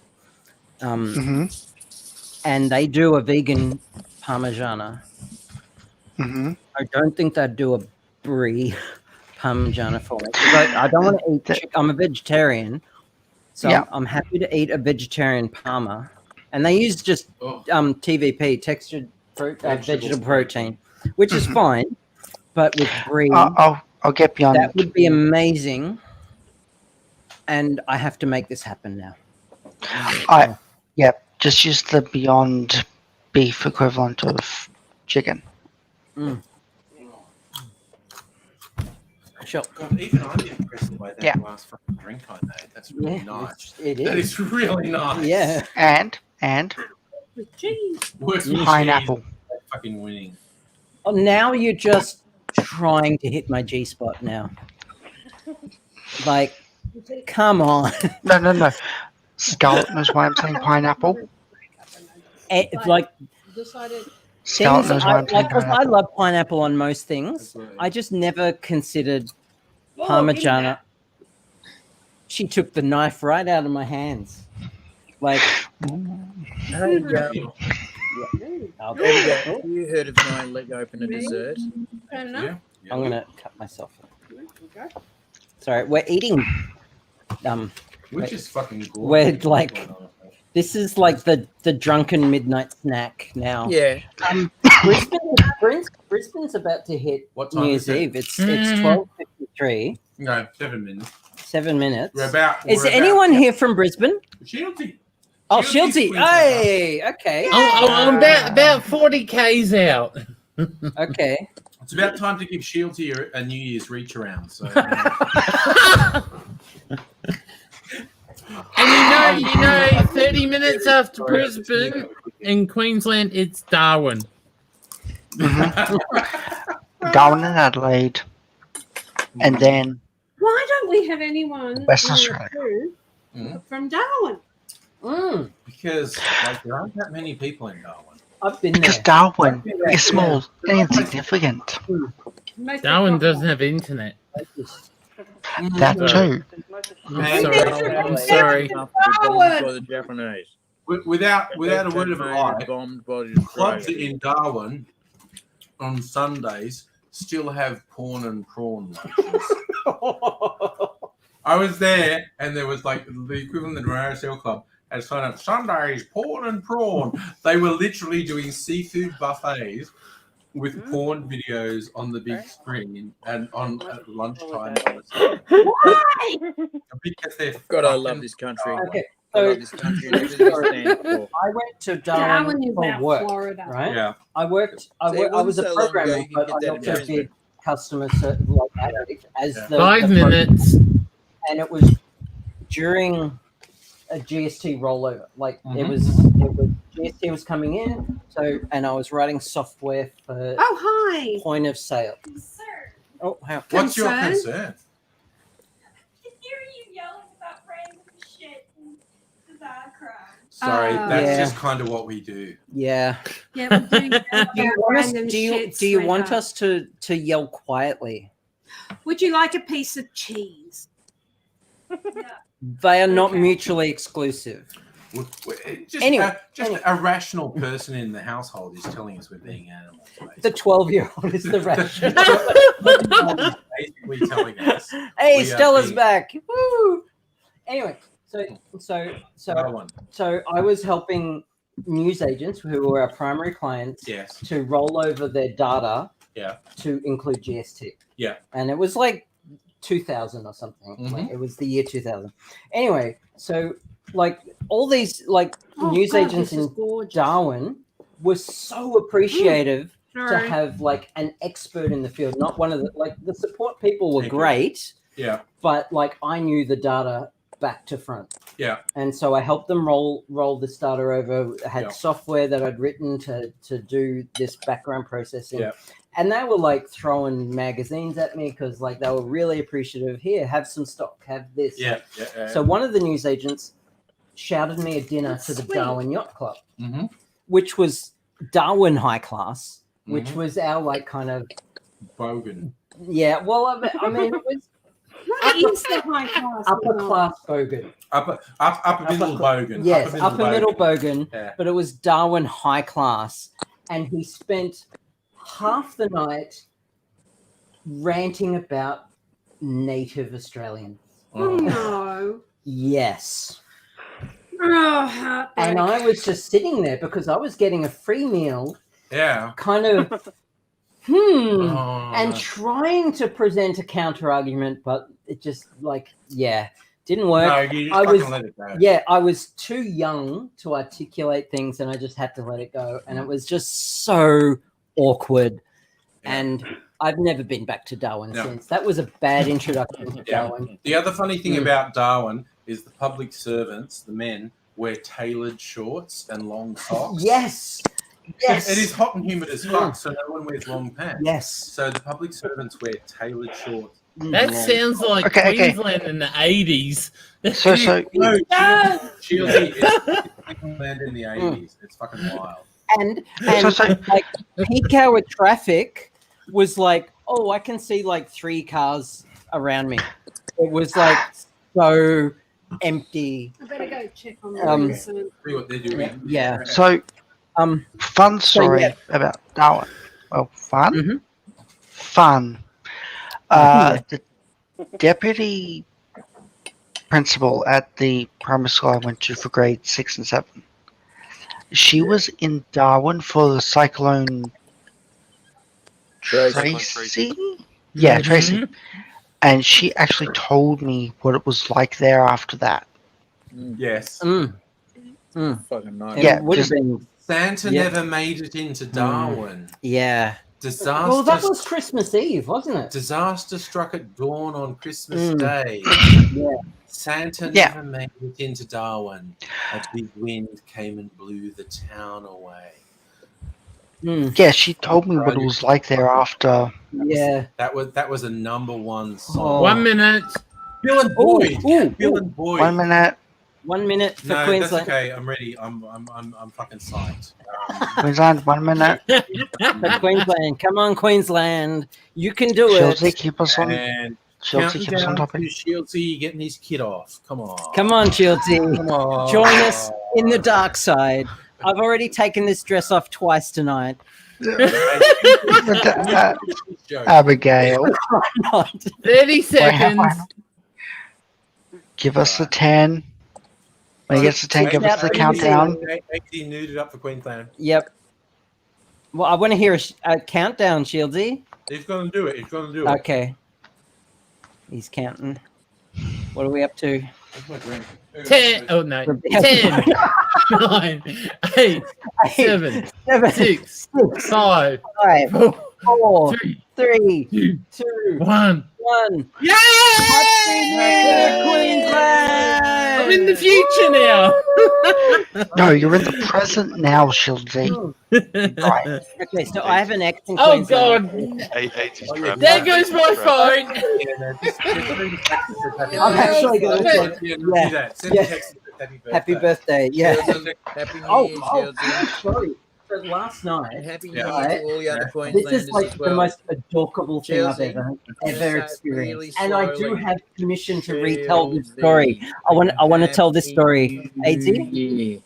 And they do a vegan parmigiana. I don't think they'd do a brie parmigiana for me. 'Cause I don't want to eat chicken. I'm a vegetarian, so Yeah. I'm happy to eat a vegetarian parma. And they use just TVP, textured vegetable protein, which is fine. But with brie, I'll get beyond that would be amazing. And I have to make this happen now. Just use the Beyond Beef equivalent of chicken. Sure. God, even I'm impressed by that Yeah. last fucking drink I made. That's really Yeah, nice. it That is. is really nice. Yeah. And With cheese. Works with pineapple. cheese. Fucking winning. Oh, now you're just trying to hit my G spot now. Like, come on. No. Skeleton is why I'm saying pineapple. Like, Skeleton is why I'm saying I pineapple. love pineapple on most things. I just never considered Parmigiana. She took the knife right out of my hands. Like, There you go. You heard of my leg opener dessert? I'm gonna cut myself. Sorry, we're eating. Which is fucking cool. We're like, this is like the drunken midnight snack now. Yeah. Brisbane's about to hit What time New is Year's it? Eve. It's 12:53. No, 7 minutes. 7 minutes. We're about. Is there anyone here from Brisbane? Shieldsy. Oh, Shieldsy. Shieldsy. Hey, okay. I'm about 40 Ks out. Okay. It's about time to give Shieldsy a New Year's reach around. So. And you know, 30 minutes after Brisbane in Queensland, it's Darwin. Darwin and Adelaide. And then Why don't we have anyone Western on the Australia. crew Mm. from Darwin? Because like, there aren't that many people in Darwin. I've been because there. Darwin is small and insignificant. Darwin doesn't have internet. That too. I'm sorry. Bombed by the Japanese. Without a word of a lie, Bombed by the clubs Australians. in Darwin on Sundays still have porn and prawn lunches. I was there, and there was like the equivalent of the RSL club had signed up Sundays porn and prawn. They were literally doing seafood buffets with porn videos on the big screen and on at lunchtime. Because they're God, I love this country. Okay. I love this country and everything it stands for. I went to Darwin Darwin is for about work, Florida. right? Yeah. I worked. I So it was a wasn't so long ago programmer, you could but get I that in also Brisbane. did customer service, like as the 5 the minutes. and it was during a GST rollover. Like it was GST was coming in, so and I was writing software for Oh, hi. point of sale. Oh, how? What's your Concern? concern? Sorry, that's Yeah. just kind of what we do. Yeah. Yeah, we're doing Do you want us, random do you, shit, do you want sweetheart. us to yell quietly? Would you like a piece of cheese? They are not Okay. mutually exclusive. Just, Anyway, a rational person in the household is telling us we're being animals. The 12-year-old is the rational. Basically telling us. Hey, we are Stella's being- back. Woo! Anyway, so Darwin. I was helping news agents who were our primary clients Yes. to roll over their data Yeah. to include GST. Yeah. And it was like 2000 or something. Like, it was the year 2000. Anyway, so like all these like Oh, news God, agents this is in gorgeous. Darwin were so appreciative to Sorry. have like an expert in the field, not one of the like the support people were Thank you. great, Yeah. but like I knew the data back to front. Yeah. And so I helped them roll this data over. I had Yeah. software that I'd written to do this background processing. Yeah. And they were like throwing magazines at me because like they were really appreciative. Here, have some stock, have this. Yeah. Yeah. So one of the news agents shouted me a dinner to the Sweet. Darwin Yacht Club, Mm-hmm. which was Darwin High Class, which Mhm. was our like kind of Bogan. yeah. Well, I mean it was What is the high class? upper one? class bogan. Upper middle bogan. Yes, upper middle bogan, Yeah. but it was Darwin High Class, and he spent half the night ranting about Native Australians. Oh no. Yes. Oh, heartbreak. And I was just sitting there because I was getting a free meal, Yeah. kind of, Oh. and trying to present a counter argument, but it just like, yeah, didn't work. No, you just I fucking was, let it go. yeah, I was too young to articulate things, and I just had to let it go, and it was just so awkward. And I've never been back to Darwin No. since. That was a bad introduction to Yeah. Darwin. The other funny thing Mm. about Darwin is the public servants, the men, wear tailored shorts and long socks. Yes. Yes. It is hot and humid as fuck, so no one wears long pants. Yes. So the public servants wear tailored shorts That sounds like Okay, okay. Queensland in the 80s. So No, No! Shieldy, it's Queensland in the 80s. It's fucking wild. And So- like peak hour traffic was like, oh, I can see like 3 cars around me. It was like so empty. I better go check on Um, the soon. See what they're doing. Yeah. So, fun story yeah. about Darwin. Well, fun? Mm-hmm. Fun. The deputy principal at the primary school I went to for grade 6 and 7, she was in Darwin for the Cyclone Tracy? Yeah, Tracy. And she actually told me what it was like there after that. Yes. Fucking nice. Yeah, It would have just- been. Santa Yeah. never made it into Darwin. Yeah. Disaster. Well, that was Christmas Eve, wasn't it? Disaster struck at dawn on Christmas Mm. Day. Yeah. Santa Yeah. never made it into Darwin. A big wind came and blew the town away. Yeah, she told me what it was like there after. Yeah. That was a number 1 song. Oh. 1 minute. Bill and Boyd. Ooh, Bill and Boyd. 1 minute. 1 minute for No, that's Queensland. okay. I'm ready. I'm fucking psyched. Queensland, 1 minute. For Queensland. Come on, Queensland. You can do Shieldsy, it. keep us on. And Shieldsy, counting keep us on down topic. to Shieldsy getting his kid off. Come on. Come on, Shieldsy. Come on. Join us in the dark side. I've already taken this dress off twice tonight. Abigail, Not. 30 seconds. give us the 10. When he gets the 10, give us the countdown. Make he nuded up for Queensland. Yep. Well, I want to hear a countdown, Shieldsy. He's going to do it. He's going to do it. Okay. He's counting. What are we up to? Where's my drink? 10. Oh, no. 10, 9, 8, 7, 6, 5, 4, 3, 3, 2, 1. 1. Yeah! Happy New Year, Queensland! I'm in the future now. No, you're in the present now, Shieldsy. Right. Okay, so I have an ex in Oh, Queensland. God. There goes my phone. I'm actually going to do that. Send a text and say Happy birthday. Yeah. Happy New Oh, Year, oh, Shieldsy. sorry. So last night, And Happy New Yeah. Year to all the other this Queenslanders is like as well. the most adorable thing I've Chelsea, ever say it experienced, really and I do slowly. have permission to retell this story. I want to tell this story. AZ, Yeah.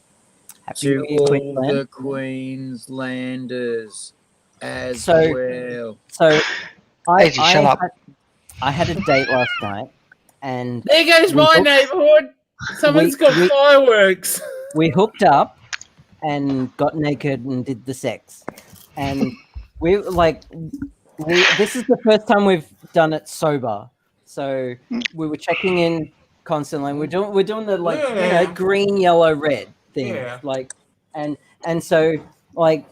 Happy To New Year, all Queensland. the Queenslanders as So- well. So, AZ, shut up. I had a date last night, and There goes We my hooked- neighborhood. Someone's got we- fireworks. we hooked up and got naked and did the sex, and this is the first time we've done it sober, so we were checking in constantly. We're doing the green, yellow, red thing, and so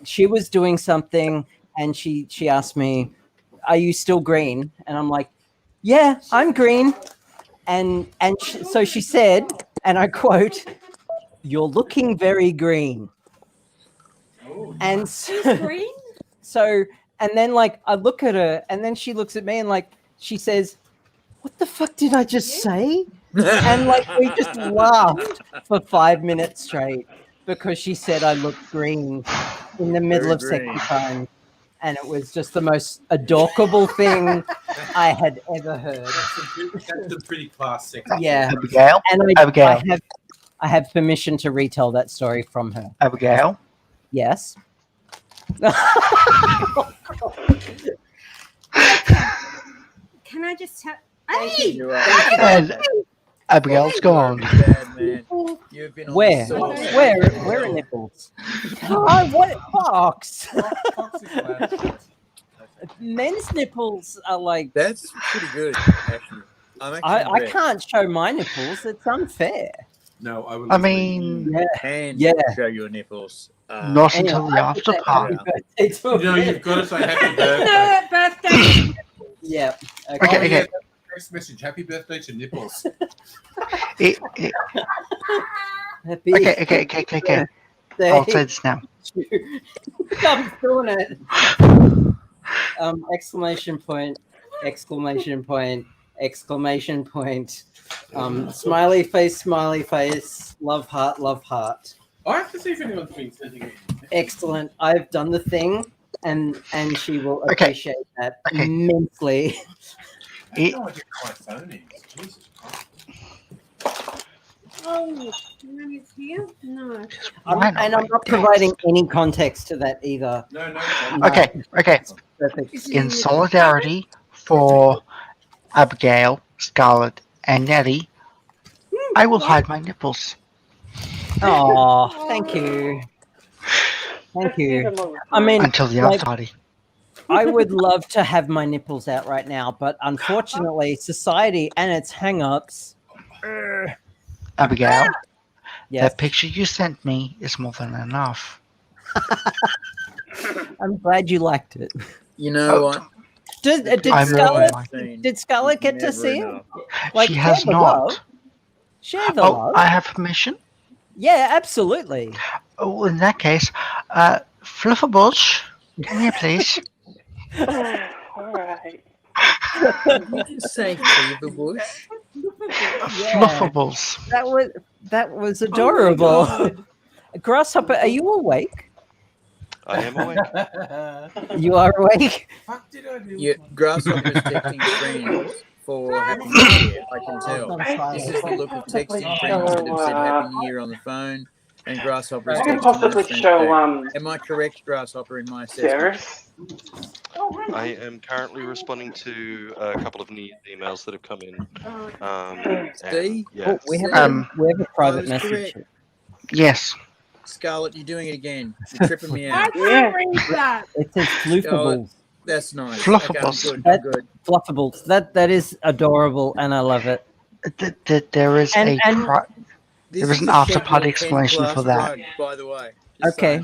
she was doing something, and she asked me, "Are you still green?" And I'm like, "Yeah, I'm green." So she said, and I quote, "You're looking very green." And so, and then I look at her, and then she looks at me, and she says, "What the fuck did I just say?" And we just laughed for 5 minutes straight because she said I looked green in the middle Very of second green. time, and it was just the most adorable thing I had ever heard. That's a pretty class sex. Yeah, Abigail, and Abigail. I have permission to retell that story from her. Abigail, Yes. Can I just tell? Thank Hey! You are and Abigail's gone. bad, man. You've been on Where? the sauce. Where are nipples? Oh, what box? Men's nipples are like. That's pretty good, actually. I'm actually I impressed. can't show my nipples. It's unfair. No, I would. I mean, Yeah. And Yeah. show your nipples. not Anyway, until the I after said party. happy birthday to You know, her. you've got to say happy birthday. Birthday. Yeah. Okay, Oh, okay. yeah, text message. Happy birthday to nipples. Happy Okay. birthday I'll say this now. I'm doing it. Exclamation point. exclamation point, exclamation point, smiley face, love heart. I have to see if anyone's been sending it. Excellent. I've done the thing, and she will Okay. appreciate that Okay. immensely. I have no idea what my phone is. Jesus Christ. Oh, and it's here? No. And I'm not providing any context to that either. No. Okay. Perfect. In solidarity for Abigail, Scarlett, and Nettie, I will hide my nipples. Oh, thank you. Thank you. I mean, Until the like, after party. I would love to have my nipples out right now, but unfortunately, society and its hang-ups. Abigail, Yes. that picture you sent me is more than enough. I'm glad you liked it. You know what? Did I'm Scarlett? really Did Scarlett get to Never see it? enough. She has share the not. love. Share the Oh, love. I have permission? Yeah, absolutely. Oh, in that case, Fluffabush, come here, please. Alright. Did you say Feverbush? Fluffables. That was adorable. Grasshopper, are you awake? I am awake. You are awake. Fuck did I do? Yeah, Grasshopper is texting friends for Happy New Year. I can tell. This is the look of texting friends that have said Happy New Year on the phone, and Grasshopper is I can texting possibly those friends show back. Am I correct, Grasshopper, in my assessment? Sarah. I am currently responding to a couple of emails that have come in. See? Yeah. We have Um, a private I was message. correct. Yes. Scarlett, you're doing it again. You're tripping me I out. can't read that. It says fluffables. That's nice. Fluffables. Okay, I'm good. Fluffables. That is adorable, and I love it. There is And- there is an after party explanation for that. Rug, by the way. Okay.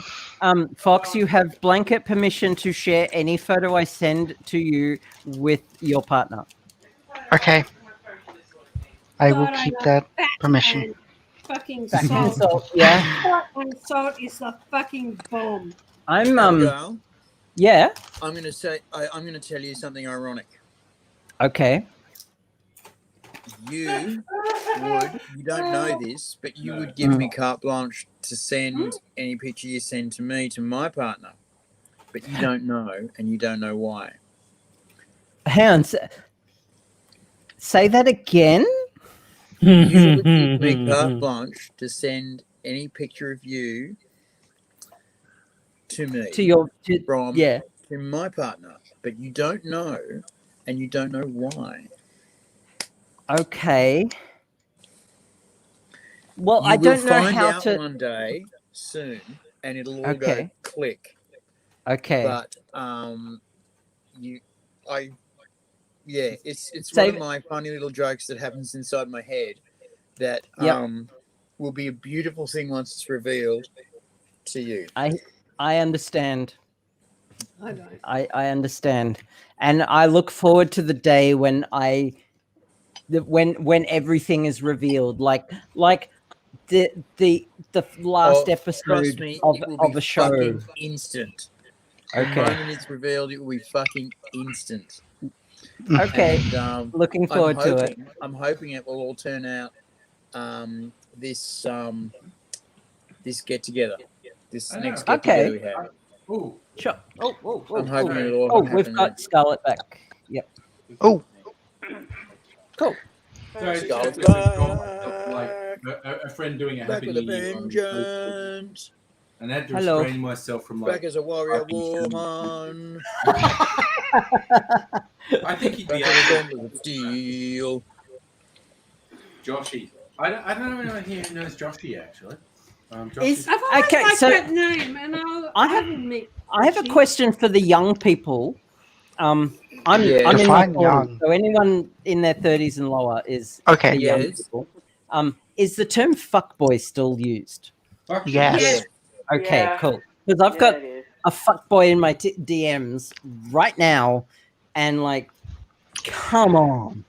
Fox, you have blanket permission to share any photo I send to you with your partner. Okay. I will God, keep love that Batman. permission. Fucking Batman salt. salt, yeah. Salt and salt is the fucking bomb. I'm Abigail, yeah. I'm gonna say I'm gonna tell you something ironic. Okay. You don't know this, but you would give me carte blanche to send any picture you send to me to my partner. But you don't know, and you don't know why. Hans, say that again. You would give me carte blanche to send any picture of you to me To your from yeah. to my partner, but you don't know, and you don't know why. Okay. Well, You I will don't know find how out to. one day soon, and it'll all Okay. go click. Okay. But it's Say- one of my funny little jokes that happens inside my head that Yep. will be a beautiful thing once it's revealed to you. I understand. I don't. I understand, and I look forward to the day when when everything is revealed, like the last Oh, episode trust me, of it will a be show. fucking instant. The Okay. moment it's revealed, it will be fucking instant. Okay. And, Looking forward to it. I'm hoping it will all turn out this get together, this next get together we have. Ooh. Sure. Oh, I'm hoping it'll all oh, happen. we've got Scarlett back. Yep. Oh. Cool. Sorry, it's Scarlett's just like a friend doing a back happy with a new year. vengeance. And I had to Hello. restrain myself from like. Back as a warrior fucking woman. I think he'd be Back with a gauntlet of steel. Joshy. I don't know anyone here who knows Joshy actually. Is- I've always Okay, liked so- that name, and I have- I have a question for the young people. I'm Yeah. I'm in my Define 40s, young. so anyone in their 30s and lower is Okay. the young Yes. people. Is the term fuckboy still used? Fuck Yes. Yes. Okay, Yeah. cool. Because I've got it is. a fuckboy in my DMs right now, and like, come on,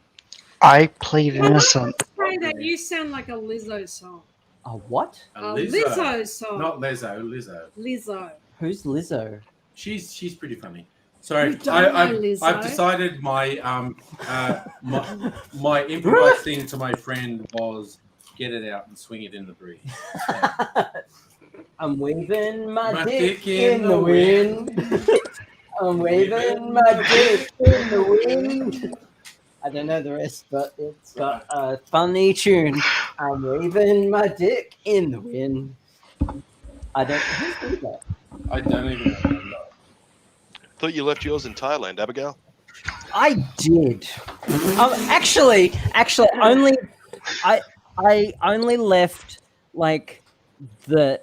I plead innocent. Say that you sound like a Lizzo song. a what? A A Lizzo. Lizzo song. Not Lizzo, Lizzo. Lizzo. Who's Lizzo? She's pretty funny. Sorry, You don't know, Lizzo. I've decided my my improvised thing to my friend was get it out and swing it in the breeze. I'm waving my My dick in the wind. I'm waving my dick in the wind. I don't know the rest, but it's got a funny tune. I'm waving my dick in the wind. I don't. Who's that? I don't even know. Thought you left yours in Thailand, Abigail. I did. Actually, only I only left like the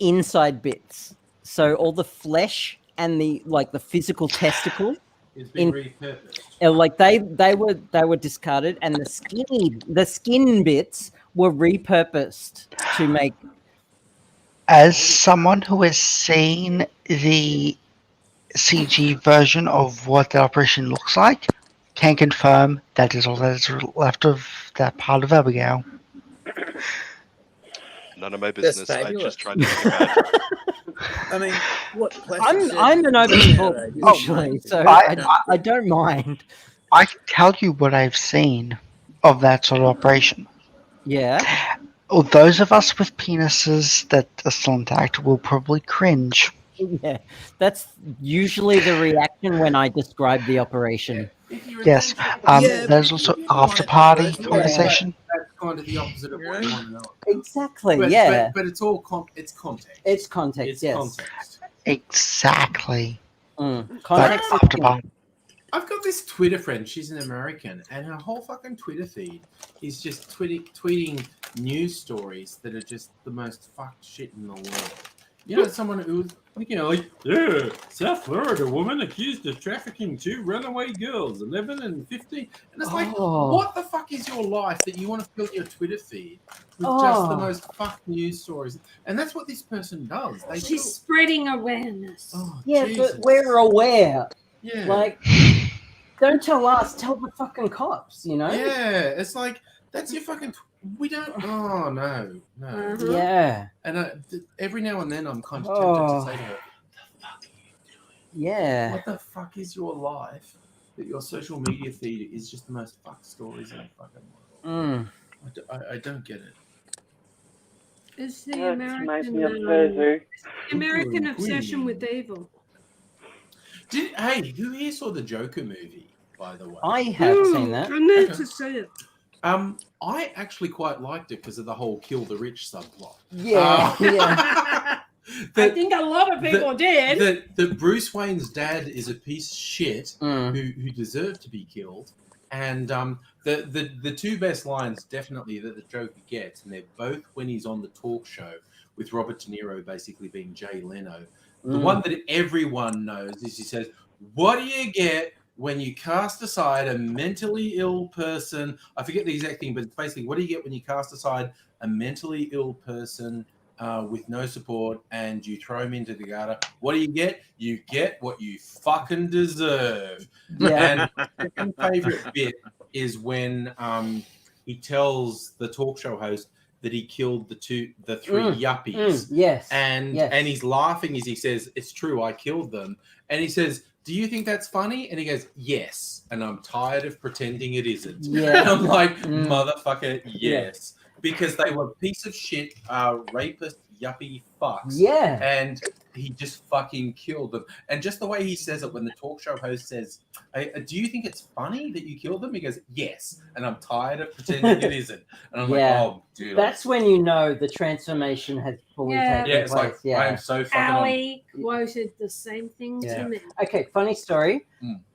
inside bits. So all the flesh and the physical testicle. It's been repurposed. Like they were discarded, and the skin bits were repurposed to make. As someone who has seen the CG version of what the operation looks like, can confirm that is all that is left of that part of Abigail. None of my business. I just tried to think about it. I mean, what? I'm an open book usually, so I don't mind. I can tell you what I've seen of that sort of operation. Yeah. Well, those of us with penises that are still intact will probably cringe. Yeah, that's usually the reaction when I describe the operation. Yes. There's also after party conversation. That's kind of the opposite of what you want to know. Exactly. But, yeah. But it's all it's context. It's context. It's yes. context. Exactly. Context. But after party. I've got this Twitter friend. She's an American, and her whole fucking Twitter feed is just tweeting news stories that are just the most fucked shit in the world. You know, someone who's yeah, South Florida woman accused of trafficking 2 runaway girls, 11 and 15. And it's like, what the fuck is your life that you want to fill your Twitter feed with just the most fucked news stories? And that's what this person does. She's spreading awareness. Yeah, Jesus. but we're aware. Yeah. Like, don't tell us, tell the fucking cops, you know? Yeah, it's like, that's your fucking... We don't... Oh, no. Yeah. And every now and then I'm kind of tempted to say to her, yeah. what the fuck is your life that your social media feed is just the most fucked stories in the fucking world? I don't get it. It's the That reminds me of American obsession with evil. Hey, who here saw the Joker movie, by the way? I have seen that. I need to see it. I actually quite liked it because of the whole kill the rich subplot. Yeah, I think a lot of people did. That Bruce Wayne's dad is a piece of shit who deserved to be killed. And the two best lines definitely that the Joker gets, and they're both when he's on the talk show with Robert De Niro basically being Jay Leno. The one that everyone knows is he says, "What do you get when you cast aside a mentally ill person?" I forget the exact thing, but it's basically, what do you get when you cast aside a mentally ill person with no support and you throw him into the gutter? What do you get? You get what you fucking deserve. Yeah. And my second favorite bit is when he tells the talk show host that he killed the three yuppies. Yes. And he's laughing as he says, "It's true, I killed them." And he says, "Do you think that's funny?" And he goes, "Yes. And I'm tired of pretending it isn't." Yeah. And I'm like, motherfucker, yes. Because they were piece of shit, rapist, yuppie fucks. Yeah. And he just fucking killed them. And just the way he says it when the talk show host says, "Do you think it's funny that you killed them?" He goes, "Yes. And I'm tired of pretending it isn't." And I'm like, oh, dude. That's when you know the transformation has fully taken Yeah, it's place. like, I am so fucking Ali quoted the same thing to me. Okay, funny story.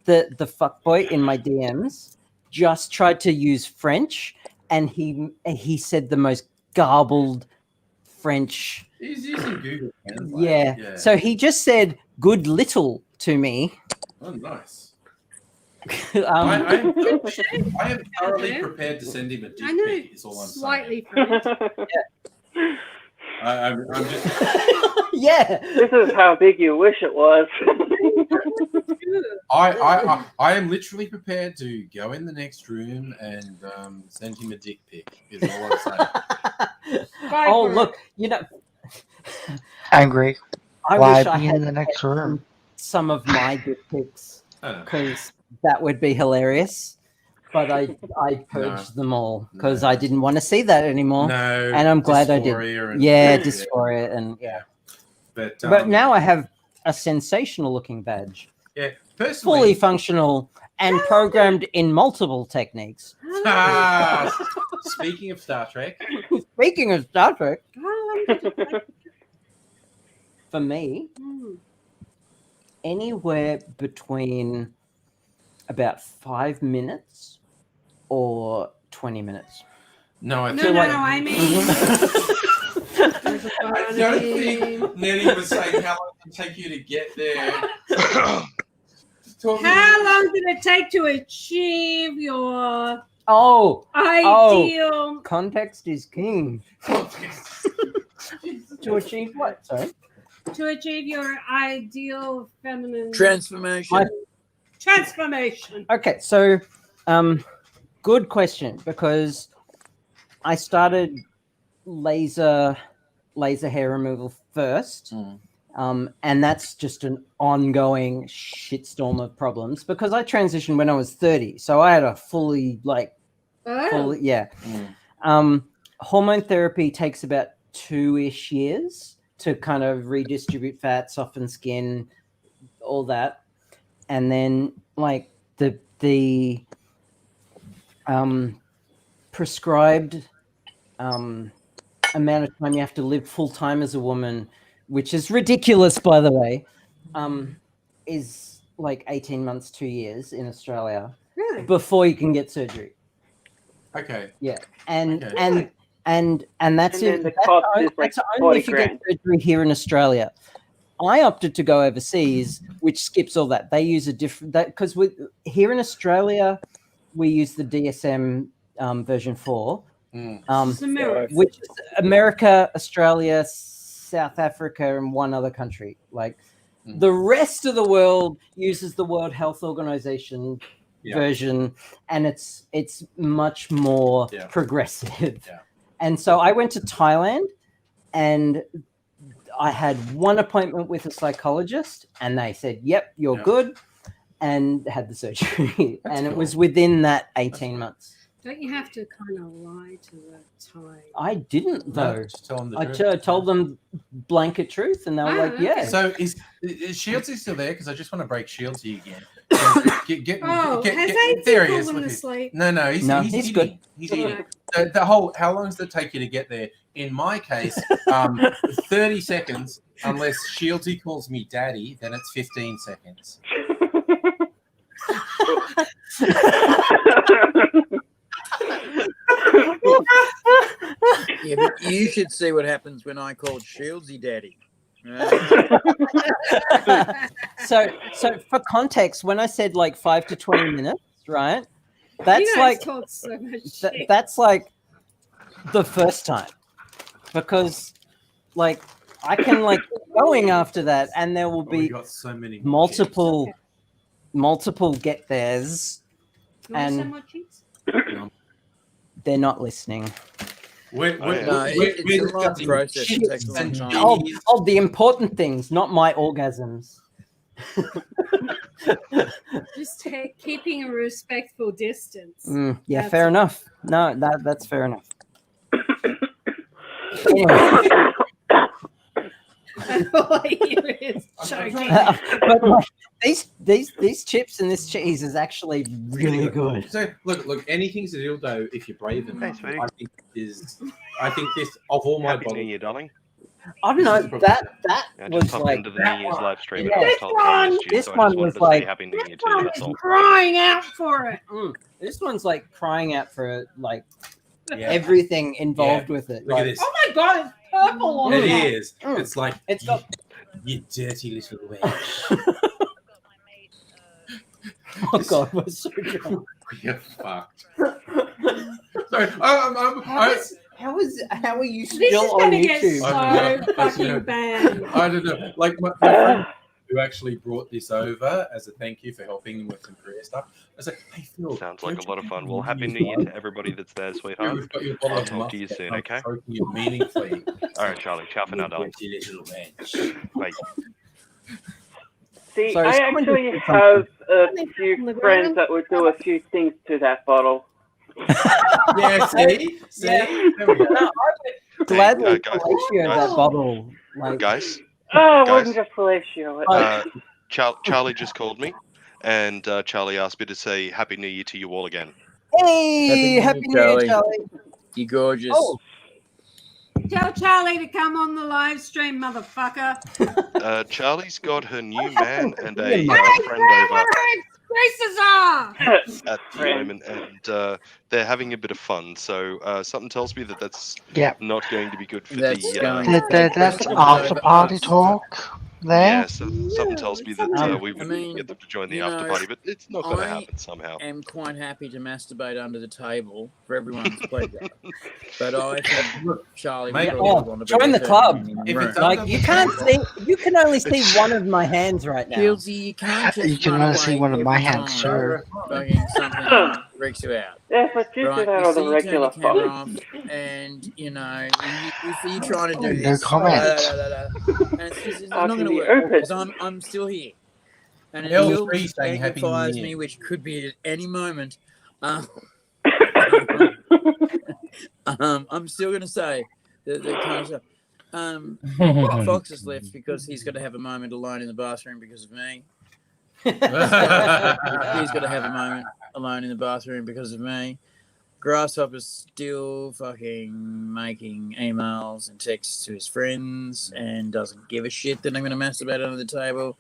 The fuckboy in my DMs just tried to use French, and he said the most garbled French. He's using Google Translate. Yeah. So he just said "good little" to me. Oh, nice. I I am thoroughly prepared to send him a dick I know, pic, is all I'm slightly saying. French. I'm just... Yeah. This is how big you wish it was. I am literally prepared to go in the next room and send him a dick pic, is all I'm saying. Look, you know, Angry. I Why wish I be had in the next room? some of my dick pics Oh. because that would be hilarious. But I purged them all because I didn't want to see that anymore. No, and I'm glad I did. dysphoria and- Yeah, yeah. dysphoria and yeah. But Now I have a sensational looking badge, yeah, personally, fully functional and programmed in multiple techniques. Ah, speaking of Star Trek, Speaking of Star Trek, How long did it take? for me, anywhere between about 5 minutes or 20 minutes. no, I No, feel no, like no, I mean. I don't think Nettie was saying how long did it take you to get there. How long did it take to achieve your Oh, ideal? context is king. To achieve what? Sorry. To achieve your ideal feminine Transformation. transformation. Okay, so good question because I started laser hair removal first. And that's just an ongoing shitstorm of problems because I transitioned when I was 30. So I had a fully hormone therapy takes about 2-ish years to kind of redistribute fat, soften skin, all that. And then like the prescribed amount of time you have to live full time as a woman, which is ridiculous, by the way, is like 18 months, 2 years in Australia Really? before you can get surgery. Okay. Yeah, and Okay. and that's And then it. the That's, cost is like that's 40 only if you get grand. surgery here in Australia. I opted to go overseas, which skips all that. They use a different because here in Australia we use the DSM version 4, It's America. which is America, Australia, South Africa, and one other country. Like the rest of the world uses the World Health Organization version, and it's much more progressive. Yeah. And so I went to Thailand, and I had one appointment with a psychologist, and they said, "Yep, you're good," and had the surgery. And it was within that 18 months. Don't you have to kind of lie to the Thai? I didn't though. just tell them the I truth. told them blanket truth, and they were like, "Yeah." So is Shieldsy still there? Because I just want to break Shieldsy again. Has AT there he is. fallen Look, asleep? No, he's he's good. eating. He's eating. The whole. How long does it take you to get there? In my case, 30 seconds. Unless Shieldsy calls me daddy, then it's 15 seconds. Yeah, but you should see what happens when I called Shieldsy daddy. So for context, when I said like 5 to 20 minutes, right? That's You guys like talk so much shit. that's like the first time, because like I can like keep going after that, and there will We be got so many multiple get theirs, You want some and more cheese? they're not listening. We're it's a long discussing process. It shits takes a long and time. Of the important things, not my orgasms. Just keeping a respectful distance. Yeah, That's fair it. enough. No, that's fair enough. Anyway. All I hear is choking. But like, these chips and this cheese is actually really good. So look, anything's a dildo if you're brave enough. Thanks, buddy. I think this of all my Happy New bottles. Year, darling. I don't know, that I was just popped like into the New Year's live stream Yeah. and I was told that I missed you, This so I one just was wanted to like- say Happy New Year to you. That's all. Crying out for it. This one's like crying out for like Yeah. everything involved Yeah. with it. Look at Like, this. Oh my god, it's purple on It top. is. It's like It's got you dirty little wench. oh god, we're so drunk. You're fucked. Sorry, How are you This is still on gonna get YouTube? I don't so know. fucking bad. I don't know. Like my friend who actually brought this over as a thank you for helping him with some career stuff. I was like, hey Phil, Sounds like a lot of fun. Well, Happy New Year to everybody that's there, Yeah, sweetheart. we've got your bottle I'll of talk to you mustard. soon, I'm okay? choking you meaningfully. All right, Charlie. Ciao for now, darling. Dirty little wench. Bye. See, Sorry, I someone actually just- have a few friends that would do a few things to that bottle. Yeah, see? There we go. Gladly guys, fellatio guys. that bottle. Like, Guys, Oh, I Guys? wouldn't just fellatio it. Charlie just called me, and Charlie asked me to say Happy New Year to you all again. hey, Happy New Year, Charlie. You gorgeous. Oh, Tell Charlie to come on the live stream, motherfucker. Charlie's got her new man and a Hey, friend over Graces are. at the moment, and they're having a bit of fun. So something tells me that that's Yep. not going to be good for That's the. going That's after party talk there. Yeah, so something tells me that we wouldn't get them to join the you after know, party, but it's not going to I happen somehow. am quite happy to masturbate under the table for everyone's pleasure. But I think Charlie would Mate, probably want to be join the there club. in the If room. it's Like, you can't see, you can only see one of my hands right now. Fieldsy, you can't just You can run only see away one of my every hands, time sir. fucking something freaks you out. Yeah, but you do Right, that you on see the you regular turn your camera phone. off, and you know you see you trying to do No this. comment. And it's How not can going to we work open? because I'm still here, and L3 until saying Angle Happy New fires Year. me, which could be at any moment, I'm still going to say that kind of stuff. Fox has left because he's got to have a moment alone in the bathroom because of me. He's got to have a moment alone in the bathroom because of me. Grasshopper's still fucking making emails and texts to his friends and doesn't give a shit that I'm going to masturbate under the table.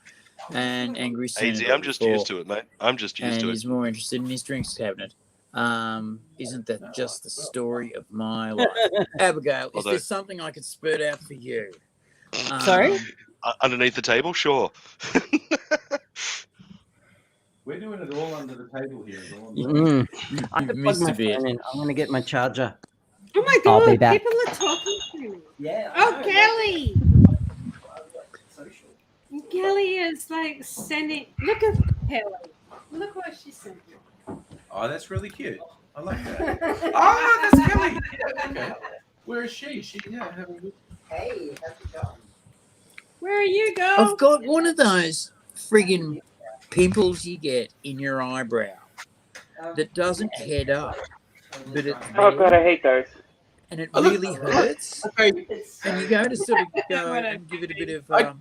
And Angry Senator Easy, I'm just used to it, mate. I'm just used and to it. he's more interested in his drinks cabinet. Isn't that just the story of my life? Abigail, is Although- there something I could spurt out for you? Sorry? Underneath the table, sure. We're doing it all under the table here. I have to plug missed my a bit. phone in. I'm going to get my charger. Oh my I'll be god, back. people are talking to me. Yeah. Oh, Kelly. Kelly is like sending. Look at Kelly. Look what she sent me. Oh, that's really cute. I like that. Oh, that's Kelly. Okay. Where is she? Having a good. Hey, how's it going? Where are you, girl? I've got one of those friggin' pimples you get in your eyebrow that doesn't head up, but it's Oh god, I hate those. and it really hurts. And you go to sort of go and give it a bit of, go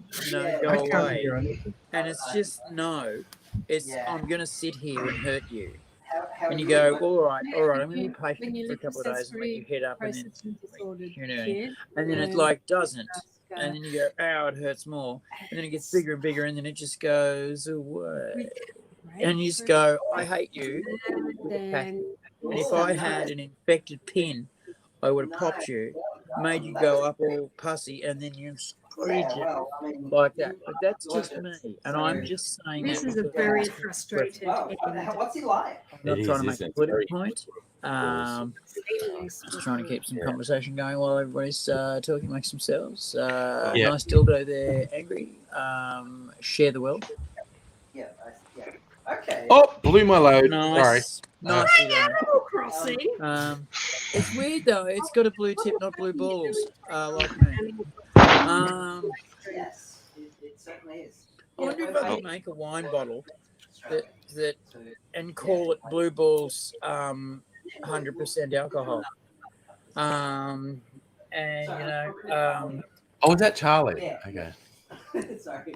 away. And it's just, no, it's, I'm going to sit here and hurt you. And you go, all right, I'm going to be patient for a couple of days and let you head up and then, and then it like doesn't. And then you go, ow, it hurts more. And then it gets bigger and bigger and then it just goes away. And you just go, I hate you. And if I had an infected pin, I would have popped you, made you go up all pussy, and then you screech it like that. But that's just me, and I'm just saying This that is a because very I'm frustrated. What's he like? not It trying to is, make a isn't it? political point. Just trying to keep some conversation going while everybody's talking amongst themselves. Yeah. Nice dildo there, Angry. Share the wealth. Yeah. Okay. Oh, blew my load. Nice. Sorry. Nice. Animal Crossing. It's weird though. It's got a blue tip, not blue balls, like me. Yes, it certainly is. I wonder if I could make a wine bottle that and call it Blue Balls 100% alcohol. And Oh, is that Charlie? Okay. Sorry.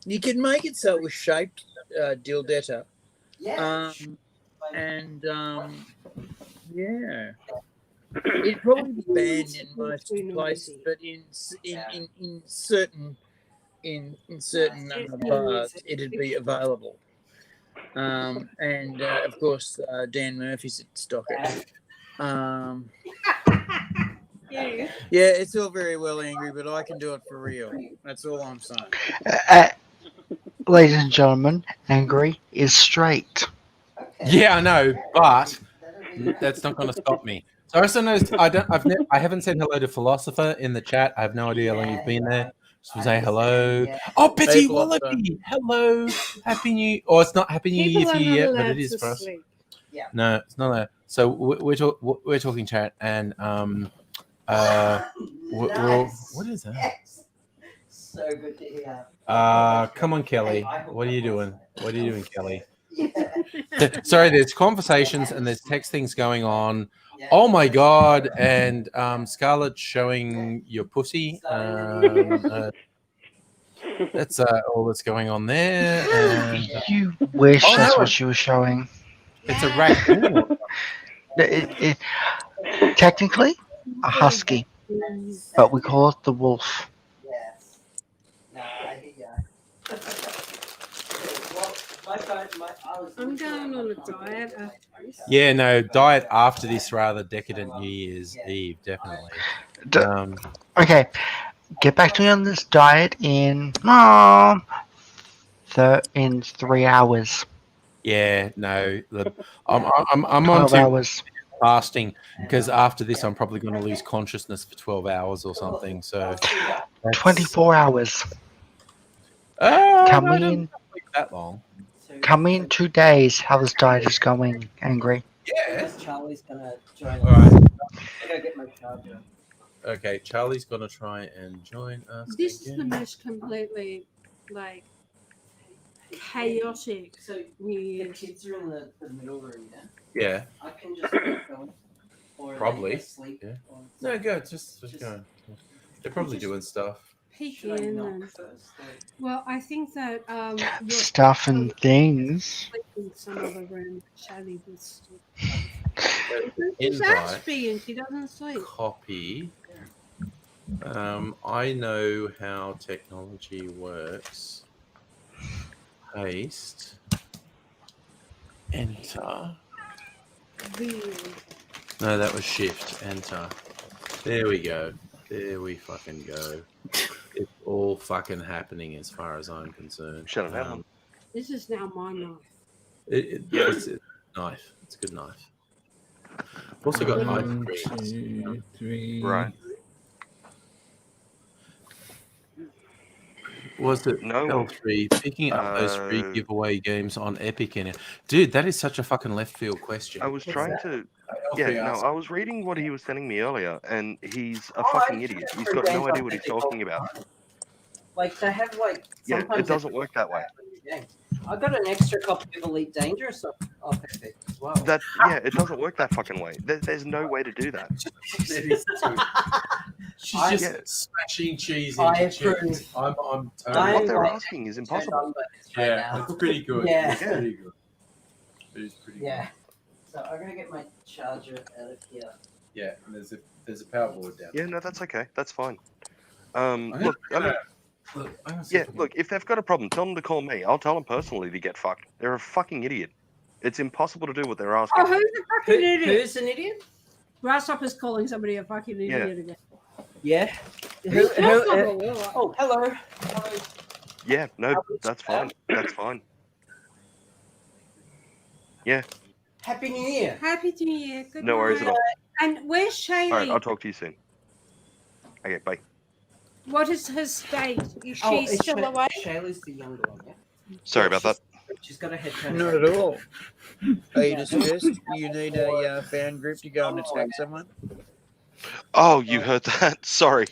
you can make it so it was shaped dildetta. Yeah. Yeah. It'd probably be banned in most places, but in certain bars, it'd be available. And of course, Dan Murphy's at Stockett. Yeah. Yeah, it's all very well, Angry, but I can do it for real. That's all I'm saying. Ladies and gentlemen, Angry is straight. Yeah, I know, but that's not going to stop me. So I also noticed I haven't said hello to Philosopher in the chat. I have no idea how long you've been there. So say hello. Oh, Betty Hey, Philosopher. Wallaby. Hello. Happy New. Or it's not Happy New Year People for are you not yet, but allowed it is to for us. sleep. Yeah. No, it's not that. So we're talking chat and what is that? So good to hear. Come on, Kelly. What are you doing? What are you doing, Kelly? Sorry, there's conversations and there's textings going on. Oh my god! And Scarlett showing your pussy. That's all that's going on there. And, You wish Oh, that's no. what she was showing. it's a raccoon. Technically, a husky, but we call it the wolf. Yes. Nah, I hear ya. Well, I'm going on a diet after this. Yeah, no, diet after this rather decadent New Year's Eve, definitely. Okay, get back to me on this diet in in 3 hours. Yeah, no, I'm on 12 to hours. fasting because after this I'm probably going to lose consciousness for 12 hours or something. So 24 hours. I Come don't in. sleep that long. Come in 2 days. How this diet is going, Angry. Yeah. Charlie's gonna join All us. right. I gotta get my charger. Okay, Charlie's going to try and join us. This is the most completely like chaotic New The Year's. kids are in the middle room, yeah? Yeah, I can just keep going. Or probably. Sleep, Yeah. or No, go. Just go. They're probably doing stuff. Peek Should I in knock and first? well, I think that your Stuff and things. sleep in some other room. Shally was She's Invite. Ashby and she doesn't sleep. Copy. I know how technology works. Paste. Enter. Weird. No, that was shift. Enter. There we go. There we fucking go. It's all fucking happening as far as I'm concerned. Shut it down. This is now my knife. It's a knife. It's a good knife. I've also got knife 1, greens. 2, 3. Right. Was it No. L3 picking up those free giveaway games on Epic? Dude, that is such a fucking left field question. I was trying to. L3 Yeah, no, asked. I was reading what he was sending me earlier, and he's a Oh, fucking I idiot. just He's for got games no idea on what he's Epic talking about. Like they have like Yeah, sometimes it doesn't work that way. I got an extra copy of Elite Dangerous off Epic as well. That it doesn't work that fucking way. There's no way to do that. She's I- just Yeah. smashing cheese I into cheese. approve. I'm What totally. they're asking is impossible. Yeah, it's pretty good. Yeah. It's pretty good. It is pretty Yeah. So I'm gonna get my charger out of here. good. Yeah, and there's a power board down. Yeah, no, that's okay. That's fine. I'm Look, I mean, gonna yeah, look, if they've got a problem, tell them to call me. I'll tell them personally to get fucked. They're a fucking idiot. It's impossible to do what they're asking. Oh, who's a fucking idiot? Who's an idiot? Grasshopper's calling somebody a fucking Yeah. idiot again. Yeah. Who's Grasshopper? Oh, hello. Yeah, no, that's fine. That's fine. Yeah, Happy New Year. Happy New Year. Good no worries at night. all. And where's Shaylee? All right, I'll talk to you soon. Okay, bye. What is her state? Is she Oh, it's still away? Shayla's the younger one, yeah? Sorry about that. She's got a head turn. Not at all. Are you distressed? You need a fan group to go and attack someone? Oh, you heard that? Sorry.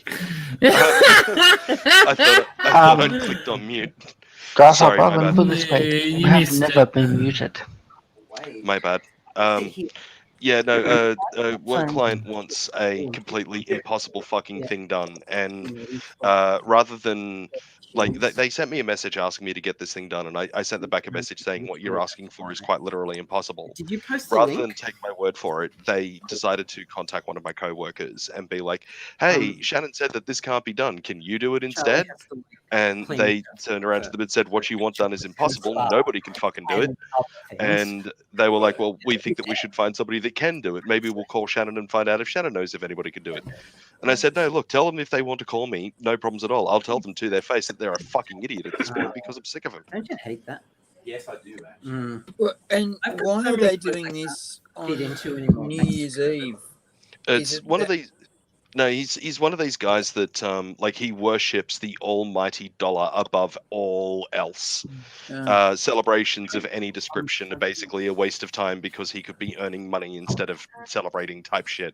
I thought I'd clicked on mute. Grasshopper, Sorry, my let me bad. put it this way. You have never been muted. My bad. Yeah, no, work client wants a completely impossible fucking thing done, and rather than like they sent me a message asking me to get this thing done, and I sent them back a message saying what you're asking for is quite literally impossible. Did you post the Rather link? than take my word for it, they decided to contact one of my co-workers and be like, "Hey, Shannon said that this can't be done. Can you do it instead?" And clean they turned around to them and said, "What you want done is impossible. Nobody can fucking do it." And they were like, "Well, we think that we should find somebody that can do it. Maybe we'll call Shannon and find out if Shannon knows if anybody can do it." And I said, "No, look, tell them if they want to call me, no problems at all. I'll tell them to their face that they're a fucking idiot at this point because I'm sick of them." Don't you hate that? Yes, I do actually. Well, and I've got why so are many they questions doing I this can't fit on into anymore. New Year's Eve? It's it one of that- these. No, he's one of these guys that like he worships the almighty dollar above all else. Celebrations of any description are basically a waste of time because he could be earning money instead of celebrating type shit.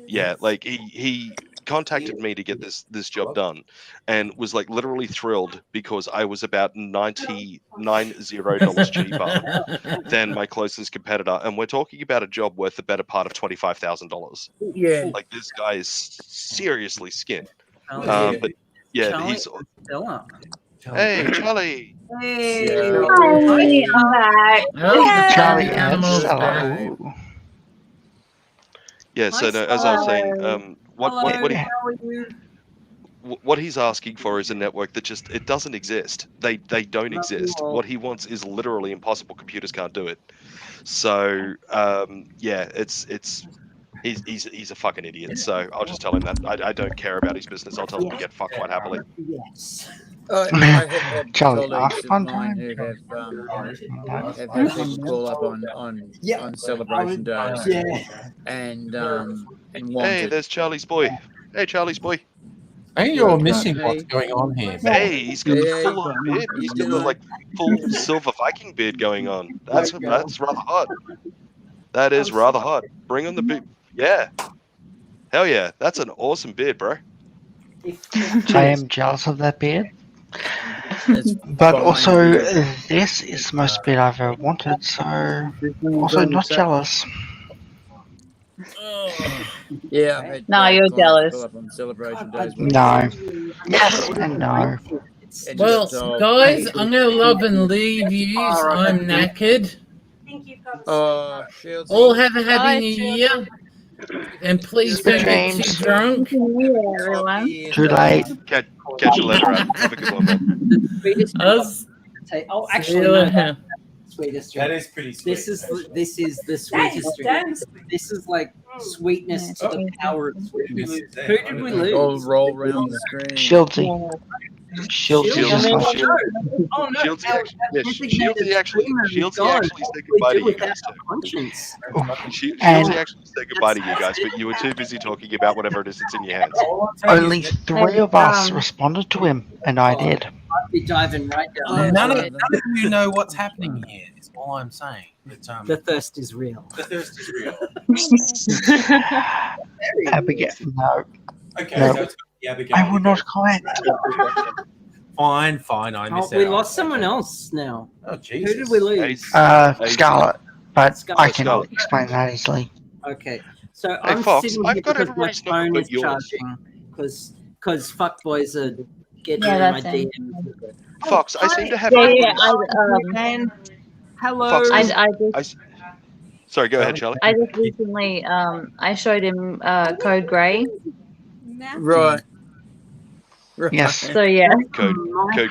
Yeah, like he contacted me to get this job done, and was like literally thrilled because I was about $99 cheaper than my closest competitor, and we're talking about a job worth the better part of $25,000. Yeah. Like this guy is seriously skinned. Charlie. But yeah, Charlie, he's. Stella. Hey, Charlie. Hey. Hi, I'm back. Charlie the and animals Stella. back. Ooh. Yeah. So no, as I was saying, what he's asking for is a network that just it doesn't exist. They don't exist. What he wants is literally impossible. Computers can't do it. So yeah, he's a fucking idiot. So I'll just tell him that I don't care about his business. I'll tell him to get fucked quite happily. Yes. I have had Charlie, colleagues fun of mine time. who have had people call up on celebration days and Hey, wanted. there's Charlie's boy. Hey, Charlie's boy. I think you're missing what's going on here. Hey, he's got Yeah, full on beard. He's got the like full silver Viking beard going on. That's rather hot. That is rather hot. Bring on the beard. Yeah. Hell yeah. That's an awesome beard, bro. I am jealous of that beard. But also, this is the most beard I've ever wanted, so also not jealous. Yeah, I've had No, you're clients jealous. call up on celebration days. No. Yes and no. Well, guys, I'm gonna love and leave you. I'm knackered. Oh, Shields. All have a happy new year. And please don't get James. too drunk. Yeah, everyone. Too late. Catch you later, Adam. Have a good one, man. Sweetest Us. Oh, See actually, you no, later. sweetest That drink. is pretty sweet. This is the sweetest damn drink. This is like sweetness to the power of sweetness. Who is that? Who did we lose? All roll around the screen. Shieldsy. Shieldsy. Oh no! Shieldsy actually said goodbye to you guys too. Conscience. Shieldsy actually said goodbye to you guys, but you were too busy talking about whatever it is that's in your hands. Only 3 of us responded to him, and I did. I'd be diving right down. None of you know what's happening here. Is all I'm saying. But, The thirst is real. the thirst is real. Abigail, no. Okay, No. so it's Abigail. I will not comment. Fine. I missed We out. lost someone else now. Oh Who Jesus! did we lose? Scarlet, but Scarlet. I cannot explain that easily. Okay, so Hey, I'm Fox, sitting I've here got because my everybody's number phone but is yours. charging because fuckboys are getting Yeah, in my that's it. DMs. Fox, I seem to have. Yeah, Hello. Fox, I just sorry, go ahead, Charlie. I just recently I showed him Code Grey. Right. Yes. So yeah. Code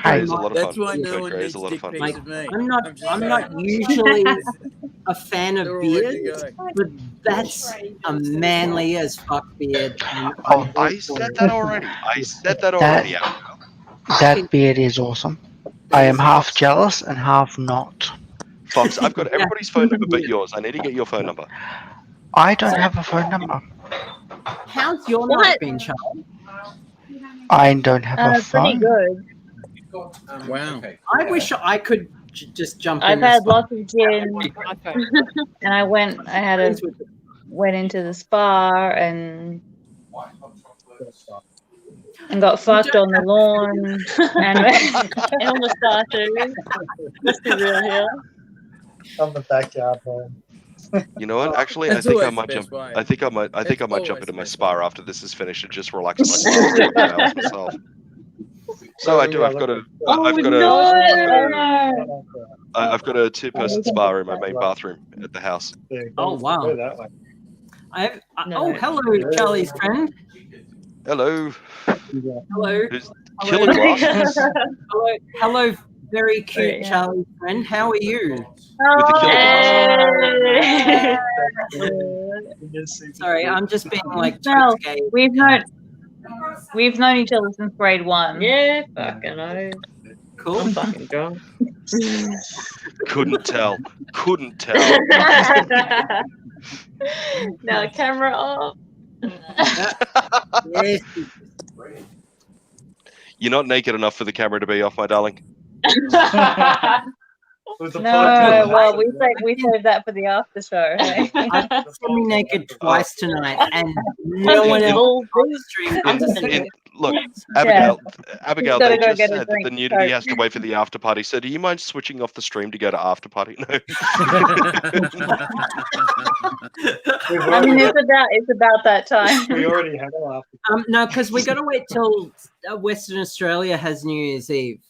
Grey is a lot of fun. That's why no Code one Grey is needs a lot of dick fun. pics of me. I'm not usually a fan of They're all ready beards, to go. but that's a manly as fuck beard. And Oh, I said that already. Adam. That beard is awesome. I am half jealous and half not. Fox, I've got everybody's phone number but yours. I need to get your phone number. I don't have a phone number. How's your What? night been, Charlie? I don't have a Pretty phone. good. Wow. I wish I could just jump in. I've this had one. lots of gin, and I went into the spa and got fucked on the lawn and on the spa too. Just the real here. On the backyard home. You know what? Actually, I That's think I always might the jump. best way. I think I might That's jump always into the my best spa after this is finished and just relax myself. Take my hours myself. So I do. I've got a. I've got a 2-person spa in my main bathroom at the house. Oh wow! Go that way. Oh, hello, Charlie's friend. Hello. Hello. Who's Hello. killer glasses? Hello, very cute Charlie's friend. How are you? With the killer Sorry, I'm just being like. No, cheapskate. we've known each other since grade 1. Yeah, fucking know. Cool. I'm fucking drunk. Couldn't tell. Now camera off. Yes. You're not naked enough for the camera to be off, my darling. No, well, we saved that for the after show. Hey? I'm semi-naked twice tonight, and no one else on the stream. Look, Yeah. Abigail, Gotta they go just get a said that drink, the nudity so- has to wait for the after party. So do you mind switching off the stream to go to after party? No. I mean, it's about that time. We already had our after. No, because we got to wait till Western Australia has New Year's Eve.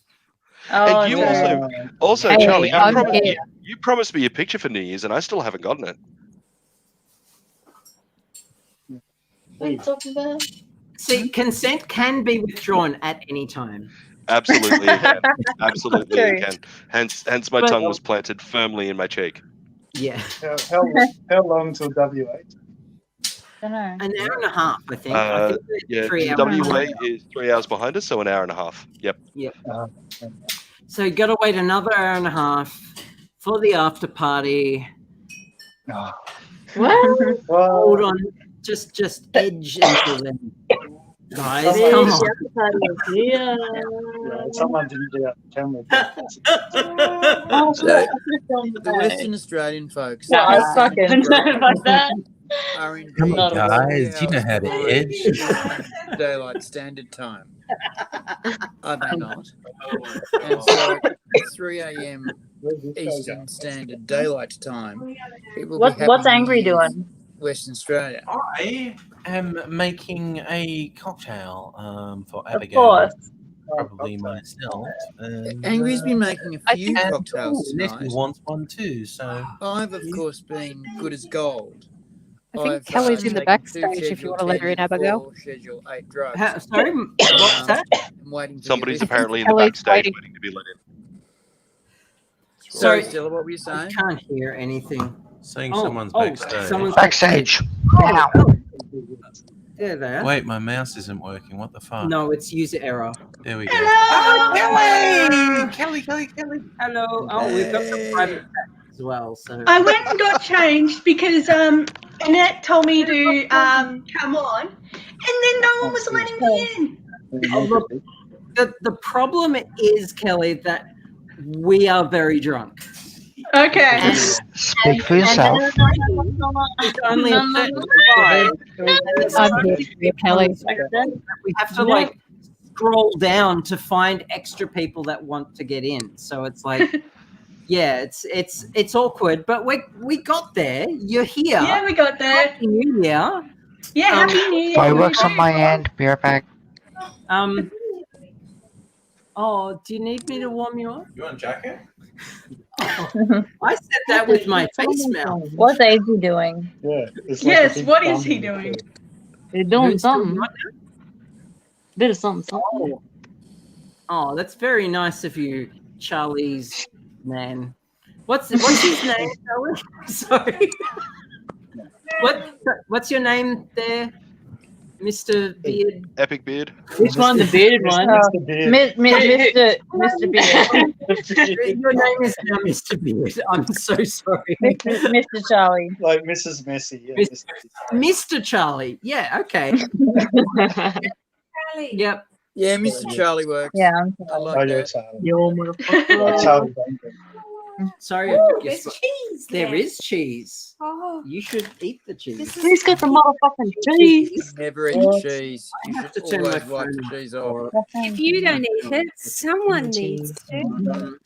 Oh, And you no. also, Hey, Charlie, I'm here. you promised me a picture for New Year's, and I still haven't gotten it. What are you talking about? See, consent can be withdrawn at any time. Absolutely, it can. Absolutely, True. it can. Hence, my But- tongue was planted firmly in my cheek. Yeah. How long till WA? Don't know. An hour and a half, I think. I think Yeah, 3 hours. WA is 3 hours behind us, so an hour and a half. Yep. Yep. So you got to wait another hour and a half for the after party. What? Hold on, just edge until then, guys. Edge, Come the on. after party is here. Yeah, someone didn't get out the camera. Oh, So, the Western Australian folks Yeah, I fucking like that. are in Come on, guys, you know how to edge. Daylight Standard Time. Are they not? And so, 3 a.m. Eastern Standard Daylight Time. It will be What's Happy Angry New Year's, doing? Western Australia. I am making a cocktail for Of Abigail. course. Probably myself. And, Angry's been making a few and cocktails Nettie tonight. wants one too, so I've, of course, been good as gold. I think I've, Kelly's in the taken backstage two if you want to Schedule let her in, 10 and Abigail. 4 Schedule 8 drugs. Sorry, what's that? I'm waiting for Somebody's the apparently in the Kelly's backstage waiting. waiting to be let in. Sorry, Sorry. Stella, what were you I saying? can't hear anything. saying Oh, someone's oh, backstage. someone's Backstage. There they are. Wait, my mouse isn't working. What the fuck? No, it's user error. There we go. Hello, Kelly. Kelly. Hello. Oh, we've got some private chat as well. So I went and got changed because Annette told me to come on, and then no one was letting me in. Oh, look, the problem is, Kelly, that we are very drunk. Okay. Speak for yourself. It's only a certain vibe. I'm here for you, Kelly. We have to like scroll down to find extra people that want to get in. So it's like, yeah, it's awkward, but we got there. You're here. Yeah, we got there. Happy New Year. Yeah, Happy New Year. Fireworks on my end. Be right back. Oh, do you need me to warm you up? You want a jacket? I said that with my face mouth. What's Daisy doing? Yeah. It's Yes, a big what is thumb he in the doing? face. They're doing Who's doing something. what Bit of something. Oh, that's very nice of you, Charlie's man. What's his name, Charlie? Sorry. What's your name there, Mr. Beard? Epic Beard. Which one? The bearded one? Mr. Beard. Mr. Beard. Your name is now Mr. Beard. I'm so sorry. Mr. Charlie. Like Mrs. Messi. Yeah, Mr. Charlie. Yeah, okay. Yep. Yeah, Mr. Charlie works. Yeah. I Oh, like yeah, that. Charlie. You're Charlie Bunker. Sorry, I Oh, took your there's spot. cheese There there. is cheese. Oh, You should eat the cheese. Who's got the motherfucking cheese? Never eat the cheese. You I have should to turn my always wipe the phone cheese off. If you don't eat it, someone needs to.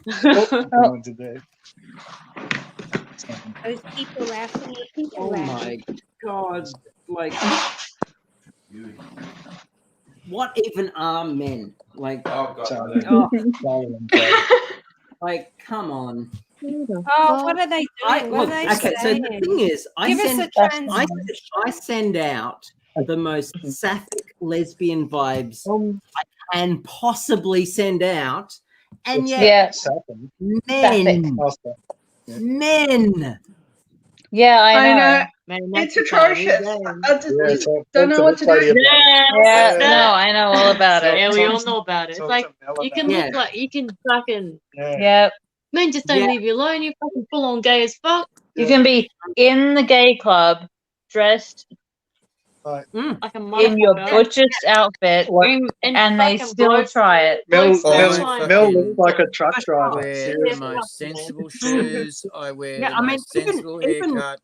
Someone did that. Those people laughing at people Oh laughing. my god! Like, what even are men? Like, Charlie. oh, Charlie and Charlie. like, come on. Oh, what are they doing? I, What look, are they okay, so saying? the thing is, Give us a translation. I send out the most sapphic lesbian vibes I can possibly send out, and yet Yeah. Sapping. men, Oh, Sapping. men. Yeah, I know. I know. It's atrocious. I just Yeah, talk don't know to what to this lady do. about Yeah, no, I know all about it. Yeah, we all know about it. It's Talk like to Mel you about can it. Yeah. look like you can fucking Yeah. Yep. men just don't Yeah. leave you alone. You're fucking full on gay as fuck. You can be in the gay club, dressed Like, Like a In your motherfucker. butcher's outfit, And and they fucking still bloke- try it. Mel, blokes Mel, still try and Mel fucking- looks like a truck I driver. wear the Seriously. most sensible shoes. I wear Yeah, the I mean, most even- sensible even- haircut.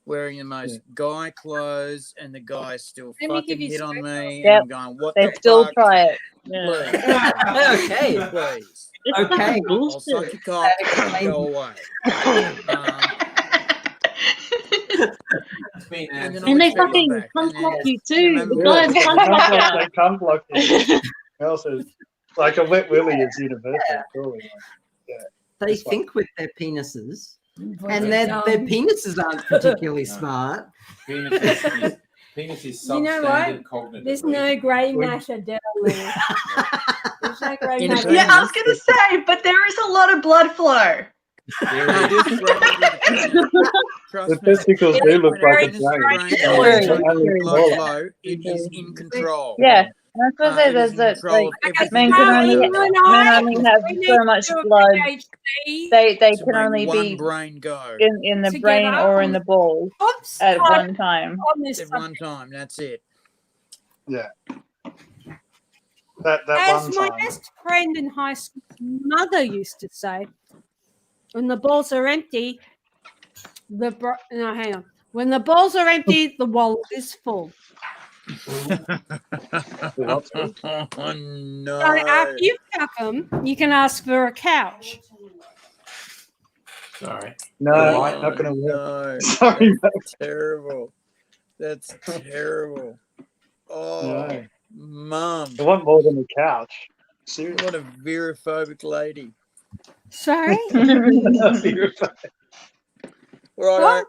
Wearing the most guy clothes, and the guys still Let me fucking give you hit on some- me. Yep. And I'm going, what They the still fuck? try it. Yeah. Please. Okay. Please. It's Okay. fucking I'll bullshit. suck your cock and go away. And then And they I'll take fucking one back, come and then block you just too. remember The what- guys come block you. They come block you. Mel says, like a wet willy is universal, surely. Like, yeah. They This one. think with their penises, But and they their don't. penises aren't particularly smart. Penis is You know substandard what? cognitively. There's no grey matter down there. There's no grey In matter. Yeah, I was gonna say, but there is a lot of blood flow. The testicles do look like a brain. It is in control. Yeah. And I was gonna say It is there's in control of like everything. men can only have We need so to much do a blood. PhD They To can make only one be brain go in the Together brain or in the balls Oops, at on one time. this at one time. That's it. Yeah. That As one my time. best friend in high school mother used to say, when the balls are empty, no, hang on. When the balls are empty, the wallet is full. Oh So no! after you fuck them, you can ask for a couch. Sorry. No, Oh, not going to work. no. Sorry, That's terrible. That's terrible. Oh, No. mum. I want more than a couch. Seriously. What a verophobic lady. Sorry? Right,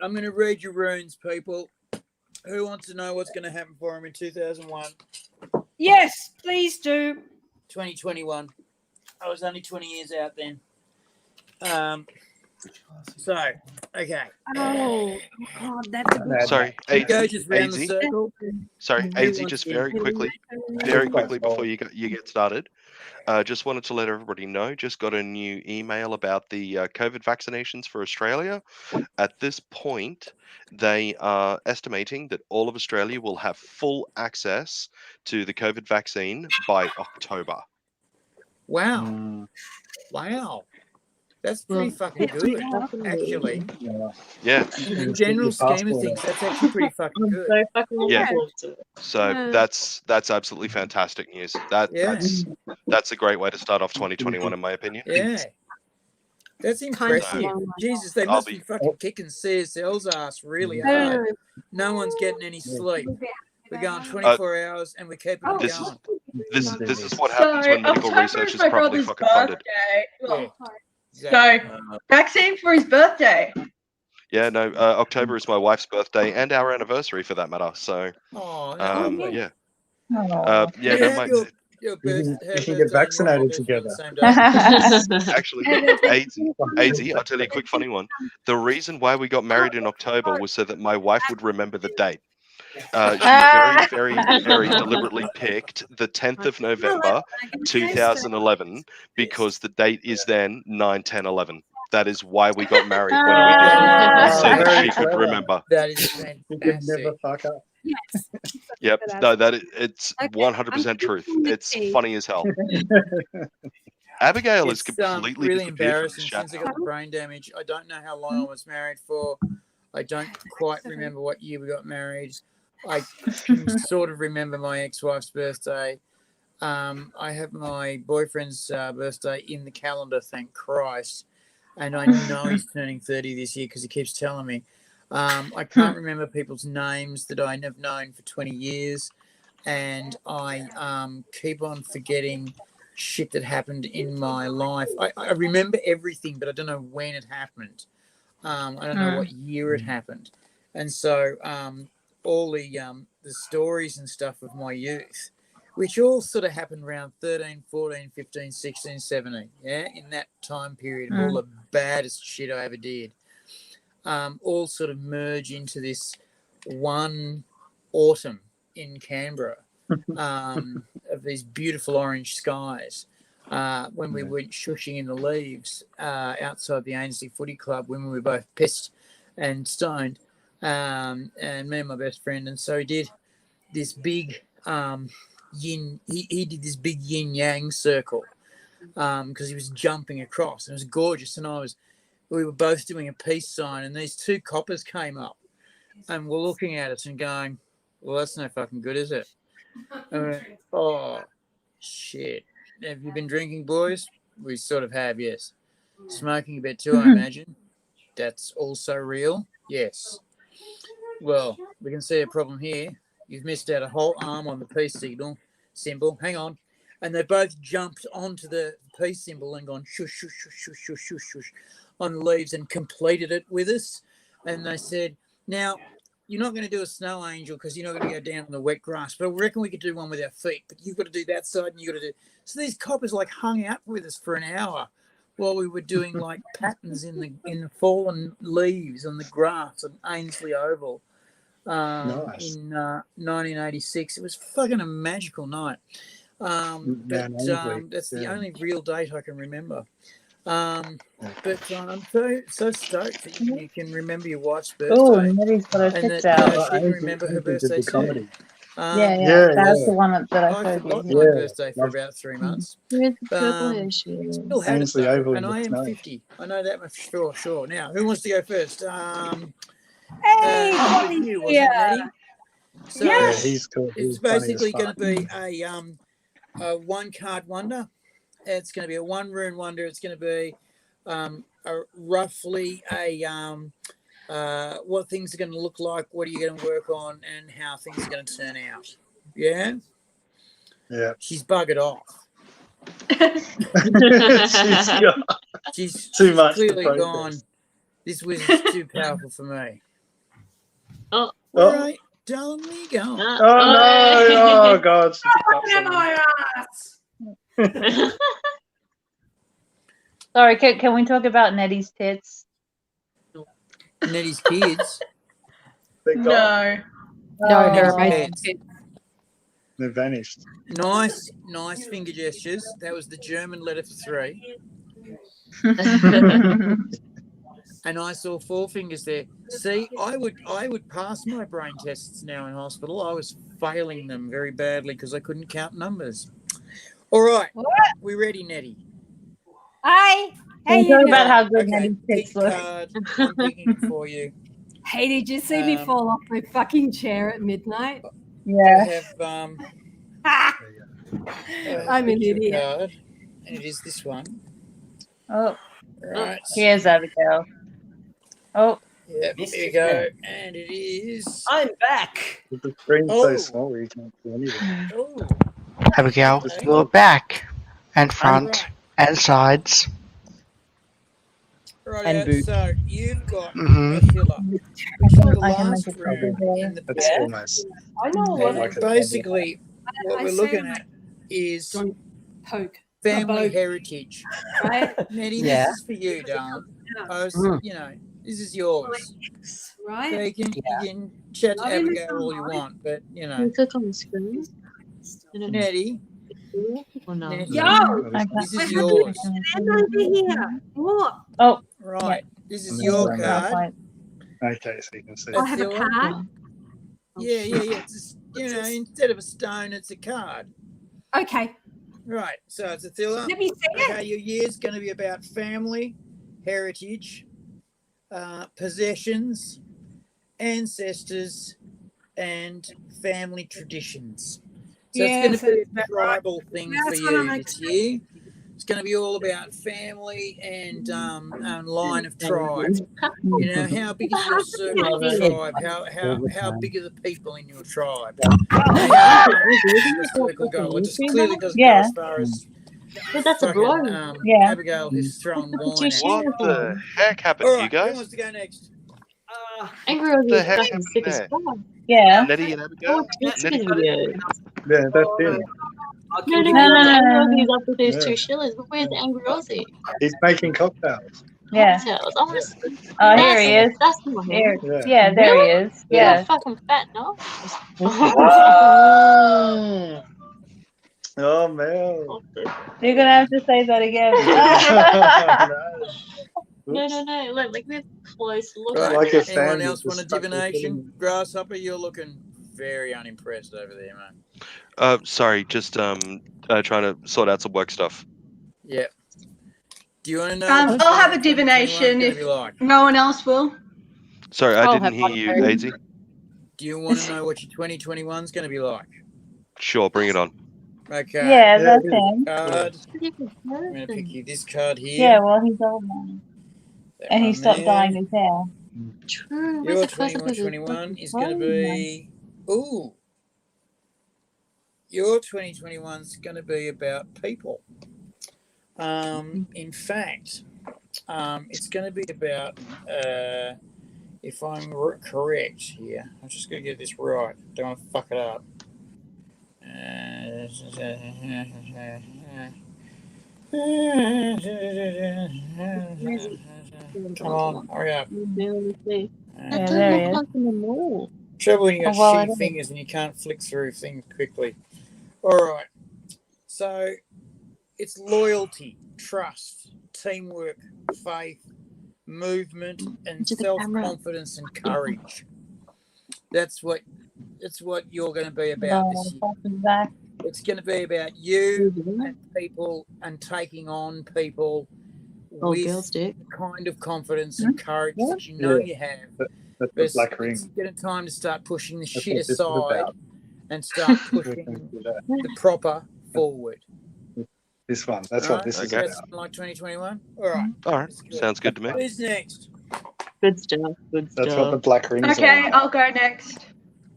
I'm going to read your runes, people. Who wants to know what's going to happen for him in 2001? Yes, please do. 2021. I was only 20 years out then. So, okay. Oh, God, that's a good Sorry, Go just round the AZ. circle. Sorry, Who AZ, wants just to- very quickly before you get started. Just wanted to let everybody know, just got a new email about the COVID vaccinations for Australia. At this point, they are estimating that all of Australia will have full access to the COVID vaccine by October. Wow. Wow. That's pretty fucking good, actually. Yeah. In the general scheme of things, that's actually pretty fucking good. So fucking looking Yeah. forward to it. So that's absolutely fantastic news. Yeah. That's a great way to start off 2021, in my opinion. Yeah. That's impressive. long. Jesus, they I'll must be- be fucking kicking CSL's ass really No, no, hard. no. No one's getting any sleep. We're going 24 hours and we're keeping it This going. This is what happens when medical October research is is my properly brother's fucking funded. birthday. Yeah. So, Exactly. vaccine for his birthday. Yeah, no, October is my wife's birthday and our anniversary for that matter. So, Oh, yeah. Aw. Yeah, no, my, your You birthday can get vaccinated together. actually, AZ, I'll tell you a quick funny one. The reason why we got married in October was so that my wife would remember the date. She very deliberately picked the 10th of November, 2011, because the date is then 9/10/11. That is why we got married when we did, so that Very she could clever. remember. That is You could fantastic. never fuck up. Yes. Yep, no, it's Okay, 100% truth. I'm It's guilty. funny as hell. Abigail is It's completely really disappeared from embarrassing this chat since I now. got the brain damage. I don't know how long I was married for. I don't quite remember what year we got married. I can sort of remember my ex-wife's birthday. I have my boyfriend's birthday in the calendar, thank Christ. And I know he's turning 30 this year because he keeps telling me. I can't remember people's names that I have known for 20 years. And I keep on forgetting shit that happened in my life. I remember everything, but I don't know when it happened. I don't know what year it happened. And so all the stories and stuff of my youth, which all sort of happened around 13, 14, 15, 16, 17, yeah, in that time period, all the baddest shit I ever did, all sort of merge into this one autumn in Canberra of these beautiful orange skies. When we went shushing in the leaves outside the Ainsley Footy Club when we were both pissed and stoned. and me and my best friend, and so he did this big yin. He did this big yin yang circle because he was jumping across. It was gorgeous, and we were both doing a peace sign, and these two coppers came up and were looking at us and going, "Well, that's no fucking good, is it?" And we went, "Oh shit! Have you been drinking, boys?" We sort of have, yes. Smoking a bit too, I imagine. That's also real, yes. Well, we can see a problem here. You've missed out a whole arm on the peace symbol. Hang on. And they both jumped onto the peace symbol and gone shush, shush, shush, shush, shush, shush, shush on the leaves and completed it with us. And they said, now, you're not going to do a snow angel because you're not going to go down on the wet grass, but I reckon we could do one with our feet. But you've got to do that side and you've got to do... So these coppers like hung out with us for an hour while we were doing like patterns in the fallen leaves on the grass at Ainsley Oval Nice. in 1986. It was fucking a magical night. But that's the only real date I can remember. But I'm so stoked that you can remember your wife's birthday. Oh, Nettie's got her and tits that out. she can remember her birthday too. That's the one that I I showed forgot you. my birthday for about 3 months. Where's the purple hair she is? Still had it Ainsley though, Oval and in I the am snow. 50. I know that much for sure. Now, who wants to go first? Hey, Holly's you, wasn't it, here. Nettie? So Yeah, he's cool. it's He's funny as basically going fuck. to be a one-card wonder. It's going to be a one-rune wonder. It's going to be roughly what things are going to look like, what are you going to work on, and how things are going to turn out. Yeah? Yeah. She's buggered off. She's Too much to clearly process. gone, this wizard's too powerful for me. Oh. All right, darling, where you going? Oh no! Oh god! Sorry, can we talk about Nettie's tits? Nettie's kids. No. No, they're Oh. amazing. They vanished. Nice finger gestures. That was the German letter for 3. And I saw 4 fingers there. See, I would pass my brain tests now in hospital. I was failing them very badly because I couldn't count numbers. All right, we ready, Nettie? Hi. Can we How talk you about doing? how good Okay, Nettie's tits pick a look? card. I'm picking it for you. Hey, did you see me fall off my fucking chair at midnight? I Yeah. have I'm an pick your idiot. card, and it is this one. Oh, Right. here's Abigail. Oh, Yep, here you go. And it is. I'm back. The screen's Oh. so small you can't see anything. Oh, Abigail, you're back and front and sides. right. And boots. So you've got Mhm. a filler. Which is the I can last make a room copy there. in the That's pack. almost. I know And like a basically, what I we're say looking like at is Don't poke. family Both. heritage. Right? Nettie, Yeah. this is for you, darling. I was, Mm. this is yours. Right? So you can chat to Abigail all you want, but Can you click on the screen? Nettie, Or no? Nettie, Yo! this is I have yours. And over here. What? Oh, Right, this is Yeah. your Yeah. card. Okay, so you can see. I have a Attila. card. Yeah. It's just, instead of a stone, it's a card. Okay. Right, so it's Attila. Let me see it. Okay, your year's going to be about family, heritage, possessions, ancestors, and family traditions. So Yes, it's going to be a that's right. tribal thing That's for what I'm you this year. It's going to be all about family and line of tribe. You know, how big is your circle of tribe? How big are the people in your tribe? How the circle go? It just clearly doesn't go as far as But that's a fucking, blow. Abigail who's thrown wine at What you. the heck happened All to you right, who guys? wants to go next? Angry Rosie The is heck fucking happened sick as there? fuck. yeah. Nettie and Abigail? That's Nettie, his video. Yeah, that's it. No, Angry Rosie's up with those Yeah. 2 shillers. But where's the Angry Rosie? He's making cocktails. Yeah. Cocktails. I want to see. Oh, here he is. That's not Here. him. Yeah. Yeah, there he is. You're Yeah. fucking fat, no? Oh, Mel. You're gonna have to say that again. No. No. Like we're close. Look. Right. Like a Anyone fan else is want a just stuck divination? Grasshopper, you're looking very unimpressed over there, man. Sorry, just trying to sort out some work stuff. Yeah. Do you want to know? I'll have a divination if no one else will. Sorry, I didn't hear you, Daisy. Do you want to know what your 2021 is going to be like? Sure, bring it on. Okay. Yeah, that's him. Card. I'm going to pick you this card here. Yeah, well, he's old now. And he one stopped there. dyeing his hair. Your 2021 is going to be. Ooh. Your 2021 is going to be about people. In fact, it's going to be about. If I'm correct here, I'm just going to get this right. Don't want to fuck it up. Come on, hurry up. Yeah, there he is. Trouble when you got Oh, well, I shitty don't- fingers and you can't flick through things quickly. All right. So it's loyalty, trust, teamwork, faith, movement, and To the camera. self-confidence and courage. That's what you're going to be about this year. It's going to be about you and people and taking on people with the kind of confidence and courage that you know you have. That's But the Black Ring. it's getting time to start pushing the That's shit what this is aside about. and start pushing the proper forward. This one. That's All what this is Okay. That's about. like 2021. All right. All right, sounds good to me. Who's next? Good stuff. Good stuff. That's what the Black Ring is Okay, all I'll go next.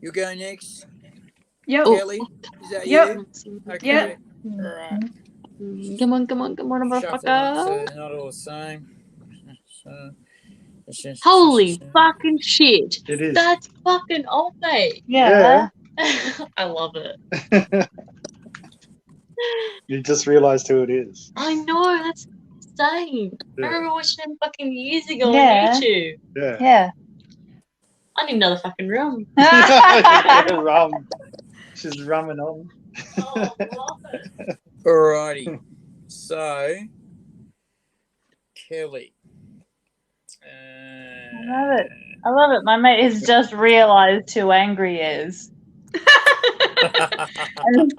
You go next. Yep. Kelly, is that Yep. you? Okay. Yep. All right. Come on, Shuffle motherfucker. them so they're not all the same. So, it's just- Holy fucking shit. It is. That's fucking old, mate. Yeah. I love it. You just realised who it is. I know, that's insane. Yeah. I remember watching him fucking years ago Yeah. on YouTube. Yeah. Yeah. I need another fucking room. Rum. She's rumming on. Alrighty. So, Kelly. I love it. I love it. My mate has just realised who angry is. And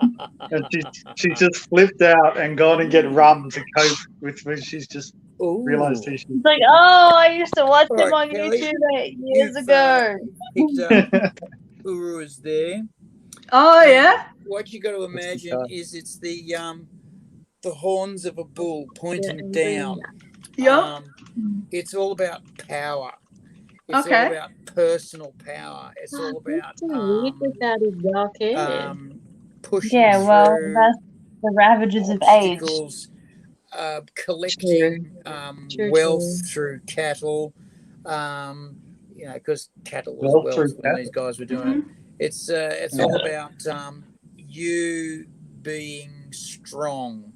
she just flipped out and gone and get rum to cope with when she's just realised who she It's like, oh, I used to watch him Alright, on Kelly, YouTube 8 years you've, ago. Picked up Uru is there. Oh yeah. What you got to imagine is it's the horns of a bull pointing down. Yep. It's all about power. It's Okay. all about personal power. It's all about without his dark hair. pushing Yeah, well, through that's the ravages of age. obstacles, collecting True, wealth true. through cattle. You know, because cattle was Wealth wealth through when cattle. these guys were doing it. It's all about you being strong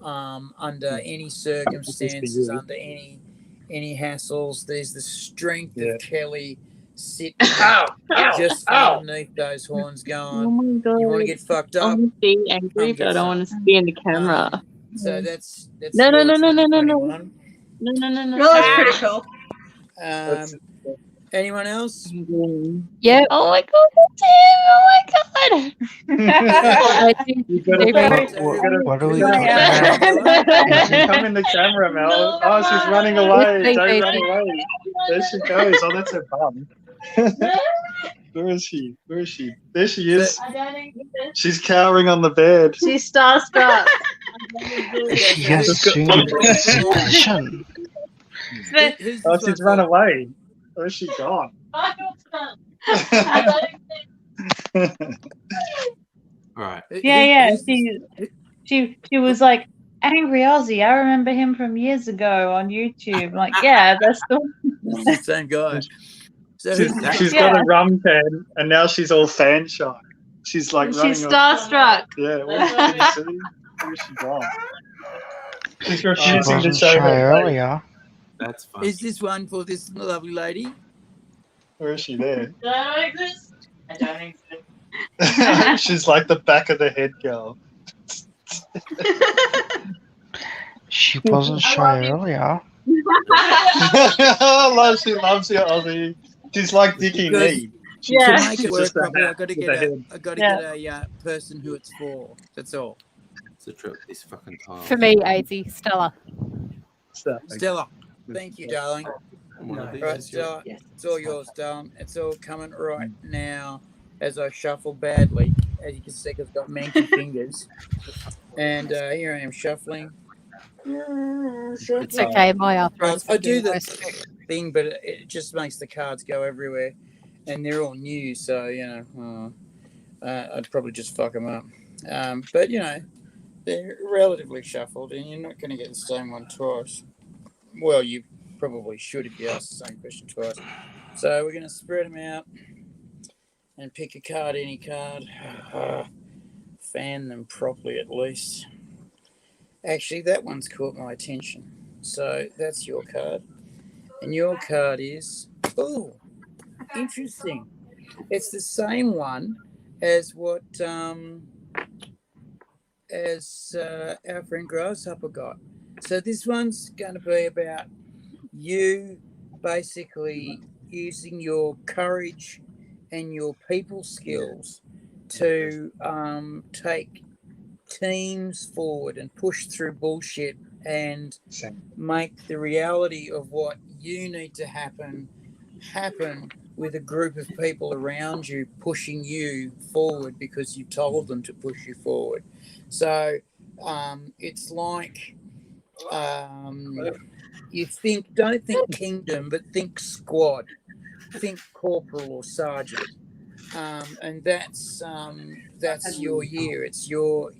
under any circumstances, you. under any hassles. There's the strength Yeah. of Kelly sitting Ow, ow, just ow. underneath those horns, Oh going, my god. "You want to get fucked I up?" want to be angry, but I don't want to be in the camera. So that's No, no, your no, no, no, no, no. 2021. No. That's pretty cool. Anyone else? Yeah. Oh my god, that's him! Oh my god! You gotta, What do we Come got in the camera, Mel. Oh, she's running away. Don't run away. There she goes. Oh, that's her bum. Where is she? Where is she? There she is. I don't exist. She's cowering on the bed. She's starstruck. She has assumed possession. Oh, she's run away. Where's she gone? All right. Yeah. She was like angry Aussie. I remember him from years ago on YouTube. Like, yeah, that's the same guy. So She's got a rum can, and now she's all fan shy. She's like running. She's off. starstruck. Yeah, can you see? Where's she gone? She's She refusing to wasn't show shy her face. earlier. That's fine. Is this one for this lovely lady? Where is she there? I don't exist. I don't exist. She's like the back of the head girl. She wasn't shy earlier. loves you, Aussie. She's like Dickie Nee. To make it work properly, I've got to get a person who it's for. That's all. It's a trip. This fucking time. For me, AZ, Stella. Stella, thank you, darling. Right, Stella, it's all yours, darling. It's all coming right now as I shuffle badly. As you can see, I've got manky fingers. And here I am shuffling. It's okay, my arthritis. I do the thing, but it just makes the cards go everywhere. And they're all new, so, you know, I'd probably just fuck them up. But, you know, they're relatively shuffled, and you're not going to get the same one twice. Well, you probably should if you ask the same question twice. So we're going to spread them out and pick a card, any card. Fan them properly at least. Actually, that one's caught my attention. So that's your card. And your card is... Oh, interesting. It's the same one as what... as our friend Grasshopper got. So this one's going to be about you basically using your courage and your people skills to take teams forward and push through bullshit and make the reality of what you need to happen with a group of people around you pushing you forward because you told them to push you forward. So it's like you don't think kingdom, but think squad, think corporal or sergeant, and that's your year. It's you're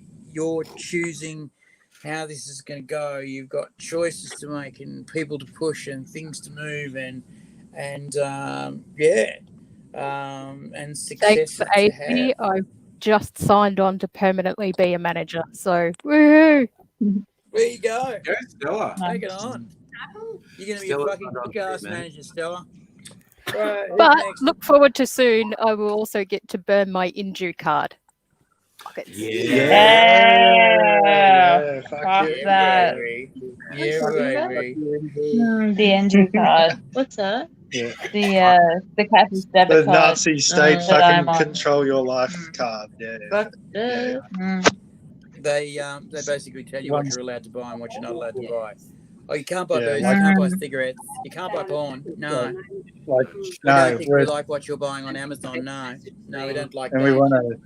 choosing how this is going to go. You've got choices to make and people to push and things to move and success. Thanks, AZ. I've just signed on to permanently be a manager. So, woohoo! There you go. Go, Stella. Take it on. You're going to be a fucking kick-ass manager, Stella. Right, But look forward to soon. I will also get to burn my Inju card. Yeah. Fuck that. The engine card. What's that? Yeah. The Catholic debit The card. Nazi state that I'm fucking on. control your life card. Yeah. They basically tell you what you're allowed to buy and what you're not allowed to buy. Oh, you can't buy Yeah. booze, you can't buy cigarettes, you can't buy porn. No. Like, We no, don't think we we're- like what you're buying on Amazon. No. No, we don't like and that. we want to.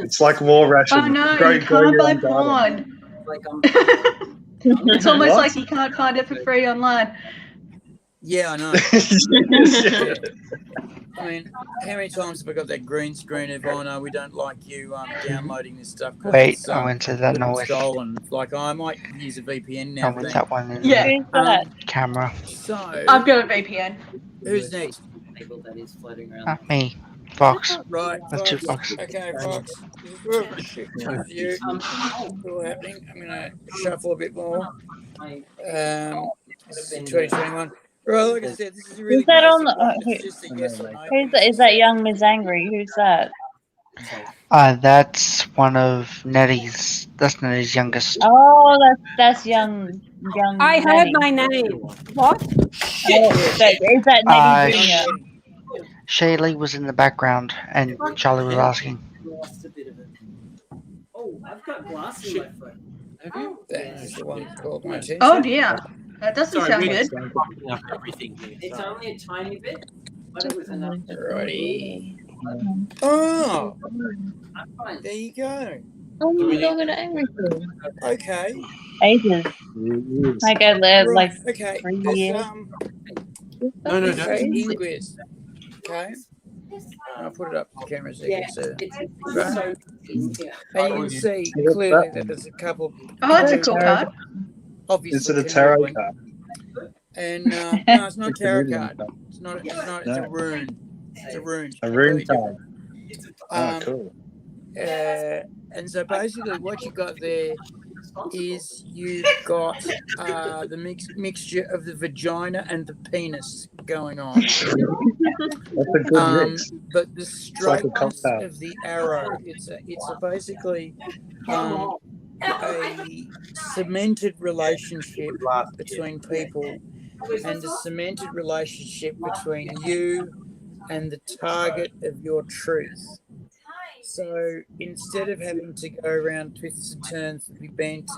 It's like war ration. Oh no, Grow you can't your buy own garden. porn. It's almost What? like you can't find it for free online. Yeah, I know. I mean, how many times have I got that green screen of, oh no, we don't like you downloading this stuff? 'cause Wait, it's, I went to that it's noise. stolen. Like, I might use a VPN now. I went that one in Yeah. the camera. So, I've got a VPN. who's next? People that is floating around. Not me. Fox. Right, That's two Fox. Fox. Okay, Fox. You. Still happening. I'm gonna shuffle a bit more. This is 2021. Right, like I said, this is a really Who's that on basic the? one. It's just a yes or no. Who's that? Is that young Miss Angry? Who's that? That's one of Nettie's. That's Nettie's youngest. Oh, that's young. I heard my name. What? Oh, is that Uh, Nettie Junior? Shaylee was in the background, and Charlie was asking. Lost a bit of it. Oh, I've got glass in my foot. Have you? That's the one that caught my attention. Oh dear, that doesn't sound good. It's only a tiny bit, but it was enough. Alrighty. Oh, I'm fine. there you go. Oh, you're talking to Angry for? Okay. Ages. Like I lived like Right, okay. 3 This, years. No, this don't. is English. Okay. I'll put it up to the camera so you Yeah, can see it. it's Right. so easy. And you can see clearly that there's a couple. Oh, that's a cool card. Obviously, Is it a tarot canoodling. card? And no, it's not a It's a tarot rune card. card. It's not. It's a No. rune. It's a rune. A rune Completely card. Oh, cool. And so basically, what you got there is you've got the mixture of the vagina and the penis going on. That's a good mix. But the like a straightness cocktail. of the arrow, it's basically a cemented relationship between people and a cemented relationship between you and the target of your truth. So instead of having to go around twists and turns and be bent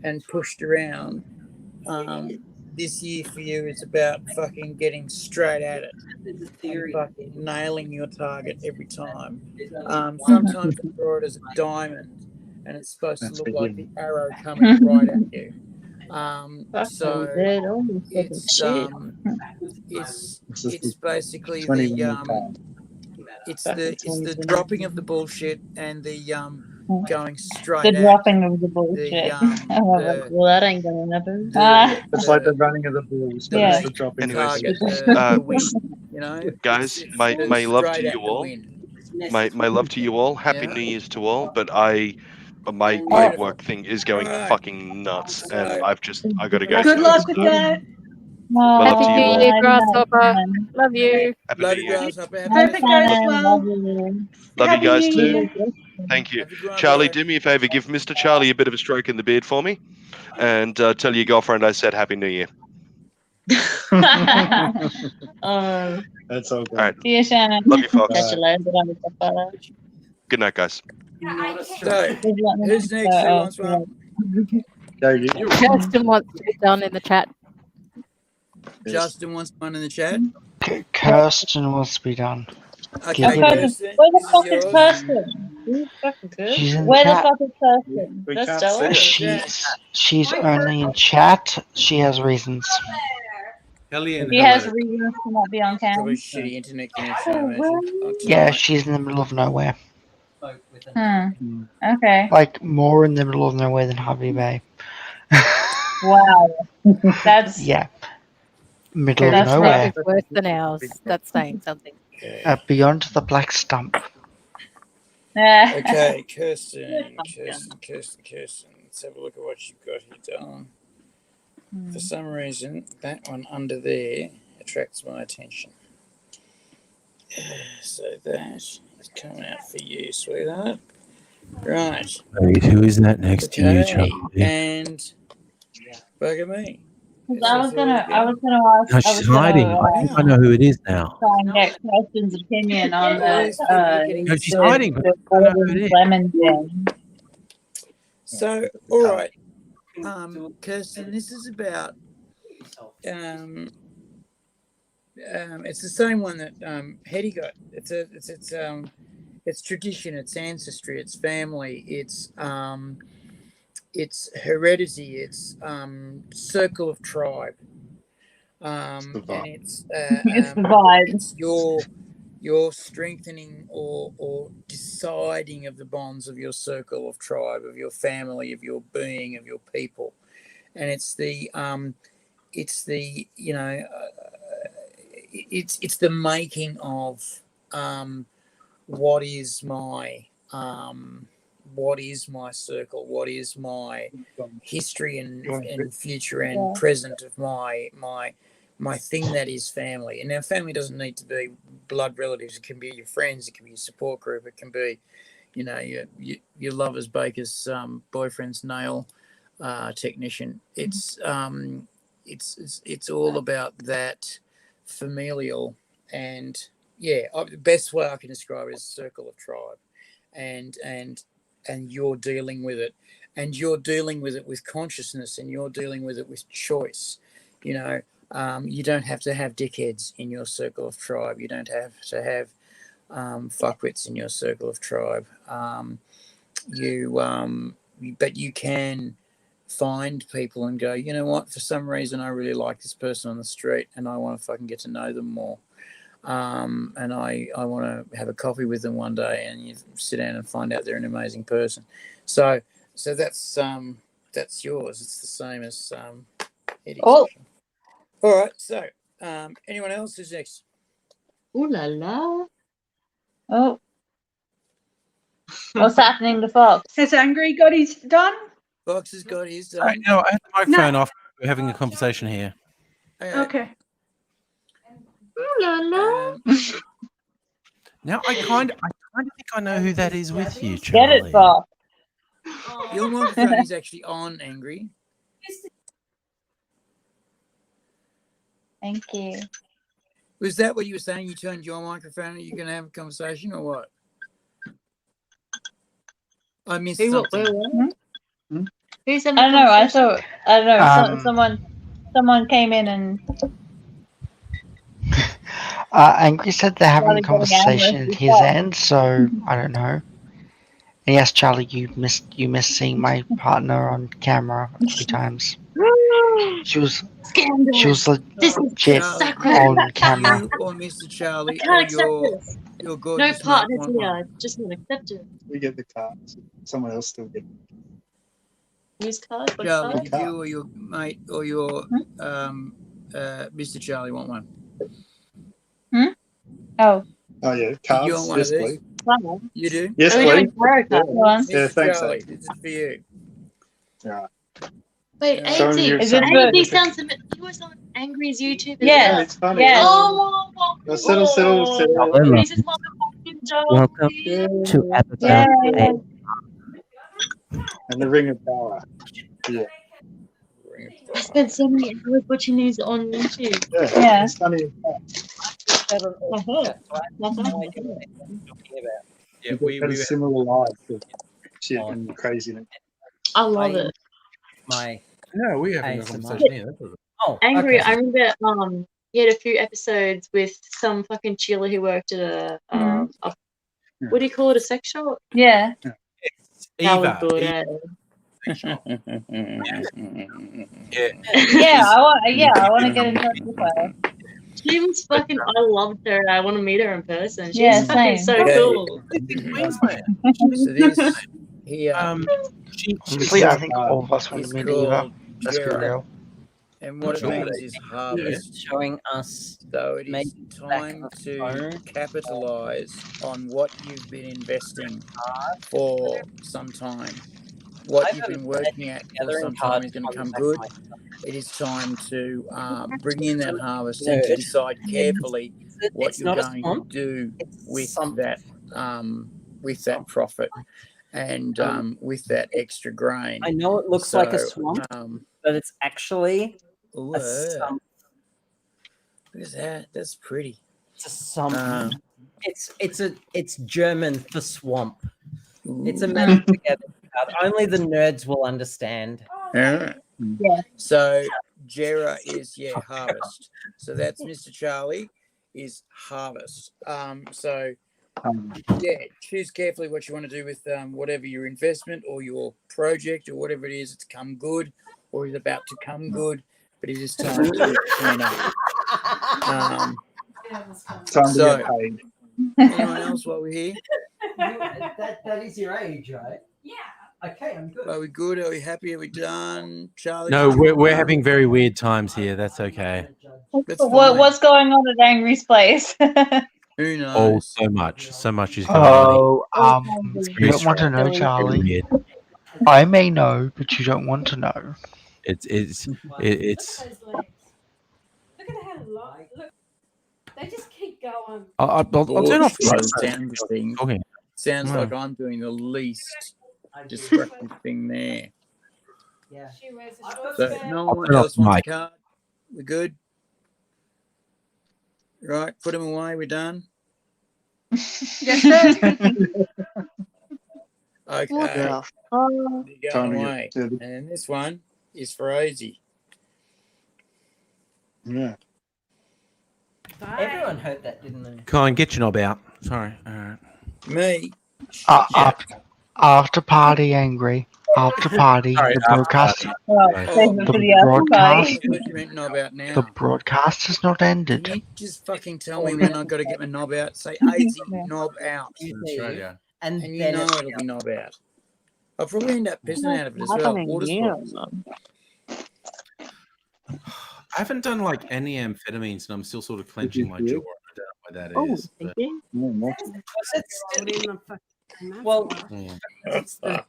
and pushed around, this year for you is about fucking getting straight at it and fucking nailing your target every time. Sometimes I draw it as a diamond, and it's supposed to look like the arrow coming right at you. So it's basically the dropping of the bullshit and the going straight The at dropping of the bullshit. Well, that ain't gonna happen. It's like the running of the bulls, but Yeah. it's the dropping. Anyways, the win, you know? guys, my love to you all. My love to you all. Happy New Year's to all. But my work thing is going fucking nuts, and I got to go. Good luck with that. My love to you Happy New all. Year, Grasshopper. Love you. Happy Love New you, Year. Grasshopper. Hope it goes well. Love Happy you guys New too. Year. Thank you. Charlie, do me a favor. Give Mr. Charlie a bit of a stroke in the beard for me. And tell your girlfriend I said Happy New Year. That's all good. All right. See you, Shannon. Love you, folks. Catch you later. Good night, guys. So, who's next? Who wants one? Kirsten wants to be done in the chat. Justin wants one in the chat. Kirsten wants to be done. Okay, Give her- Kirsten, Where the this fuck is is yours. Kirsten? Who's fucking Kirsten? She's in Where the chat. fuck is Kirsten? We That's can't Stella. see her. She's only in chat. She has reasons. Kelly and He has Hello. reasons to not be on camera. Probably shitty internet connection. I imagine. Yeah, she's in the middle of nowhere. Okay. Like more in the middle of nowhere than Harvey Bay. Wow. That's Yeah. Middle of That's nowhere. worse than ours. That's saying something. Beyond the black stump. Okay, Kirsten. Let's have a look at what you've got here, darling. For some reason, that one under there attracts my attention. So that is coming out for you, sweetheart. Right. Who is that next to you, Okay. Charlie? And bugger me. I was gonna ask. No, she's hiding. I think I know who it is now. Try and get Kirsten's opinion on the. No, she's hiding, but I don't know who it is. Lemon jam. So, all right, Kirsten, this is about. It's the same one that Hetty got. It's tradition, it's ancestry, it's family, it's heredity, it's circle of tribe, and it's It's the vibe. it's your strengthening or deciding of the bonds of your circle of tribe, of your family, of your being, of your people, and it's the it's the making of what is my circle, what is my history and future and present of my thing that is family. And now family doesn't need to be blood relatives. It can be your friends, it can be your support group, it can be, you know, your lover's baker's boyfriend's nail technician. It's all about that familial, and the best way I can describe it is circle of tribe, and you're dealing with it, and you're dealing with it with consciousness, and you're dealing with it with choice. You know, you don't have to have dickheads in your circle of tribe. You don't have to have fuckwits in your circle of tribe. But you can find people and go, you know what, for some reason I really like this person on the street and I want to fucking get to know them more. And I want to have a coffee with them one day, and you sit down and find out they're an amazing person. So that's yours. It's the same as Eddie's. Oh. All right. So anyone else is next? Ooh la la. Oh. What's happening to Fox? Has Angry got his done? Fox has got his I had the microphone off. We're having a conversation here. Okay. Now I kind of think I know who that is with you, Charlie. Get it, Fox. Your microphone is actually on, Angry. Thank you. Was that what you were saying? You turned your microphone and you're going to have a conversation or what? I missed something. Who's I don't know. I don't know. Someone came in and. Angry said they're having a Charlie getting conversation angry. at his end, so I don't know. And yes, Charlie, you missed seeing my partner on camera 3 times. She was legit on camera. You or Mr. Charlie I can't or accept your this. your No gorgeous mate partners want here. one? I just not accept it. We get the cards. Someone else still get Use card. What Charlie, card? did you or your mate or your Mr. Charlie want one? Oh. Oh yeah, You cards. want one Yes, of these? please. You do? Yes, Are we doing please. tarot cards? One. Yeah, thanks. Charlie, Ed. this is for you. Yeah. Wait, Showing you AZ. some- AZ sounds a bit. You were someone angry as YouTubers. Yeah, it's funny. Yeah. Oh, Oh, settle. Hello. this is motherfucking joke. Welcome to episode 8. And the Ring of Power. Yeah. I spent so many hours watching these on YouTube. Yeah. It's funny. Yeah, we had a similar life of shit and craziness. I love it. No, we're having a ASMR. conversation here. Oh, angry. okay. I remember he had a few episodes with some fucking chiller who worked at a what do you call it, a sex shop? Yeah. That was Eva. good. Yeah, I want to get in touch with her. She was fucking. I loved her. I want to meet her in person. She Yeah, was fucking same. so Okay. cool. So this here Honestly, I think all of us want is to meet Eva. called Let's be Jera. real. And what it Sure. means is He is harvest. showing us. So it is maybe time back to on the phone. capitalize on what you've been investing for some time. What you've been working at for some time is going to come good. It is time to bring in that harvest and to decide carefully what It's you're not a going to swamp. do with that profit and with that extra grain. I know it looks like a So, swamp, but it's actually Ooh, a sump. Look at that. That's pretty. It's a sump. It's German for swamp. It's a method together. Only the nerds will understand. Yeah. Yeah. So Jera is harvest. So that's Mr. Charlie is harvest. So choose carefully what you want to do with whatever your investment or your project or whatever it is. It's come good or is about to come good, but it is time to clean up. Time to get paid. Anyone else while we're here? That is your age, right? Yeah. Okay, I'm good. Are we good? Are we happy? Are we done? Charlie? No, we're having very weird times here. That's okay. What's going on at Angry's place? Who knows? Oh, so much is going on. Oh, It's you very don't want to know, strange, very Charlie. weird. I may know, but you don't want to know. It's Look at how long. Look, they just keep going. I'll turn off By the the sound of things. talking. Sounds Yeah. like I'm doing the least disruptive thing there. Yeah. So no I'll one turn off else wants mic. a card? We're good? Right, put them away, we're done? Yes, sir. Okay. Yeah. They're Time going to away. get- And this one is for Ozzy. Yeah. Everyone heard that, didn't they? Colin, get your knob out. Sorry. All right. Me? After party, Angry. After party, Sorry, the after broadcast. party. Oh, save it for the after broadcast. party. What do you mean knob out now? The broadcast has not Can you ended. just fucking tell me when I've got to get my knob out? Say Ozzy, knob out. Australia. And And you then know it's it'll be knob out. I'll probably end up pissing out of it as well. Water spots. I haven't done like any amphetamines, and I'm still sort of clenching my jaw. I don't know what that is. Thank but- you. well, Mm. it's the,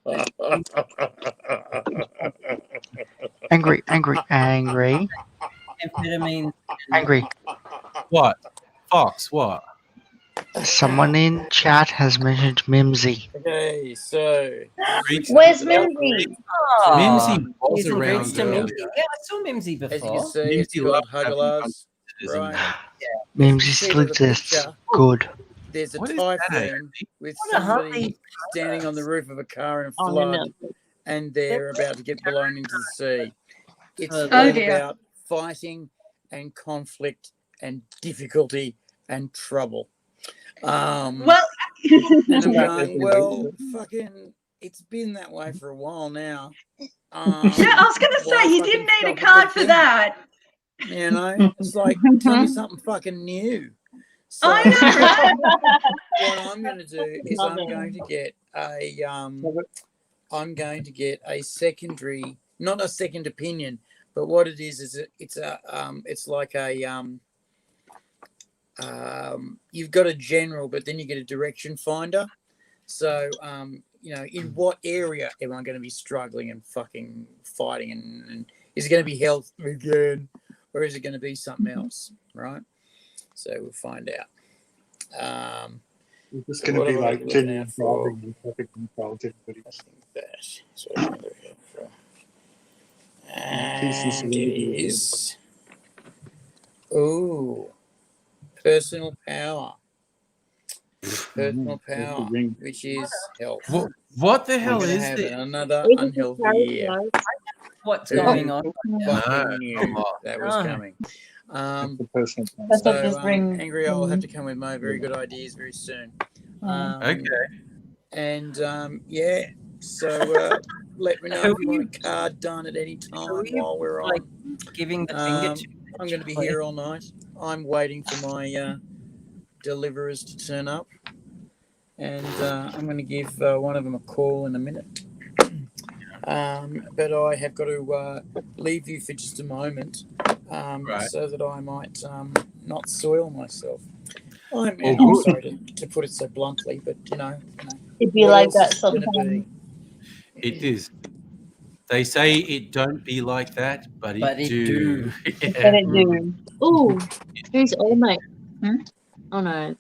Angry. amphetamines. Angry. What? Fox, what? Someone in chat has mentioned Mimsy. Okay, so Where's Mimsy? Oh, Mimsy was he's in around Greece to earlier. Mimsy. Yeah, I saw Mimsy as you before. can see, it's Mimsy called loved having Huggalas. right? Memes still exists. Good. There's a What is that, typhoon with What a somebody heartbeat. standing on the roof of a car in a Oh, flood, no. and they're about to get blown into the sea. It's Oh, all dear. about fighting and conflict and difficulty and trouble. Well, And I'm going, well, fucking, it's been that way for a while now. yeah, I was going to why say, you fucking didn't need a stop card at for the that. thing? You know, it's like, tell me something fucking new. So, I know, right? what I'm going to do is I'm going to get a secondary, not a second opinion, but what it is it's like a you've got a general, but then you get a direction finder. So you know, in what area am I going to be struggling and fucking fighting, and is it going to be health again, or is it going to be something else, right? So we'll find out. It's going to be like genuine driving and traffic control to everybody. That's what I'm looking for. And it is. Oh, personal power. Personal power, which is health. What the hell We're gonna is have this? another unhealthy year. What's Who going on? fucking knew that was No. coming? That's what just bring- Angry I'll have to come with my very good ideas very soon. Okay. And yeah, so let me know if you want a card done at any time while we're on. Like giving the finger to. I'm going to be here all night. I'm waiting for my deliverers to turn up, and I'm going to give one of them a call in a minute. But I have got to leave you for just a moment, so that I might not soil myself. I'm sorry to put it so bluntly, but you know It'd be what like else that is it gonna sometimes. be? It is. They say it don't be like that, but it do. But it do. Ooh, who's all mate? Oh no,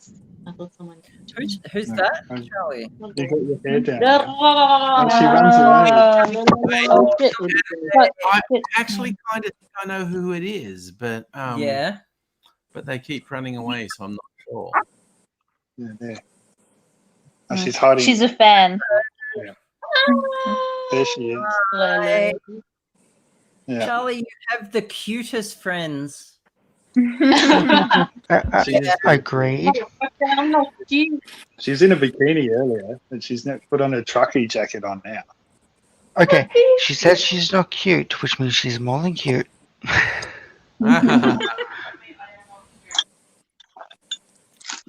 I thought someone. Who's that? Charlie. You got your hair down. No. She runs away. Oh, shit. I actually kind of think I know who it is, but Yeah. but they keep running away, so I'm not sure. Yeah, there. Oh, she's hiding. She's a fan. There she is. Hey, Yeah. Charlie, you have the cutest friends. Agreed. I'm not cute. She's in a bikini earlier, and she's put on a truckee jacket on now. Okay, she says she's not cute, which means she's more than cute.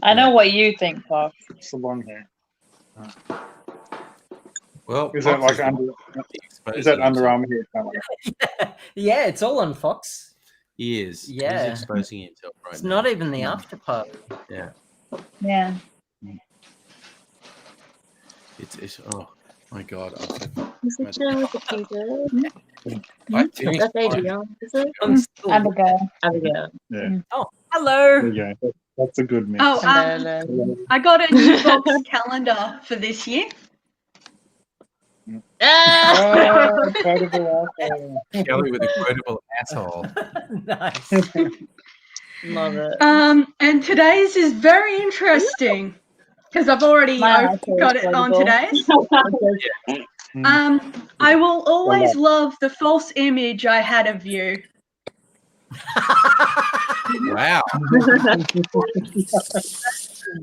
I know what you think, Pop. It's the long hair. Well, Is that Fox like is that Under Armour hair colour? Yeah, it's all on Fox. He is. Yeah. He's exposing himself right It's now. not even the after party. Yeah. Yeah. It's oh my god. Is it Joe with the Peter? I finished That's mine. Adrian, is it? Abigail. Abigail. Yeah. Oh, hello. There you go. That's a good mix. Oh, I got a new box calendar for this year. Oh, quotable asshole. Kelly with a quotable asshole. Nice. Love it. And today's is very interesting because I've already Mine got it on today's. I will always love the false image I had of you. Wow.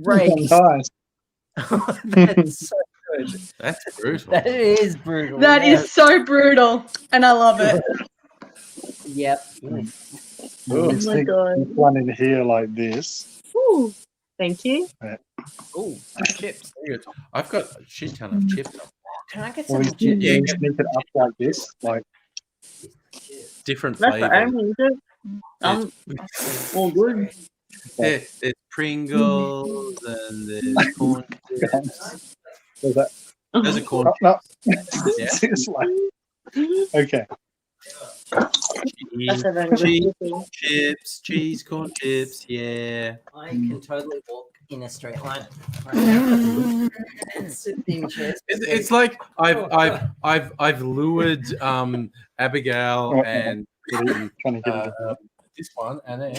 Right. Nice. That's so good. That's brutal. That is brutal. That yeah. is so brutal, and I love it. Yep. Oh my God. This one in here like this. Ooh, thank you. Oh, chips. I've got a shit ton of chips. Can I get Or some you chips? sneak it up like this, like Different That's the flavors. only, is it? All good. There's Pringles and there's corn chips. there's that. There's a corn No, chip. no. Yeah. It's like okay. That's a very good Cheese, thing. chips, cheese, corn chips. Yeah. I can totally walk in a straight line. Right now. And sit in chairs. It's like I've lured Abigail and Trying to get it. this one, and then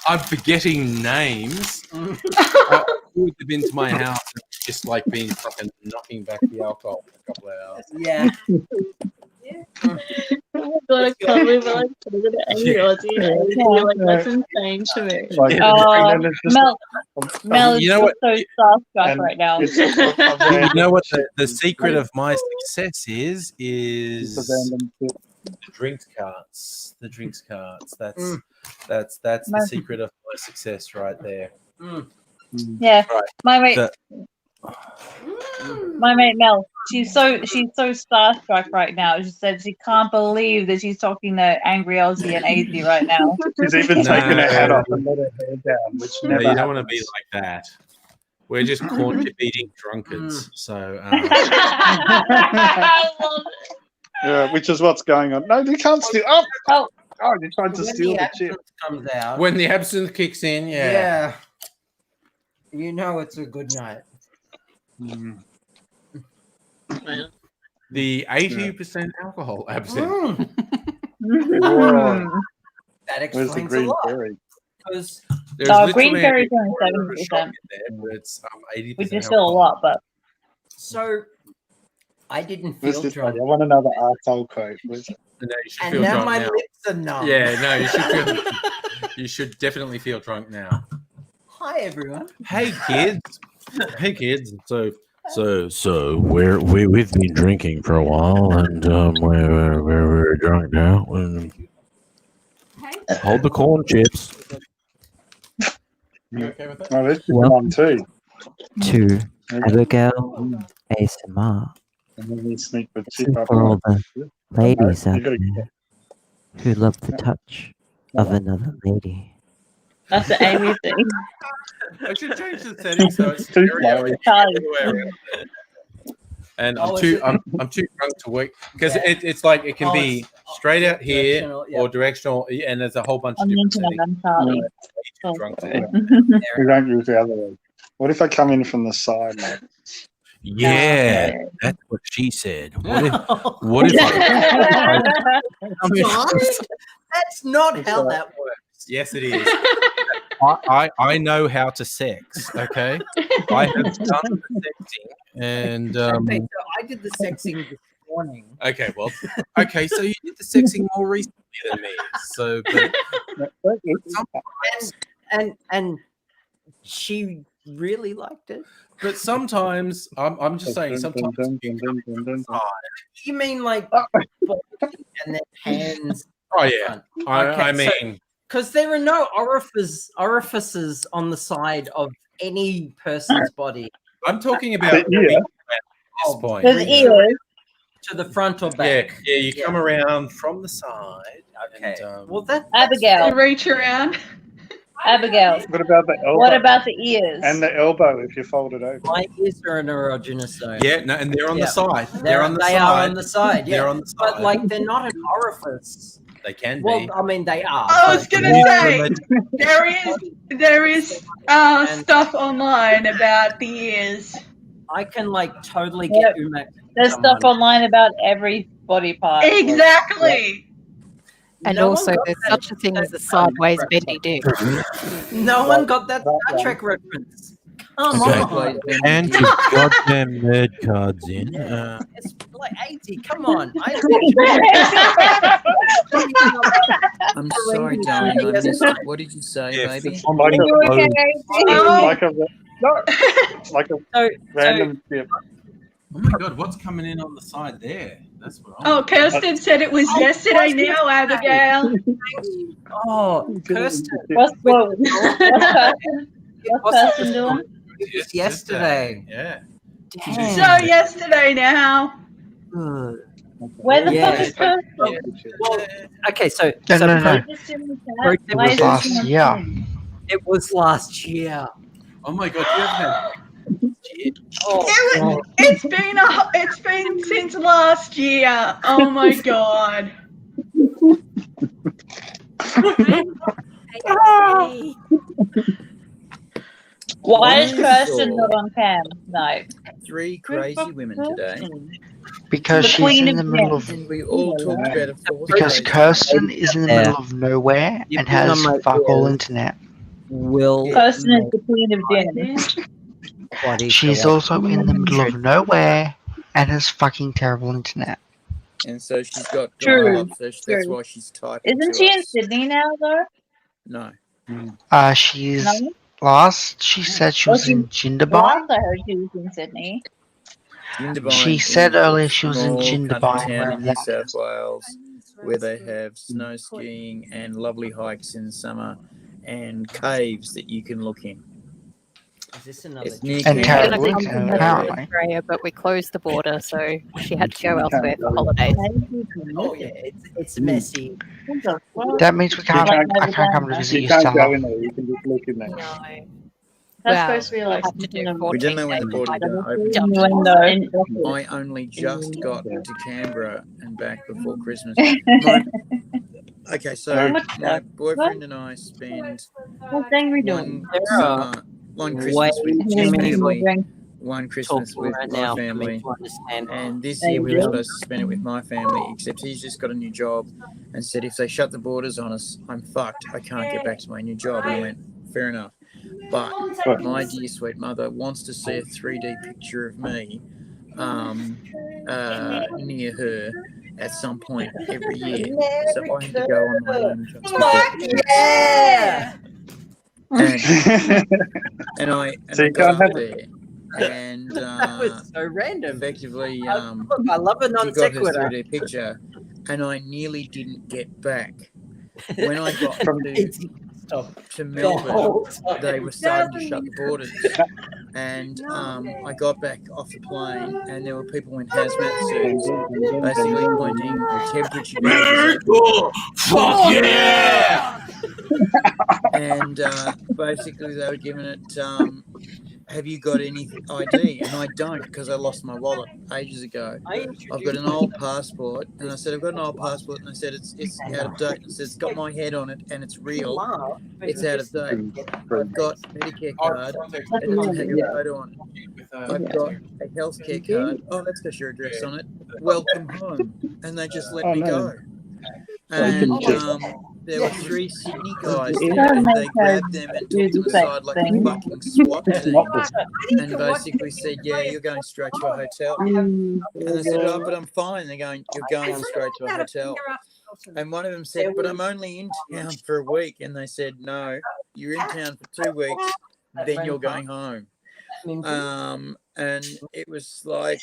I'm forgetting names. Who would have been to my house and just like been fucking knocking back the alcohol for a couple of hours? Yeah. Oh my god, I can't believe I like talking to Angry Aussie and Aussie, like that's insane to me. Like, and then it's just- Mel is You know what? so starstruck And right now. You know what the secret of my success is the drinks carts. The drinks carts. That's the secret of my success right there. Yeah, Right. my mate, The- my mate Mel. She's so starstruck right now. She said she can't believe that she's talking to Angry Aussie and AZ right now. She's even taken her hat off and let her hair down, which No, never you don't happens. want to be like that. We're just corn chip eating drunkards. So Yeah, which is what's going on. No, you can't steal. Oh, you tried to When steal the the chip. absinthe comes out, when the absinthe kicks in, yeah. you know it's a good night. The 80% alcohol absinthe. Whoa. That Where's the explains a green lot. berry? Because There's Green literally Berry's a only quarter of a shot 70%, in there, but it's 80%. which is still a lot, but so I didn't Where's feel this drunk, lady? I want another arsehole quote. Where's it? No, you should and feel now drunk my now. lips are numb. Yeah, no, you should feel. You should definitely feel drunk now. Hi everyone. Hey kids. Hey kids. So we've been drinking for a while, and we're drunk now. Hold the corn chips. You okay with that? Oh, this is Well- one too. To Abigail ASMR. And then you sneak the This chip is up. for all the ladies You out gotta there who love the touch of another lady. that's the Amy thing. I should change the setting so it's Too stereo. Charlie. And Oh, I'm too drunk to work because it's like it can be it's straight out here directional, yeah. or directional, and there's a whole bunch of On the different internet, settings. I'm Charlie. Too drunk to work. We don't use the other way. What if I come in from the side, mate? Yeah, that's what she said. What if I That's not how that works. Yes, it is. I know how to sex. Okay, I have done the sexing, and Okay, so I did the sexing this morning. okay, well, okay, so you did the sexing more recently than me. So, but And she really liked it. But sometimes I'm just saying sometimes You mean like body and then hands? oh yeah I mean because there are no orifices on the side of any person's body. I'm talking about The ear. at this point. There's ears. To the front or back. Yeah, you come around from the side. Okay. And, Well, that's Abigail. Reach around. Abigail. What about the elbow? What about the ears? And the elbow if you fold it over? My ears are an erogenous zone. yeah, no, and they're on Yeah. the side. They They're on the side. are on the side. Yeah. They're on the side. But like they're not an orifice. They can Well, be. I mean they are. I was but- gonna say there is stuff online about the ears. I can like totally get Umac. There's stuff online about every body part. Exactly. And No also, one got there's that- such a thing as a sideways bendy dick. No one got that Star Trek reference. Come on. And your goddamn nerd cards in. It's like 80. Come on. I'm sorry, darling. I missed it. What did you say, baby? Like a So, random chip. Oh my god, what's coming in on the side there? That's what I'm. Oh, Kirsten said it was yesterday now, Abigail. Oh, Kirsten. What's Kirsten doing? It was yesterday. Yeah. So yesterday now. Where the Yeah. fuck is Kirsten? Well, okay, so, No, so no, no. Pro- It was last year. It was last year. Oh my god, you haven't had. Oh, It's been since last year. Oh my god. Why is Kirsten not on cam? No. 3 crazy women today. Because The she's Queen in the of middle Death. of. And we all talked about a fourth Because place. Kirsten is in the Yeah. middle of nowhere You've and been has on my fuck all ears. internet. Will Kirsten is make the Queen of Death. body She's go also up. in the middle of nowhere and has fucking terrible internet. And so she's got True. dial-up, so that's True. why she's typing Isn't to she in us. Sydney now, though? No. She's No? last she said she Oh, was in Jindabyne. Last I heard she was in Sydney. Jindabyne She said is a earlier she was in small country Jindabyne. town in New Yeah. South Wales where they have snow skiing and lovely hikes in summer and caves that you can look in. Is this another? It's near And She was Canberra. going to come terrible, to apparently. Australia, but we closed the border, so she had to go elsewhere for holidays. Oh yeah, it's messy. That means we can't. I can't come to visit You you, can't go Stella. in there. You can just look in there. That's Well, supposed to be we'll like have to do We 14 didn't know when the days border like opened. Innuendo. I only just got to Canberra and back before Christmas. Okay, so my boyfriend and I spent What's Angry doing? one Way Christmas with too his many family, one Christmas talking with right my now for me family, to understand. and this There year you we were go. supposed to spend it with my family, except he's just got a new job and said if they shut the borders on us, I'm fucked. I can't get back to my new job. And I went, fair enough. But my dear sweet mother wants to see a 3D picture of me near her at some point every year. So I had to go online and Yeah. and I So you got can't up have there and That was so random. effectively Look, I love a she non got her sequitur. 3D picture and I nearly didn't get back. When I got to Melbourne, they were starting to shut the borders. And I got back off the plane and there were people in hazmat suits basically pointing temperature gauges at Fuck yeah! and basically they were giving it have you got any ID? And I don't because I lost my wallet ages ago. I've got an old passport and I said I've got an old passport and I said it's out of date and it says it's got my head on it and it's real. It's out of date. I've got Medicare card. It doesn't have your photo on it. I've got a healthcare card. Oh, that's got your address on it. Welcome home. And they just let me go. And there were 3 Sydney guys there, and they grabbed them and took them aside like a fucking SWAT team, and basically said, "Yeah, you're going straight to a hotel." And they said, "Oh, but I'm fine." They're going, "You're going straight to a hotel." And one of them said, "But I'm only in town for a week." And they said, "No, you're in town for 2 weeks, then you're going home." And it was like,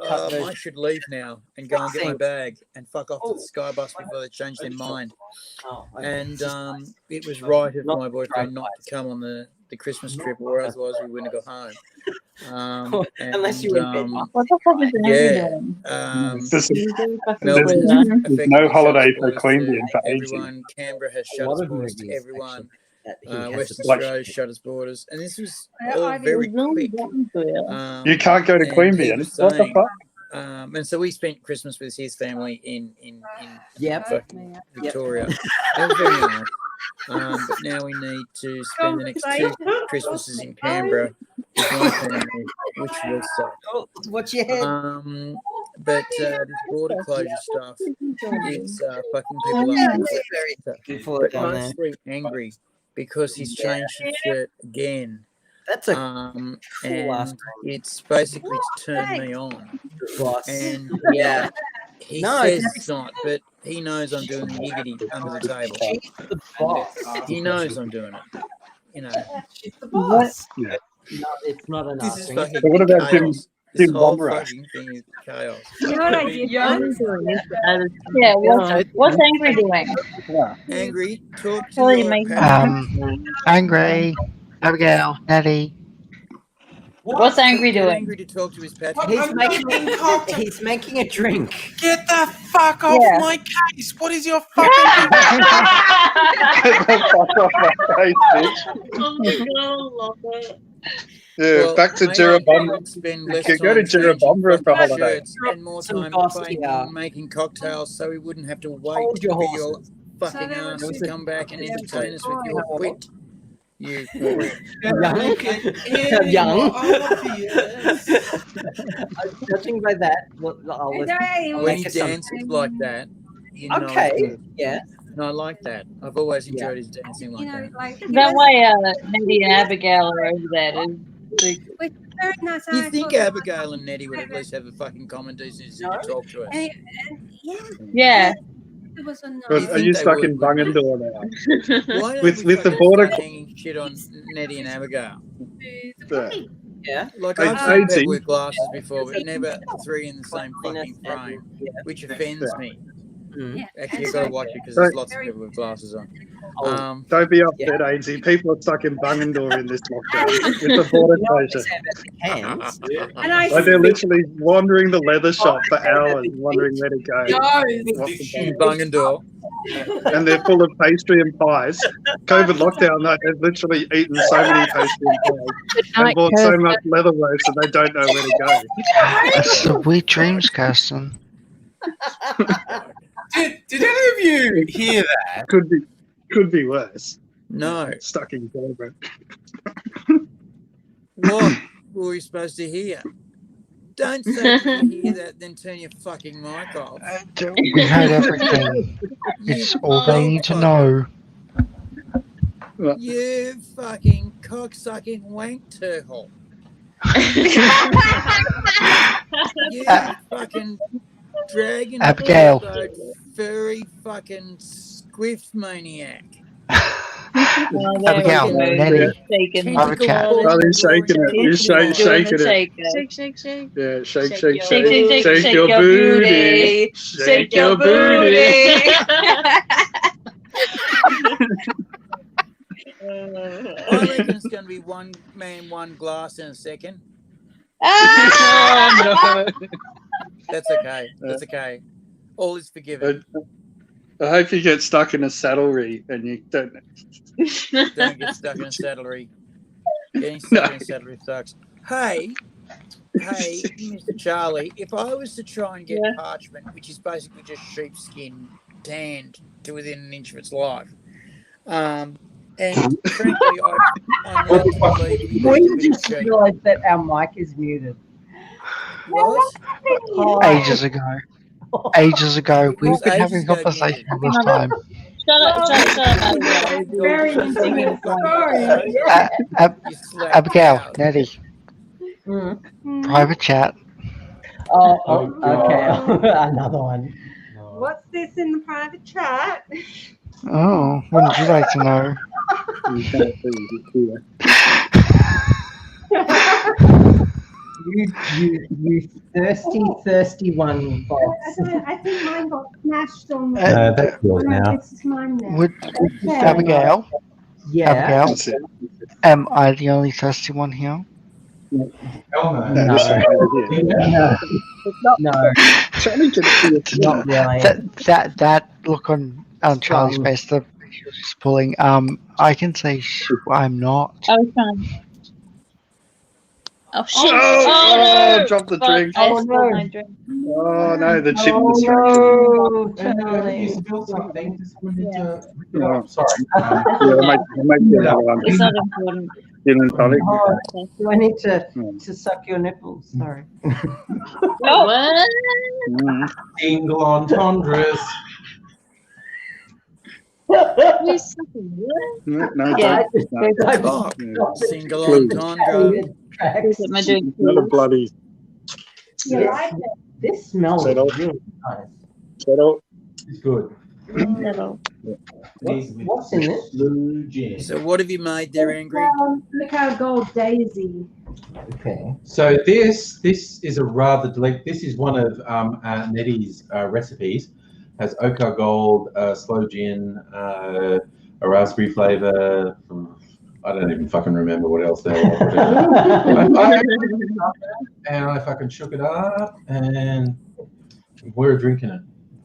I should leave now and go and get my bag and fuck off to the Sky Bus before they change their mind. And it was right of my boyfriend not to come on the Christmas trip, or otherwise we wouldn't have got home. Unless you were in bed. What the fuck is There's no holiday for Queanbeyan for ages. everyone. Canberra has shut its borders to everyone. Western Like- Australia shut its borders, and this was all very quick. You can't go to and he Queanbeyan. was What the saying- fuck? And so we spent Christmas with his family in Yep. fucking Victoria. It was very nice. But now we need to spend the next 2 Christmases in Canberra with my family, which will suck. Oh, watch your head. But this border closure stuff, it's fucking people Yeah, up. we're very looking forward But on that. mostly angry because he's changed his shirt again. That's a and ass. it's basically to turn me on. Boss. And Yeah. he No, says it's- it's not, but he knows I'm doing the yiggity under the table. She's the boss. He knows I'm doing it. You know. She's the boss. Yeah. No, it's not an This is thing. fucking So what about Jim chaos. This whole Bomberer? fucking thing is chaos. You know what I did? Yeah, what's Angry doing? Angry, talk to Tell you, your mate. parents. Angry, Abigail, Nettie. What's Angry Get doing? angry to talk to his pet. He's making a drink. Get the fuck off Yeah. my case. What is your fucking Get the fuck off my face, bitch. Oh my god, love it. Yeah, Well, back to maybe Jerabomber. spend You less could go to time changing Jerabomber for fucking holiday. shirts and more Some time gossip, playing yeah. and making cocktails so we wouldn't have to wait Hold your for your horses. fucking So there ass was to a- come back and Yeah, entertain us with your oh. wit. You Young. Judging by that, when he dances like that, you know, Okay, yeah. And I like that. I've always enjoyed his dancing like that. That way, Nettie and Abigail are over there. With very nice You eyes, think look- Abigail and Nettie would at least have a fucking common decency to talk to us? Yeah. There was a no. Are you stuck in Bungendore now? Why don't with we the fucking border? start hanging shit on Nettie and Abigail? Yeah. Like Hey, I've seen Daisy. people with glasses before, but never three in the same fucking frame, which offends me. Actually, you've got to watch it because there's lots of people with glasses on. Don't be upset, Ainsy. People are stuck in Bungendore in this lockdown with the border closure. And I Like they're literally wandering the leather shop for hours, wondering where to go. What's the In Bungendore. And they're full of pastry and pies. COVID lockdown, like, they've literally eaten so many pastry and pies and bought so much leather roast that they don't know where to go. That's the sweet dreams, Kirsten. Did any of you hear that? Could be worse. No. Stuck in Goulburn. What were we supposed to hear? Don't say you hear that, then turn your fucking mic off. We heard everything. It's all they need to know. You fucking cocksucking wank turtle. You fucking dragon Abigail. furry fucking squiff maniac. Abigail, Nettie. Abigail. Oh, he's shaking it. He's shaking it. Shake, shake. Yeah, shake Shake your booty. Shake your booty. I reckon it's going to be one man, one glass in a second. That's okay. That's okay. All is forgiven. I hope you get stuck in a saddlery and you don't. Don't get stuck in a saddlery. Getting stuck in a saddlery sucks. Hey, Mr. Charlie, if I was to try and get parchment, which is basically just sheepskin tanned to within an inch of its life, and frankly, I'm not to believe We just realised that our mic is muted. What? Ages ago. Ages ago. We've been having a conversation all this time. Shut up, Abigail. Very intimate story. Abigail, Nettie. Private chat. Oh, okay. Another one. What's this in the private chat? Oh, wouldn't you like to know? You thirsty one, boss. I think mine got smashed on the. That's yours now. This is mine now. Would Okay. Abigail? Yeah. Abigail? Am I the only thirsty one here? No. No. Not really. That look on Charlie's face, the she was just pulling. I can say I'm not. Oh, fine. Oh shit! Oh, drop the Fuck, drink. I Oh, spilled no. my drink. Oh no, the chip Oh, destruction. no, Charlie. Oh, sorry. Yeah, make it another one. It's not important. Gin and tonic. Oh, do I need to suck your nipples? Sorry. No. What? Single entendres. You sucking what? No, Yeah, don't. Cock. Yeah. Single Please. entendre. Is it my drink? Not a bloody. This smells Settle. really nice. Settle. It's good. Little. What's in it? Blue gin. So what have you made there, Angry? Look our gold daisy. Okay. So this is a rather this is one of Nettie's recipes. Has Oka Gold, slow gin, a raspberry flavor. I don't even fucking remember what else there was. And I fucking shook it up, and we're drinking it.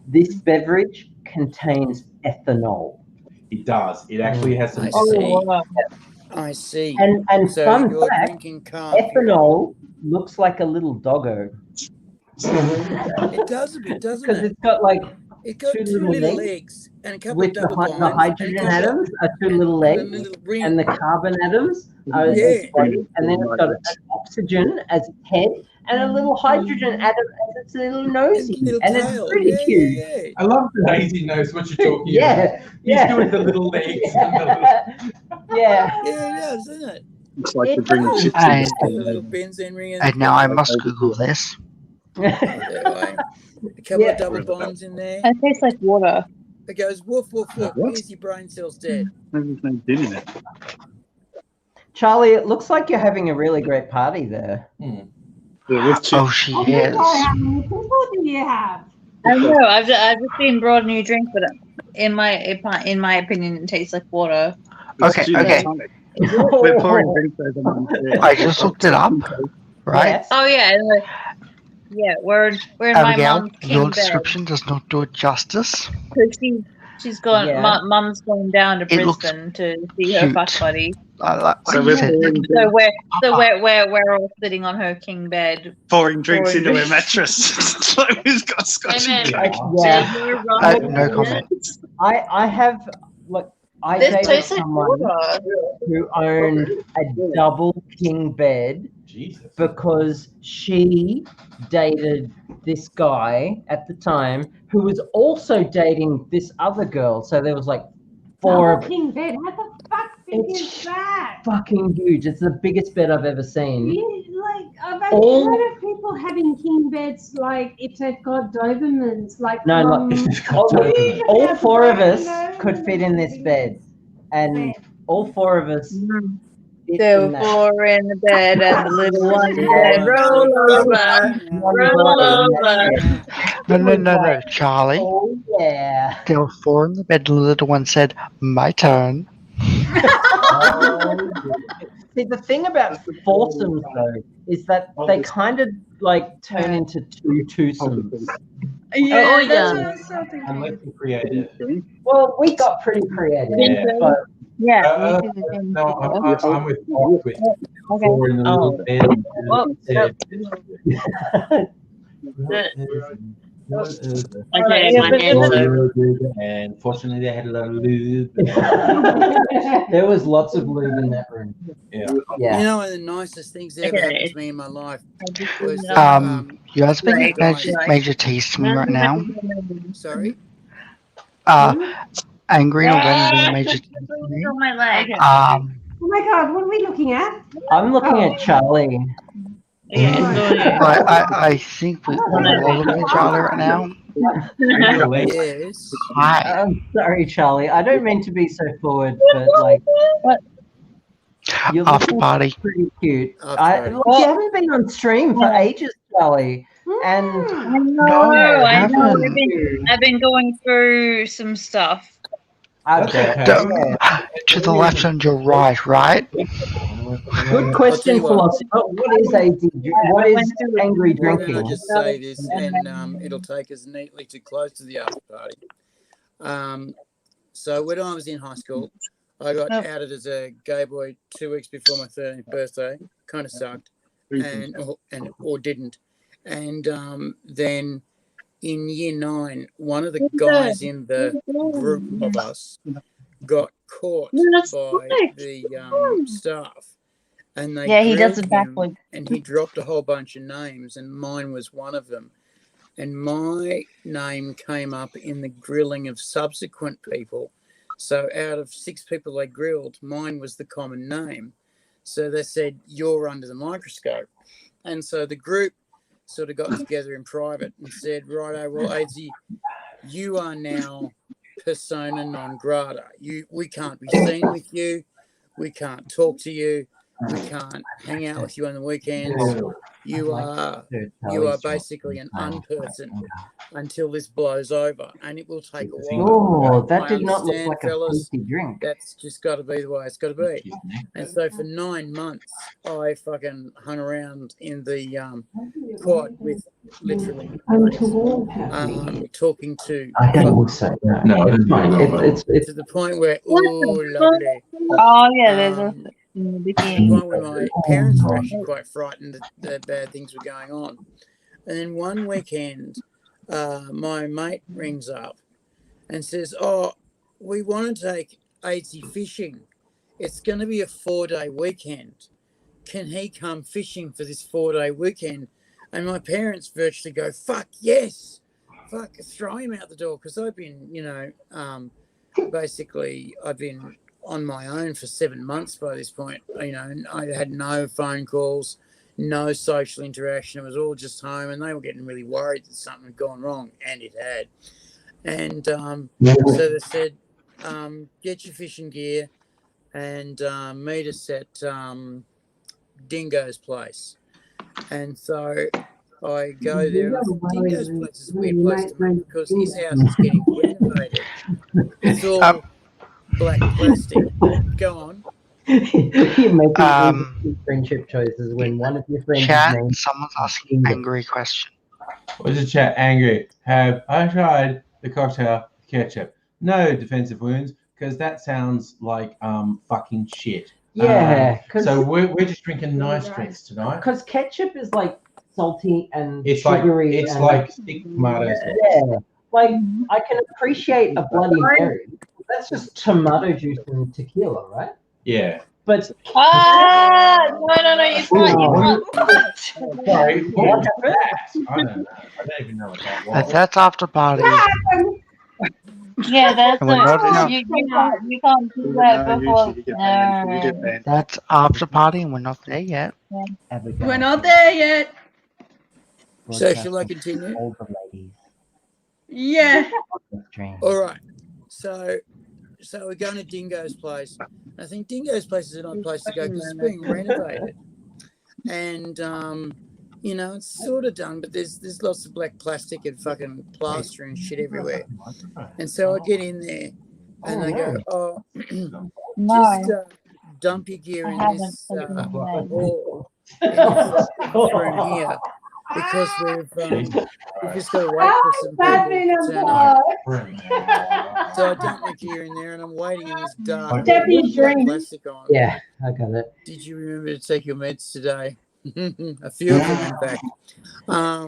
This beverage contains ethanol. It does. It actually has some. I Oh, see. wow. I see. And So fun you're fact, drinking coffee. ethanol looks like a little doggo. It does a bit, doesn't Because it? it's got like It got two two little little legs legs and a couple with of the, double hy- bonds. the and a hydrogen couple of- atoms are two little and a legs, little ring. and the carbon atoms are Yeah. its body, and then it's got an oxygen as its head, and a little hydrogen atom as its little nosy, little and tail. it's pretty Yeah, cute. yeah, yeah. I love that Daisy knows what you're talking Yeah, about. yeah. He's doing the little legs. And the little... Yeah. Yeah, it does, doesn't it? It's like It to bring does. chips And- in The the little benzene ring and And now I must Google this. a couple Yeah. of double bonds in there. It tastes like water. It goes woof woof woof. What? Here's your brain cells dead. There's no din in it. Charlie, it looks like you're having a really great party there. Yeah, with chips. Oh, she is. How many people do you have? I don't know. I've just been brought a new drink, but in my opinion, it tastes like water. Okay, It's gin and okay. tonic. We're pouring drinks over Mum's head. I just looked it up, right? Yes. Oh yeah, yeah. We're in my Abigail, mom's your king bed. description does not do it justice. So she's gone. Yeah. Mum's going down to It looks Brisbane to see her fuck cute. buddy. Like So you we're said, We're all sitting on her king bed. pouring drinks Pouring into her drinks. mattress. Like we've got scotch and Amen. jam. Yeah. no comment. I have like I This dated tastes like someone water. who owned a double king bed Jesus. because she dated this guy at the time who was also dating this other girl. So there was like four of King bed. How the fuck big It's is that? fucking huge. It's the biggest bed I've ever seen. Like I've All- only heard of people having king beds, like if they've got Dobermans, like No, all four of us No. could fit in this bed, and all four of us. fit There in were that. four in the bed, and the little one said, "Roll over, roll over." No, Charlie. Oh yeah. There were four in the bed. The little one said, "My turn." See, the thing about foursomes though is that they kind of like turn into two twosomes. Yeah, Oh, yeah. that's what I was thinking. Unless you're creative. Well, we got pretty creative, Yeah. but Yeah. No, I'm with Mark with Okay. four in the little bed. And Oh, said, Okay, my hands are. and fortunately they had a lot of lube. there was lots of lube in that room. Yeah. Yeah. You know, one of the nicest things that ever happened to me in my life was You guys being Right. major tease to me right now. sorry. Angry and Glenn being major tease to me. On my leg. Oh my god, what are we looking at? I'm looking at Charlie. I think we're all looking at Charlie right now. Yes. Hi. I'm sorry, Charlie. I don't mean to be so forward, but like, you're After looking party. pretty cute. After Look, you haven't been on stream for ages, Charlie. And No, I know. haven't. I've been going through some stuff. Okay. To the left and your right, right? Good question, philosopher. What is what is angry Why don't drinking? I just say this, and it'll take us neatly to close to the after party. So when I was in high school, I got outed as a gay boy 2 weeks before my 13th birthday. Kind of sucked, or didn't. And then in year 9, one of the guys in the group of us got caught by the staff. And they He does grilled it him, backwards. and he dropped a whole bunch of names, and mine was one of them. And my name came up in the grilling of subsequent people. So out of 6 people they grilled, mine was the common name. So they said, "You're under the microscope." And so the group sort of got together in private and said, "Righto, well, Aidsy, you are now persona non grata. We can't be seen with you. We can't talk to you. We can't hang out with you on the weekends. You are basically an unperson until this blows over, and it will take a while." Oh, that I did not look understand, like a fellas, tasty drink. That's just got to be the way it's got to be. And so for 9 months, I fucking hung around in the quad with literally talking to. I don't think so. No, it's to the point where lovely. Oh yeah, there's a To the point where my parents were actually quite frightened that bad things were going on. And then one weekend, my mate rings up and says, "Oh, we want to take Aidsy fishing. It's going to be a 4-day weekend. Can he come fishing for this 4-day weekend?" And my parents virtually go, "Fuck yes, fuck, throw him out the door," because I've been, basically I've been on my own for 7 months by this point. And I had no phone calls, no social interaction. It was all just home, and they were getting really worried that something had gone wrong, and it had. And so they said, "Get your fishing gear and meet us at Dingo's place." And so I go there. Dingo's place is a weird place to me because his house is getting renovated. It's all black plastic. Go on. You're making friendship choices when one of your friends Chat, is named someone's asking angry question. What's the chat? Angry. Have I tried the cocktail ketchup? No defensive wounds, because that sounds like fucking shit. Yeah, so we're just drinking nice drinks tonight. Because ketchup is like salty and It's sugary. it's and like stick tomatoes. Yeah, like I can appreciate a Bloody Mary. That's just tomato juice and tequila, right? Yeah. But no, you can't. Sorry, what was that? I don't know. I don't even know what that was. That's after party. Yeah, that's And we're not it. enough. You can't do that before. That's after party, and we're not there yet. We're not there yet. So shall I continue? All the ladies. Yeah. All right. So we're going to Dingo's place. I think Dingo's place is a nice place to go because it's being renovated. And it's sort of done, but there's lots of black plastic and fucking plaster and shit everywhere. And so I get in there and they go, "Oh, just dump your gear in this hall in here because we've just got to wait for some people to turn up." So I dump my gear in there and I'm waiting in this dark black plastic on. Yeah, I got it. Did you remember to take your meds today? A few of them, in fact. I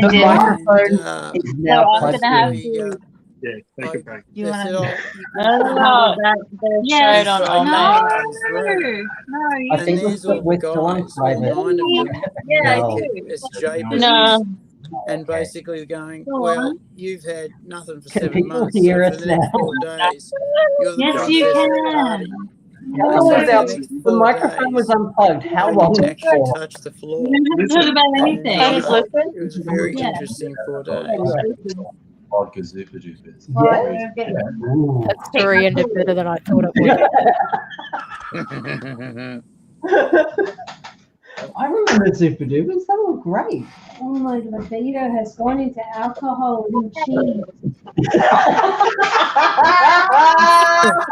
The did. microphone is now I'm plugged gonna have in. to. Yeah, take it back. You They want said, to? They showed on room. I think we're still on private. Yeah, No. It's Jay No. and basically going, "Well, you've had nothing for Can 7 people months. hear So us for the next now? 4 days, you're the Yes, you princess of the can. party." No, So for the the next 4 microphone days, was unplugged. How I long didn't actually for? touch the floor. You never thought about anything. And, Just listen. it was a very Yeah. interesting 4 days. Vodka super dupers. Yeah. That story ended better than I thought it would. I remember Super Dupers. They were great. Oh my libido has gone into alcohol and cheese.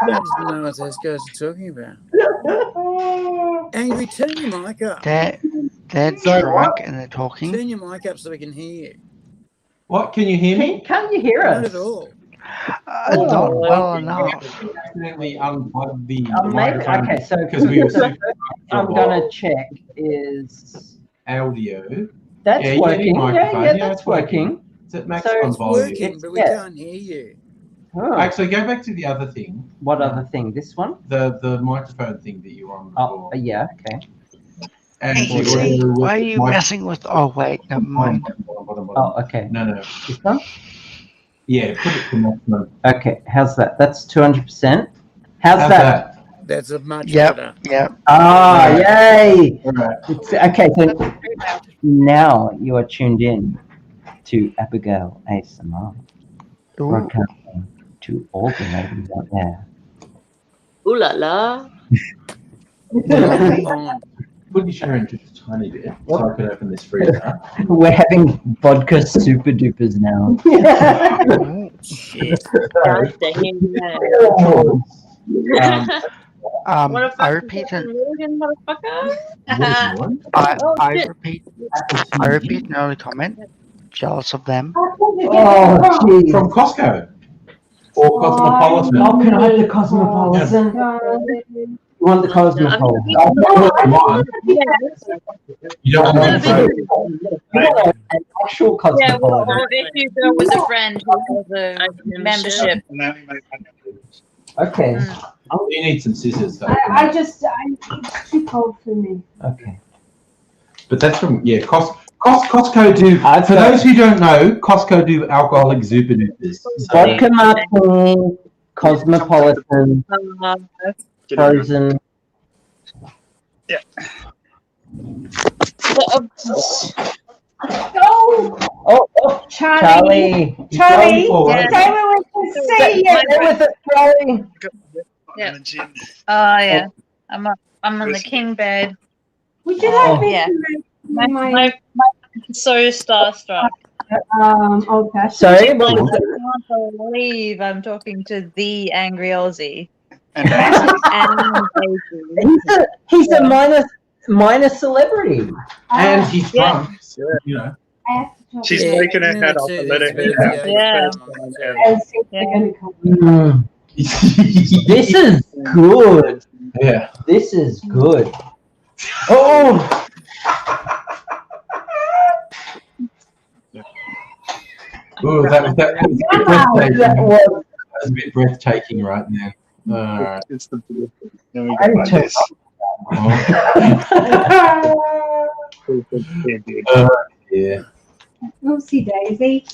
I don't know what those guys are talking about. Angry, turn your mic up. They're drunk and they're talking. Turn your mic up so we can hear you. What? Can you hear me? Can't you hear Not us? at all. Not well enough. Accidentally unplugged the Maybe, microphone okay, so because we were super I'm gonna check is audio. that's Yeah, working. your Yeah, microphone. that's it's working. working. It's at So maximum it's volume. Working, but we yeah. can't hear you. Oh. Actually, go back to the other thing. What other thing? This one? The microphone thing that you were on before. Oh, yeah, okay. And Hey, the audio why are with you mic- messing with? Oh wait, never mind. Oh, okay. No. This one? Yeah, put it to maximum. Okay, how's that? That's 200%. How's that? That's a much Yep, better. yep. Ah, yay! Alright. Okay, so now you are tuned in to Abigail ASMR, broadcasting to all the ladies out there. Ooh la la. Put your chair in just a tiny bit so I can open this freezer. We're having vodka super dupers now. Shit. God damn it. I repeat it. Motherfucker. I repeat an early comment. Jealous of them. Oh, geez. From Costco or Cosmopolitan. Oh, can I have the Cosmopolitan? You want the cosmopolitan? You don't want You want an actual Yeah, well, cosmopolitan. if you go with a friend who has a membership. Okay. You need some scissors though. it's too cold for me. Okay. But that's from Costco do. For those who don't know, Costco do alcoholic Zupa Dupas. Vodka martini, cosmopolitan, frozen. Yeah. Oh, Charlie. Charlie, Yeah. stay with us to see you. Stay with us, Charlie. Yeah. Oh yeah. I'm on the king bed. Would you like me yeah. to make My so starstruck. okay. Sorry, I can't believe I'm talking to the Angry Aussie. He's a minor celebrity. And he's drunk. So, you know. She's taking her hat off and let her hair Mm. This is good. Yeah. This is good. Oh. Ooh, that was breathtaking. That was a bit breathtaking right now. Alright. It's the then we go like this. Yeah. Oopsie daisy.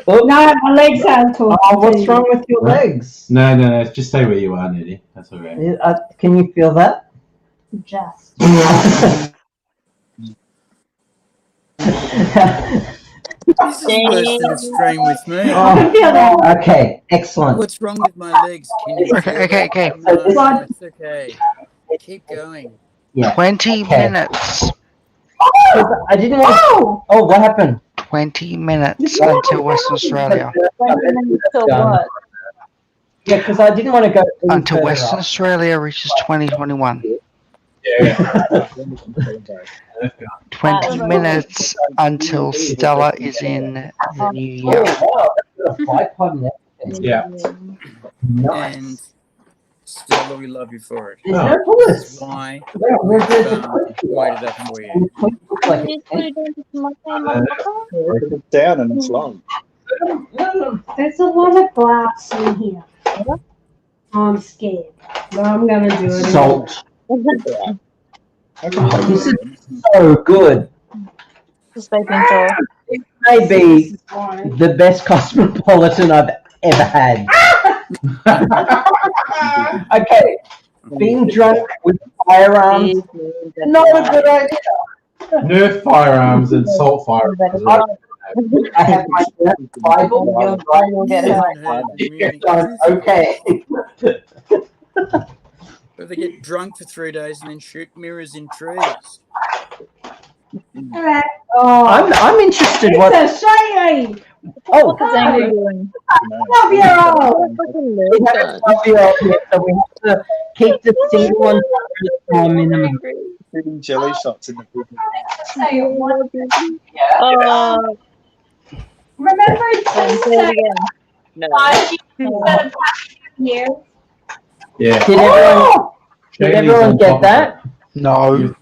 No, my legs aren't talking. Oh, what's wrong with your legs? No. Just stay where you are, Nettie. That's all right. Can you feel that? Just. This is worse than a stream with me. Oh, okay, excellent. What's wrong with my legs? Can you Okay. No, it's okay. Keep going. Yeah. 20 minutes. I didn't want. Oh, what happened? 20 minutes until Western Australia. Yeah, because I didn't want to go Until Western Australia reaches 2021. Yeah. 20 minutes until Stella is in the new year. Yeah. And Stella, we love you for it. Oh. That's why we waited up for you. Put it down and it's long. There's a lot of glass in here. I'm scared, but I'm gonna do it. Salt. Anyway. This is so good. It may be the best cosmopolitan I've ever had. Okay, being drunk with firearms, not a good idea. Nerf firearms and salt firearms. I have my Bible. Okay. But they get drunk for 3 days and then shoot mirrors in trees. Oh, I'm interested. it's What? a shame. Oh, What's Angry doing? 12-year-old. We have a 12-year-old here, so we have to keep the single one minimum. Shooting jelly shots in the Oh, Remember say it again. No. years? Yeah. Did everyone get that? No.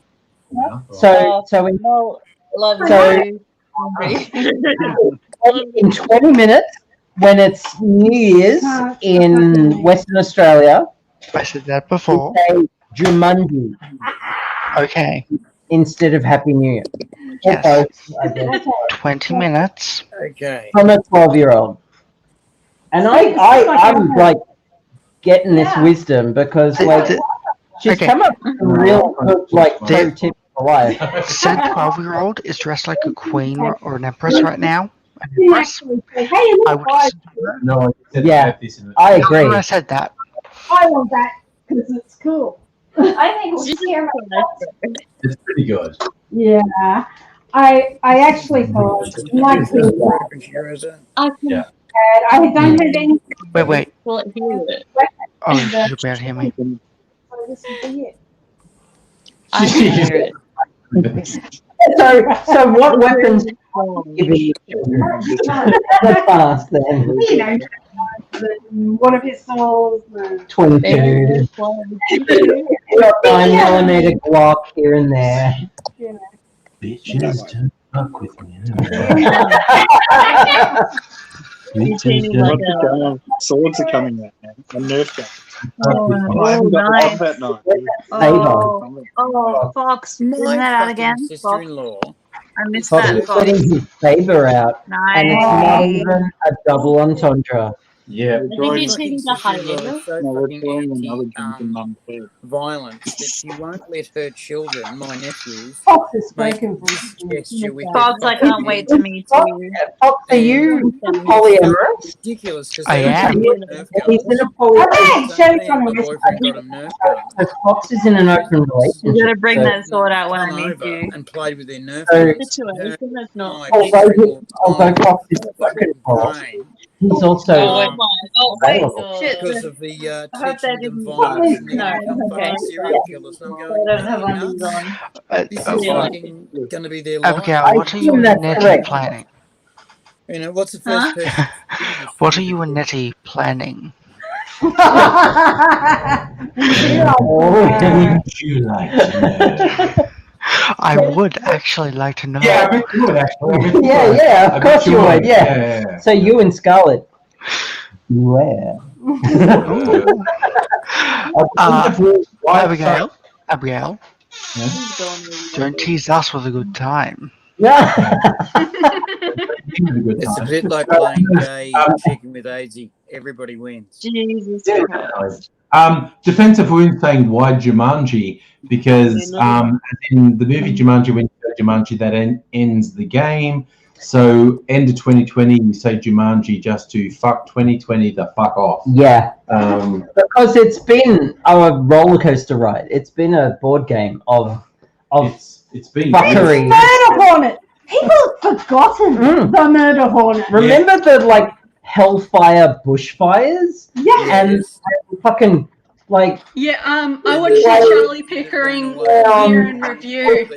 So we Love So- you. Angry. in 20 minutes, when it's New Year's in Western Australia, I said that before. say Jumanji Okay. instead of Happy New Year. Yes. Or both, I guess. 20 minutes. Okay. From a 12-year-old. And I'm like getting this wisdom because like she's Okay. come up with some real good like pro tips for life. Said 12-year-old is dressed like a queen or an empress right now. An You empress. actually say, hey, look, I would. No, Yeah, I agree. I said that. I want that because it's cool. I think it was scary. It's pretty good. Yeah, I actually thought my kids Yeah. I don't have any. Wait. Well, hear it. Oh, you should be able to hear me. So this is for you. I can hear it. So what weapons are you giving your children? Let's ask them. You know, one of his souls. 22. got 9mm Glock here and there. Bitches to fuck with me. Swords are coming out now. And Nerf guns. Oh, I haven't got the nice. combat knife. Oh, Fox, isn't that out again? Fox. Sister-in-law. I missed Fox that. is Fox. putting his saber out, and it's not even a double entendre. Yeah. I think he's taking the high Sister-in-law is so No, we're fucking throwing another drink in mum's bed. violent that she won't let her children, my nephews, Fox is make spoken for this gesture with Fox, their I can't wait to meet you. Fox, are you polyamorous? ridiculous because I am. He's in a polyamorous. my boyfriend got a Nerf gun. So Fox is in an open relationship. You gotta bring so that sword out when I Come meet over you. and played with their Nerf So- guns. Situation that's not. Although Fox is spoken for, he's also Because of the I hope teaching that them didn't- violence and then No, become okay. fucking serial killers. And I'm going, I don't have "Are you undies nuts? on. This is fucking going to be their life. Abigail, what are you and Nettie planning? You know, what's the first person? What are you and Nettie planning? Would you like to know? I would actually like to know. Yeah, I bet you would actually. Yeah, I of bet course you would. Yeah. Yeah. So you and Scarlett. Where? Abigail, don't tease us with a good time. It's a bit like playing gay chicken with Daisy. Everybody wins. Jesus Christ. Defensive wound saying why Jumanji? Because as in the movie Jumanji, when you say Jumanji, that ends the game. So end of 2020, you say Jumanji just to fuck 2020 the fuck off. Yeah. Because it's been a roller coaster ride. It's been a board game of it's been fuckery. Murder Hornet. People have forgotten the Murder Hornet. Remember the Hellfire bushfires? Yeah. And fucking Yeah, I watched the Charlie Pickering year in review.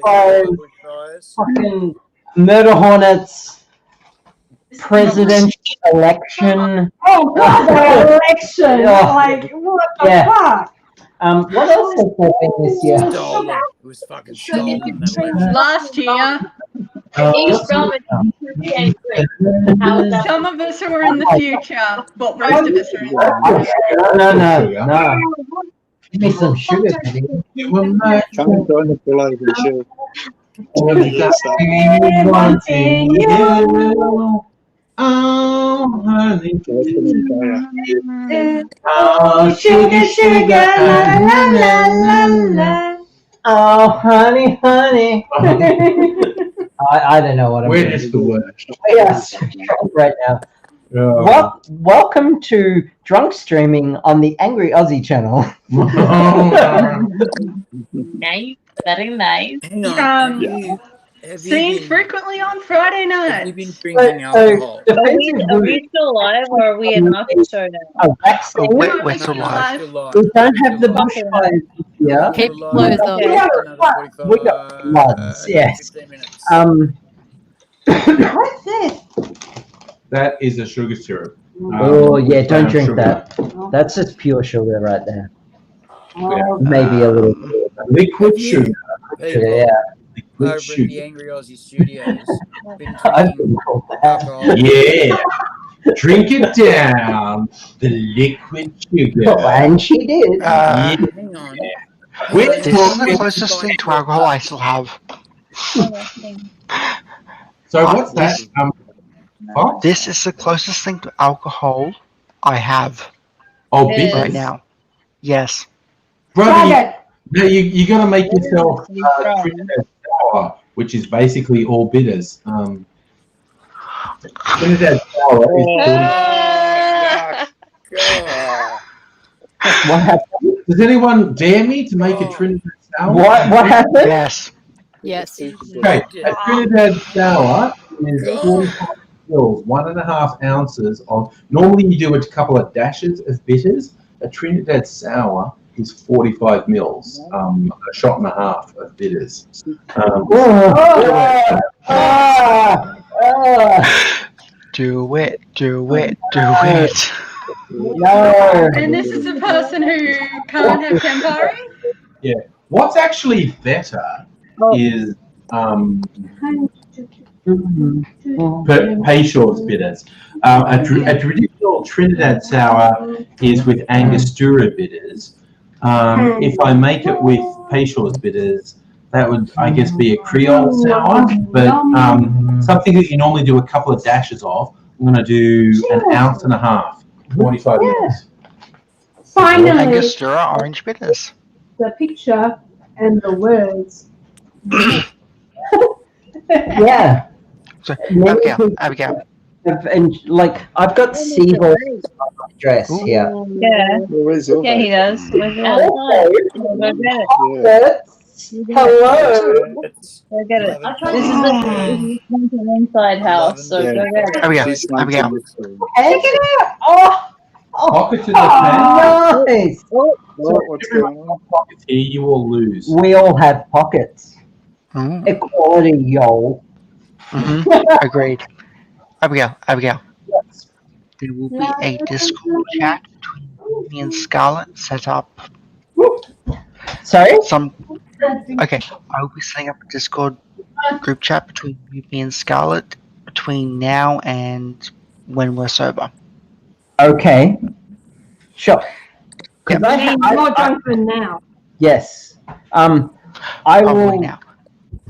fucking Murder Hornets, presidential election. Oh God, the election! Yeah. Like what the Yeah. fuck? What else has there been this year? Stolen. It was fucking stolen. That election. Last year. Some of us who are in the future, but most of us are in the future. No. Give me some sugar, buddy. Come and join the pull over show. Wanting you. Oh, honey. Oh, sugar, sugar, la la la la la. Oh, honey. I don't know what I'm We're doing. just the worst. Yes, right now. Welcome to Drunk Streaming on the Angry Aussie channel. Nice, very nice. Hang on. Seen frequently on Friday night. Have you been drinking alcohol? Are we still live or are we in after show now? Oh, vaccine. We're still live. We don't have the bushfires this year. Keep close up. We got floods, yes. What's this? That is a sugar syrup. Oh yeah, don't brown drink sugar. that. That's just pure sugar right there. Oh, Maybe a little. Liquid sugar. Yeah. Over at sugar. the Angry Aussie Studios. Been I've drinking been called that. alcohol. Yeah. Drink it down. The liquid sugar. Oh, and she did. Hang on. We're This is the closest thing to alcohol I still have. So what's that? Fox? This is the closest thing to alcohol I have Oh, It bitters. right now. Yes. Brother, you got to make yourself Trinidad sour, which is basically all bitters. Trinidad sour is What happened? Does anyone dare me to make a Trinidad sour? What happened? Yes. Yes. Okay, a Trinidad sour is 45 mils, 1.5 ounces of. Normally, you do a couple of dashes of bitters. A Trinidad sour is 45 mils, a shot and a half of bitters. Do it. Do it. No. And this is a person who can't have Campari? Yeah. What's actually better is Peyshaw's bitters. A traditional Trinidad sour is with Angostura bitters. If I make it with Peyshaw's bitters, that would, I guess, be a Creole sour, but something that you normally do a couple of dashes of. I'm going to do an ounce and a half, 45 minutes. Finally, Angostura orange bitters. The picture and the words. Yeah. So, Abigail. And like I've got Seahorse dress here. Yeah. Where's your Yeah, he does. Hello. Go get it. This is an inside house, so go get it. Abigail. Take it out. Oh. Pocket to the Nice. What's going on? Pockets here, you will lose. We all have pockets. Equality, yo. Agreed. Abigail. There will be a Discord chat between me and Scarlett set up. Sorry? Okay, I will be setting up a Discord group chat between me and Scarlett between now and when we're sober. Okay. Sure. Yep. You're drunk for now. Yes. I will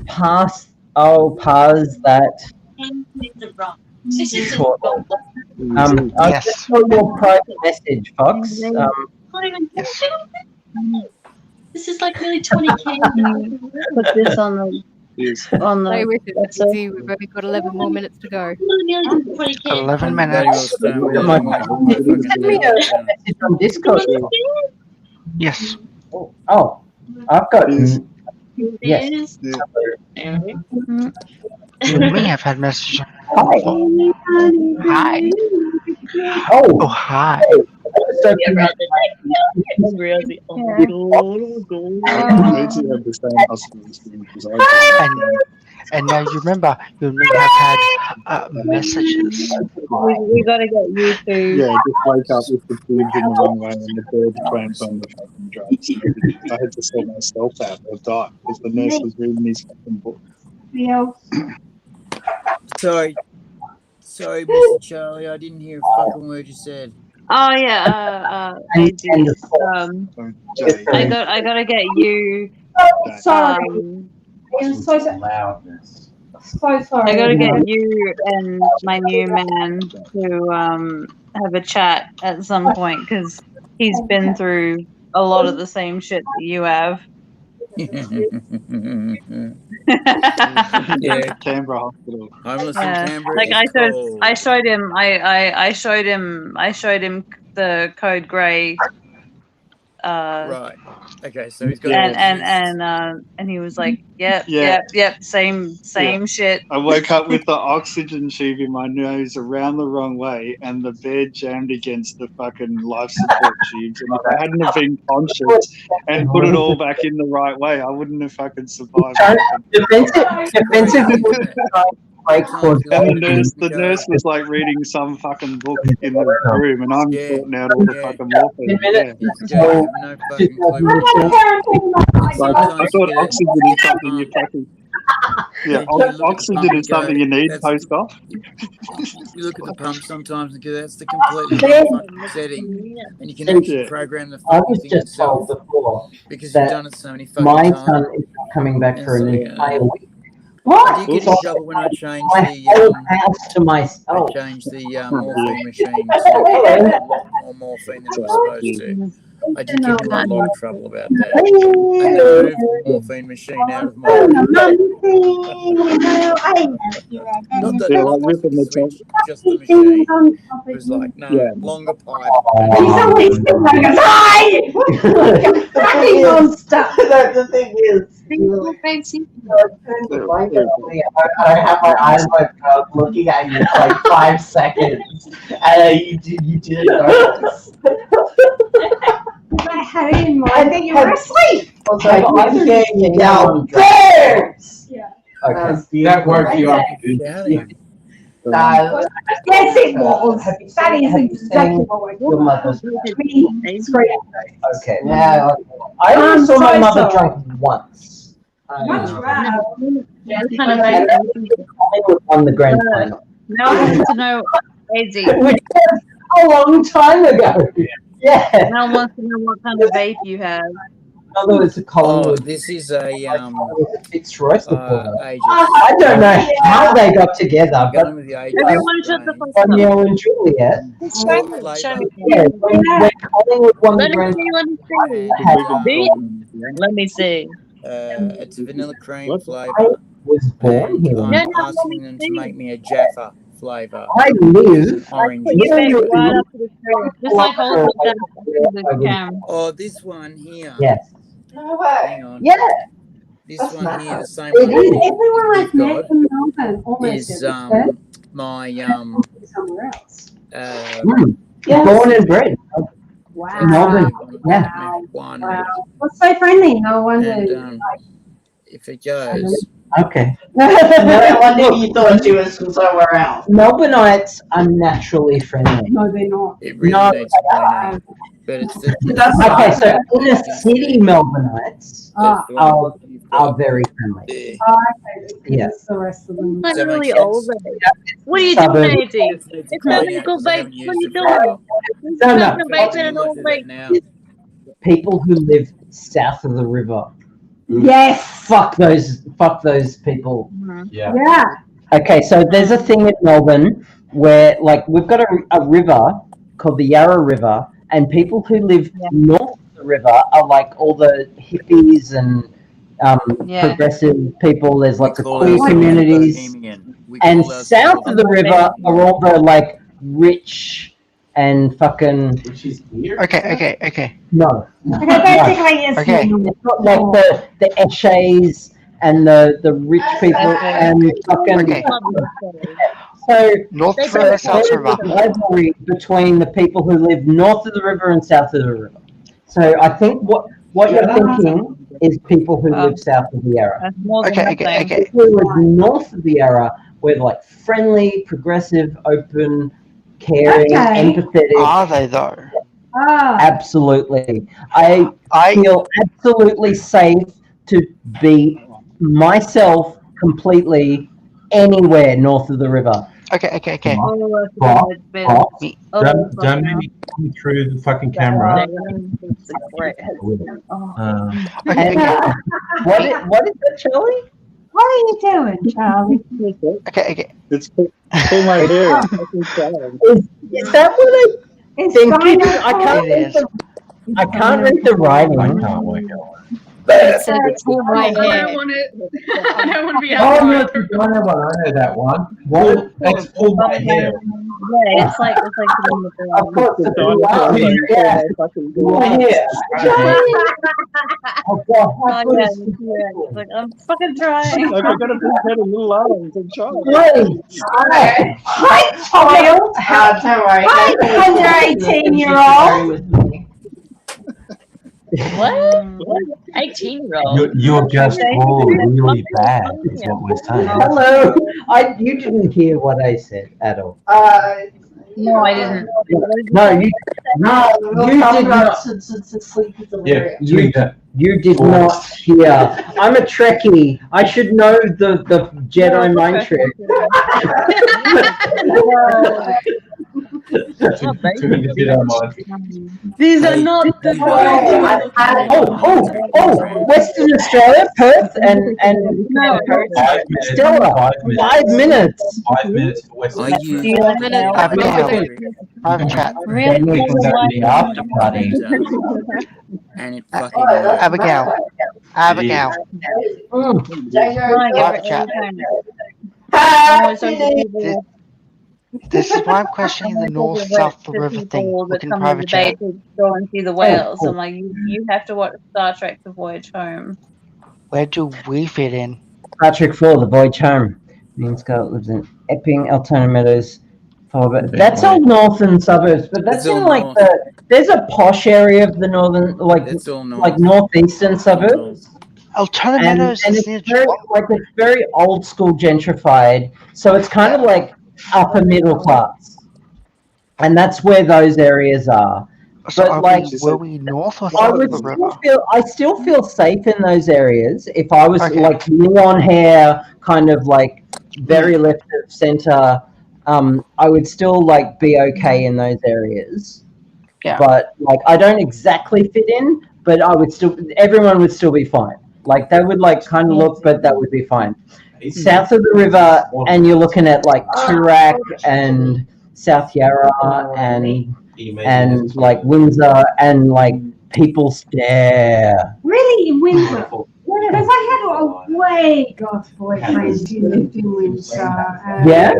pass. I'll pause that. I'll just show your private message, Fox. This is like nearly 20K. Put this on the Stay with it. Let's see, we've only got 11 more minutes to go. 11 minutes. Send me a message on Discord. Yes. Oh, I've got. Yes. You may have had messages. Hi. Hi. Oh, hi. I need to have the same husband because And now you remember, you may have had messages. We gotta get you to. Yeah, just wake up with the bibs in the wrong way and the bird clamps on the fucking drugs. I had to sort myself out or die because the nurse was reading his fucking book. Sorry, Mr. Charlie, I didn't hear a fucking word you said. Oh yeah, I gotta get you. Sorry. I'm so loudness. So sorry. I gotta get you and my new man to have a chat at some point because he's been through a lot of the same shit that you have. Yeah, Canberra Hospital. Homeless in Canberra. Like I showed him the Code Grey. Right. Okay, so he's got and he was like, yep, same shit. I woke up with the oxygen tube in my nose around the wrong way and the bed jammed against the fucking life support tubes. And if I hadn't have been conscious and put it all back in the right way, I wouldn't have fucking survived. Defensive. And the nurse was like reading some fucking book in the room, and I'm sorting out all the fucking morphine. I thought oxygen is something you fucking. Yeah, oxygen is something you need post-op. You look at the pump sometimes and go, that's the completely wrong fucking setting. And you can actually program the fucking thing yourself because you've done it so many fucking my times. son is coming back for a new play a week. I did get in trouble when I changed house to myself. I changed the morphine machine to a lot more morphine than it was supposed to. I did get in a lot of trouble about that. And they moved the morphine machine out of my not that Yeah, like ripping the top. just the machine. It was like, no, longer pipe. The thing is, I have my eyes like looking at you for like 5 seconds, and you didn't notice. I had it in mind. I think you were asleep. I'm getting downstairs. Yeah. Okay. That woke you up. No. Yes, it was. That is exactly what I Your mother's Screen. Okay. Now I only saw my mother drunk once. Much rather. On the grand final. Now I want to know, Daisy. Which was a long time ago. Yeah. Now I want to know what kind of vape you have. Although it's a Collingwood. This is a Fitzroy before that. Aegis. I don't know how they got together, but With the Aegis. Everyone shut the fuck up. Romeo and Juliet. Show me. Yeah, when Collingwood won Let the me grand see. Let me see. It's a vanilla cream I flavour. was born here. I'm No, no, let asking me them see. to make me a Jaffa flavour. I live. Orange. Put your vape right up to the screen. Just like hold it down to the cam. Oh, this one here. Yes. No way. Hang on. Yeah. This That's one mad. here, the same It one is. Everyone I've you've met got from Melbourne almost is every my somewhere else. Born and bred. Wow. Melbourne. Yeah. one. Wow. What's so friendly? No wonder. And if it goes, Okay. No wonder you thought she was from somewhere else. Melbourneites are naturally friendly. No, they're not. it really No, needs to play now. But it's the Okay, so inner city Melbourneites Ah, are very friendly. okay. Yeah. That's the rest of them. I'm Does that make really sense? old. What are you Suburb. doing, Daisy? It's technical vape. What are you doing? It's No, no. technical vape and an old vape. now. People who live south of the river. Yes. Fuck those people. Yeah. Yeah. Okay, so there's a thing in Melbourne where, like, we've got a river called the Yarra River, and people who live north of the river are like all the hippies and progressive people. There's lots of queer communities. And south of the river are all the like rich and fucking. Which is weird. Okay. No. Okay, basically, it's Okay. It's not like the Eshays and the rich people and fucking. Okay. So North there River, is South a River. rivalry between the people who live north of the river and south of the river. So I think what you're thinking is people who live south of the Yarra. That's more than Okay. People who live north of the Yarra, we're like friendly, progressive, open, caring, Okay. empathetic. Are they though? Ah. Absolutely. I feel absolutely safe to be myself completely anywhere north of the river. Okay. Don't make me come through the fucking camera. What is that, Charlie? What are you doing, Charlie? Okay. It's pull my hair. Is that what I It's think? fine. I can't read the writing. I can't work out. It said pull my I hair. don't want to. I don't want to be Oh, out. no, I know one. I know that one. What? That's pull my hair. Yeah, it's like Of course, the Yeah. Oh God! Oh, yeah. It's like, I'm fucking trying. Like, I gotta put that in little arms and try. Hi, child. Don't worry. Hi, under 18-year-old. What? 18-year-old. You're just all really bad, is what we're saying. Hello. You didn't hear what I said at all. No, I didn't. No, you did not. Yeah, You did not hear. I'm a Trekkie. I should know the Jedi mind trick. These are not the Western Australia, Perth, and Stella. 5 minutes. 5 minutes for Western After party. And it fucking Abigail. This is why I'm questioning the north-south the river thing. We can private chat. Go and see the whales. I'm like, you have to watch Star Trek: The Voyage Home. Where do we fit in? Star Trek 4, The Voyage Home. Me and Scarlett lives in Epping, Altona Meadows. That's all northern suburbs, but that's in like there's a posh area of the northern, like northeastern suburbs. Altona And Meadows it's is very, like it's very old school gentrified, so it's kind of like upper middle class, and that's where those areas are. So But like, were we north or I south would of the still river? feel I still feel safe in those areas. If I was Okay. like neon hair, kind of like very left of center, I would still like be okay in those areas. Yeah. But like, I don't exactly fit in, but I would still. Everyone would still be fine. Like they would like kind of look, but that would be fine. South of the river, and you're looking at like Toorak and South Yarra and like Windsor, and like people stare. Really, in Windsor? Because I had a way goth boyfriend who lived in Windsor. Yeah?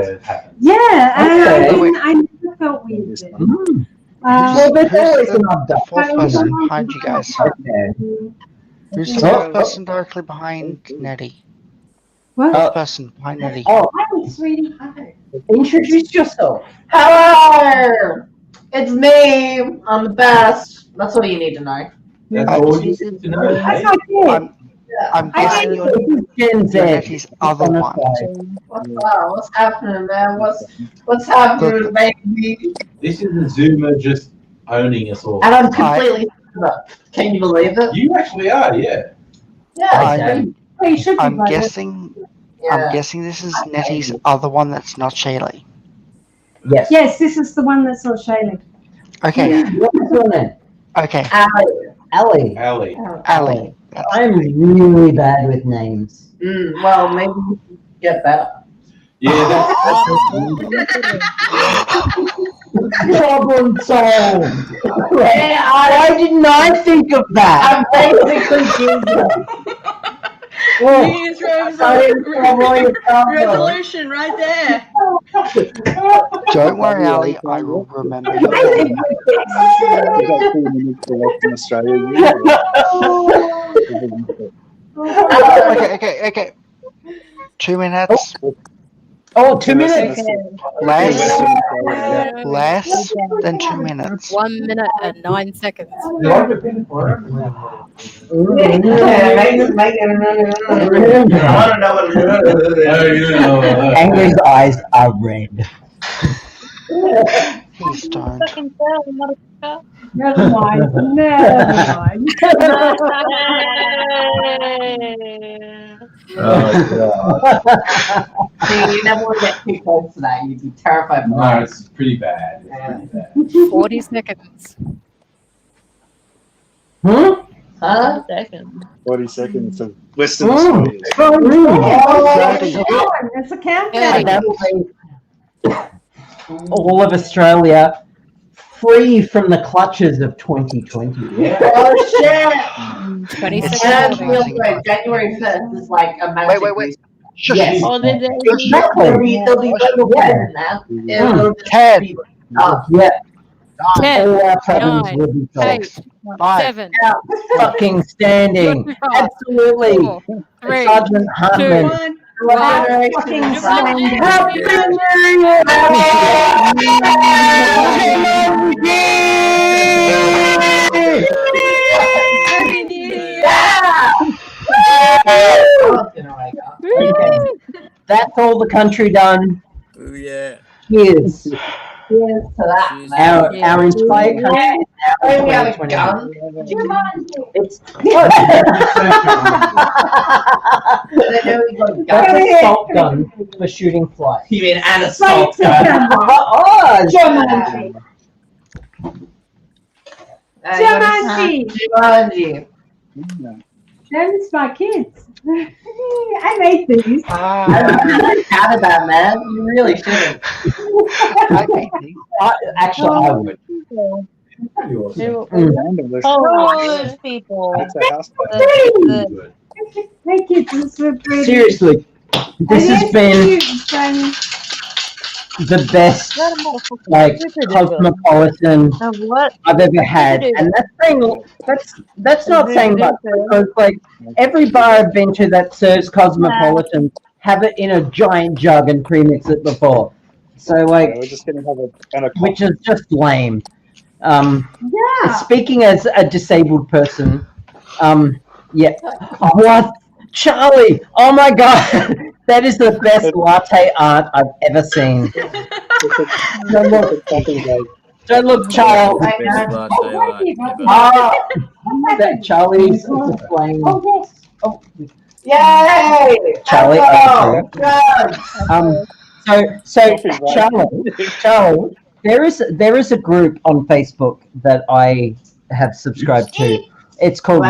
Yeah, and Okay. I never felt weird with it. Well, there's always an The fourth person behind you guys. Who's the fourth person directly behind Nettie? What? Fourth person behind Nettie. Oh, Hi, sweetie. Hi. introduce yourself. Hello! It's me! I'm the best. That's all you need to know. That's all you need to know. That's my kid. I'm guessing you're Gen Z. Nettie's other one. What's happening, man? What's happening, baby? This is a Zoomer just owning us all. And I'm completely sober. Can you believe it? You actually are, yeah. Yeah. Well, you should be I'm by this. guessing. I'm guessing this is Nettie's other one that's not Shaylee. Yes. Yes, this is the one that's not Shaylee. Okay. What's your name? Okay. Ali. Ali. Ali. I'm really bad with names. Well, maybe you should get better. Yeah, Problem solved. Yeah, Why didn't I think of that? I'm basically Jesus. Oh, New Year's resolution right there. Don't worry, Ali. I will remember your We've name. got 2 minutes left in Australia. Okay. 2 minutes. Oh, 2 minutes. Less than 2 minutes. 1 minute and 9 seconds. Angry's eyes are red. He's stoned. Fucking tell, motherfucker. Never mind. Never mind. Oh, God. See, you never want to get too close to that. You'd be terrified of No, that. it's pretty bad. It's pretty bad. 40 seconds. Huh? 40 seconds of Western Oh. Australia. It's a countdown. That'll be all of Australia free from the clutches of 2020. Oh, shit! 20 And seconds. real quick, January 5th is like a magic Wait. Yes. Oh, did they? Exactly. There'll be better than that. It'll just 10. be Yeah. 10, All our problems 9, will be 8, solved. 7, Fucking standing. Absolutely. 4, 3, Sergeant Hartman. 1. Fucking stand. Happy That's all the country done. Oh yeah. Cheers. Cheers to that, man. Our entire country is now Hey, we have a 2020. gun. It's I know we got a gun. That's an assault gun for shooting flies. You mean an assault Oh, gun? Jumanji. Them's my kids. I made these. I'm proud of that, man. You really shouldn't. Actually, I would. Oh, people. Hey kids, this is pretty. Seriously, this has been Shiny. the best like cosmopolitan I've ever had, and that's not saying much because like every bar I've been to that serves cosmopolitan have it in a giant jug and premix it before, so like We're just gonna have a which is just lame. Yeah. Speaking as a disabled person, yeah. What, Charlie? Oh my God! That is the best latte art I've ever seen. Don't look, child. Best latte art ever. That Charlie's displaying. Oh, yes. Oh. Yay! Charlie, Echo! So Charlie, there is a group on Facebook that I have subscribed to. It's called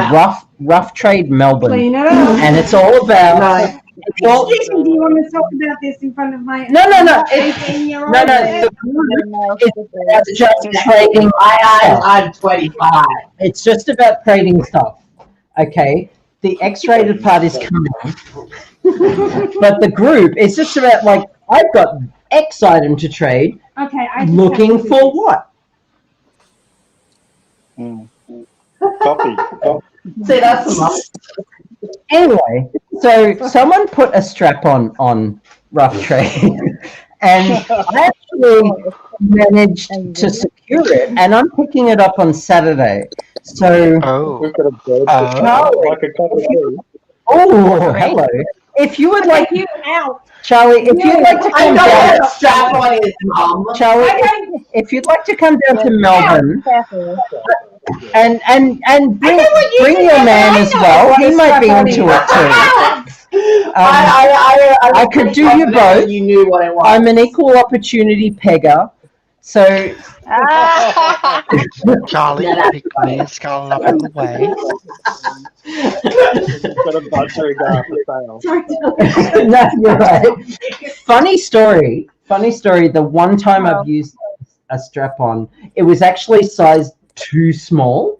Rough Trade Melbourne, Clean it up. and it's all about. Excuse me, do you want to talk about this in front of my No. 18-year-old? No. The group is just trading. I'm 25. It's just about trading stuff. Okay, the X-rated part is coming, but the group is just about like I've got X item to trade. Okay, Looking for what? Copy. See, that's the must. Anyway, so someone put a strap on Rough Trade, and I actually managed to secure it, and I'm picking it up on Saturday. So, hello. If you would like, Charlie, if you'd like to come down, strap on his mum. Charlie, if you'd like to come down to Melbourne. And bring your man as well. He might be into it too. I could do you both. You knew what it was. I'm an equal opportunity pegger, so. Charlie, pick me, skull up in the way. Got a butcher guy for sale. No, you're right. Funny story. The one time I've used a strap-on, it was actually sized too small,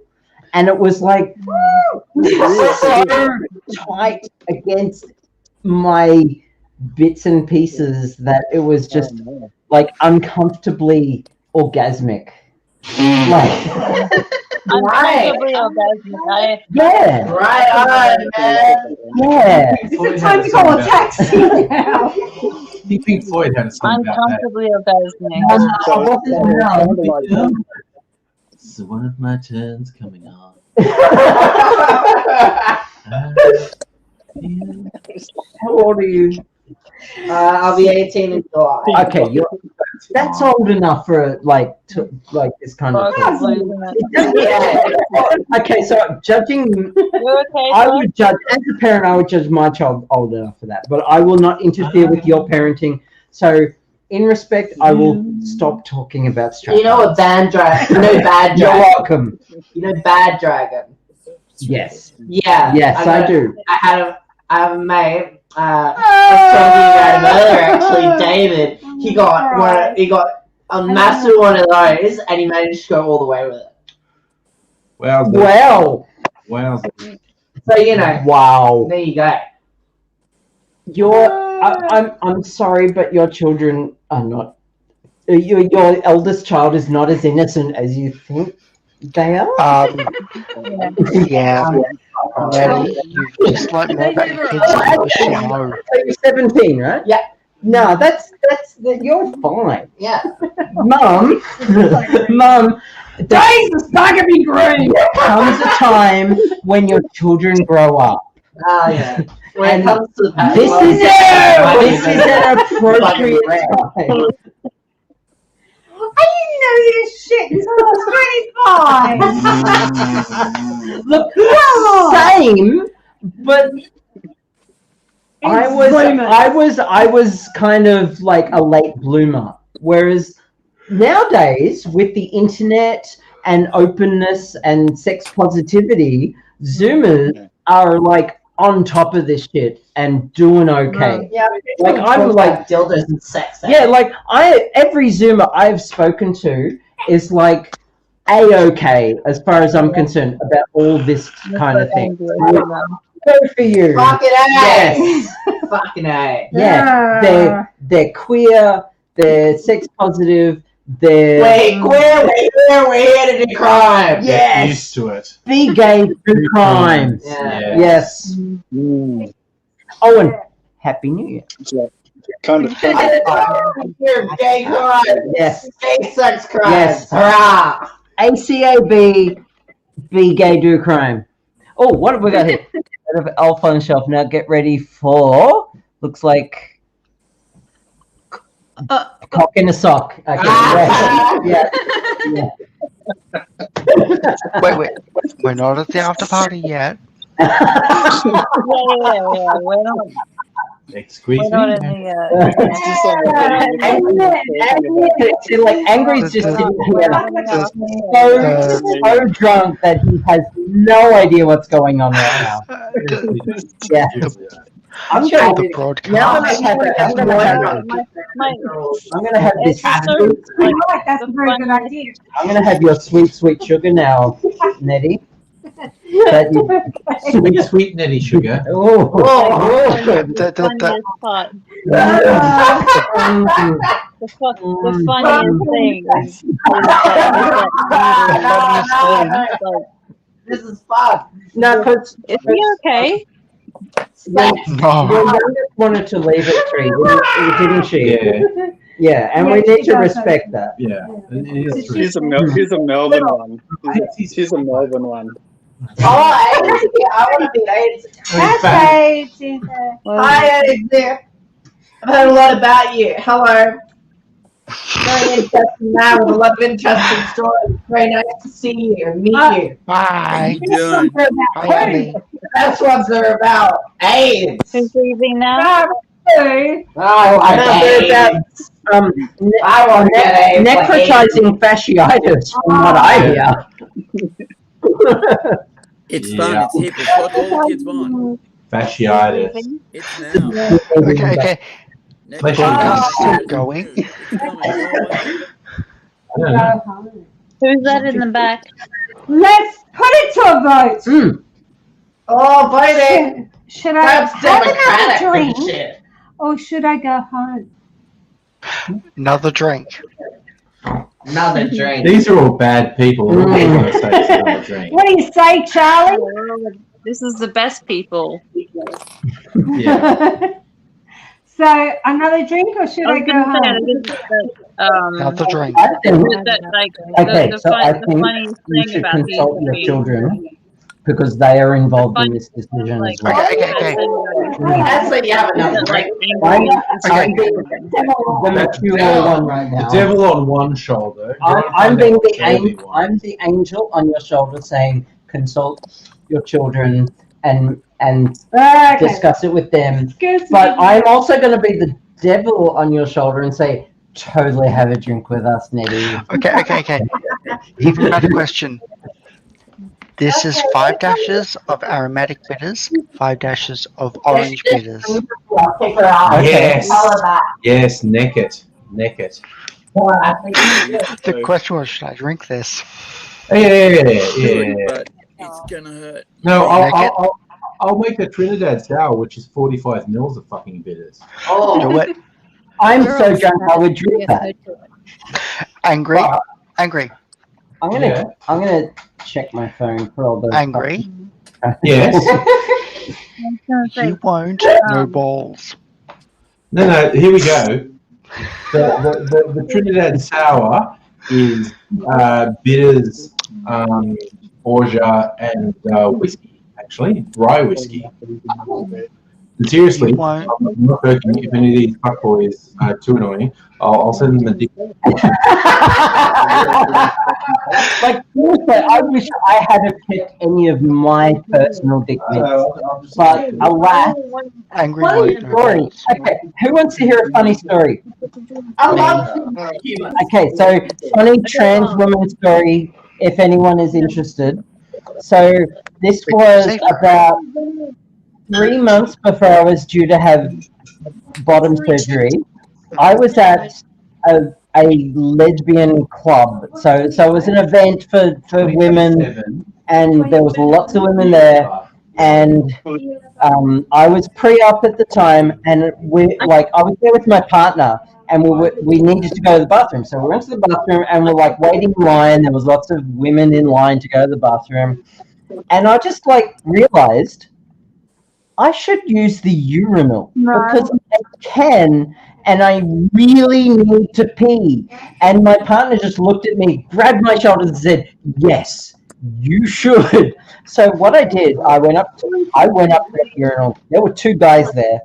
and it was like so tight against my bits and pieces that it was just like uncomfortably orgasmic. Like, Uncomfortably orgasmic. yeah, Right on, man. yeah. It's time to call a taxi now. Do you think Floyd had a song about that? Uncomfortably orgasmic. So one of my turns coming on. How old are you? I'll be 18 in July. Okay, that's old enough for like this kind of thing. Okay, so judging, I would judge as a parent. I would judge my child old enough for that, but I will not interfere with your parenting. So, in respect, I will stop talking about strap. You know a bad dragon. You know Bad Dragon. You're welcome. You know Bad Dragon. Yes. Yeah. Yes, I do. I have a mate. I was talking about him earlier. Actually, David. He got a massive one of those, and he managed to go all the way with it. Wow. So you know. Wow. There you go. I'm sorry, but your children are not. Your eldest child is not as innocent as you think they are. Yeah. You just like more about your kids in the shower. So you're 17, right? Yeah. No, you're fine. Yeah. Mum, Days is not gonna be great. there comes a time when your children grow up. Oh yeah. When it comes to the This is an appropriate time. I didn't know this shit until I was 25. Look, same, but I was kind of like a late bloomer. Whereas nowadays, with the internet and openness and sex positivity, Zoomers are like on top of this shit and doing okay. Yeah, like I'm like dildos and sex. Yeah, like every Zoomer I've spoken to is like A-okay as far as I'm concerned about all this kind of thing. Go for you. Fucking A. Yes. Fucking A. Yeah. They're queer, they're sex positive, they're we're here to do crime. Yes. Used to it. Be gay, do crime. Yeah. Yes. Oh, and Happy New Year. Kind of. You're gay crime. Yes. Gay sex crime. Yes. Hurrah. ACAB, be gay, do crime. Oh, what have we got here? Bit of Alpha on the shelf. Now get ready for Looks like cock in a sock. Okay, yeah. Wait. We're not at the after party yet. Yeah, we're not. Excuse We're not in the. Like Angry's just sitting here, so drunk that he has no idea what's going on right now. Yeah. I'm gonna The broadcast. now that I'm gonna have this. That's a very good idea. I'm gonna have your sweet sugar now, Nettie. That Sweet Nettie sugar. Oh. The funniest thing is This is fun. No, because is he okay? Your youngest wanted to leave at 3, didn't she? Yeah. Yeah, and we need to respect that. Yeah. Here's a Melbourne one. Here's a Melbourne one. Oh, I want to be AIDS. Hi, Hi, AIDS. I've heard a lot about you. Hello. Very interesting man with a lot of interesting stories. Very nice to see you and meet you. Bye. That's what they're about. AIDS. Who's leaving now? I want to get AIDS. Necrotizing fasciitis, from what I hear. It's fun. It's hip. It's what all the kids want. Fasciitis. It's now. Okay. Podcast still going. Who's that in the back? Let's put it to a vote. Oh, baby. Should I That's have democratic another drink shit. or should I go home? Another drink. Another drink. These are all bad people. All they're gonna say is another drink. What do you say, Charlie? This is the best people. Yeah. So another drink or should I go home? Another drink. I think, Okay, so I think funniest you thing should about these consult your three- children because they are involved in this decision as well. Okay. That's like you have another drink. I'm the mature one right The now. devil on one shoulder. I'm the angel on your shoulder saying consult your children and discuss it with them. But I'm also going to be the devil on your shoulder and say, totally have a drink with us, Nettie. Okay. Even better question. This is 5 dashes of aromatic bitters, 5 dashes of orange bitters. Yes. Yes, neck it. The question was, should I drink this? Yeah. But it's gonna hurt. No, I'll make a Trinidad sour, which is 45 mils of fucking bitters. Oh, Do it. I'm so drunk I would drink that. Angry. I'm gonna check my phone for all those. Angry. Yes. You won't. No balls. No, here we go. The Trinidad sour is bitters, orgeat, and whiskey, actually. Rye whiskey. And seriously, I'm not joking. If any of these fuckboys are too annoying, I'll send them a dick. Like, seriously, I wish I had picked any of my personal dick pics. But alas, Angry funny white story. Okay, who wants to hear a funny story? I love humor. Okay, so funny trans woman story, if anyone is interested. So this was about 3 months before I was due to have bottom surgery. I was at a lesbian club. So it was an event for women, and there was lots of women there. And I was pre-op at the time, and I was there with my partner, and we needed to go to the bathroom. So we went to the bathroom, and we're like waiting in line. There was lots of women in line to go to the bathroom, and I just realized I should use the urinal because I can, and I really need to pee. And my partner just looked at me, grabbed my shoulders, and said, "Yes, you should." So what I did, I went up to the urinal. There were 2 guys there.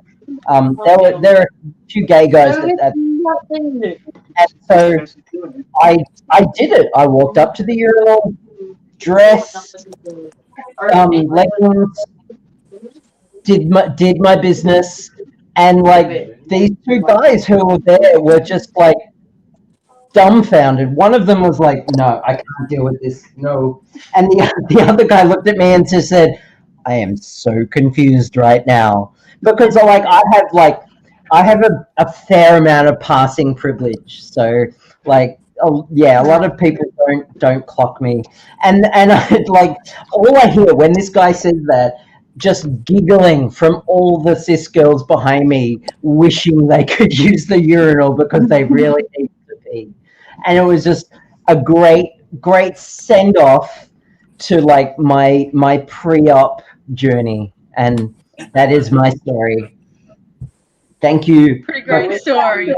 There are two gay guys and so I did it. I walked up to the urinal, dress, leggings, did my business, and like these two guys who were there were just like dumbfounded. One of them was like, "No, I can't deal with this. No," and the other guy looked at me and just said, "I am so confused right now," because I have a fair amount of passing privilege, so like. Yeah, a lot of people don't clock me, and I, like all I hear when this guy says that, just giggling from all the cis girls behind me, wishing they could use the urinal because they really need to pee, and it was just a great send off to like my pre-op journey, and that is my story. Thank you. Pretty great story.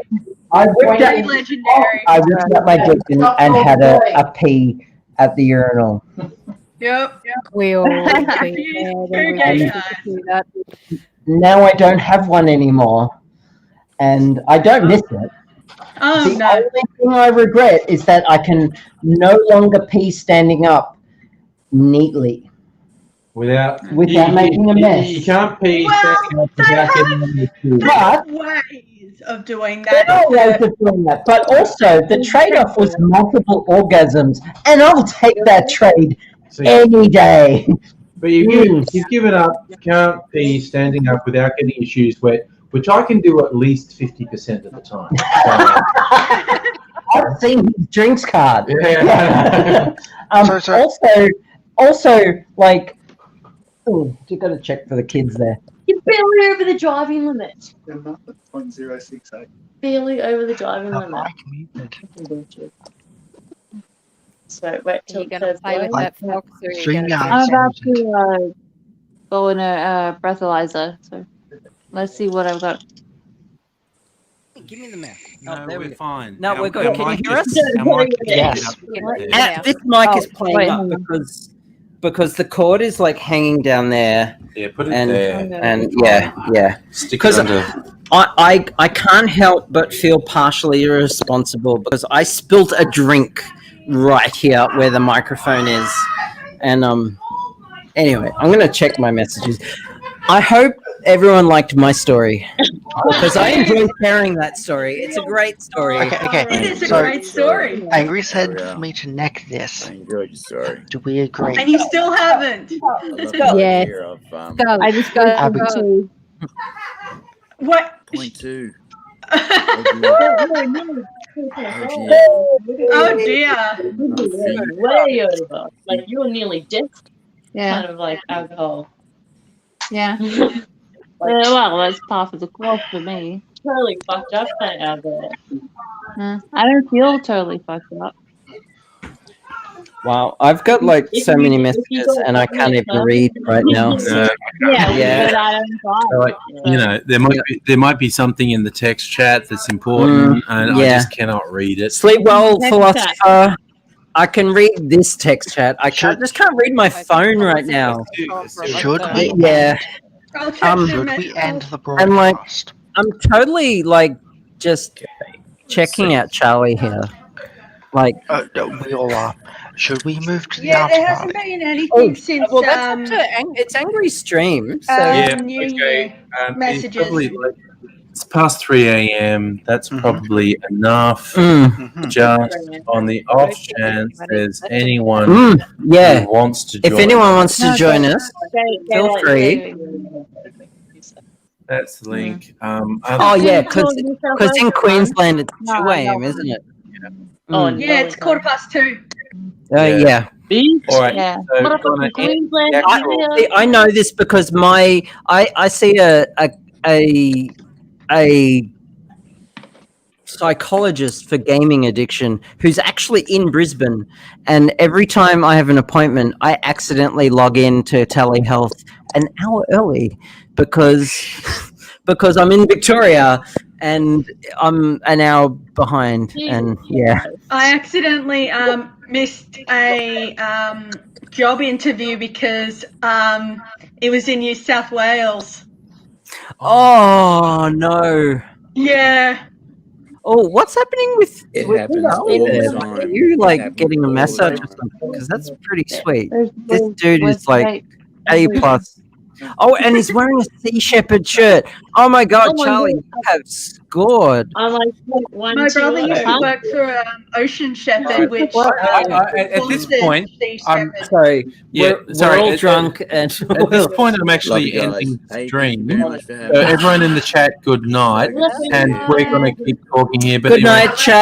I whipped Very legendary. out my dick and had a pee at the urinal. Yep. We all Now I don't have one anymore, and I don't miss it. Oh, the only thing I regret is that I can no longer pee standing up neatly. Without making a mess. You can't pee standing up without getting on your shoes. But ways of doing there that. are ways of doing that. But also, the trade-off was multiple orgasms, and I'll take that trade any day. But you've given up. You can't pee standing up without getting your shoes wet, which I can do at least 50% of the time. I've seen his drinks card. Yeah. Also, like, you got to check for the kids there. You're barely over the driving limit. 0.068. Barely over the driving limit. So wait till You're gonna play with that fox, or you're gonna I'm about to go in a breathalyzer. So let's see what I've got. Give me the map. No, we're fine. No, we're good. Can you hear us? Yes. This mic is playing wait, up because the cord is like hanging down there. Yeah, put it and, there. And yeah. Stick it Because under. I can't help but feel partially irresponsible because I spilled a drink right here where the microphone is, and anyway, I'm gonna check my messages. I hope everyone liked my story because I enjoyed sharing that story. It's a great story. Okay. It is a So, great story. Angry said for me to neck this. Do we agree? And you still haven't. Yeah. I just got Abby. What? 0.2. Oh dear. Way over. Like you were nearly dead. Yeah. Kind of like alcohol. Yeah. Well, that's part of the course for me. Totally fucked up that out there. I don't feel totally fucked up. Wow, I've got like so many messages and I can't even read right now. So Yeah. But I don't So, like, you know, there might be something in the text chat that's important, and I yeah. just cannot read it. Sleep well, Text philosopher. I can read this text chat. I just can't read my phone right now. Should we? Yeah. I'll check the Should we message. end the I'm like, broadcast? I'm totally like just checking out Charlie here. Like, No, we all are. Should we move to the Yeah, after there hasn't party? been anything since well, that's up to it's Angry Stream. So New okay. Year It's messages. probably like, it's past 3 a.m. That's probably enough. Mm. Just on the off chance there's anyone yeah. who wants to join. If anyone wants to join us, feel free. That's the link. Oh yeah, because in Queensland it's 2 a.m., isn't it? Oh, Yeah, it's 2:15. Yeah. All right. Yeah. So What gonna about Queensland? end- I know this because I see a psychologist for gaming addiction who's actually in Brisbane, and every time I have an appointment, I accidentally log in to telehealth an hour early because I'm in Victoria and I'm an hour behind, and yeah. I accidentally missed a job interview because it was in New South Wales. Oh no. Yeah. Oh, what's happening with It with happens Charlie all the there? time. Are you It like happens getting a all the massage time. or something? Because that's pretty sweet. There's This blue- dude blue is like tape A everywhere. plus. Oh, and he's wearing a Sea Shepherd shirt. Oh my God, Oh my Charlie, God. you have scored. I'm like, one, My two, brother used to huh? work for Ocean Shepherd, Right. which At this point, I'm sorry. Yeah, we're sorry. all at- drunk and At this point, I'm Love actually you guys. ending the Hey, thank stream. you very much for having So me. everyone in the chat, good night, and we're going to keep talking here. But Good night, chat.